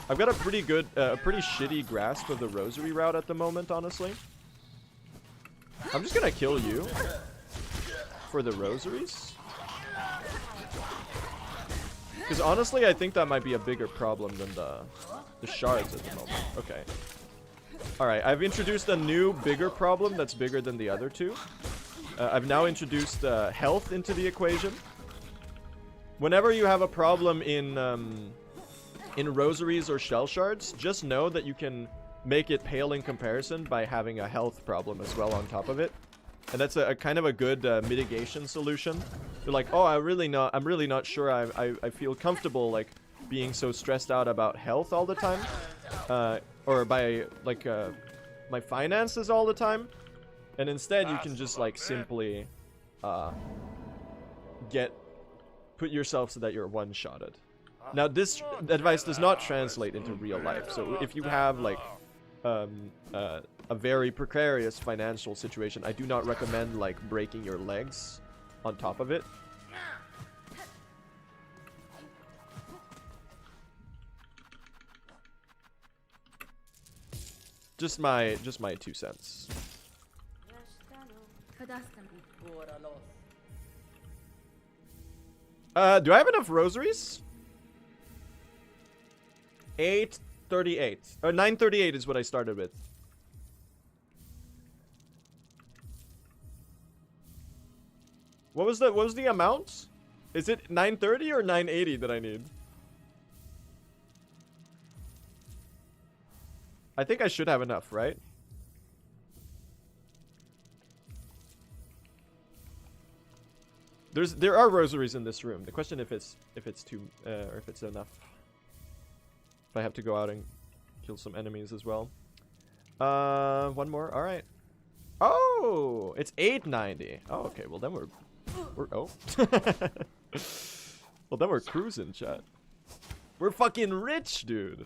Speaker 1: I've got a pretty good, pretty shitty grasp of the rosary route at the moment, honestly. I'm just gonna kill you for the rosaries. Because honestly, I think that might be a bigger problem than the shards at the moment. Okay. Alright, I've introduced a new, bigger problem that's bigger than the other two. I've now introduced health into the equation. Whenever you have a problem in rosaries or shell shards, just know that you can make it pale in comparison by having a health problem as well on top of it. And that's a kind of a good mitigation solution. You're like, oh, I'm really not sure I feel comfortable like being so stressed out about health all the time. Or by like my finances all the time. And instead you can just like simply put yourself so that you're one-shotted. Now this advice does not translate into real life. So if you have like a very precarious financial situation, I do not recommend like breaking your legs on top of it. Just my 2 cents. Do I have enough rosaries? 838. Or 938 is what I started with. What was the amount? Is it 930 or 980 that I need? I think I should have enough, right? There are rosaries in this room. The question if it's too or if it's enough. If I have to go out and kill some enemies as well. One more. All right. Oh, it's 890. Oh, okay. Well, then we're oh. Well, then we're cruising, chat. We're fucking rich, dude.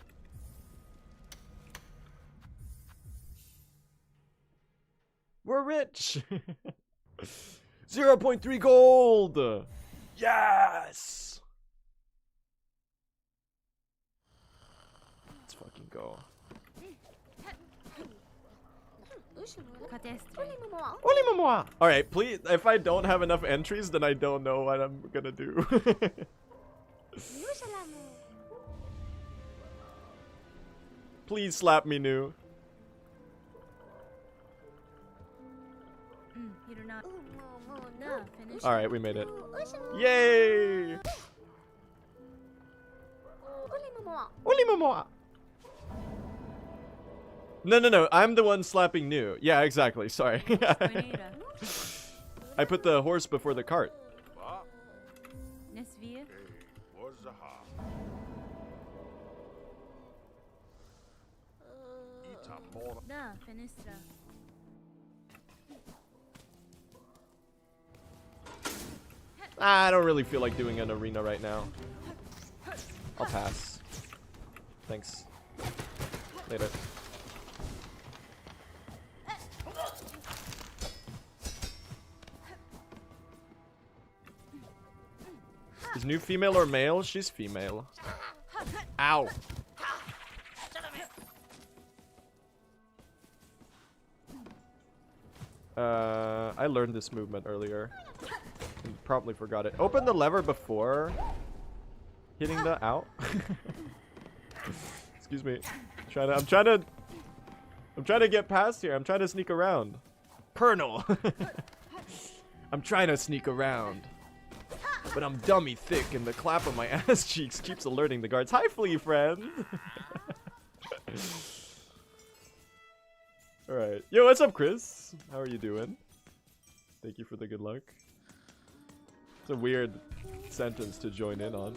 Speaker 1: We're rich. 0.3 gold. Yes. Let's fucking go. All right, please. If I don't have enough entries, then I don't know what I'm gonna do. Please slap me new. All right, we made it. Yay! No. I'm the one slapping new. Yeah, exactly. Sorry. I put the horse before the cart. I don't really feel like doing an arena right now. I'll pass. Thanks. Later. Is new female or male? She's female. Ow. I learned this movement earlier. And probably forgot it. Open the lever before hitting the out. Excuse me. I'm trying to get past here. I'm trying to sneak around. Colonel. I'm trying to sneak around. But I'm dummy thick and the clap of my ass cheeks keeps alerting the guards. Hi, flea friend. Alright. Yo, what's up, Chris? How are you doing? Thank you for the good luck. It's a weird sentence to join in on.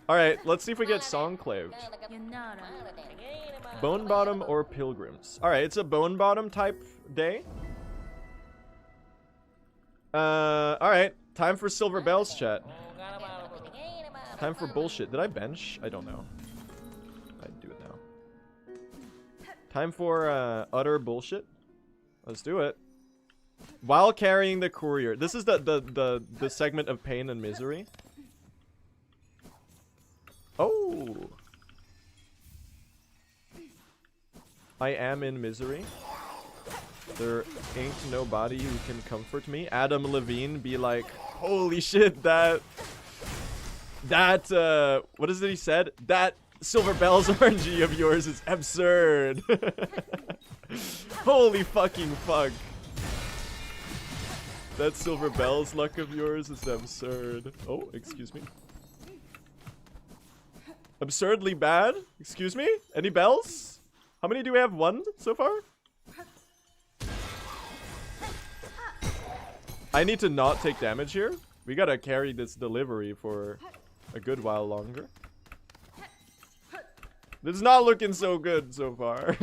Speaker 1: Alright, let's see if we get Songclaved. Bone Bottom or Pilgrims? Alright, it's a Bone Bottom type day. Alright. Time for Silver Bells, chat. Time for bullshit. Did I bench? I don't know. I'd do it now. Time for utter bullshit. Let's do it. While carrying the courier. This is the segment of pain and misery. Oh. I am in misery. There ain't nobody who can comfort me. Adam Levine be like, holy shit, that what is it he said? That Silver Bells RNG of yours is absurd. Holy fucking fuck. That Silver Bells luck of yours is absurd. Oh, excuse me. Absurdly bad? Excuse me? Any bells? How many do we have? One so far? I need to not take damage here. We gotta carry this delivery for a good while longer. This is not looking so good so far.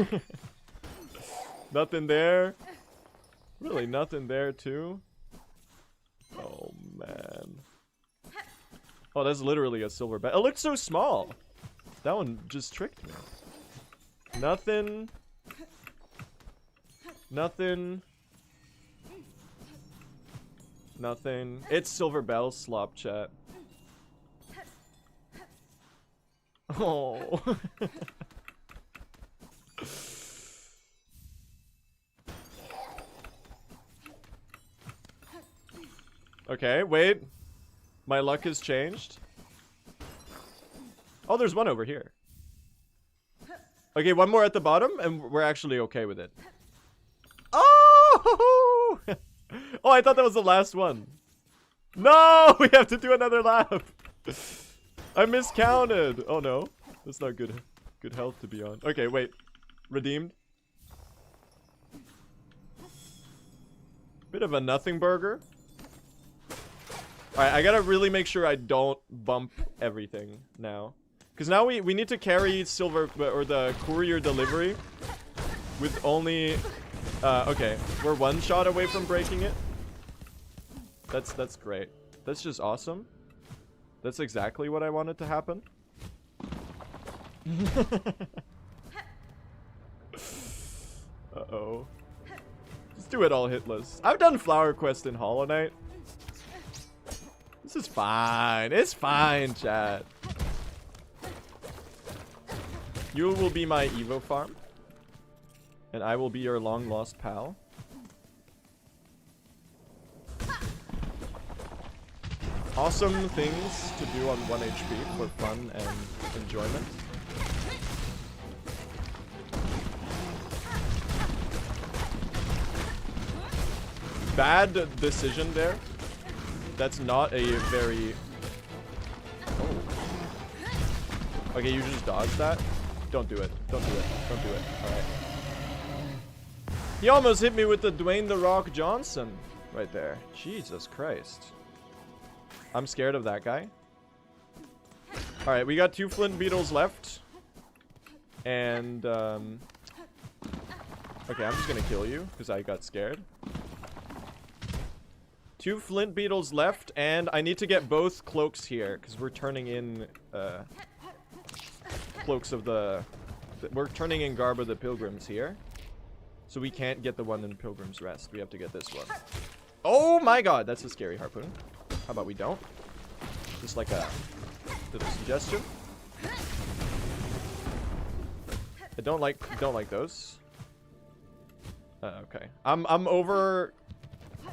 Speaker 1: Nothing there. Really, nothing there too. Oh, man. Oh, that's literally a silver bell. It looks so small. That one just tricked me. Nothing. Nothing. Nothing. It's Silver Bell slop, chat. Oh. Okay, wait. My luck has changed. Oh, there's one over here. Okay, one more at the bottom, and we're actually okay with it. Oh! Oh, I thought that was the last one. No! We have to do another lap. I miscounted. Oh, no. That's not good health to be on. Okay, wait. Redeemed. Bit of a nothing burger. Alright, I gotta really make sure I don't bump everything now. Because now we need to carry silver, or the courier delivery with only... okay, we're one shot away from breaking it. That's great. That's just awesome. That's exactly what I wanted to happen. Uh-oh. Let's do it all hitless. I've done Flower Quest in Hollow Knight. This is fine. It's fine, chat. You will be my Evo farm. And I will be your long-lost pal. Awesome things to do on 1 HP for fun and enjoyment. Bad decision there. That's not a very... Oh. Okay, you just dodged that? Don't do it. Don't do it. Don't do it. Alright. He almost hit me with the Dwayne The Rock Johnson right there. Jesus Christ. I'm scared of that guy. Alright, we got 2 flint beetles left. And, okay, I'm just gonna kill you because I got scared. 2 flint beetles left, and I need to get both cloaks here because we're turning in cloaks of the... We're turning in Garb of the Pilgrims here. So we can't get the one in Pilgrim's Rest. We have to get this one. Oh my god, that's a scary harpoon. How about we don't? Just like a little suggestion. I don't like those. Okay. I'm over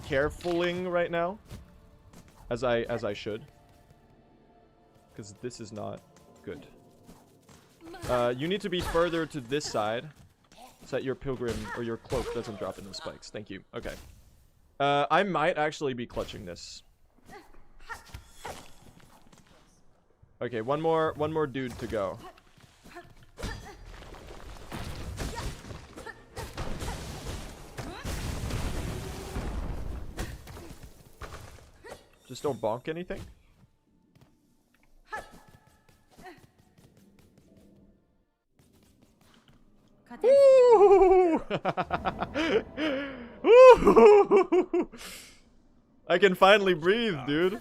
Speaker 1: carefuling right now. As I should. Because this is not good. You need to be further to this side. So that your pilgrim or your cloak doesn't drop into spikes. Thank you. Okay. I might actually be clutching this. Okay, one more dude to go. Just don't bonk anything. Ooh! Ooh! I can finally breathe, dude.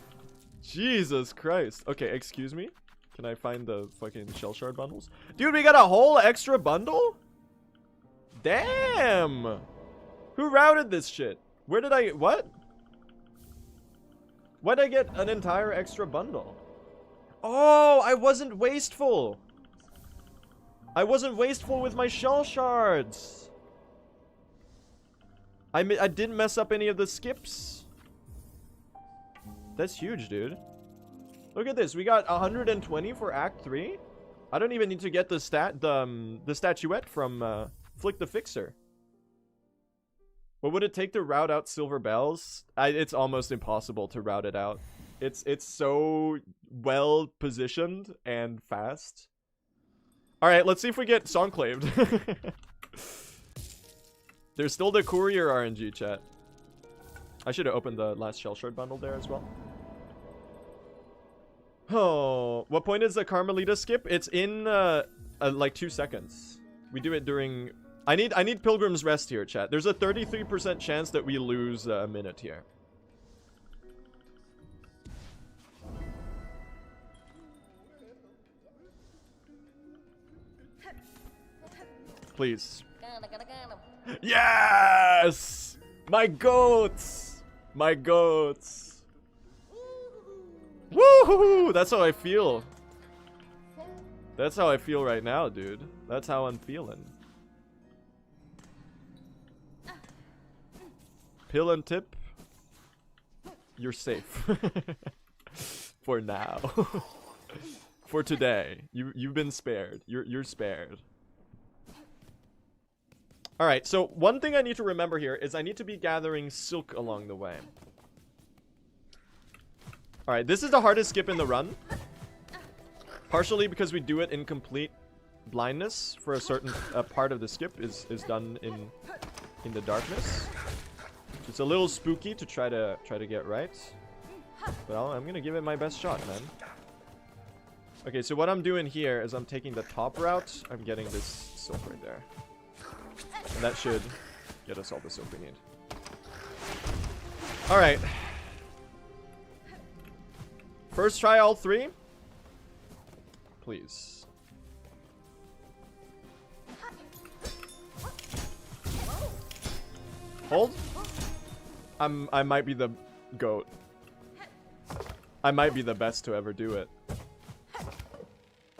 Speaker 1: Jesus Christ. Okay, excuse me. Can I find the fucking shell shard bundles? Dude, we got a whole extra bundle? Damn! Who routed this shit? Where did I... What? Why'd I get an entire extra bundle? Oh, I wasn't wasteful. I wasn't wasteful with my shell shards. I didn't mess up any of the skips. That's huge, dude. Look at this. We got 120 for Act 3. I don't even need to get the statuette from Flick the Fixer. What would it take to route out silver bells? It's almost impossible to route it out. It's so well positioned and fast. All right, let's see if we get Songclaved. There's still the courier RNG, chat. I should have opened the last shell shard bundle there as well. Oh, what point is the Carmelita skip? It's in like 2 seconds. We do it during... I need Pilgrim's Rest here, chat. There's a 33% chance that we lose a minute here. Please. Yes! My goats! My goats! Woohoo! That's how I feel. That's how I feel right now, dude. That's how I'm feeling. Pill and tip, you're safe. For now. For today. You've been spared. You're spared. Alright, so one thing I need to remember here is I need to be gathering silk along the way. Alright, this is the hardest skip in the run. Partially because we do it in complete blindness for a certain part of the skip is done in the darkness. It's a little spooky to try to get right. But I'm gonna give it my best shot, man. Okay, so what I'm doing here is I'm taking the top route. I'm getting this silk right there. And that should get us all the silk we need. Alright. First try all 3. Please. Hold. I might be the GOAT. I might be the best to ever do it.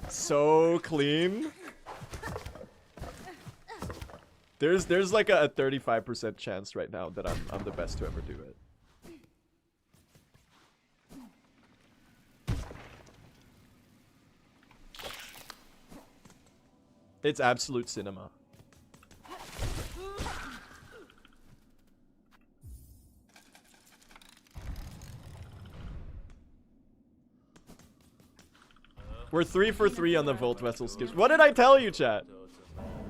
Speaker 1: So clean. There's like a 35% chance right now that I'm the best to ever do it. It's absolute cinema. We're 3 for 3 on the Volt Vessel skips. What did I tell you, chat?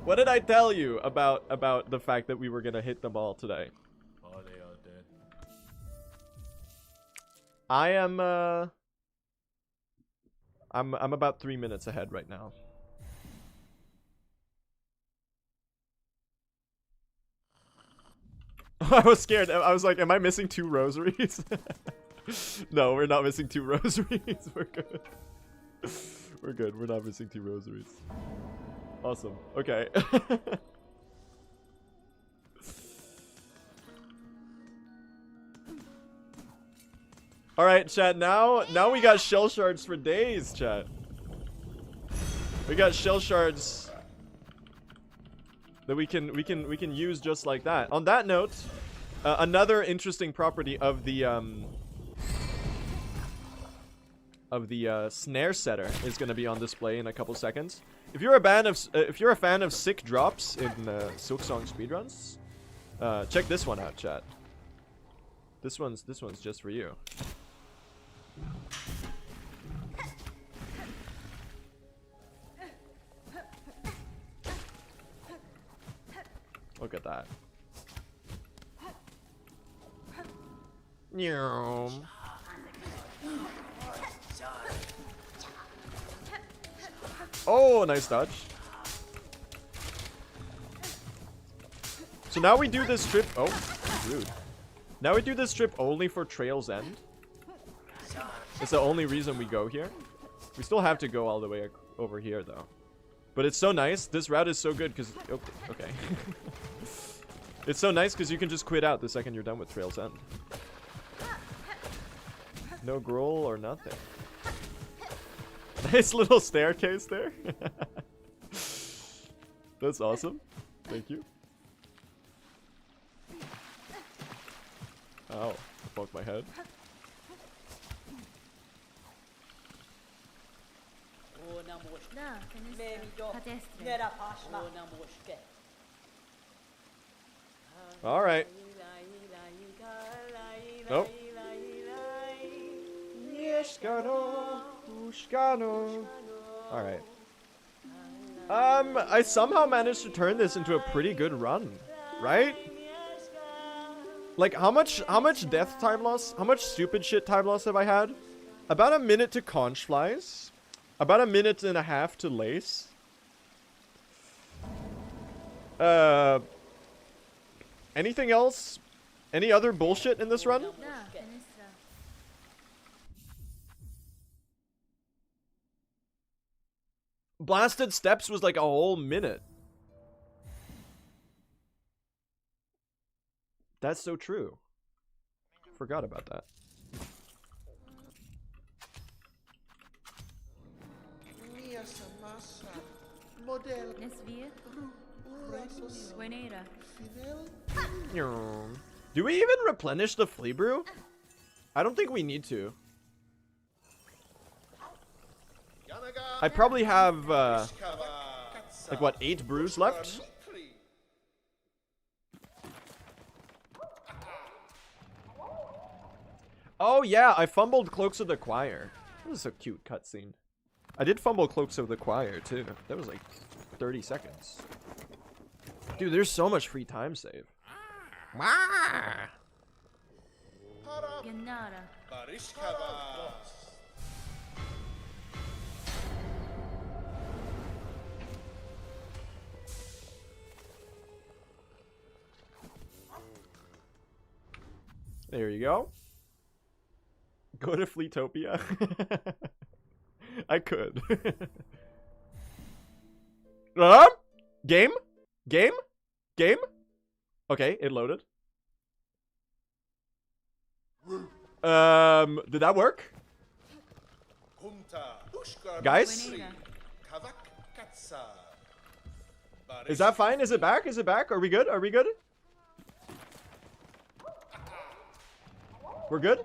Speaker 1: What did I tell you about the fact that we were gonna hit them all today? I am I'm about 3 minutes ahead right now. I was scared. I was like, am I missing 2 rosaries? No, we're not missing 2 rosaries. We're good. We're good. We're not missing 2 rosaries. Awesome. Okay. All right, chat. Now we got shell shards for days, chat. We got shell shards that we can use just like that. On that note, another interesting property of the snare setter is going to be on display in a couple seconds. If you're a fan of sick drops in Silksong speedruns, check this one out, chat. This one's just for you. Look at that. Oh, nice dodge. So now we do this trip. Oh, rude. Now we do this trip only for Trail's End. It's the only reason we go here. We still have to go all the way over here, though. But it's so nice. This route is so good because... Okay. It's so nice because you can just quit out the second you're done with Trail's End. No growl or nothing. Nice little staircase there. That's awesome. Thank you. Ow. I poked my head. Alright. Nope. Alright. I somehow managed to turn this into a pretty good run, right? Like, how much death time loss? How much stupid shit time loss have I had? About a minute to conch flies. About a minute and a half to lace. Anything else? Any other bullshit in this run? Blasted steps was like a whole minute. That's so true. Forgot about that. Do we even replenish the flea brew? I don't think we need to. I probably have like what, 8 brews left? Oh yeah, I fumbled Cloaks of the Choir. That was a cute cutscene. I did fumble Cloaks of the Choir too. That was like 30 seconds. Dude, there's so much free time save. There you go. Go to Fleetopia. I could. Game? Game? Game? Okay, it loaded. Did that work? Guys? Is that fine? Is it back? Is it back? Are we good? Are we good? We're good?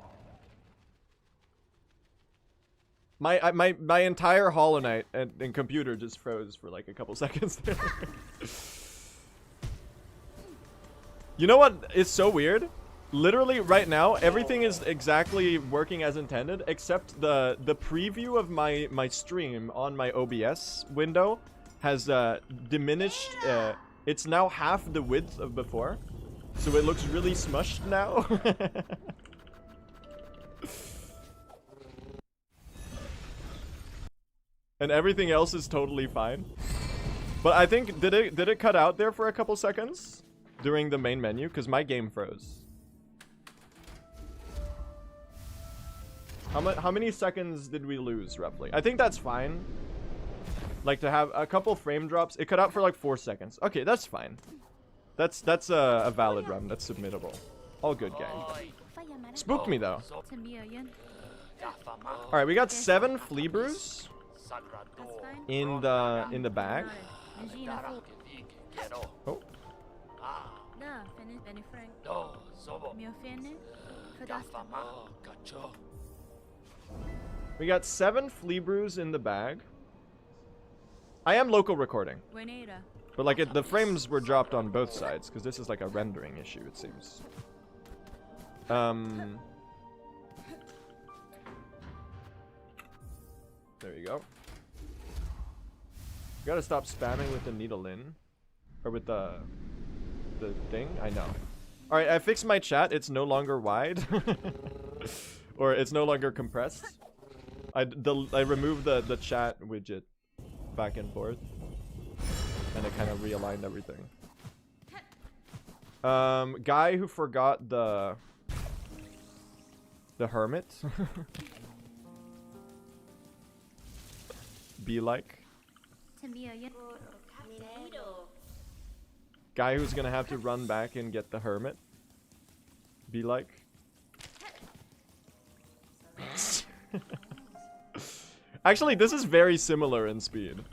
Speaker 1: My entire Hollow Knight and computer just froze for like a couple seconds there. You know what is so weird? Literally right now, everything is exactly working as intended, except the preview of my stream on my OBS window has diminished. It's now half the width of before, so it looks really smushed now. And everything else is totally fine. But I think, did it cut out there for a couple seconds during the main menu? Because my game froze. How many seconds did we lose, roughly? I think that's fine. Like, to have a couple frame drops. It cut out for like 4 seconds. Okay, that's fine. That's a valid run. That's submittable. All good, gang. Spooked me, though. Alright, we got 7 flea brews in the bag. Oh. We got 7 flea brews in the bag. I am local recording. But like the frames were dropped on both sides because this is like a rendering issue, it seems. There you go. You gotta stop spamming with the needle in. Or with the thing. I know. Alright, I fixed my chat. It's no longer wide. Or it's no longer compressed. I removed the chat widget back and forth. And it kind of realigned everything. Guy who forgot the hermit. Be like. Guy who's gonna have to run back and get the hermit. Be like. Actually, this is very similar in speed.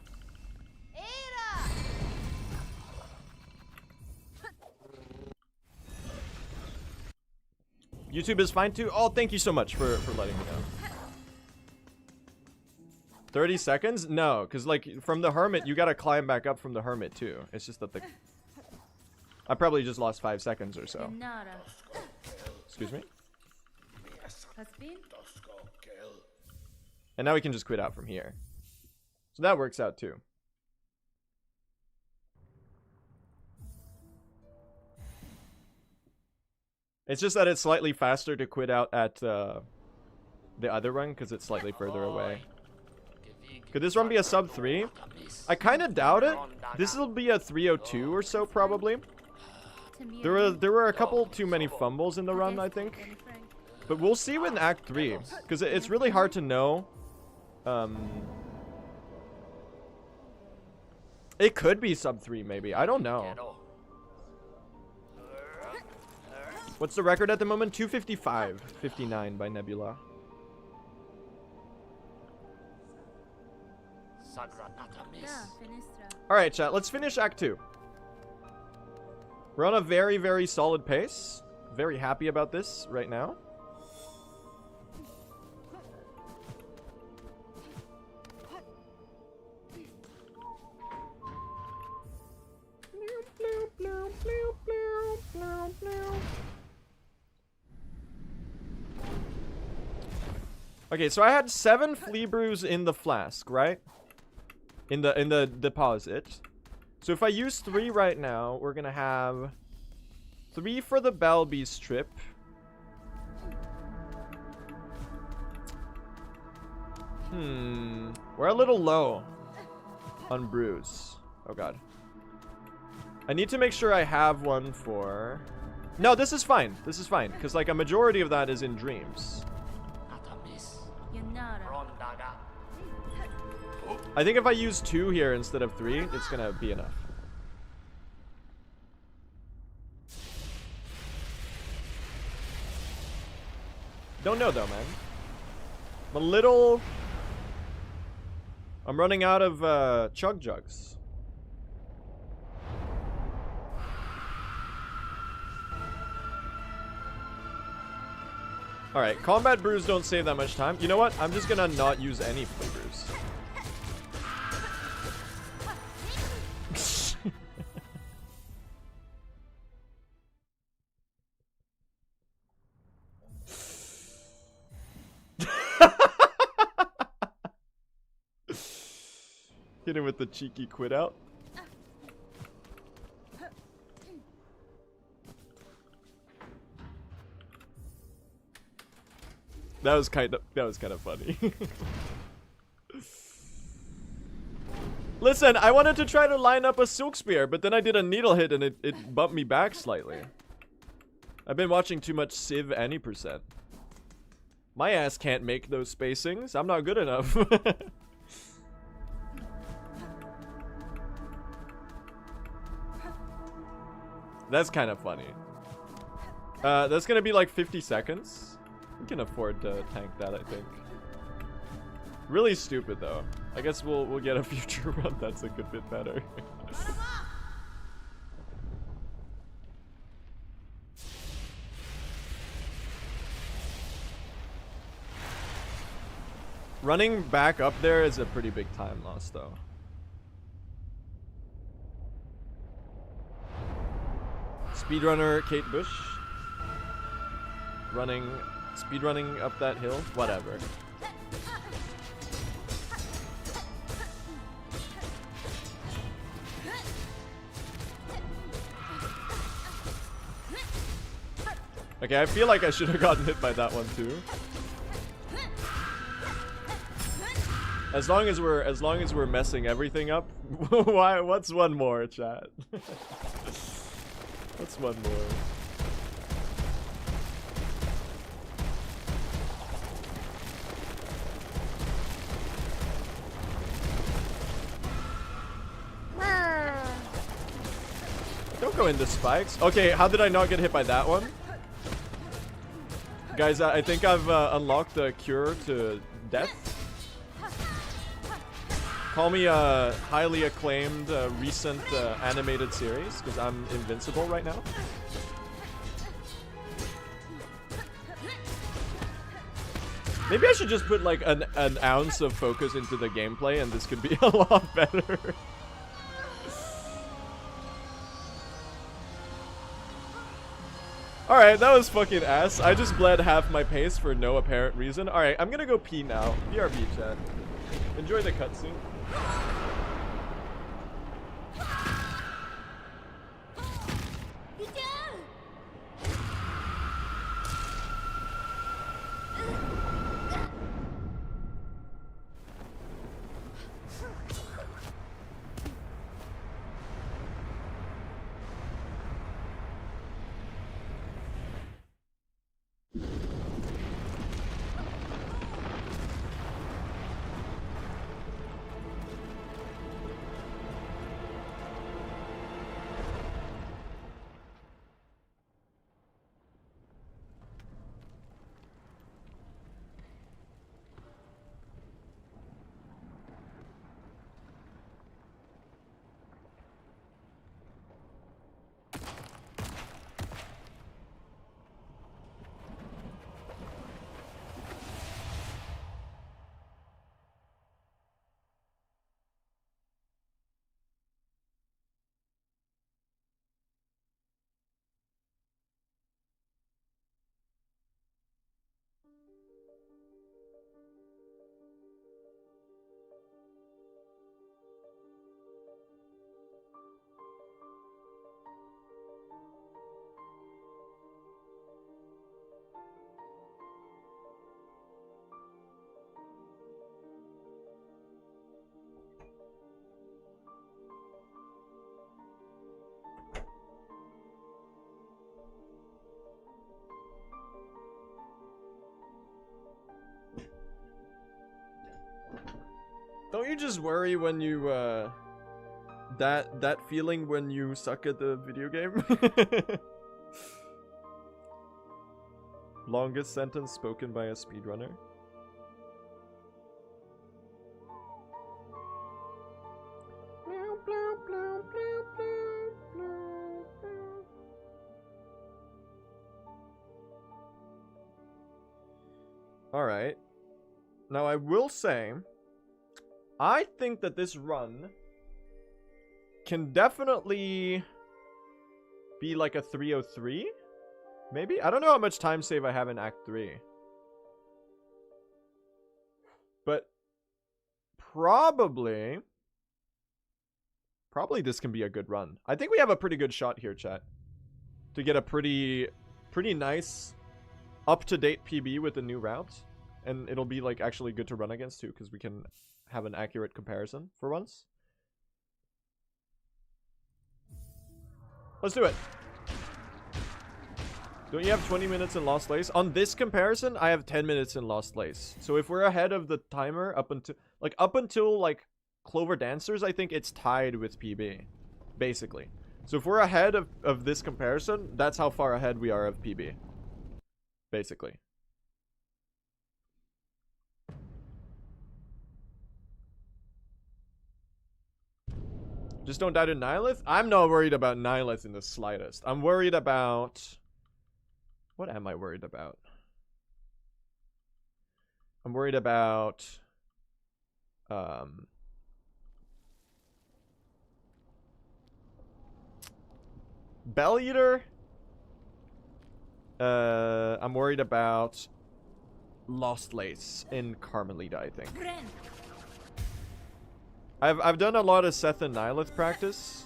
Speaker 1: YouTube is fine too? Oh, thank you so much for letting me know. 30 seconds? No, because like from the hermit, you gotta climb back up from the hermit too. It's just that the... I probably just lost 5 seconds or so. Excuse me? And now we can just quit out from here. So that works out too. It's just that it's slightly faster to quit out at the other run because it's slightly further away. Could this run be a sub 3? I kind of doubt it. This will be a 302 or so probably. There were a couple too many fumbles in the run, I think. But we'll see with Act 3 because it's really hard to know. It could be sub 3 maybe. I don't know. What's the record at the moment? 255. 59 by Nebula. Alright, chat. Let's finish Act 2. We're on a very, very solid pace. Very happy about this right now. Okay, so I had 7 flea brews in the flask, right? In the deposit. So if I use 3 right now, we're gonna have 3 for the Balby strip. We're a little low on brews. Oh god. I need to make sure I have one for... No, this is fine. This is fine. Because like a majority of that is in dreams. I think if I use 2 here instead of 3, it's gonna be enough. Don't know though, man. I'm running out of chug jugs. Alright, combat brews don't save that much time. You know what? I'm just gonna not use any flavors. Hit him with the cheeky quit out. That was kind of funny. Listen, I wanted to try to line up a Silk Spear, but then I did a needle hit and it bumped me back slightly. I've been watching too much Civ any percent. My ass can't make those spacings. I'm not good enough. That's kind of funny. That's gonna be like 50 seconds. We can afford to tank that, I think. Really stupid though. I guess we'll get a future run that's a good bit better. Running back up there is a pretty big time loss though. Speedrunner Kate Bush. Speedrunning up that hill. Whatever. Okay, I feel like I should have gotten hit by that one too. As long as we're messing everything up. Why? What's one more, chat? What's one more? Don't go into spikes. Okay, how did I not get hit by that one? Guys, I think I've unlocked the cure to death. Call me a highly acclaimed recent animated series, because I'm invincible right now. Maybe I should just put like an ounce of focus into the gameplay and this could be a lot better. Alright, that was fucking ass. I just bled half my pace for no apparent reason. Alright, I'm gonna go pee now. BRB, chat. Enjoy the cutscene. Don't you just worry when you, that feeling when you suck at the video game? Longest sentence spoken by a speedrunner. Alright. Now I will say, I think that this run can definitely be like a 303, maybe? I don't know how much time save I have in Act 3. But probably this can be a good run. I think we have a pretty good shot here, chat. To get a pretty nice, up-to-date PB with the new routes. And it'll be like actually good to run against too, because we can have an accurate comparison for once. Let's do it. Don't you have 20 minutes in Lost Lace? On this comparison, I have 10 minutes in Lost Lace. So if we're ahead of the timer up until like Clover Dancers, I think it's tied with PB, basically. So if we're ahead of this comparison, that's how far ahead we are of PB, basically. Just don't die to Nihilith? I'm not worried about Nihilith in the slightest. I'm worried about... What am I worried about? I'm worried about... Bell Eater? I'm worried about Lost Lace in Carmelita, I think. I've done a lot of Seth and Nihilith practice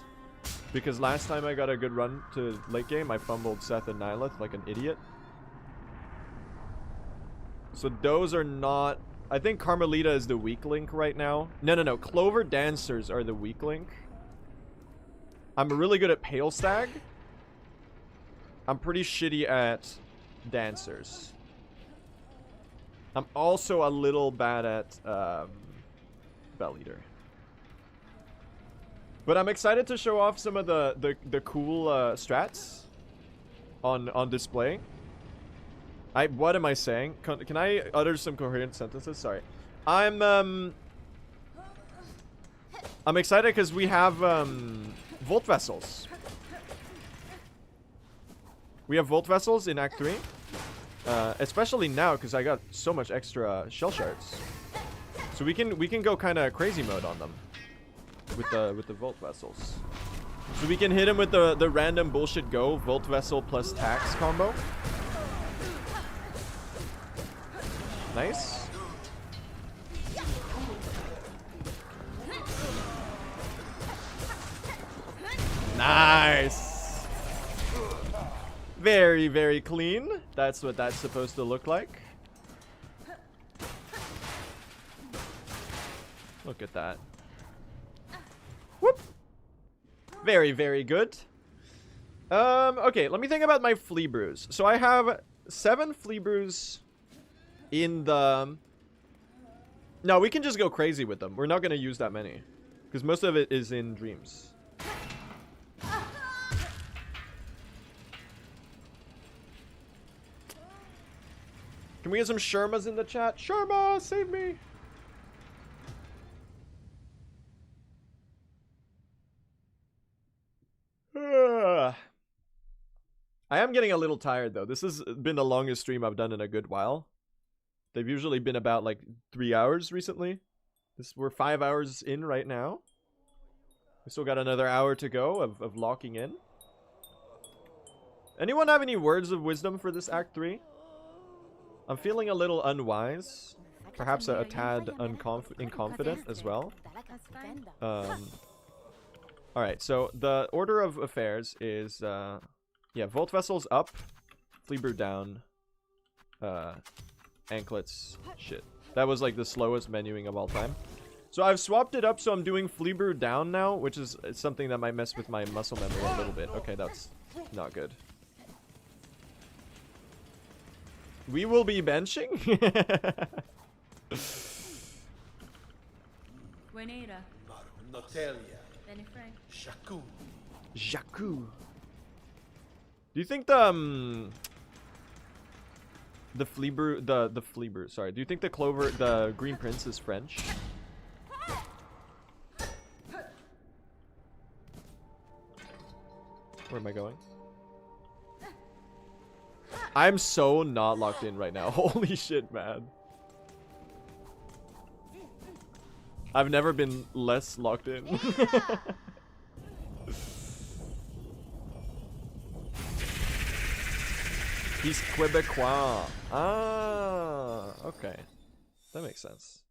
Speaker 1: because last time I got a good run to late game, I fumbled Seth and Nihilith like an idiot. So those are not... I think Carmelita is the weak link right now. No. Clover Dancers are the weak link. I'm really good at Pale Stag. I'm pretty shitty at Dancers. I'm also a little bad at Bell Eater. But I'm excited to show off some of the cool strats on display. What am I saying? Can I utter some coherent sentences? Sorry. I'm excited because we have Volt Vessels. We have Volt Vessels in Act 3. Especially now because I got so much extra shell shards. So we can go kind of crazy mode on them with the Volt Vessels. So we can hit him with the random bullshit go Volt Vessel plus tax combo. Nice. Nice. Very, very clean. That's what that's supposed to look like. Look at that. Whoop. Very, very good. Okay, let me think about my flea brews. So I have 7 flea brews in the... No, we can just go crazy with them. We're not going to use that many. Because most of it is in dreams. Can we get some Shermas in the chat? Sherma, save me! I am getting a little tired though. This has been the longest stream I've done in a good while. They've usually been about like 3 hours recently. We're 5 hours in right now. We still got another hour to go of locking in. Anyone have any words of wisdom for this Act 3? I'm feeling a little unwise. Perhaps a tad inconfident as well. Alright, so the order of affairs is... yeah, Volt Vessels up, Flea Brew down, Anklets, shit. That was like the slowest menuing of all time. So I've swapped it up, so I'm doing Flea Brew down now, which is something that might mess with my muscle memory a little bit. Okay, that's not good. We will be benching? Jakku. Do you think the flea brew, the flea brew, sorry. Do you think the Clover, the Green Prince is French? Where am I going? I'm so not locked in right now. Holy shit, man. I've never been less locked in. He's Quebecois. Ah, okay. That makes sense.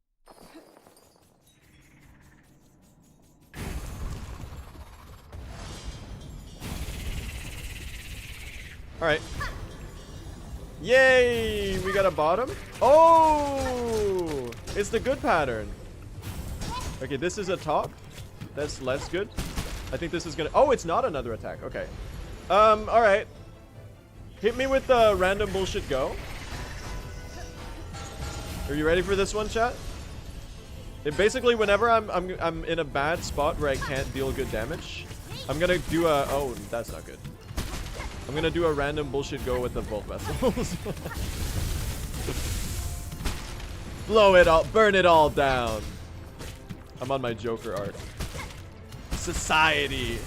Speaker 1: Alright. Yay! We got a bottom. Oh! It's the good pattern. Okay, this is a top. That's less good. I think this is gonna... Oh, it's not another attack. Okay. Alright. Hit me with the random bullshit go. Are you ready for this one, chat? It basically, whenever I'm in a bad spot where I can't deal good damage, I'm gonna do a... Oh, that's not good. I'm gonna do a random bullshit go with the Volt Vessels. Blow it all, burn it all down. I'm on my Joker arc. society.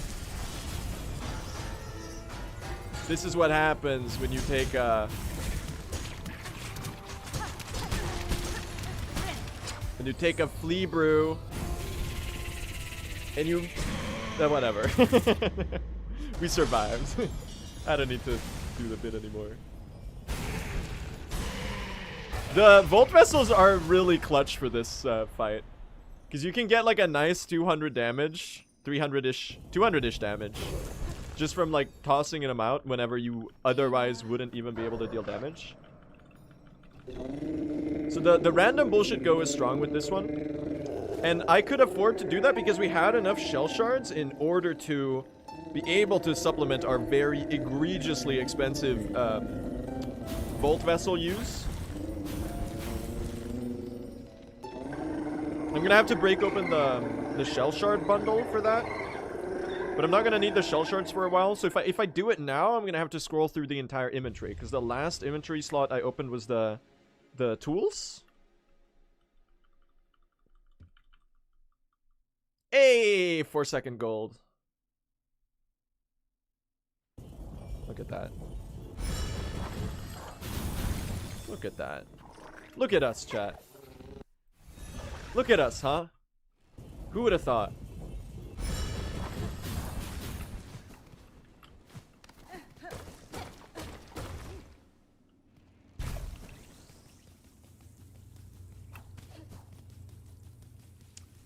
Speaker 1: This is what happens when you take a flea brew and you whatever. We survived. I don't need to do the bit anymore. The Volt Vessels are really clutch for this fight. Because you can get like a nice 200 damage, 300-ish, 200-ish damage. Just from like tossing them out whenever you otherwise wouldn't even be able to deal damage. So the random bullshit go is strong with this one. And I could afford to do that because we had enough shell shards in order to be able to supplement our very egregiously expensive Volt Vessel use. I'm gonna have to break open the shell shard bundle for that. But I'm not gonna need the shell shards for a while. So if I do it now, I'm gonna have to scroll through the entire inventory. Because the last inventory slot I opened was the tools. Hey, 4-second gold. Look at that. Look at that. Look at us, chat. Look at us, huh? Who would have thought?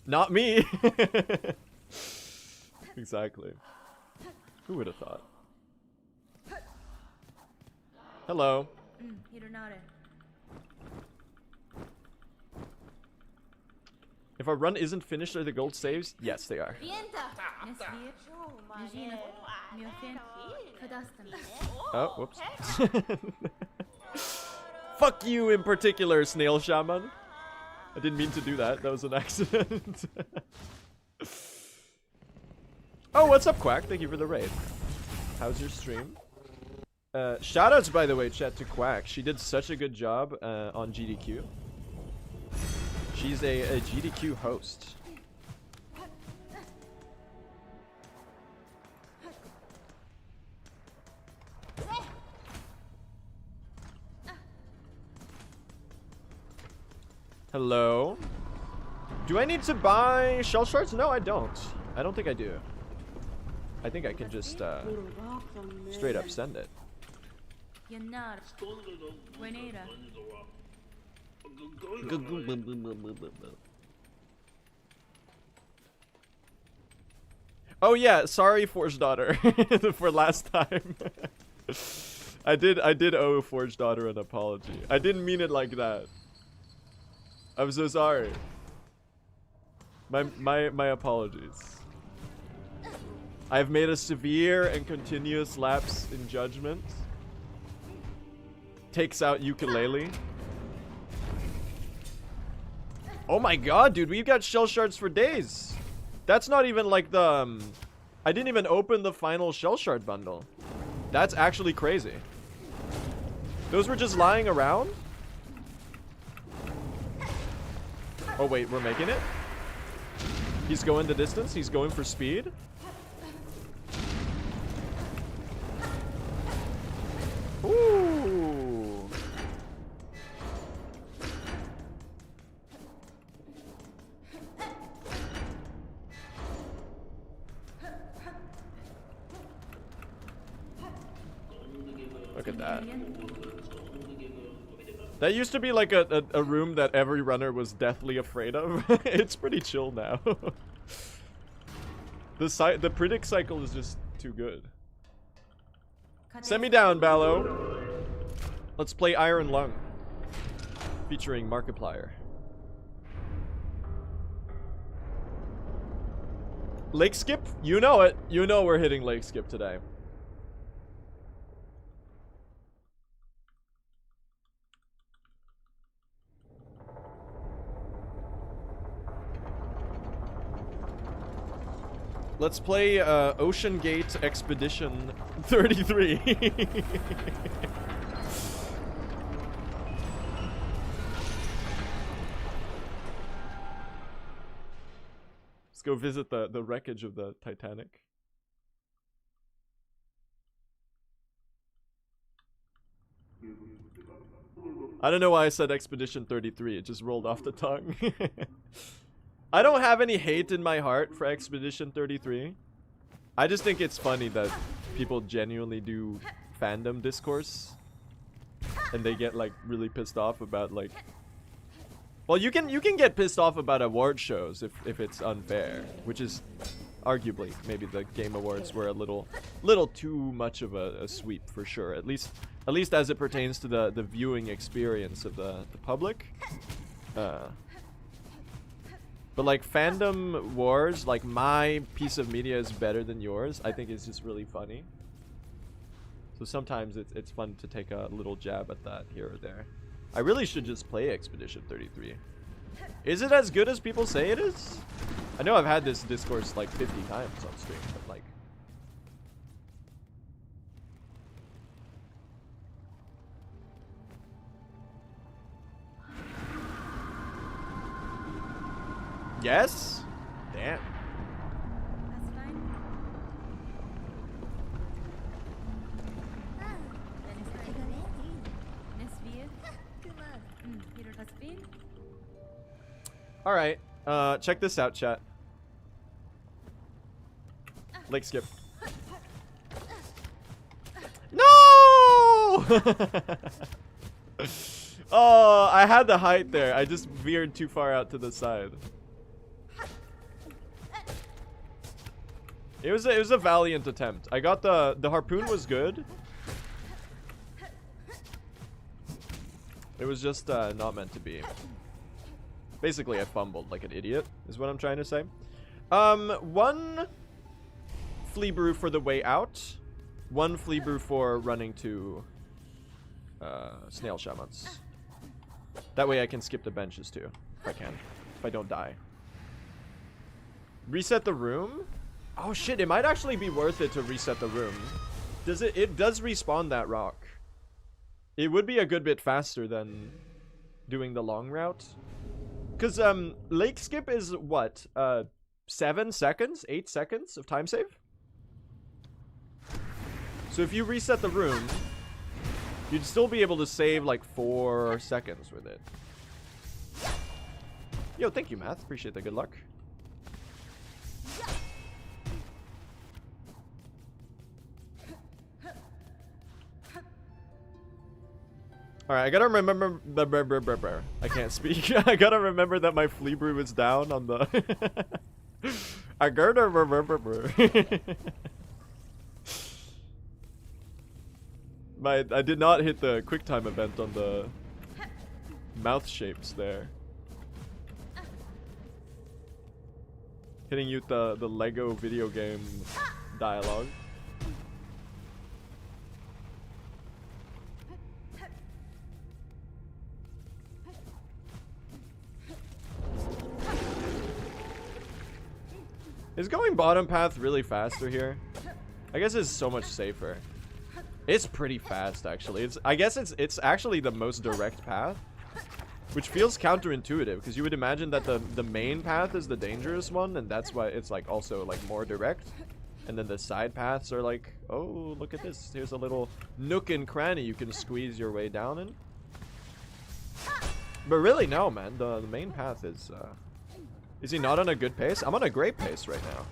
Speaker 1: Not me. Exactly. Who would have thought? Hello. If our run isn't finished, are the gold saves? Yes, they are. Oh, whoops. Fuck you in particular, Snail Shaman. I didn't mean to do that. That was an accident. Oh, what's up, Quack? Thank you for the raid. How's your stream? Shoutouts, by the way, chat, to Quack. She did such a good job on GDQ. She's a GDQ host. Hello? Do I need to buy shell shards? No, I don't. I don't think I do. I think I can just straight up send it. Oh yeah, sorry Forge Daughter for last time. I did owe Forge Daughter an apology. I didn't mean it like that. I'm so sorry. My apologies. I've made a severe and continuous lapse in judgment. Takes out ukulele. Oh my god, dude, we've got shell shards for days. That's not even like the I didn't even open the final shell shard bundle. That's actually crazy. Those were just lying around? Oh wait, we're making it? He's going the distance, he's going for speed. Ooh. Look at that. That used to be like a room that every runner was deathly afraid of. It's pretty chill now. The predict cycle is just too good. Send me down, Ballo. Let's play Iron Lung. Featuring Markiplier. Lake Skip? You know it. You know we're hitting Lake Skip today. Let's play Ocean Gate Expedition 33. go visit the wreckage of the Titanic. I don't know why I said Expedition 33. It just rolled off the tongue. I don't have any hate in my heart for Expedition 33. I just think it's funny that people genuinely do fandom discourse. And they get like really pissed off about like... Well, you can get pissed off about award shows if it's unfair. Which is arguably maybe the Game Awards were a little too much of a sweep for sure. At least as it pertains to the viewing experience of the public. But like fandom wars, like my piece of media is better than yours, I think it's just really funny. So sometimes it's fun to take a little jab at that here or there. I really should just play Expedition 33. Is it as good as people say it is? I know I've had this discourse like 50 times on stream, but like... Yes? Damn. Alright, check this out, chat. Lake skip. No! Oh, I had the height there. I just veered too far out to the side. It was a valiant attempt. I got the harpoon was good. It was just not meant to be. Basically, I fumbled like an idiot, is what I'm trying to say. One flea brew for the way out. One flea brew for running to snail shamans. That way I can skip the benches too, if I can. If I don't die. Reset the room? Oh shit, it might actually be worth it to reset the room. It does respawn that rock. It would be a good bit faster than doing the long route. Because lake skip is what? 7 seconds? 8 seconds of time save? So if you reset the room, you'd still be able to save like 4 seconds with it. Yo, thank you, Math. Appreciate the good luck. Alright, I gotta remember... I can't speak. I gotta remember that my flea brew is down on the... I gotta remember... I did not hit the QuickTime event on the mouth shapes there. Hitting you with the Lego video game dialogue. Is going bottom path really faster here? I guess it's so much safer. It's pretty fast, actually. I guess it's actually the most direct path, which feels counterintuitive because you would imagine that the main path is the dangerous one, and that's why it's like also like more direct. And then the side paths are like, oh, look at this. Here's a little nook and cranny you can squeeze your way down in. But really, no, man. The main path is. Is he not on a good pace? I'm on a great pace right now.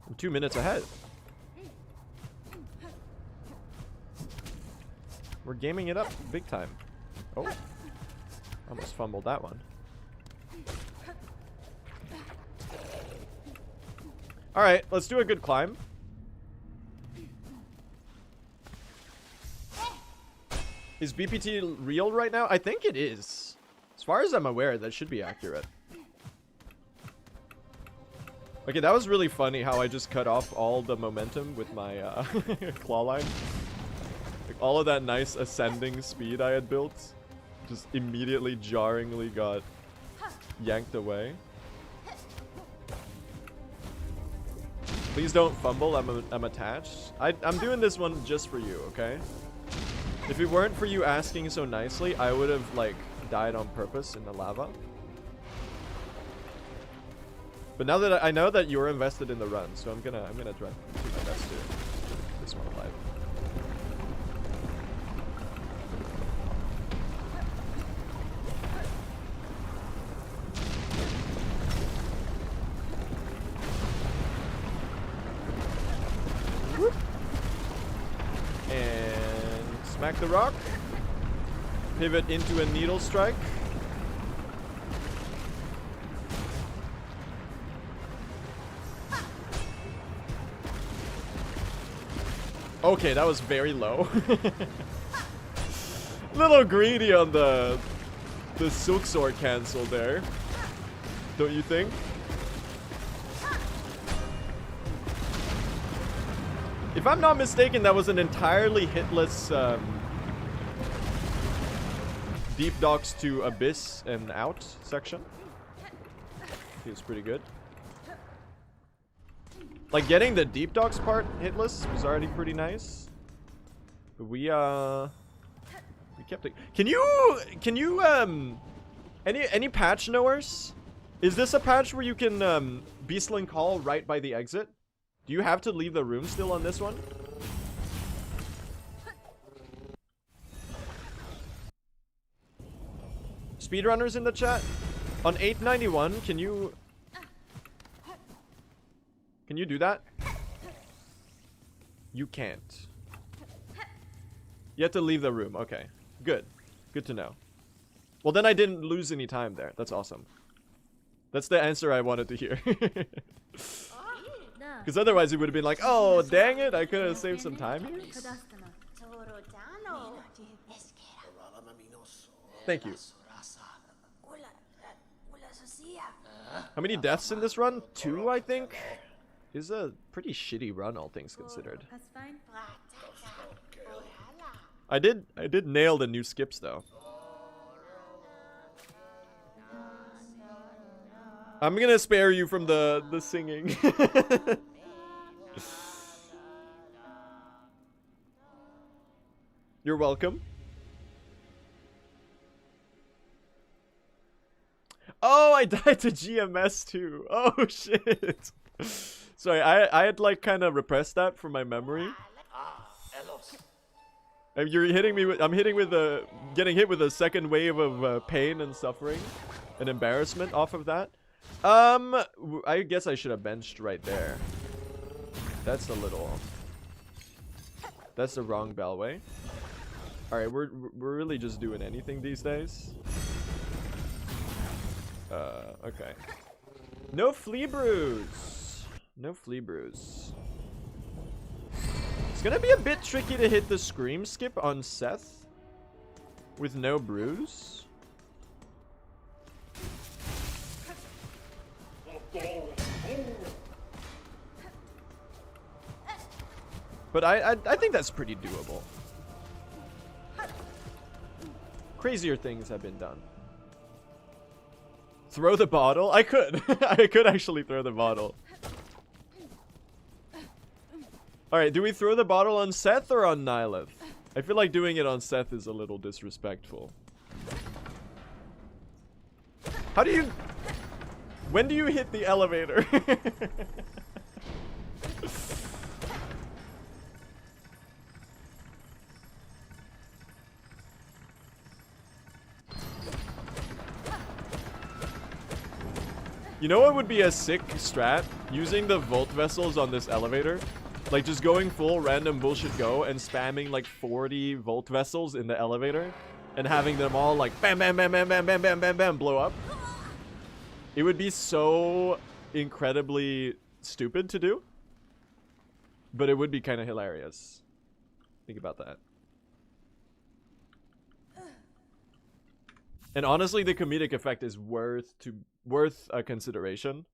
Speaker 1: I'm 2 minutes ahead. We're gaming it up big time. Oh. Almost fumbled that one. Alright, let's do a good climb. Is BPT real right now? I think it is. As far as I'm aware, that should be accurate. Okay, that was really funny how I just cut off all the momentum with my claw line. Like all of that nice ascending speed I had built just immediately jarringly got yanked away. Please don't fumble, I'm attached. I'm doing this one just for you, okay? If it weren't for you asking so nicely, I would have like died on purpose in the lava. But now that I know that you're invested in the run, so I'm gonna try to do my best to keep this one alive. Whoop. And smack the rock. Pivot into a needle strike. Okay, that was very low. Little greedy on the Silksong cancel there. Don't you think? If I'm not mistaken, that was an entirely hitless deep docks to abyss and out section. Feels pretty good. Like, getting the deep docks part hitless was already pretty nice. But we kept it. Can you any patch knowers? Is this a patch where you can Beastling Call right by the exit? Do you have to leave the room still on this one? Speedrunners in the chat? On 891, can you do that? You can't. You have to leave the room. Okay. Good. Good to know. Well, then I didn't lose any time there. That's awesome. That's the answer I wanted to hear. Because otherwise it would have been like, oh, dang it, I could have saved some time here. Thank you. How many deaths in this run? 2, I think. Is a pretty shitty run, all things considered. I did nail the new skips though. I'm gonna spare you from the singing. You're welcome. Oh, I died to GMS too. Oh shit. Sorry, I had like kind of repressed that from my memory. And you're hitting me with, getting hit with a second wave of pain and suffering and embarrassment off of that. I guess I should have benched right there. That's the wrong Bellway. All right, we're really just doing anything these days. Okay. No flea brews. No flea brews. It's gonna be a bit tricky to hit the scream skip on Seth with no brews. But I think that's pretty doable. Crazier things have been done. Throw the bottle? I could. I could actually throw the bottle. Alright, do we throw the bottle on Seth or on Nihilith? I feel like doing it on Seth is a little disrespectful. How do you... When do you hit the elevator? You know what would be a sick strat? Using the Volt Vessels on this elevator. Like, just going full random bullshit go and spamming like 40 Volt Vessels in the elevator. And having them all like bam, bam, bam, bam, bam, bam, bam, bam, bam, blow up. It would be so incredibly stupid to do. But it would be kind of hilarious. Think about that. And honestly, the comedic effect is worth a consideration.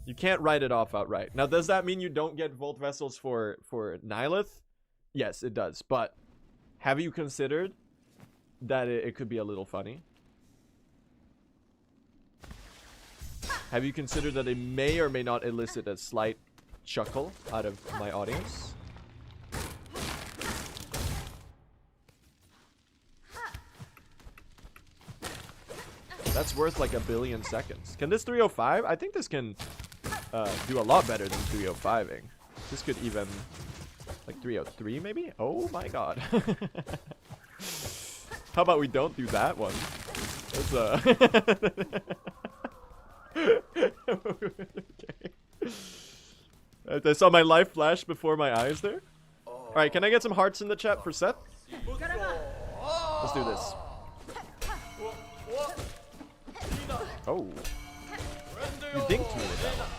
Speaker 1: You can't write it off outright. Now, does that mean you don't get Volt Vessels for Nihilith? Yes, it does. But have you considered that it could be a little funny? Have you considered that it may or may not elicit a slight chuckle out of my audience? That's worth like 1 billion seconds. Can this 305? I think this can do a lot better than 305ing. This could even like 303 maybe? Oh my god. How about we don't do that one? Okay. I saw my life flash before my eyes there. Alright, can I get some hearts in the chat for Seth? Let's do this. Oh. You dinked me with that one.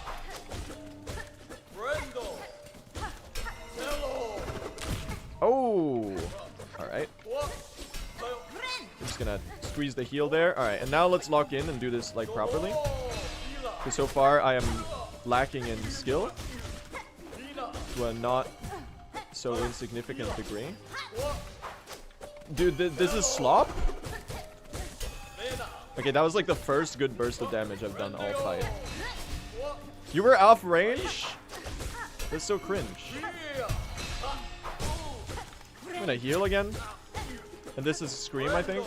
Speaker 1: Oh. Alright. I'm just gonna squeeze the heal there. Alright, and now let's lock in and do this like properly. Because so far I am lacking in skill to a not so insignificant degree. Dude, this is slop? Okay, that was like the first good burst of damage I've done all fight. You were off range? That's so cringe. I'm gonna heal again. And this is Scream, I think.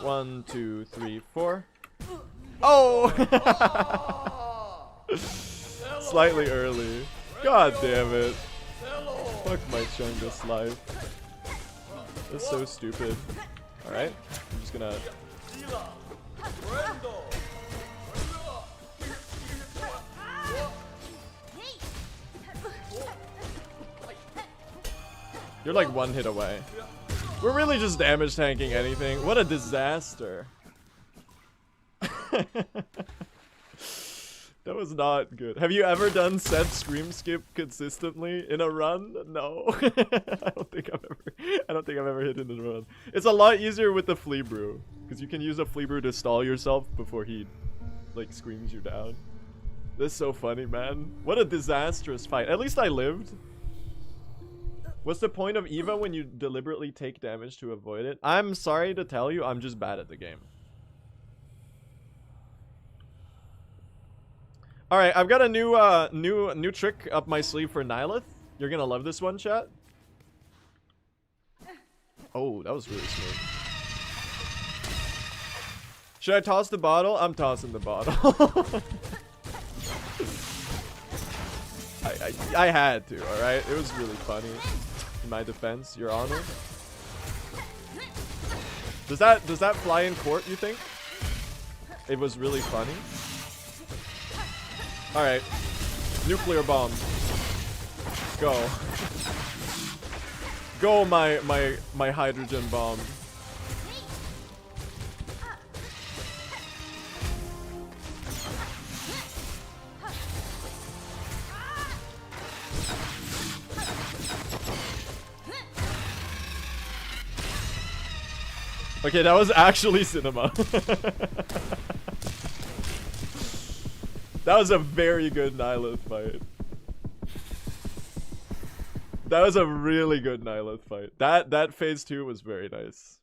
Speaker 1: 1, 2, 3, 4. Oh! Slightly early. God damn it. Fuck my Chungus life. That's so stupid. Alright. I'm just gonna... You're like 1 hit away. We're really just damage tanking anything. What a disaster. That was not good. Have you ever done Seth Scream Skip consistently in a run? No. I don't think I've ever hit it in a run. It's a lot easier with the Flea Brew, because you can use a Flea Brew to stall yourself before he like screams you down. This is so funny, man. What a disastrous fight. At least I lived. What's the point of Eva when you deliberately take damage to avoid it? I'm sorry to tell you, I'm just bad at the game. All right, I've got a new trick up my sleeve for Nihilith. You're gonna love this one, chat. Oh, that was really smooth. Should I toss the bottle? I'm tossing the bottle. I had to. All right, it was really funny. In my defense, Your Honor. Does that fly in court? You think? It was really funny. Alright. Nuclear bomb. Go. Go, my hydrogen bomb. Okay, that was actually cinema. That was a very good Nihilith fight. That was a really good Nihilith fight. That phase 2 was very nice.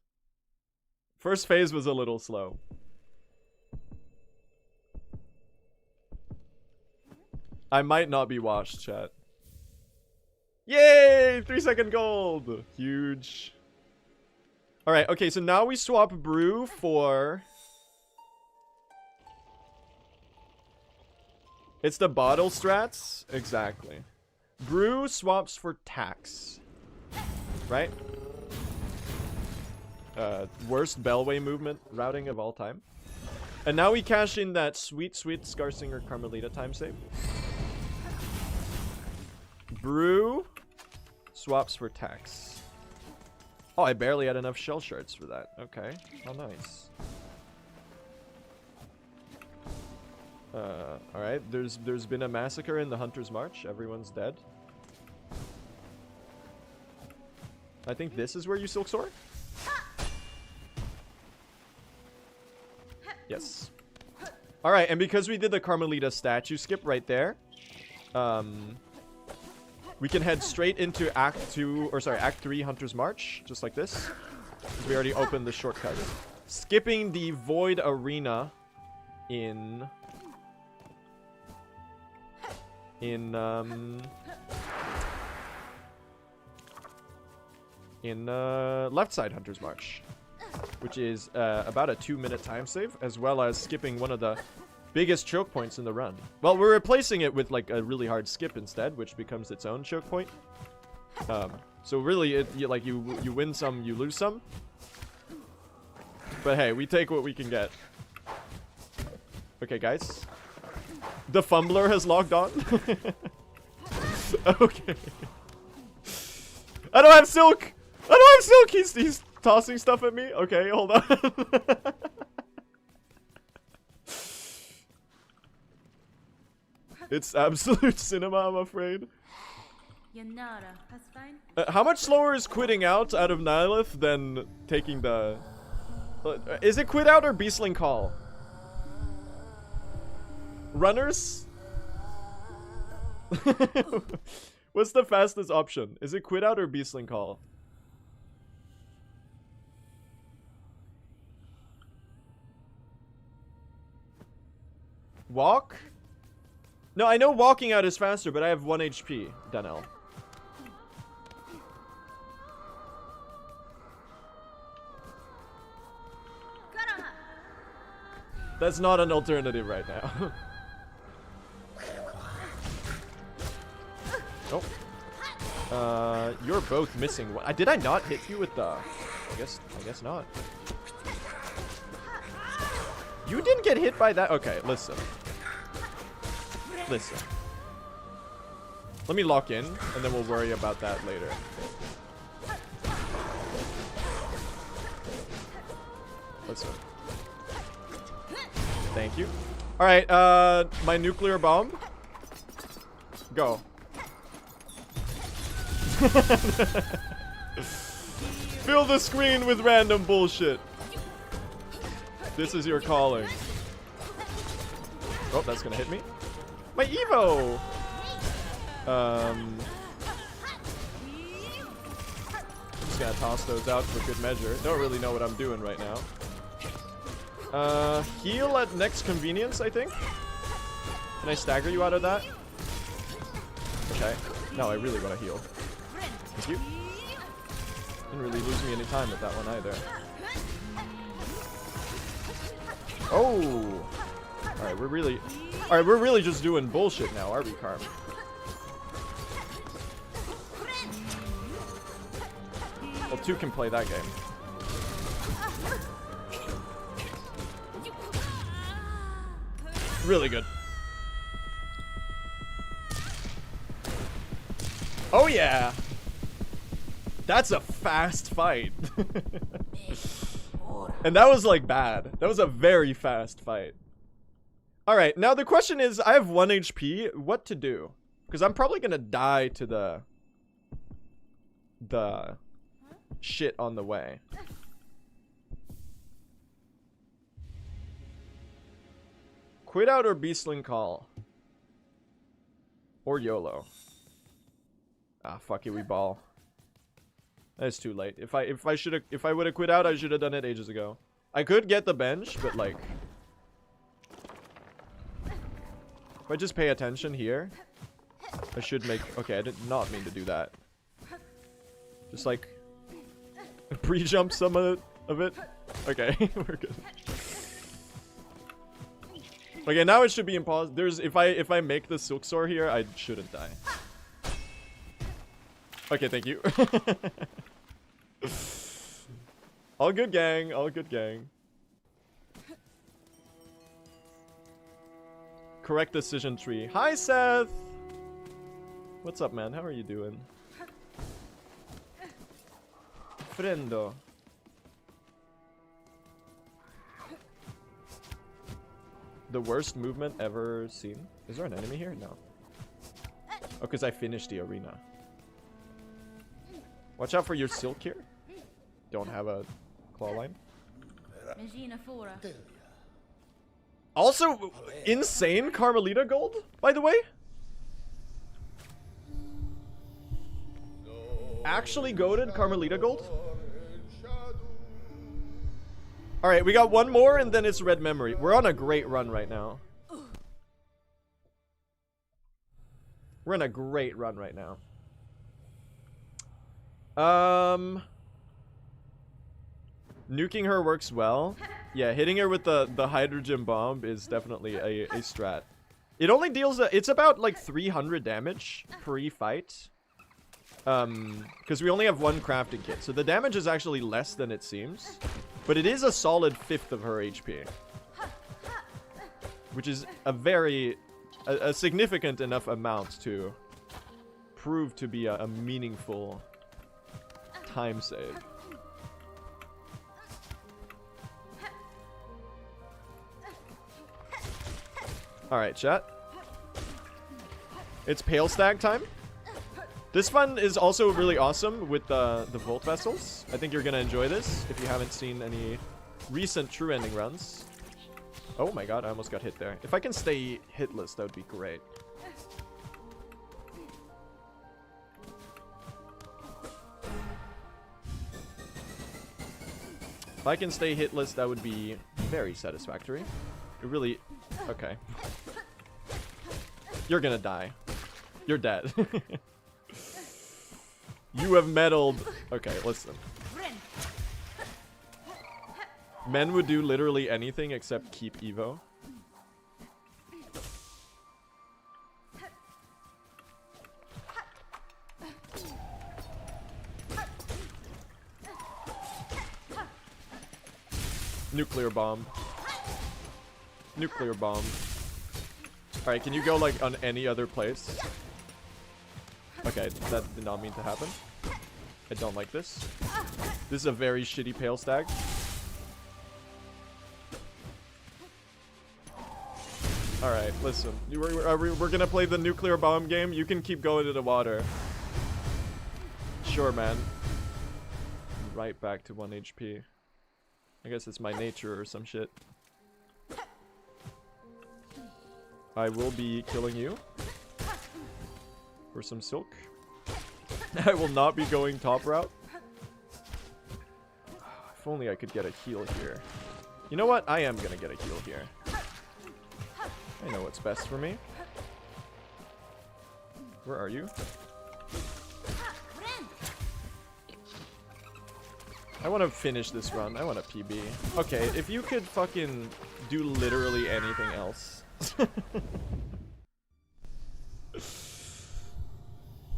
Speaker 1: First phase was a little slow. I might not be washed, chat. Yay! 3-second gold! Huge. Alright, okay, so now we swap Brew for... It's the bottle strats? Exactly. Brew swaps for tax. Right? Worst Bellway movement routing of all time. And now we cash in that sweet Scarsinger Carmelita time save. Brew swaps for tax. Oh, I barely had enough shell shards for that. Okay. Oh, nice. Alright, there's been a massacre in the Hunter's March. Everyone's dead. I think this is where you Silk Soar? Yes. Alright, and because we did the Carmelita statue skip right there, we can head straight into Act 3 Hunter's March, just like this. Because we already opened the shortcut. Skipping the Void Arena in left side Hunter's March, which is about a 2-minute time save, as well as skipping one of the biggest choke points in the run. Well, we're replacing it with like a really hard skip instead, which becomes its own choke point. So really, you win some, you lose some. But hey, we take what we can get. Okay, guys. The fumbler has logged on. Okay. I don't have silk. I don't have silk. He's tossing stuff at me. Okay, hold on. It's absolute cinema, I'm afraid. How much slower is quitting out of Nihilith than taking the... is it quit out or Beastling Call? Runners? What's the fastest option? Is it quit out or Beastling Call? Walk? No, I know walking out is faster, but I have 1 HP, Danelle. That's not an alternative right now. Oh. You're both missing one. Did I not hit you with the... I guess not. You didn't get hit by that? Okay, listen. Listen. Let me lock in, and then we'll worry about that later. Listen. Thank you. Alright, my nuclear bomb. Go. Fill the screen with random bullshit. This is your calling. Oh, that's gonna hit me. My Evo! Just gonna toss those out for good measure. Don't really know what I'm doing right now. Heal at next convenience, I think. Can I stagger you out of that? Okay. No, I really want to heal. Thank you. Didn't really lose me any time with that one either. Oh! Alright, we're really just doing bullshit now, are we, Carm? Well, 2 can play that game. Really good. Oh yeah! That's a fast fight. And that was like bad. That was a very fast fight. Alright, now the question is, I have 1 HP. What to do? Because I'm probably gonna die to the shit on the way. Quit out or Beastling Call? Or YOLO? Ah, fuck it, we ball. That's too late. If I would have quit out, I should have done it ages ago. I could get the bench, but like, if I just pay attention here, I should make... Okay, I did not mean to do that. Just like pre-jump some of it. Okay, we're good. Okay, now it should be impossible. If I make the Silksong here, I shouldn't die. Okay, thank you. All good, gang. All good, gang. Correct decision tree. Hi, Seth. What's up, man? How are you doing? Friendo. The worst movement ever seen. Is there an enemy here? No. Oh, because I finished the arena. Watch out for your silk here. Don't have a claw line. Also, insane Carmelita gold, by the way. Actually goated Carmelita gold. Alright, we got one more and then it's red memory. We're on a great run right now. We're in a great run right now. Nuking her works well. Yeah, hitting her with the hydrogen bomb is definitely a strat. It only deals it's about like 300 damage pre-fight. Because we only have one crafting kit, so the damage is actually less than it seems. But it is a solid 1/5 of her HP. Which is a significant enough amount to prove to be a meaningful time save. Alright, chat. It's Pale Stag time. This one is also really awesome with the Volt Vessels. I think you're gonna enjoy this if you haven't seen any recent True Ending runs. Oh my god, I almost got hit there. If I can stay hitless, that would be great. If I can stay hitless, that would be very satisfactory. It really... Okay. You're gonna die. You're dead. You have meddled. Okay, listen. Men would do literally anything except keep Evo. Nuclear bomb. Nuclear bomb. Alright, can you go like on any other place? Okay, that did not mean to happen. I don't like this. This is a very shitty Pale Stag. Alright, listen. We're gonna play the nuclear bomb game. You can keep going to the water. Sure, man. Right back to 1 HP. I guess it's my nature or some shit. I will be killing you. For some silk. I will not be going top route. If only I could get a heal here. You know what? I am gonna get a heal here. I know what's best for me. Where are you? I want to finish this run. I want a PB. Okay, if you could fucking do literally anything else.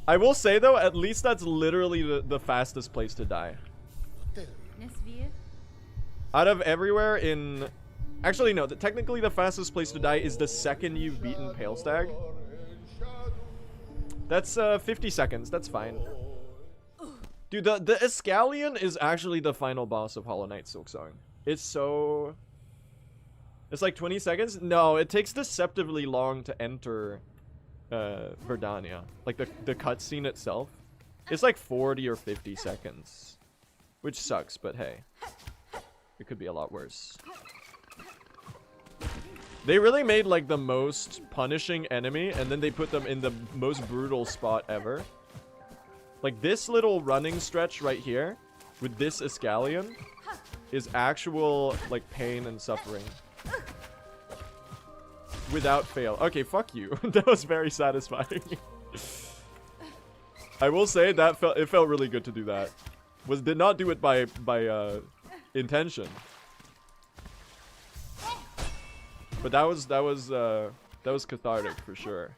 Speaker 1: I will say though, at least that's literally the fastest place to die. Out of everywhere in... Actually no, technically the fastest place to die is the second you've beaten Pale Stag. That's 50 seconds, that's fine. Dude, the Escallion is actually the final boss of Hollow Knight Silksong. It's so... It's like 20 seconds? No, it takes deceptively long to enter Verdania. Like the cutscene itself. It's like 40 or 50 seconds. Which sucks, but hey. It could be a lot worse. They really made like the most punishing enemy and then they put them in the most brutal spot ever. Like this little running stretch right here with this Escallion is actual like pain and suffering. Without fail. Okay, fuck you. That was very satisfying. I will say that it felt really good to do that. Did not do it by intention. But that was cathartic for sure.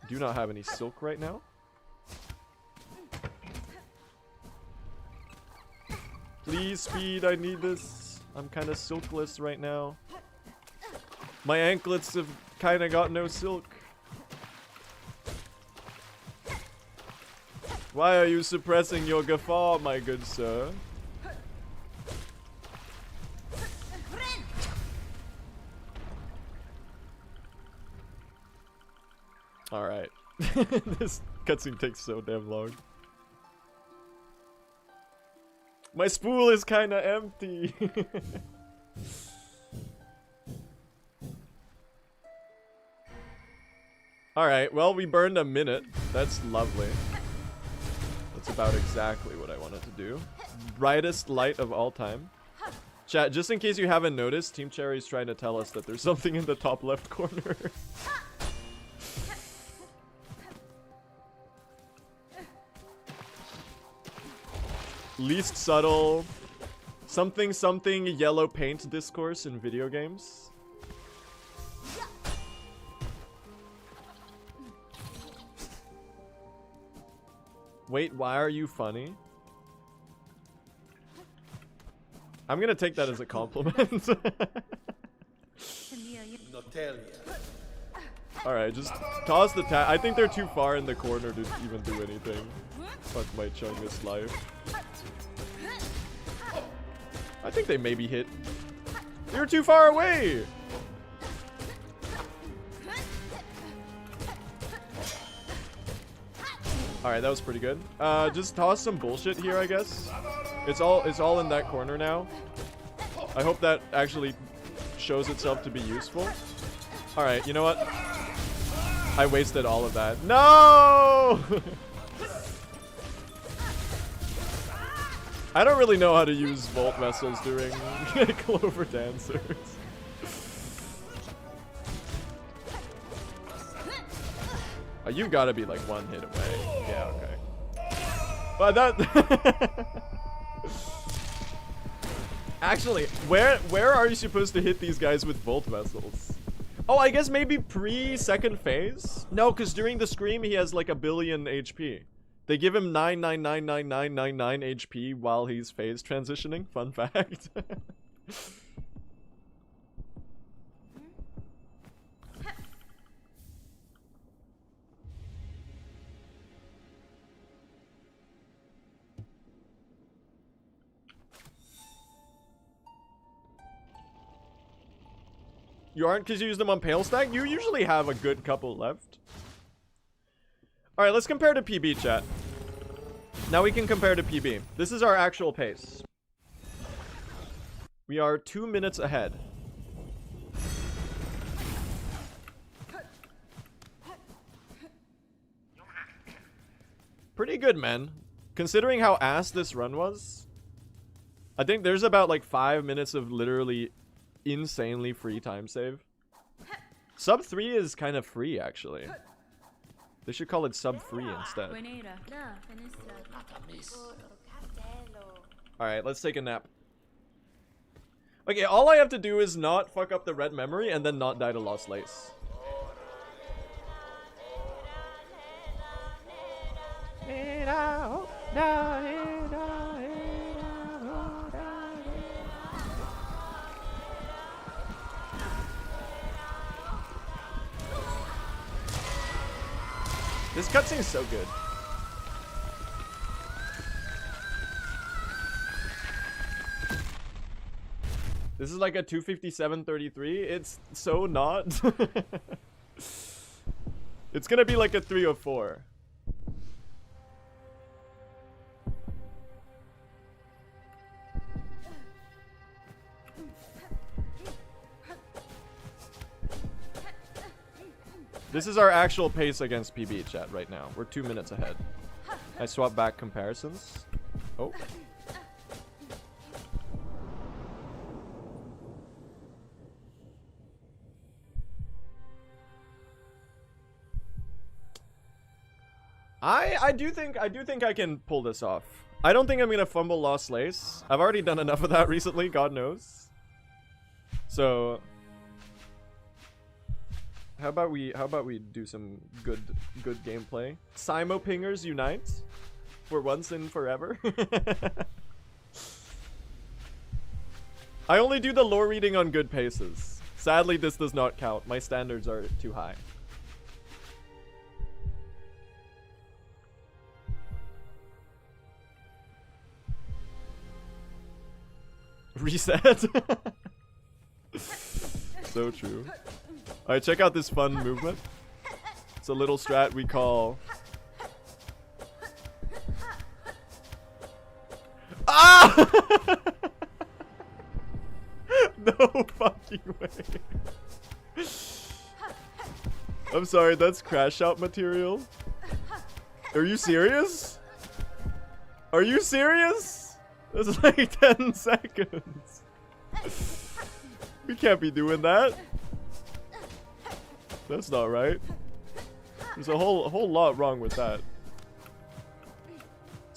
Speaker 1: Do not have any silk right now. Please, speed, I need this. I'm kind of silkless right now. My anklets have kind of got no silk. Why are you suppressing your guffaw, my good sir? Alright. This cutscene takes so damn long. My spool is kinda empty. Alright, well, we burned a minute. That's lovely. That's about exactly what I wanted to do. Brightest light of all time. Chat, just in case you haven't noticed, Team Cherry's trying to tell us that there's something in the top left corner. Least subtle. Something something yellow paint discourse in video games. Wait, why are you funny? I'm gonna take that as a compliment. Alright, just toss the tag. I think they're too far in the corner to even do anything. Fuck my Chungus life. I think they maybe hit. You're too far away! Alright, that was pretty good. Just toss some bullshit here, I guess. It's all in that corner now. I hope that actually shows itself to be useful. Alright, you know what? I wasted all of that. No! I don't really know how to use Volt Vessels during Clover Dancers. You've got to be like one hit away. Yeah, okay. But that... Actually, where are you supposed to hit these guys with Volt Vessels? Oh, I guess maybe pre-second phase? No, because during the Scream, he has like 1 billion HP. They give him 9999999 HP while he's phase transitioning. Fun fact. You aren't because you use them on Pale Stack? You usually have a good couple left. Alright, let's compare to PB, chat. Now we can compare to PB. This is our actual pace. We are 2 minutes ahead. Pretty good, man. Considering how ass this run was. I think there's about like 5 minutes of literally insanely free time save. Sub 3 is kind of free, actually. They should call it sub free instead. Alright, let's take a nap. Okay, all I have to do is not fuck up the red memory and then not die to Lost Lace. This cutscene is so good. This is like a 257.33. It's so not. It's gonna be like a 304. This is our actual pace against PB, chat, right now. We're 2 minutes ahead. I swap back comparisons. Oh. I do think I can pull this off. I don't think I'm gonna fumble Lost Lace. I've already done enough of that recently, God knows. So how about we do some good gameplay? Simo pingers unite for once and forever. I only do the lore reading on good paces. Sadly, this does not count. My standards are too high. Reset. So true. Alright, check out this fun movement. It's a little strat we call... Ah! No fucking way. I'm sorry, that's crash out material. Are you serious? Are you serious? That's like 10 seconds. We can't be doing that. That's not right. There's a whole lot wrong with that.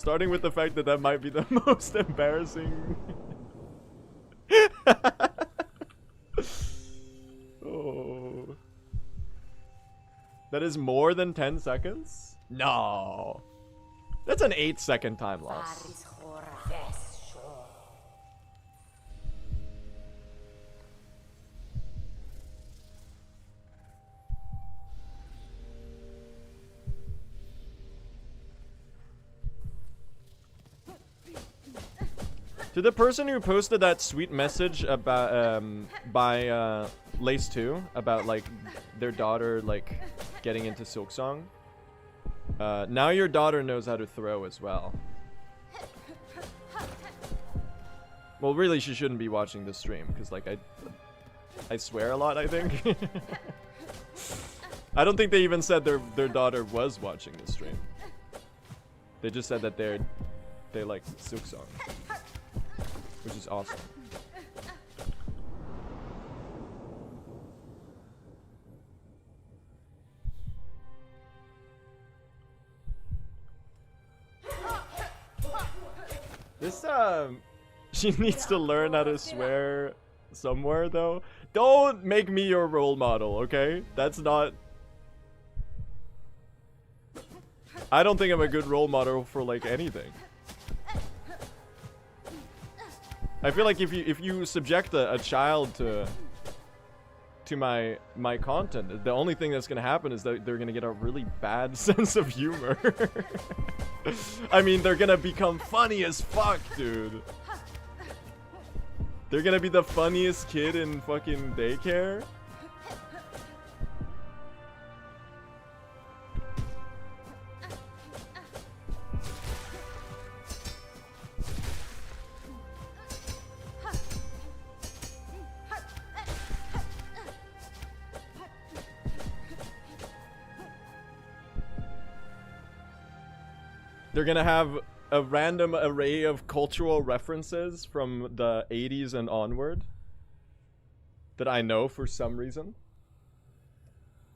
Speaker 1: Starting with the fact that that might be the most embarrassing. Oh. That is more than 10 seconds? No. That's an 8-second time loss. To the person who posted that sweet message about by Lace 2 about like their daughter like getting into Silksong, now your daughter knows how to throw as well. Well, really, she shouldn't be watching this stream because like I swear a lot, I think. I don't think they even said their daughter was watching this stream. They just said that they like Silksong. Which is awesome. This she needs to learn how to swear somewhere though. Don't make me your role model, okay? That's not. I don't think I'm a good role model for like anything. I feel like if you subject a child to my content, the only thing that's gonna happen is that they're gonna get a really bad sense of humor. I mean, they're gonna become funny as fuck, dude. They're gonna be the funniest kid in fucking daycare. They're gonna have a random array of cultural references from the 80s and onward that I know for some reason.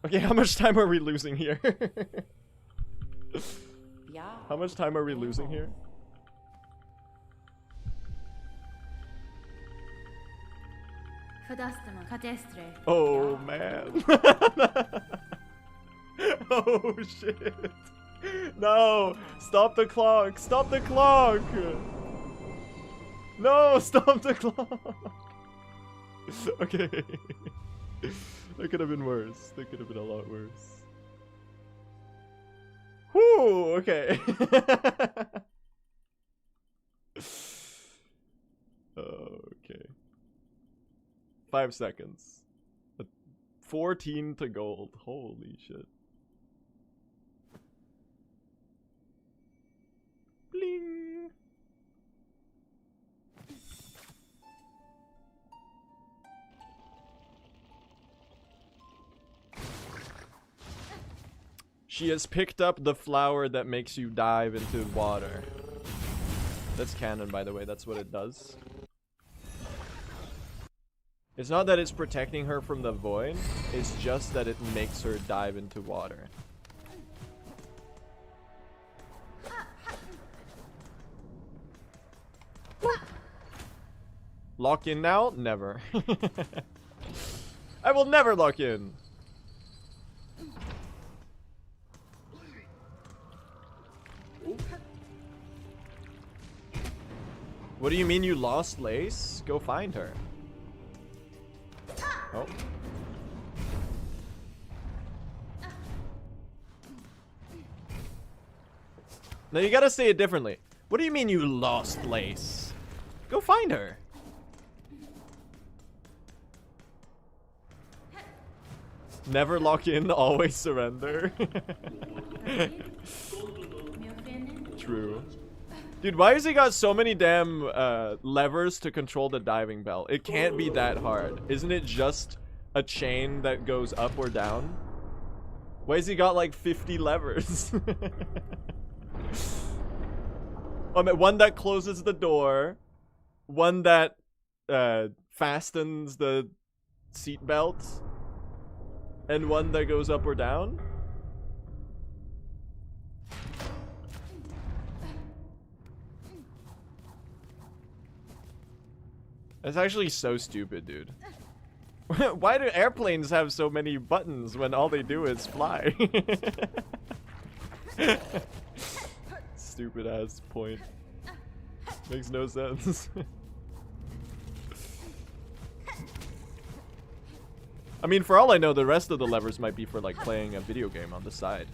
Speaker 1: Okay, how much time are we losing here? How much time are we losing here? Oh man. Oh shit. No! Stop the clock! Stop the clock! No! Stop the clock! Okay. That could have been worse. That could have been a lot worse. Whew! Okay. Okay. 5 seconds. 14 to gold. Holy shit. Bling. She has picked up the flower that makes you dive into water. That's canon, by the way. That's what it does. It's not that it's protecting her from the void. It's just that it makes her dive into water. Lock in now? Never. I will never lock in. What do you mean you lost Lace? Go find her. Oh. Now you gotta say it differently. What do you mean you lost Lace? Go find her. Never lock in, always surrender. True. Dude, why has he got so many damn levers to control the diving bell? It can't be that hard. Isn't it just a chain that goes up or down? Why has he got like 50 levers? One that closes the door. One that fastens the seatbelt. And one that goes up or down? That's actually so stupid, dude. Why do airplanes have so many buttons when all they do is fly? Stupid ass point. Makes no sense. I mean, for all I know, the rest of the levers might be for like playing a video game on the side.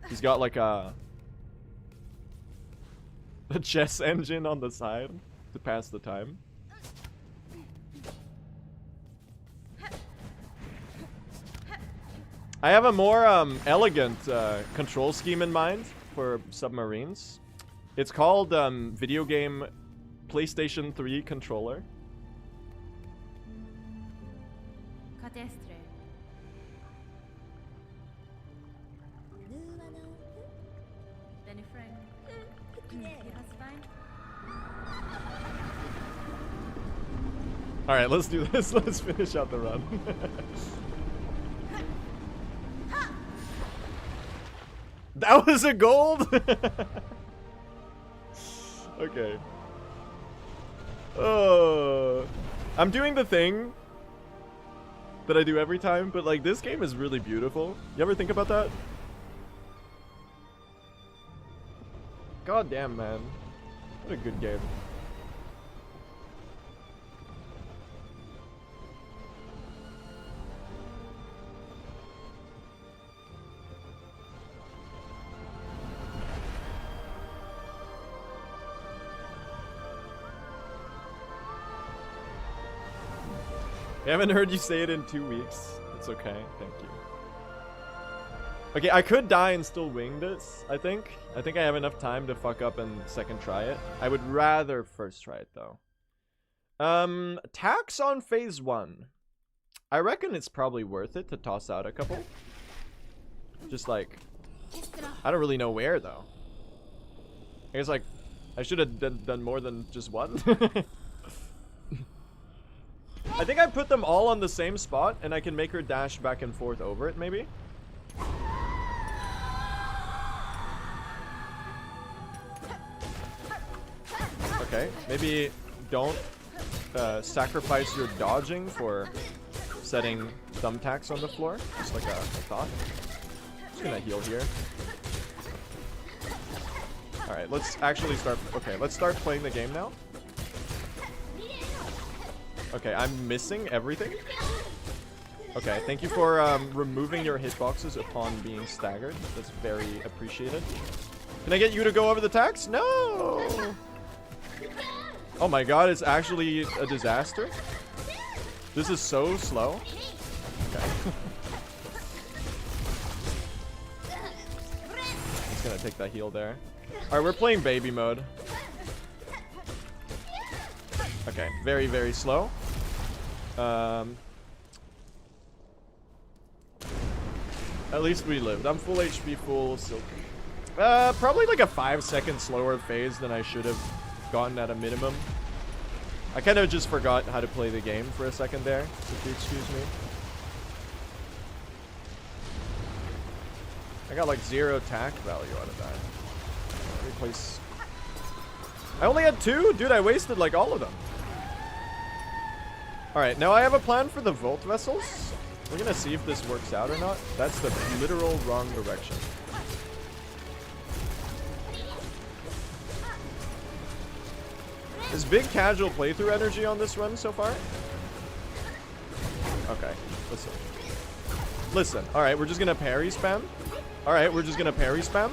Speaker 1: He's got like a chess engine on the side to pass the time. I have a more elegant control scheme in mind for submarines. It's called video game PlayStation 3 controller. All right, let's do this. Let's finish out the run. That was a gold. Okay. Oh, I'm doing the thing that I do every time, but like this game is really beautiful. You ever think about that? God damn, man. What a good game. I haven't heard you say it in 2 weeks. It's okay. Thank you. Okay, I could die and still wing this, I think. I think I have enough time to fuck up and second try it. I would rather first try it, though. Tax on phase 1. I reckon it's probably worth it to toss out a couple. Just like... I don't really know where, though. I guess, like, I should have done more than just one. I think I put them all on the same spot, and I can make her dash back and forth over it, maybe? Okay, maybe don't sacrifice your dodging for setting thumbtacks on the floor. Just like a thought. Just gonna heal here. Alright, let's actually start... Okay, let's start playing the game now. Okay, I'm missing everything. Okay, thank you for removing your hitboxes upon being staggered. That's very appreciated. Can I get you to go over the tax? No! Oh my god, it's actually a disaster. This is so slow. Okay. Just gonna take that heal there. Alright, we're playing baby mode. Okay, very, very slow. At least we lived. I'm full HP, full silk. Probably like a 5-second slower phase than I should have gotten at a minimum. I kind of just forgot how to play the game for a second there, if you excuse me. I got like 0 attack value out of that. Replace. I only had 2? Dude, I wasted like all of them. Alright, now I have a plan for the Volt vessels. We're gonna see if this works out or not. That's the literal wrong direction. Is big casual playthrough energy on this run so far? Okay, listen. Listen, alright, we're just gonna parry spam. Alright, we're just gonna parry spam.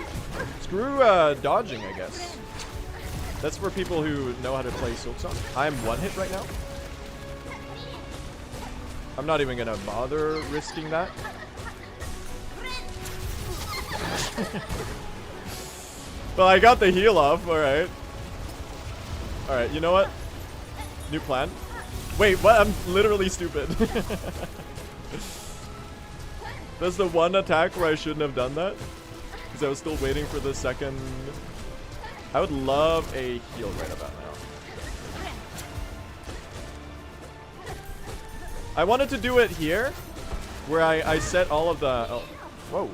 Speaker 1: Screw dodging, I guess. That's for people who know how to play Silksong. I'm 1 hit right now. I'm not even gonna bother risking that. Well, I got the heal off, alright. Alright, you know what? New plan. Wait, what? I'm literally stupid. That's the one attack where I shouldn't have done that. Because I was still waiting for the second. I would love a heal right about now. I wanted to do it here, where I set all of the... Oh, whoa.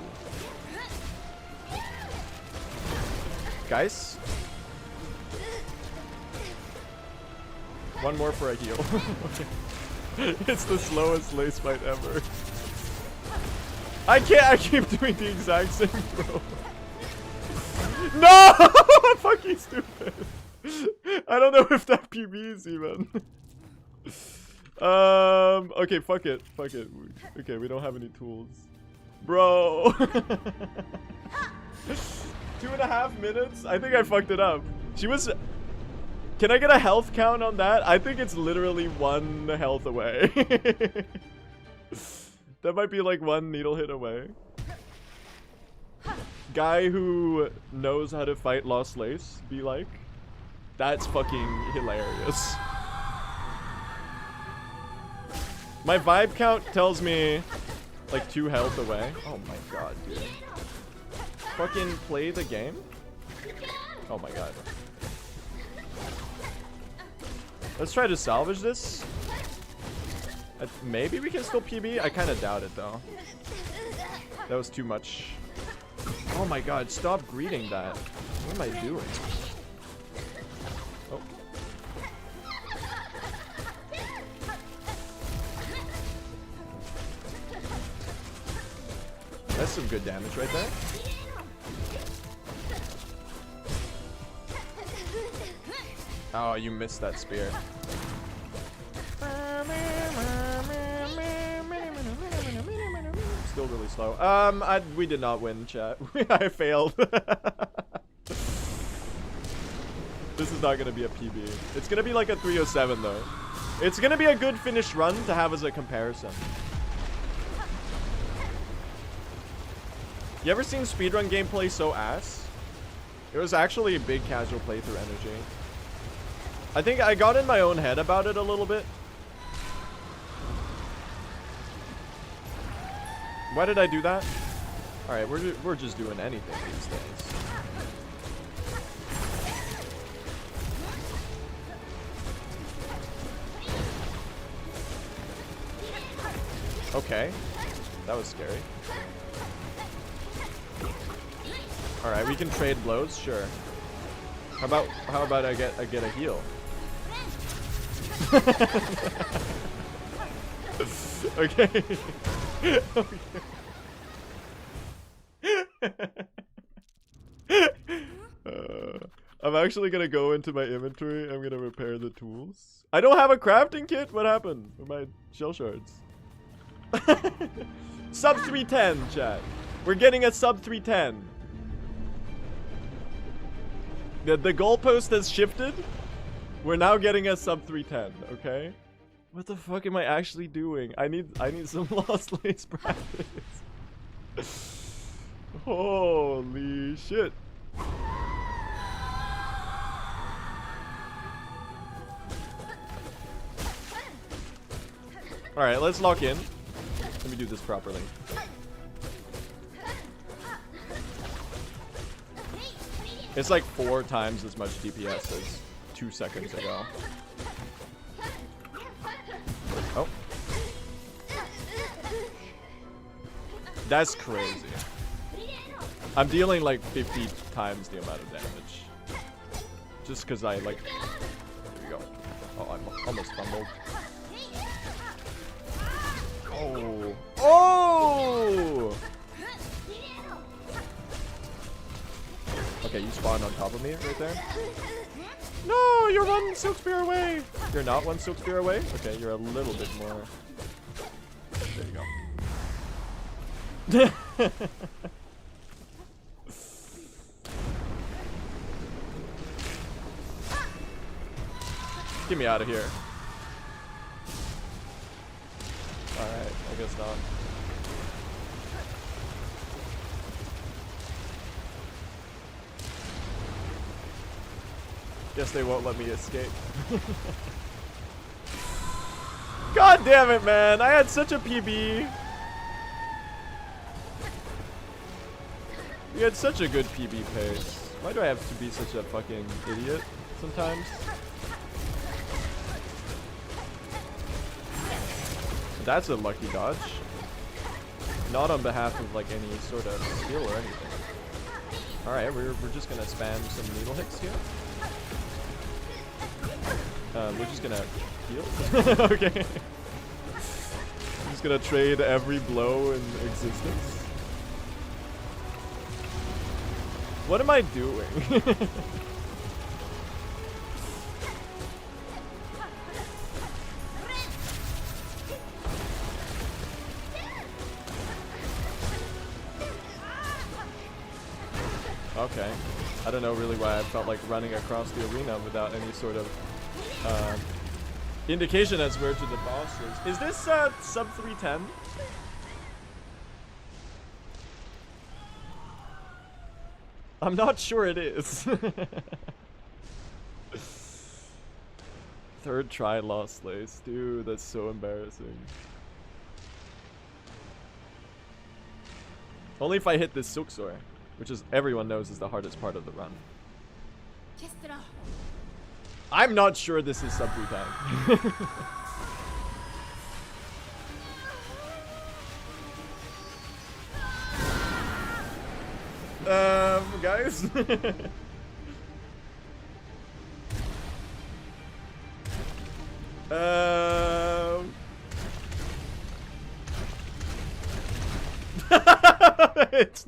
Speaker 1: Guys? One more for a heal. Okay. It's the slowest lace fight ever. I keep doing the exact same throw. No! I'm fucking stupid. I don't know if that PBs even. Okay, fuck it. Okay, we don't have any tools. Bro. 2.5 minutes? I think I fucked it up. She was... Can I get a health count on that? I think it's literally 1 health away. That might be like 1 needle hit away. Guy who knows how to fight Lost Lace, be like. That's fucking hilarious. My vibe count tells me like 2 health away. Oh my god, dude. Fucking play the game? Oh my god. Let's try to salvage this. Maybe we can still PB? I kind of doubt it though. That was too much. Oh my god, stop greeting that. What am I doing? Oh. That's some good damage right there. Oh, you missed that spear. Still really slow. We did not win, chat. I failed. This is not gonna be a PB. It's gonna be like a 307 though. It's gonna be a good finished run to have as a comparison. You ever seen speedrun gameplay so ass? It was actually a big casual playthrough energy. I think I got in my own head about it a little bit. Why did I do that? Alright, we're just doing anything these days. Okay. That was scary. Alright, we can trade blows, sure. How about I get a heal? Okay. I'm actually gonna go into my inventory. I'm gonna repair the tools. I don't have a crafting kit. What happened with my shell shards? Sub 310, chat. We're getting a sub 310. The goalpost has shifted. We're now getting a sub 310. Okay. What the fuck am I actually doing? I need some Lost Lace practice. Holy shit. Alright, let's lock in. Let me do this properly. It's like 4 times as much DPS as 2 seconds ago. Oh. That's crazy. I'm dealing like 50 times the amount of damage. Just because I like... There we go. Oh, I almost fumbled. Oh. Oh! Okay, you spawned on top of me right there. No, you're 1 silk spear away. You're not 1 silk spear away? Okay, you're a little bit more. There you go. Get me out of here. Alright, I guess not. Guess they won't let me escape. God damn it, man. I had such a PB. You had such a good PB pace. Why do I have to be such a fucking idiot sometimes? That's a lucky dodge. Not on behalf of like any sort of skill or anything. Alright, we're just gonna spam some needle hits here. We're just gonna heal. Okay. I'm just gonna trade every blow in existence. What am I doing? Okay. I don't know really why I felt like running across the arena without any sort of indication as where to the boss is. Is this sub 310? I'm not sure it is. Third try lost lace. Dude, that's so embarrassing. Only if I hit this Silksong, which is everyone knows is the hardest part of the run. I'm not sure this is sub 310. Guys. It's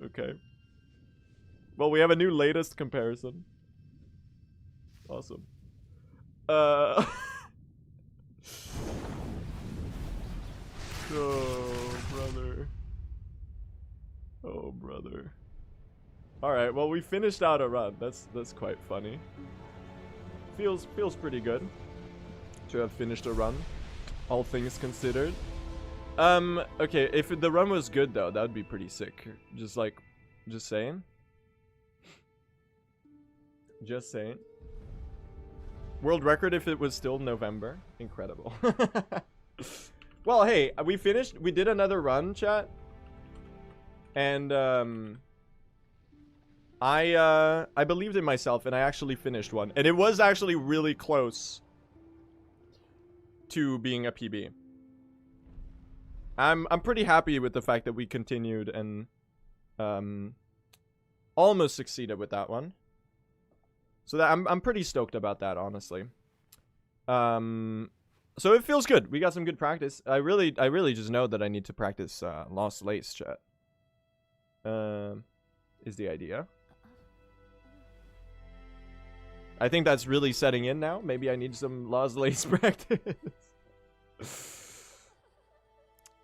Speaker 1: okay. Well, we have a new latest comparison. Awesome. Oh, brother. Oh, brother. Alright, well, we finished out a run. That's quite funny. Feels pretty good to have finished a run, all things considered. Okay, if the run was good, though, that would be pretty sick. Just saying. Just saying. World record if it was still November. Incredible. Well, hey, we finished. We did another run, chat. And, I believed in myself, and I actually finished one. And it was actually really close to being a PB. I'm pretty happy with the fact that we continued and, almost succeeded with that one. So that I'm pretty stoked about that, honestly. So it feels good. We got some good practice. I really just know that I need to practice Lost Lace, chat. Is the idea. I think that's really setting in now. Maybe I need some Lost Lace practice.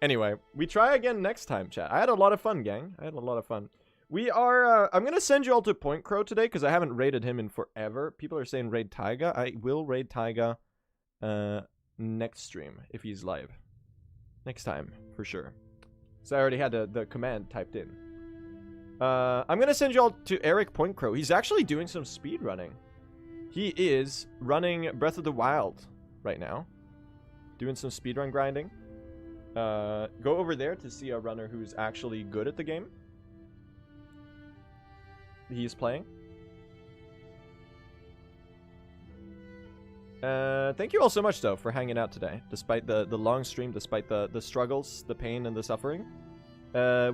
Speaker 1: Anyway, we try again next time, chat. I had a lot of fun, gang. I had a lot of fun. We are, I'm going to send you all to Point Crow today because I haven't raided him in forever. People are saying raid Taiga. I will raid Taiga next stream if he's live. Next time, for sure. So I already had the command typed in. I'm going to send you all to Eric Point Crow. He's actually doing some speed running. He is running Breath of the Wild right now. Doing some speedrun grinding. Go over there to see a runner who's actually good at the game. He's playing. Thank you all so much, though, for hanging out today. Despite the long stream, despite the struggles, the pain, and the suffering.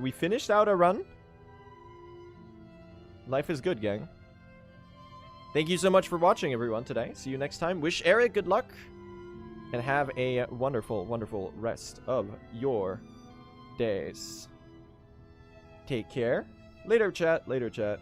Speaker 1: We finished out a run. Life is good, gang. Thank you so much for watching, everyone, today. See you next time. Wish Eric good luck. And have a wonderful, wonderful rest of your days. Take care. Later, chat. Later, chat.